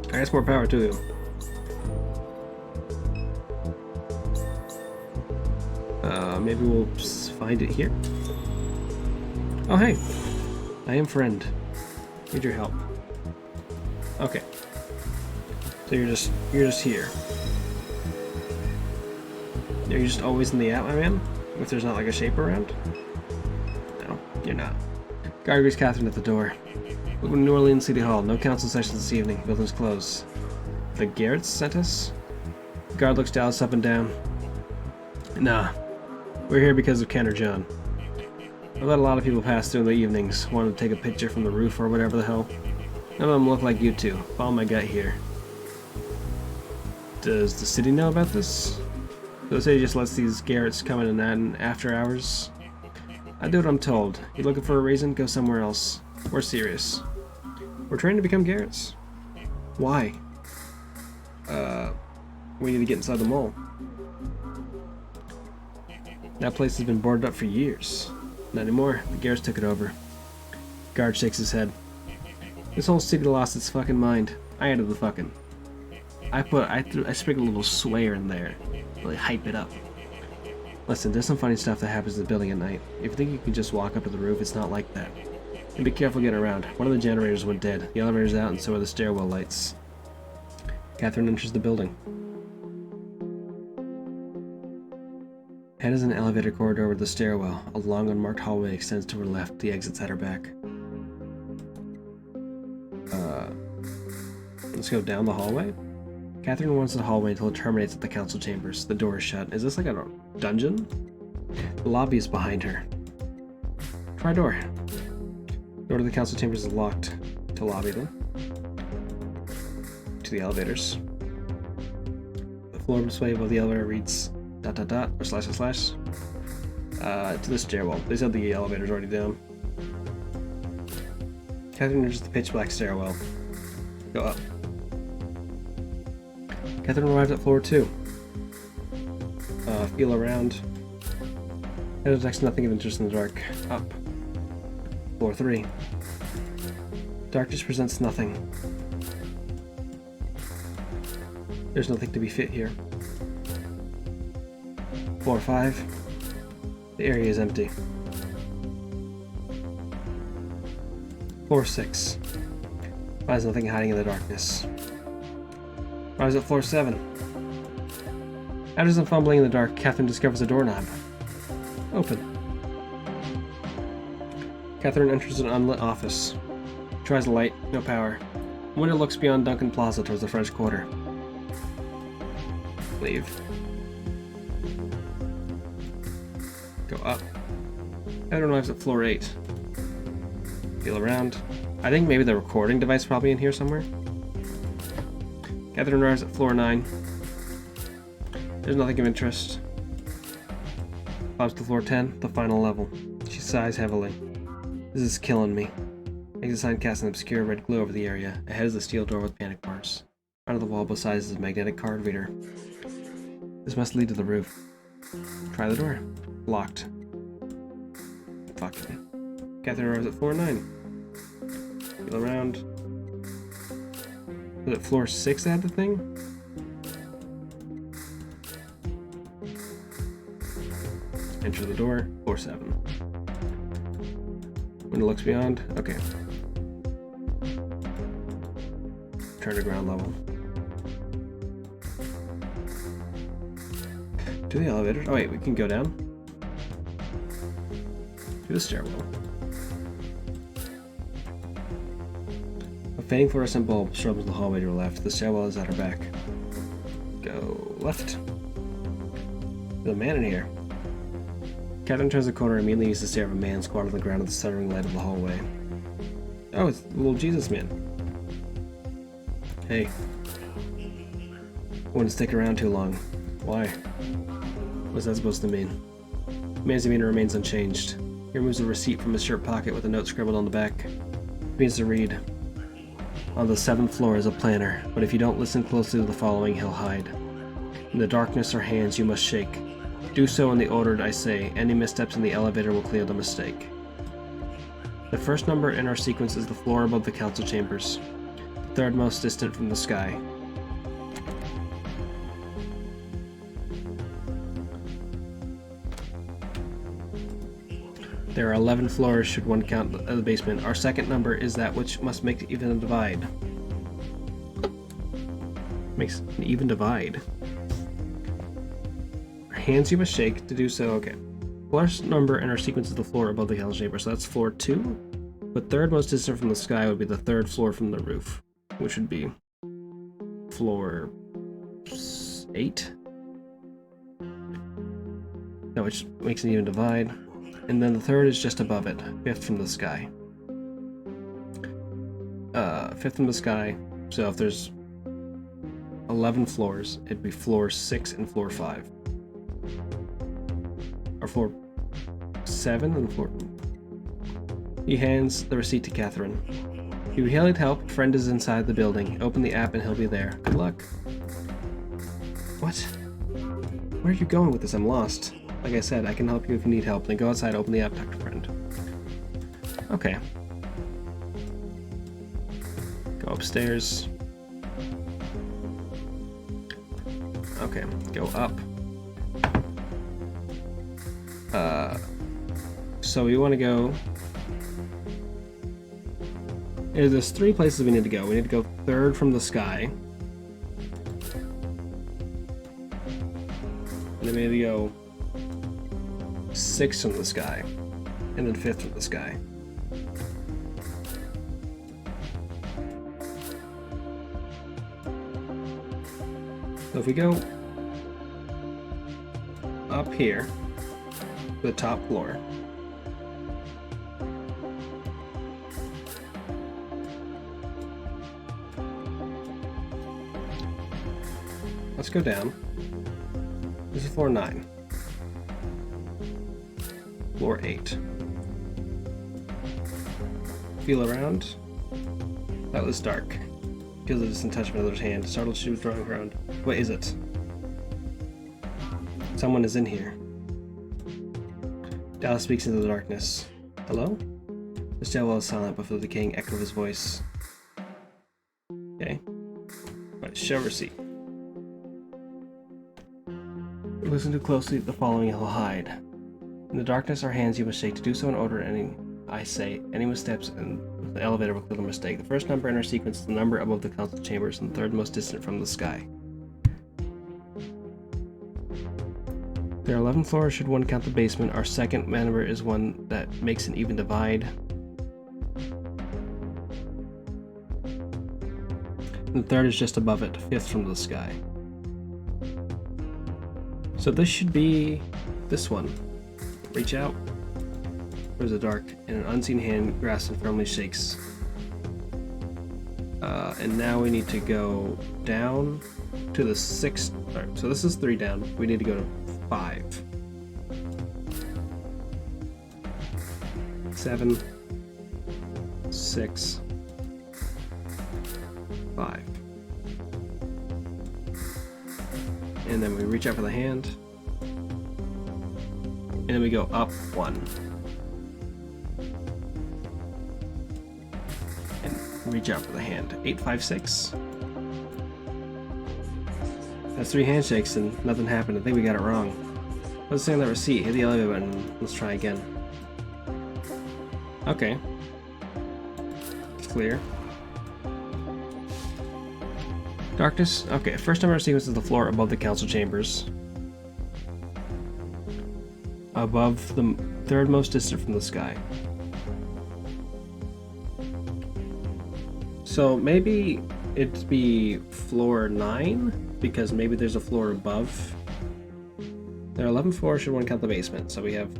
I guess more power to you. Maybe we'll find it here. Oh hey, I am friend. Need your help. Okay. So you're just here. Are you just always in the Atla, man? If there's not like a shape around? No, you're not. Guard greets Catherine at the door. Welcome to New Orleans City Hall. No council sessions this evening. Building's closed. The Garretts sent us? The guard looks Dallas up and down. Nah. We're here because of Ken or John. I've let a lot of people pass through in the evenings, wanting to take a picture from the roof or whatever the hell. None of them look like you two. Follow my gut here. Does the city know about this? The city just lets these Garretts come in and after hours? I do what I'm told. You looking for a reason? Go somewhere else. We're serious. We're trying to become Garretts. Why? We need to get inside the mall. That place has been boarded up for years. Not anymore. The Garretts took it over. Guard shakes his head. This whole city lost its fucking mind. I added the fucking. I sprinkled a little swear in there. Really hype it up. Listen, there's some funny stuff that happens in the building at night. If you think you can just walk up to the roof, it's not like that. And be careful getting around. One of the generators went dead. The elevator's out and so are the stairwell lights. Catherine enters the building. Head is an elevator corridor with the stairwell. A long unmarked hallway extends to her left. The exit's at her back. Let's go down the hallway. Catherine wants the hallway until it terminates at the council chambers. The door is shut. Is this like a dungeon? The lobby is behind her. Try door. Door to the council chambers is locked. To lobby then. To the elevators. The floor display above the elevator reads ... or / to the stairwell. They said the elevator's already down. Catherine enters the pitch black stairwell. Go up. Catherine arrives at floor 2. Feel around. It detects nothing of interest in the dark. Up. Floor 3. Darkness presents nothing. There's nothing to be fit here. Floor 5. The area is empty. Floor 6. Finds nothing hiding in the darkness. Rise at floor 7. After some fumbling in the dark, Catherine discovers a doorknob. Open. Catherine enters an unlit office. Tries the light, no power. Window looks beyond Duncan Plaza towards the French Quarter. Leave. Go up. Catherine arrives at floor 8. Feel around. I think maybe the recording device probably in here somewhere. Catherine arrives at floor 9. There's nothing of interest. Climbs to floor 10, the final level. She sighs heavily. This is killing me. Exit sign casts an obscure red glow over the area. Ahead is the steel door with panic bars. Under the wall beside is a magnetic card reader. This must lead to the roof. Try the door. Locked. Fuck it. Catherine arrives at floor 9. Feel around. Was it floor 6 that had the thing? Enter the door. Floor 7. Window looks beyond. Okay. Turn to ground level. To the elevator. Oh wait, we can go down. To the stairwell. A fading fluorescent bulb strobes the hallway to her left. The stairwell is at her back. Go left. There's a man in here. Catherine turns the corner and immediately uses the stare of a man squatted on the ground at the stuttering light of the hallway. Oh, it's the little Jesus man. Hey. Wouldn't stick around too long. Why? What's that supposed to mean? The man's demeanor remains unchanged. He removes a receipt from his shirt pocket with a note scribbled on the back. He begins to read. On the 7th floor is a planner, but if you don't listen closely to the following, he'll hide. In the darkness are hands you must shake. Do so in the order I say. Any missteps in the elevator will clear the mistake. The first number in our sequence is the floor above the council chambers, the third most distant from the sky. There are 11 floors should one count the basement. Our second number is that which must make even a divide. Makes an even divide. Hands you must shake to do so. Okay. First number in our sequence is the floor above the council chamber, so that's floor 2. But third most distant from the sky would be the third floor from the roof, which would be floor 8. That which makes an even divide. And then the third is just above it, 5th from the sky. 5th from the sky, so if there's 11 floors, it'd be floor 6 and floor 5. Or floor 7 and floor... He hands the receipt to Catherine. You need help, friend is inside the building. Open the app and he'll be there. Good luck. What? Where are you going with this? I'm lost. Like I said, I can help you if you need help. Then go outside, open the app, talk to friend. Okay. Go upstairs. Okay, go up. So we want to go... There's 3 places we need to go. We need to go 3rd from the sky. And then we need to go 6th from the sky. And then 5th from the sky. So if we go up here, the top floor, let's go down. This is floor 9. Floor 8. Feel around. That was dark. Feels a distant touch of another's hand. Startled, she was drawing around. What is it? Someone is in here. Dallas speaks into the darkness. Hello? The stairwell is silent before the decaying echo of his voice. Okay. Right, show receipt. Listen too closely, the following he'll hide. In the darkness, our hands you must shake. To do so in order, any missteps in the elevator will kill the mistake. The first number in our sequence is the number above the council chambers and the third most distant from the sky. There are 11 floors should one count the basement. Our second number is one that makes an even divide. And the third is just above it, 5th from the sky. So this should be this one. Reach out. There's a dark, and an unseen hand grasps and firmly shakes. And now we need to go down to the 6th. Right, so this is 3 down. We need to go to 5. 7. 6. 5. And then we reach out for the hand. And then we go up 1. And reach out for the hand. 8, 5, 6. That's 3 handshakes and nothing happened. I think we got it wrong. Let's say on that receipt. Hit the elevator button. Let's try again. Okay. It's clear. Darkness. Okay, first number of sequence is the floor above the council chambers. Above the third most distant from the sky. So maybe it'd be floor 9, because maybe there's a floor above. There are 11 floors should one count the basement. So we have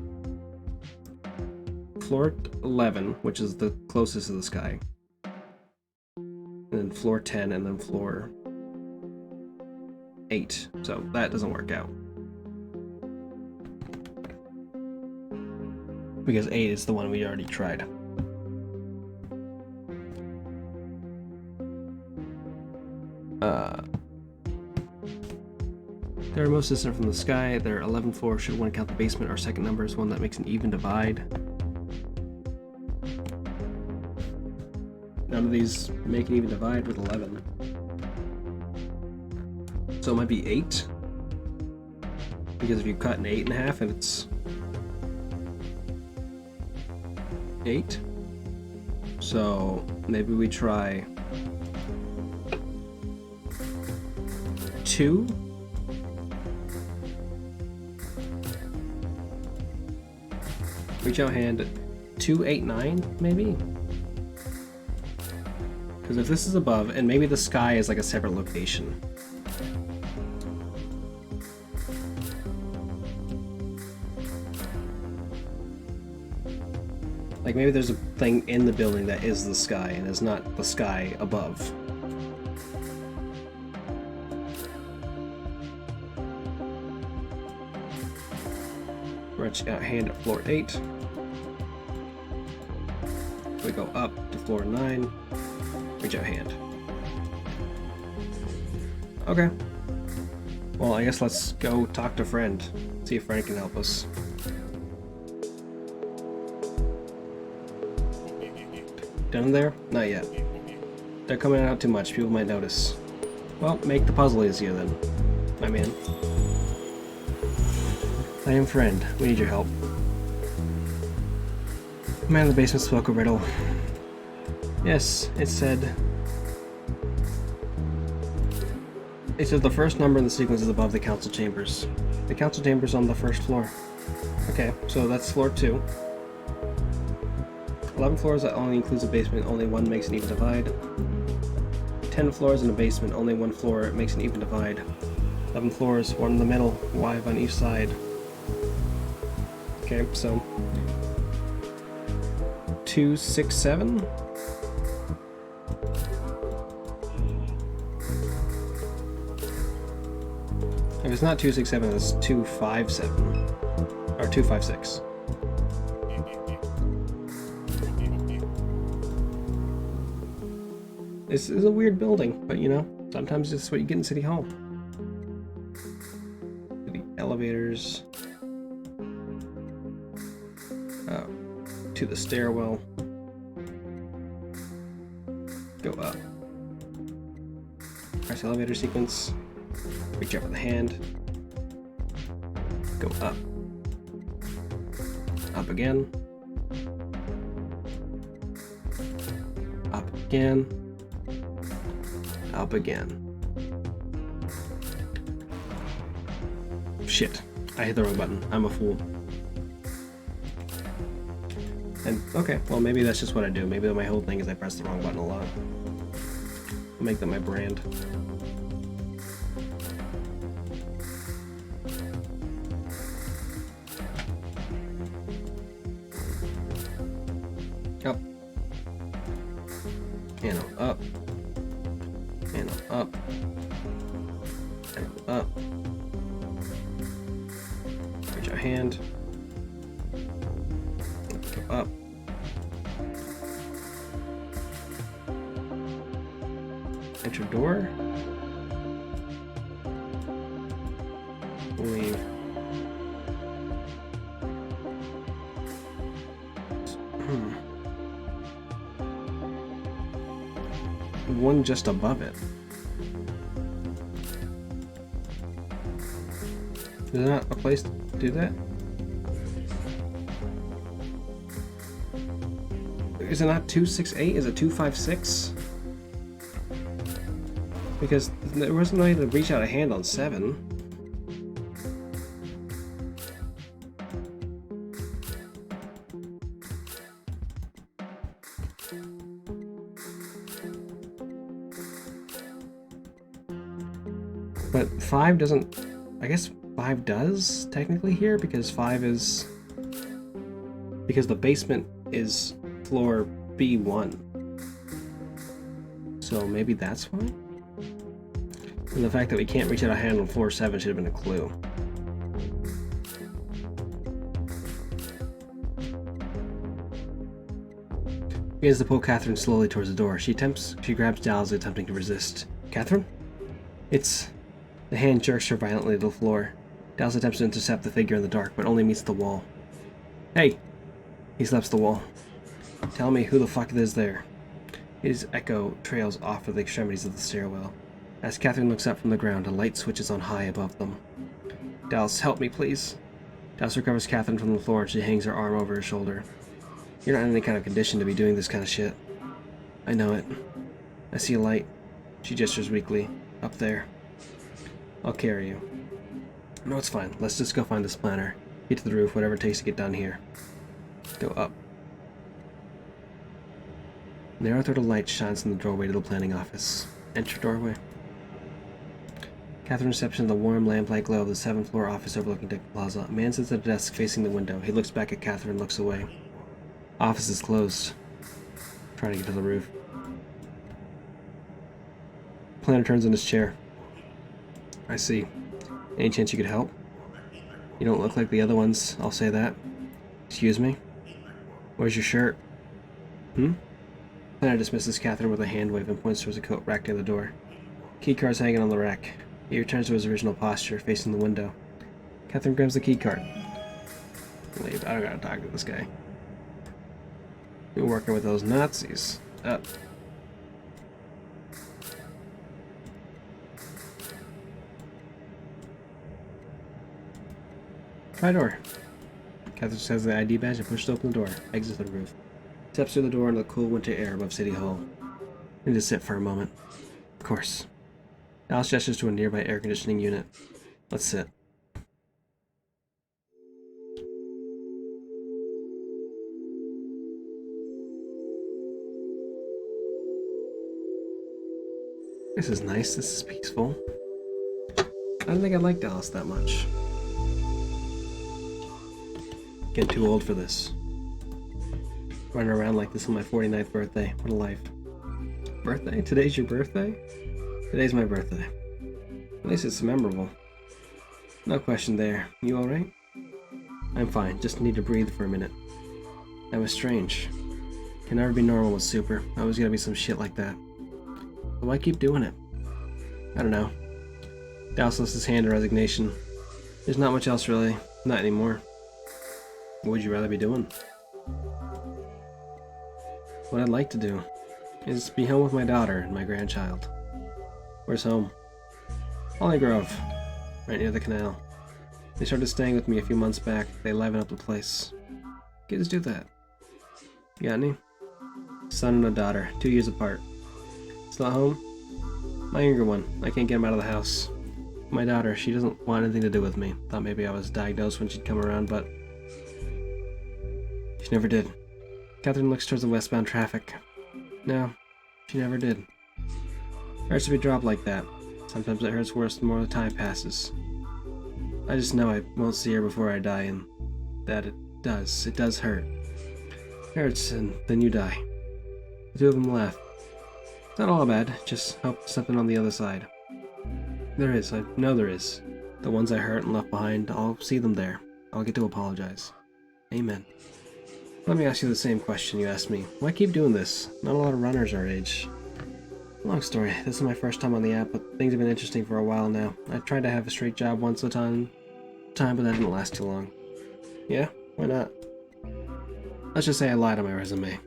floor 11, which is the closest to the sky. And then floor 10, and then floor 8. So that doesn't work out. Because 8 is the one we already tried. They are most distant from the sky. There are 11 floors should one count the basement. Our second number is one that makes an even divide. none of these make an even divide with 11. So it might be 8. Because if you cut an 8 in half and it's 8. So maybe we try 2. Reach out hand 2, 8, 9 maybe? Because if this is above, and maybe the sky is like a separate location. Like maybe there's a thing in the building that is the sky and is not the sky above. Reach out hand at floor 8. We go up to floor 9. Reach out hand. Okay. Well, I guess let's go talk to Friend. See if Friend can help us. Done there? Not yet. They're coming out too much. People might notice. Well, make the puzzle easier then. I'm in. I am Friend. We need your help. The man in the basement spoke a riddle. Yes, it said the first number in the sequence is above the council chambers. The council chambers on the first floor. Okay, so that's floor 2. 11 floors, that only includes a basement, only one makes an even divide. 10 floors in a basement, only one floor makes an even divide. 11 floors, one in the middle, 5 on each side. Okay, so 2, 6, 7. If it's not 2, 6, 7, it's 2, 5, 7. Or 2, 5, 6. This is a weird building, but you know, sometimes it's what you get in City Hall. The elevators. To the stairwell. Go up. Press the elevator sequence. Reach out with the hand. Go up. Up again. Up again. Up again. Shit. I hit the wrong button. I'm a fool. And, okay, well maybe that's just what I do. Maybe my whole thing is I press the wrong button a lot. I'll make that my brand. Up. And I'm up. And I'm up. And I'm up. Reach our hand. Go up. Enter door. Leave. One just above it. Is there not a place to do that? Is it not 268? Is it 256? Because there wasn't no way to reach out a hand on 7. But 5 doesn't... I guess 5 does, technically, here, because 5 is... Because the basement is floor B1. So maybe that's why? And the fact that we can't reach out a hand on floor 7 should have been a clue. Begins to pull Catherine slowly towards the door. She grabs Dallas, attempting to resist. Catherine? It's... The hand jerks her violently to the floor. Dallas attempts to intercept the figure in the dark, but only meets the wall. Hey! He slaps the wall. Tell me who the fuck it is there. His echo trails off to the extremities of the stairwell. As Catherine looks up from the ground, a light switches on high above them. Dallas, help me, please. Dallas recovers Catherine from the floor and she hangs her arm over her shoulder. You're not in any kind of condition to be doing this kind of shit. I know it. I see a light. She gestures weakly. Up there. I'll carry you. No, it's fine. Let's just go find this planner. Get to the roof, whatever it takes to get done here. Go up. Narrow thread of light shines from the doorway to the planning office. Enter doorway. Catherine steps into the warm lamplight glow of the 7th floor office overlooking Dick Plaza. A man sits at a desk facing the window. He looks back at Catherine and looks away. Office is closed. Trying to get to the roof. Planner turns in his chair. I see. Any chance you could help? You don't look like the other ones, I'll say that. Excuse me? Where's your shirt? Planner dismisses Catherine with a hand wave and points towards a coat rack near the door. Keycard's hanging on the rack. He returns to his original posture, facing the window. Catherine grabs the keycard. Wait, I don't gotta talk to this guy. You're working with those Nazis. Up. Try door. Catherine says the ID badge and pushes open the door. Exits the roof. Steps through the door into the cool winter air above City Hall. Need to sit for a moment. Of course. Alice gestures to a nearby air conditioning unit. Let's sit. This is nice. This is peaceful. I don't think I like Dallas that much. Getting too old for this. Running around like this on my 49th birthday. What a life. Birthday? Today's your birthday? Today's my birthday. At least it's memorable. No question there. You alright? I'm fine. Just need to breathe for a minute. That was strange. Can never be normal with Super. Always gotta be some shit like that. But why keep doing it? I don't know. Dallas lifts his hand in resignation. There's not much else really. Not anymore. What would you rather be doing? What I'd like to do is be home with my daughter and my grandchild. Where's home? Holly Grove, right near the canal. They started staying with me a few months back. They liven up the place. Kids do that. You got any? Son and a daughter, 2 years apart. Still at home? My younger one. I can't get him out of the house. My daughter, she doesn't want anything to do with me. Thought maybe I was diagnosed when she'd come around, but she never did. Catherine looks towards the westbound traffic. No, she never did. It hurts to be dropped like that. Sometimes it hurts worse the more the time passes. I just know I won't see her before I die, and that it does hurt. It hurts, and then you die. The two of them laugh. It's not all bad, just hope something on the other side. There is, I know there is. The ones I hurt and left behind, I'll see them there. I'll get to apologize. Amen. Let me ask you the same question you asked me. Why keep doing this? Not a lot of runners our age. Long story. This is my first time on the app, but things have been interesting for a while now. I tried to have a straight job once upon a time, but that didn't last too long. Yeah? Why not? Let's just say I lied on my resume.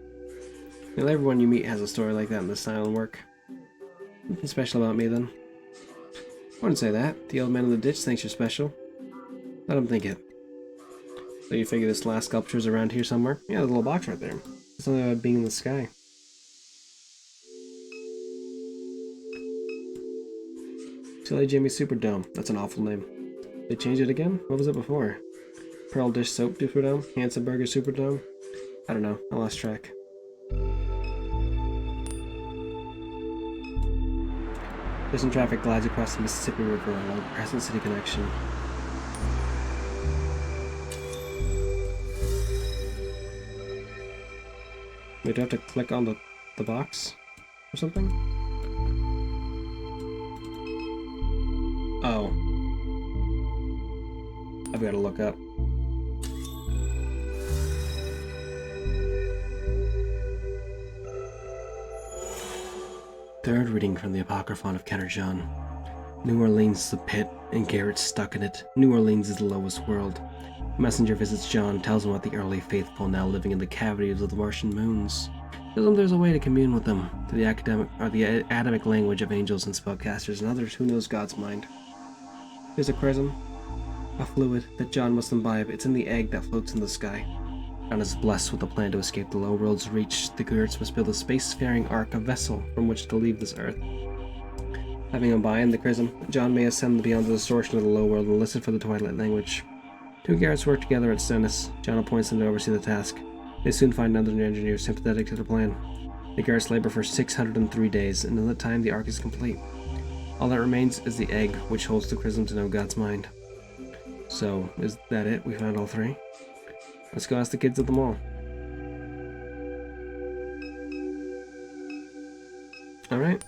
Well, everyone you meet has a story like that in this style and work. Nothing special about me, then. I wouldn't say that. The old man in the ditch thinks you're special. Let him think it. So you figure this last sculpture's around here somewhere? Yeah, there's a little box right there. It's something about being in the sky. Silly Jimmy Superdome. That's an awful name. They changed it again? What was it before? Pearl Dish Soap Superdome? Hanson Burger Superdome? I don't know. I lost track. Prison traffic glides across the Mississippi River along the Crescent City connection. We do have to click on the box or something? Oh. I've got to look up. Third reading from the Apocryphon of Kenner-John. New Orleans is the pit, and Garrett's stuck in it. New Orleans is the lowest world. A messenger visits John, tells him about the early faithful now living in the cavities of the Martian moons. Tell them there's a way to commune with them, to the atomic language of angels and spellcasters and others who knows God's mind. There's a chrism, a fluid that John must imbibe. It's in the egg that floats in the sky. John is blessed with a plan to escape the low world's reach. The Gertz must build a spacefaring ark, a vessel from which to leave this earth. Having imbibed the chrism, John may ascend beyond the distortion of the low world and listen for the twilight language. Two Gertz work together at Stennis. John appoints them to oversee the task. They soon find another engineer sympathetic to the plan. The Gertz labor for 603 days, and in that time the ark is complete. All that remains is the egg, which holds the chrism to know God's mind. So, is that it? We found all three? Let's go ask the kids at the mall. Alright.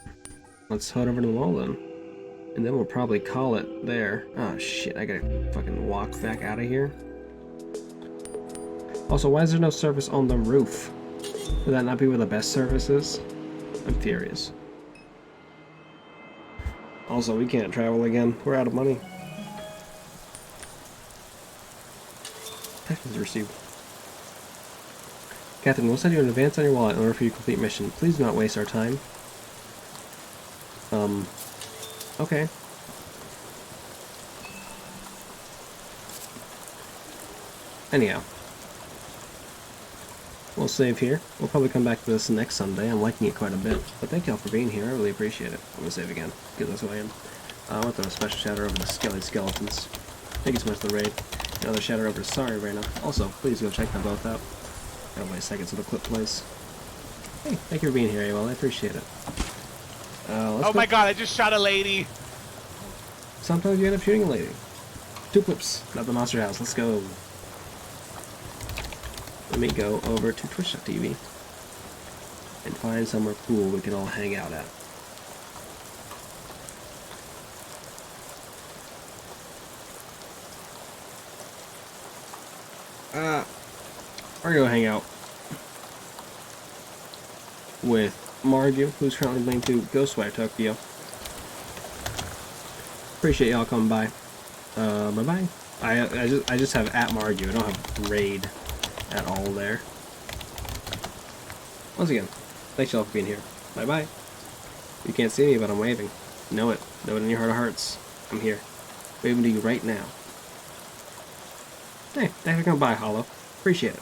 Let's head over to the mall then. And then we'll probably call it there. Oh shit, I gotta fucking walk back out of here. Also, why is there no service on the roof? Would that not be where the best service is? I'm furious. Also, we can't travel again. We're out of money. Text is received. Catherine, we'll send you an advance on your wallet in order for you to complete mission. Please do not waste our time. Okay. Anyhow. We'll save here. We'll probably come back to this next Sunday. I'm liking it quite a bit. But thank y'all for being here. I really appreciate it. I'm gonna save again, because that's who I am. I want to throw a special shout out over to Skelly Skeletons. Thank you so much for the raid. Another shout out over to Sorry Reyna. Also, please go check them both out. Gotta wait seconds until the clip plays. Hey, thank you for being here, AWOL. I appreciate it. Oh my god, I just shot a lady! Sometimes you end up shooting a lady. 2 clips, not the Monster House. Let's go. Let me go over to twitch.tv and find somewhere cool we can all hang out at. We're gonna hang out with Marju, who's currently linked to Ghostwire Tokyo. Appreciate y'all coming by. Bye bye. I just have at Marju. I don't have raid at all there. Once again, thanks y'all for being here. Bye bye. You can't see me, but I'm waving. Know it. Know it in your heart of hearts. I'm here. Waving to you right now. Hey, thanks for coming by, Hollow. Appreciate it.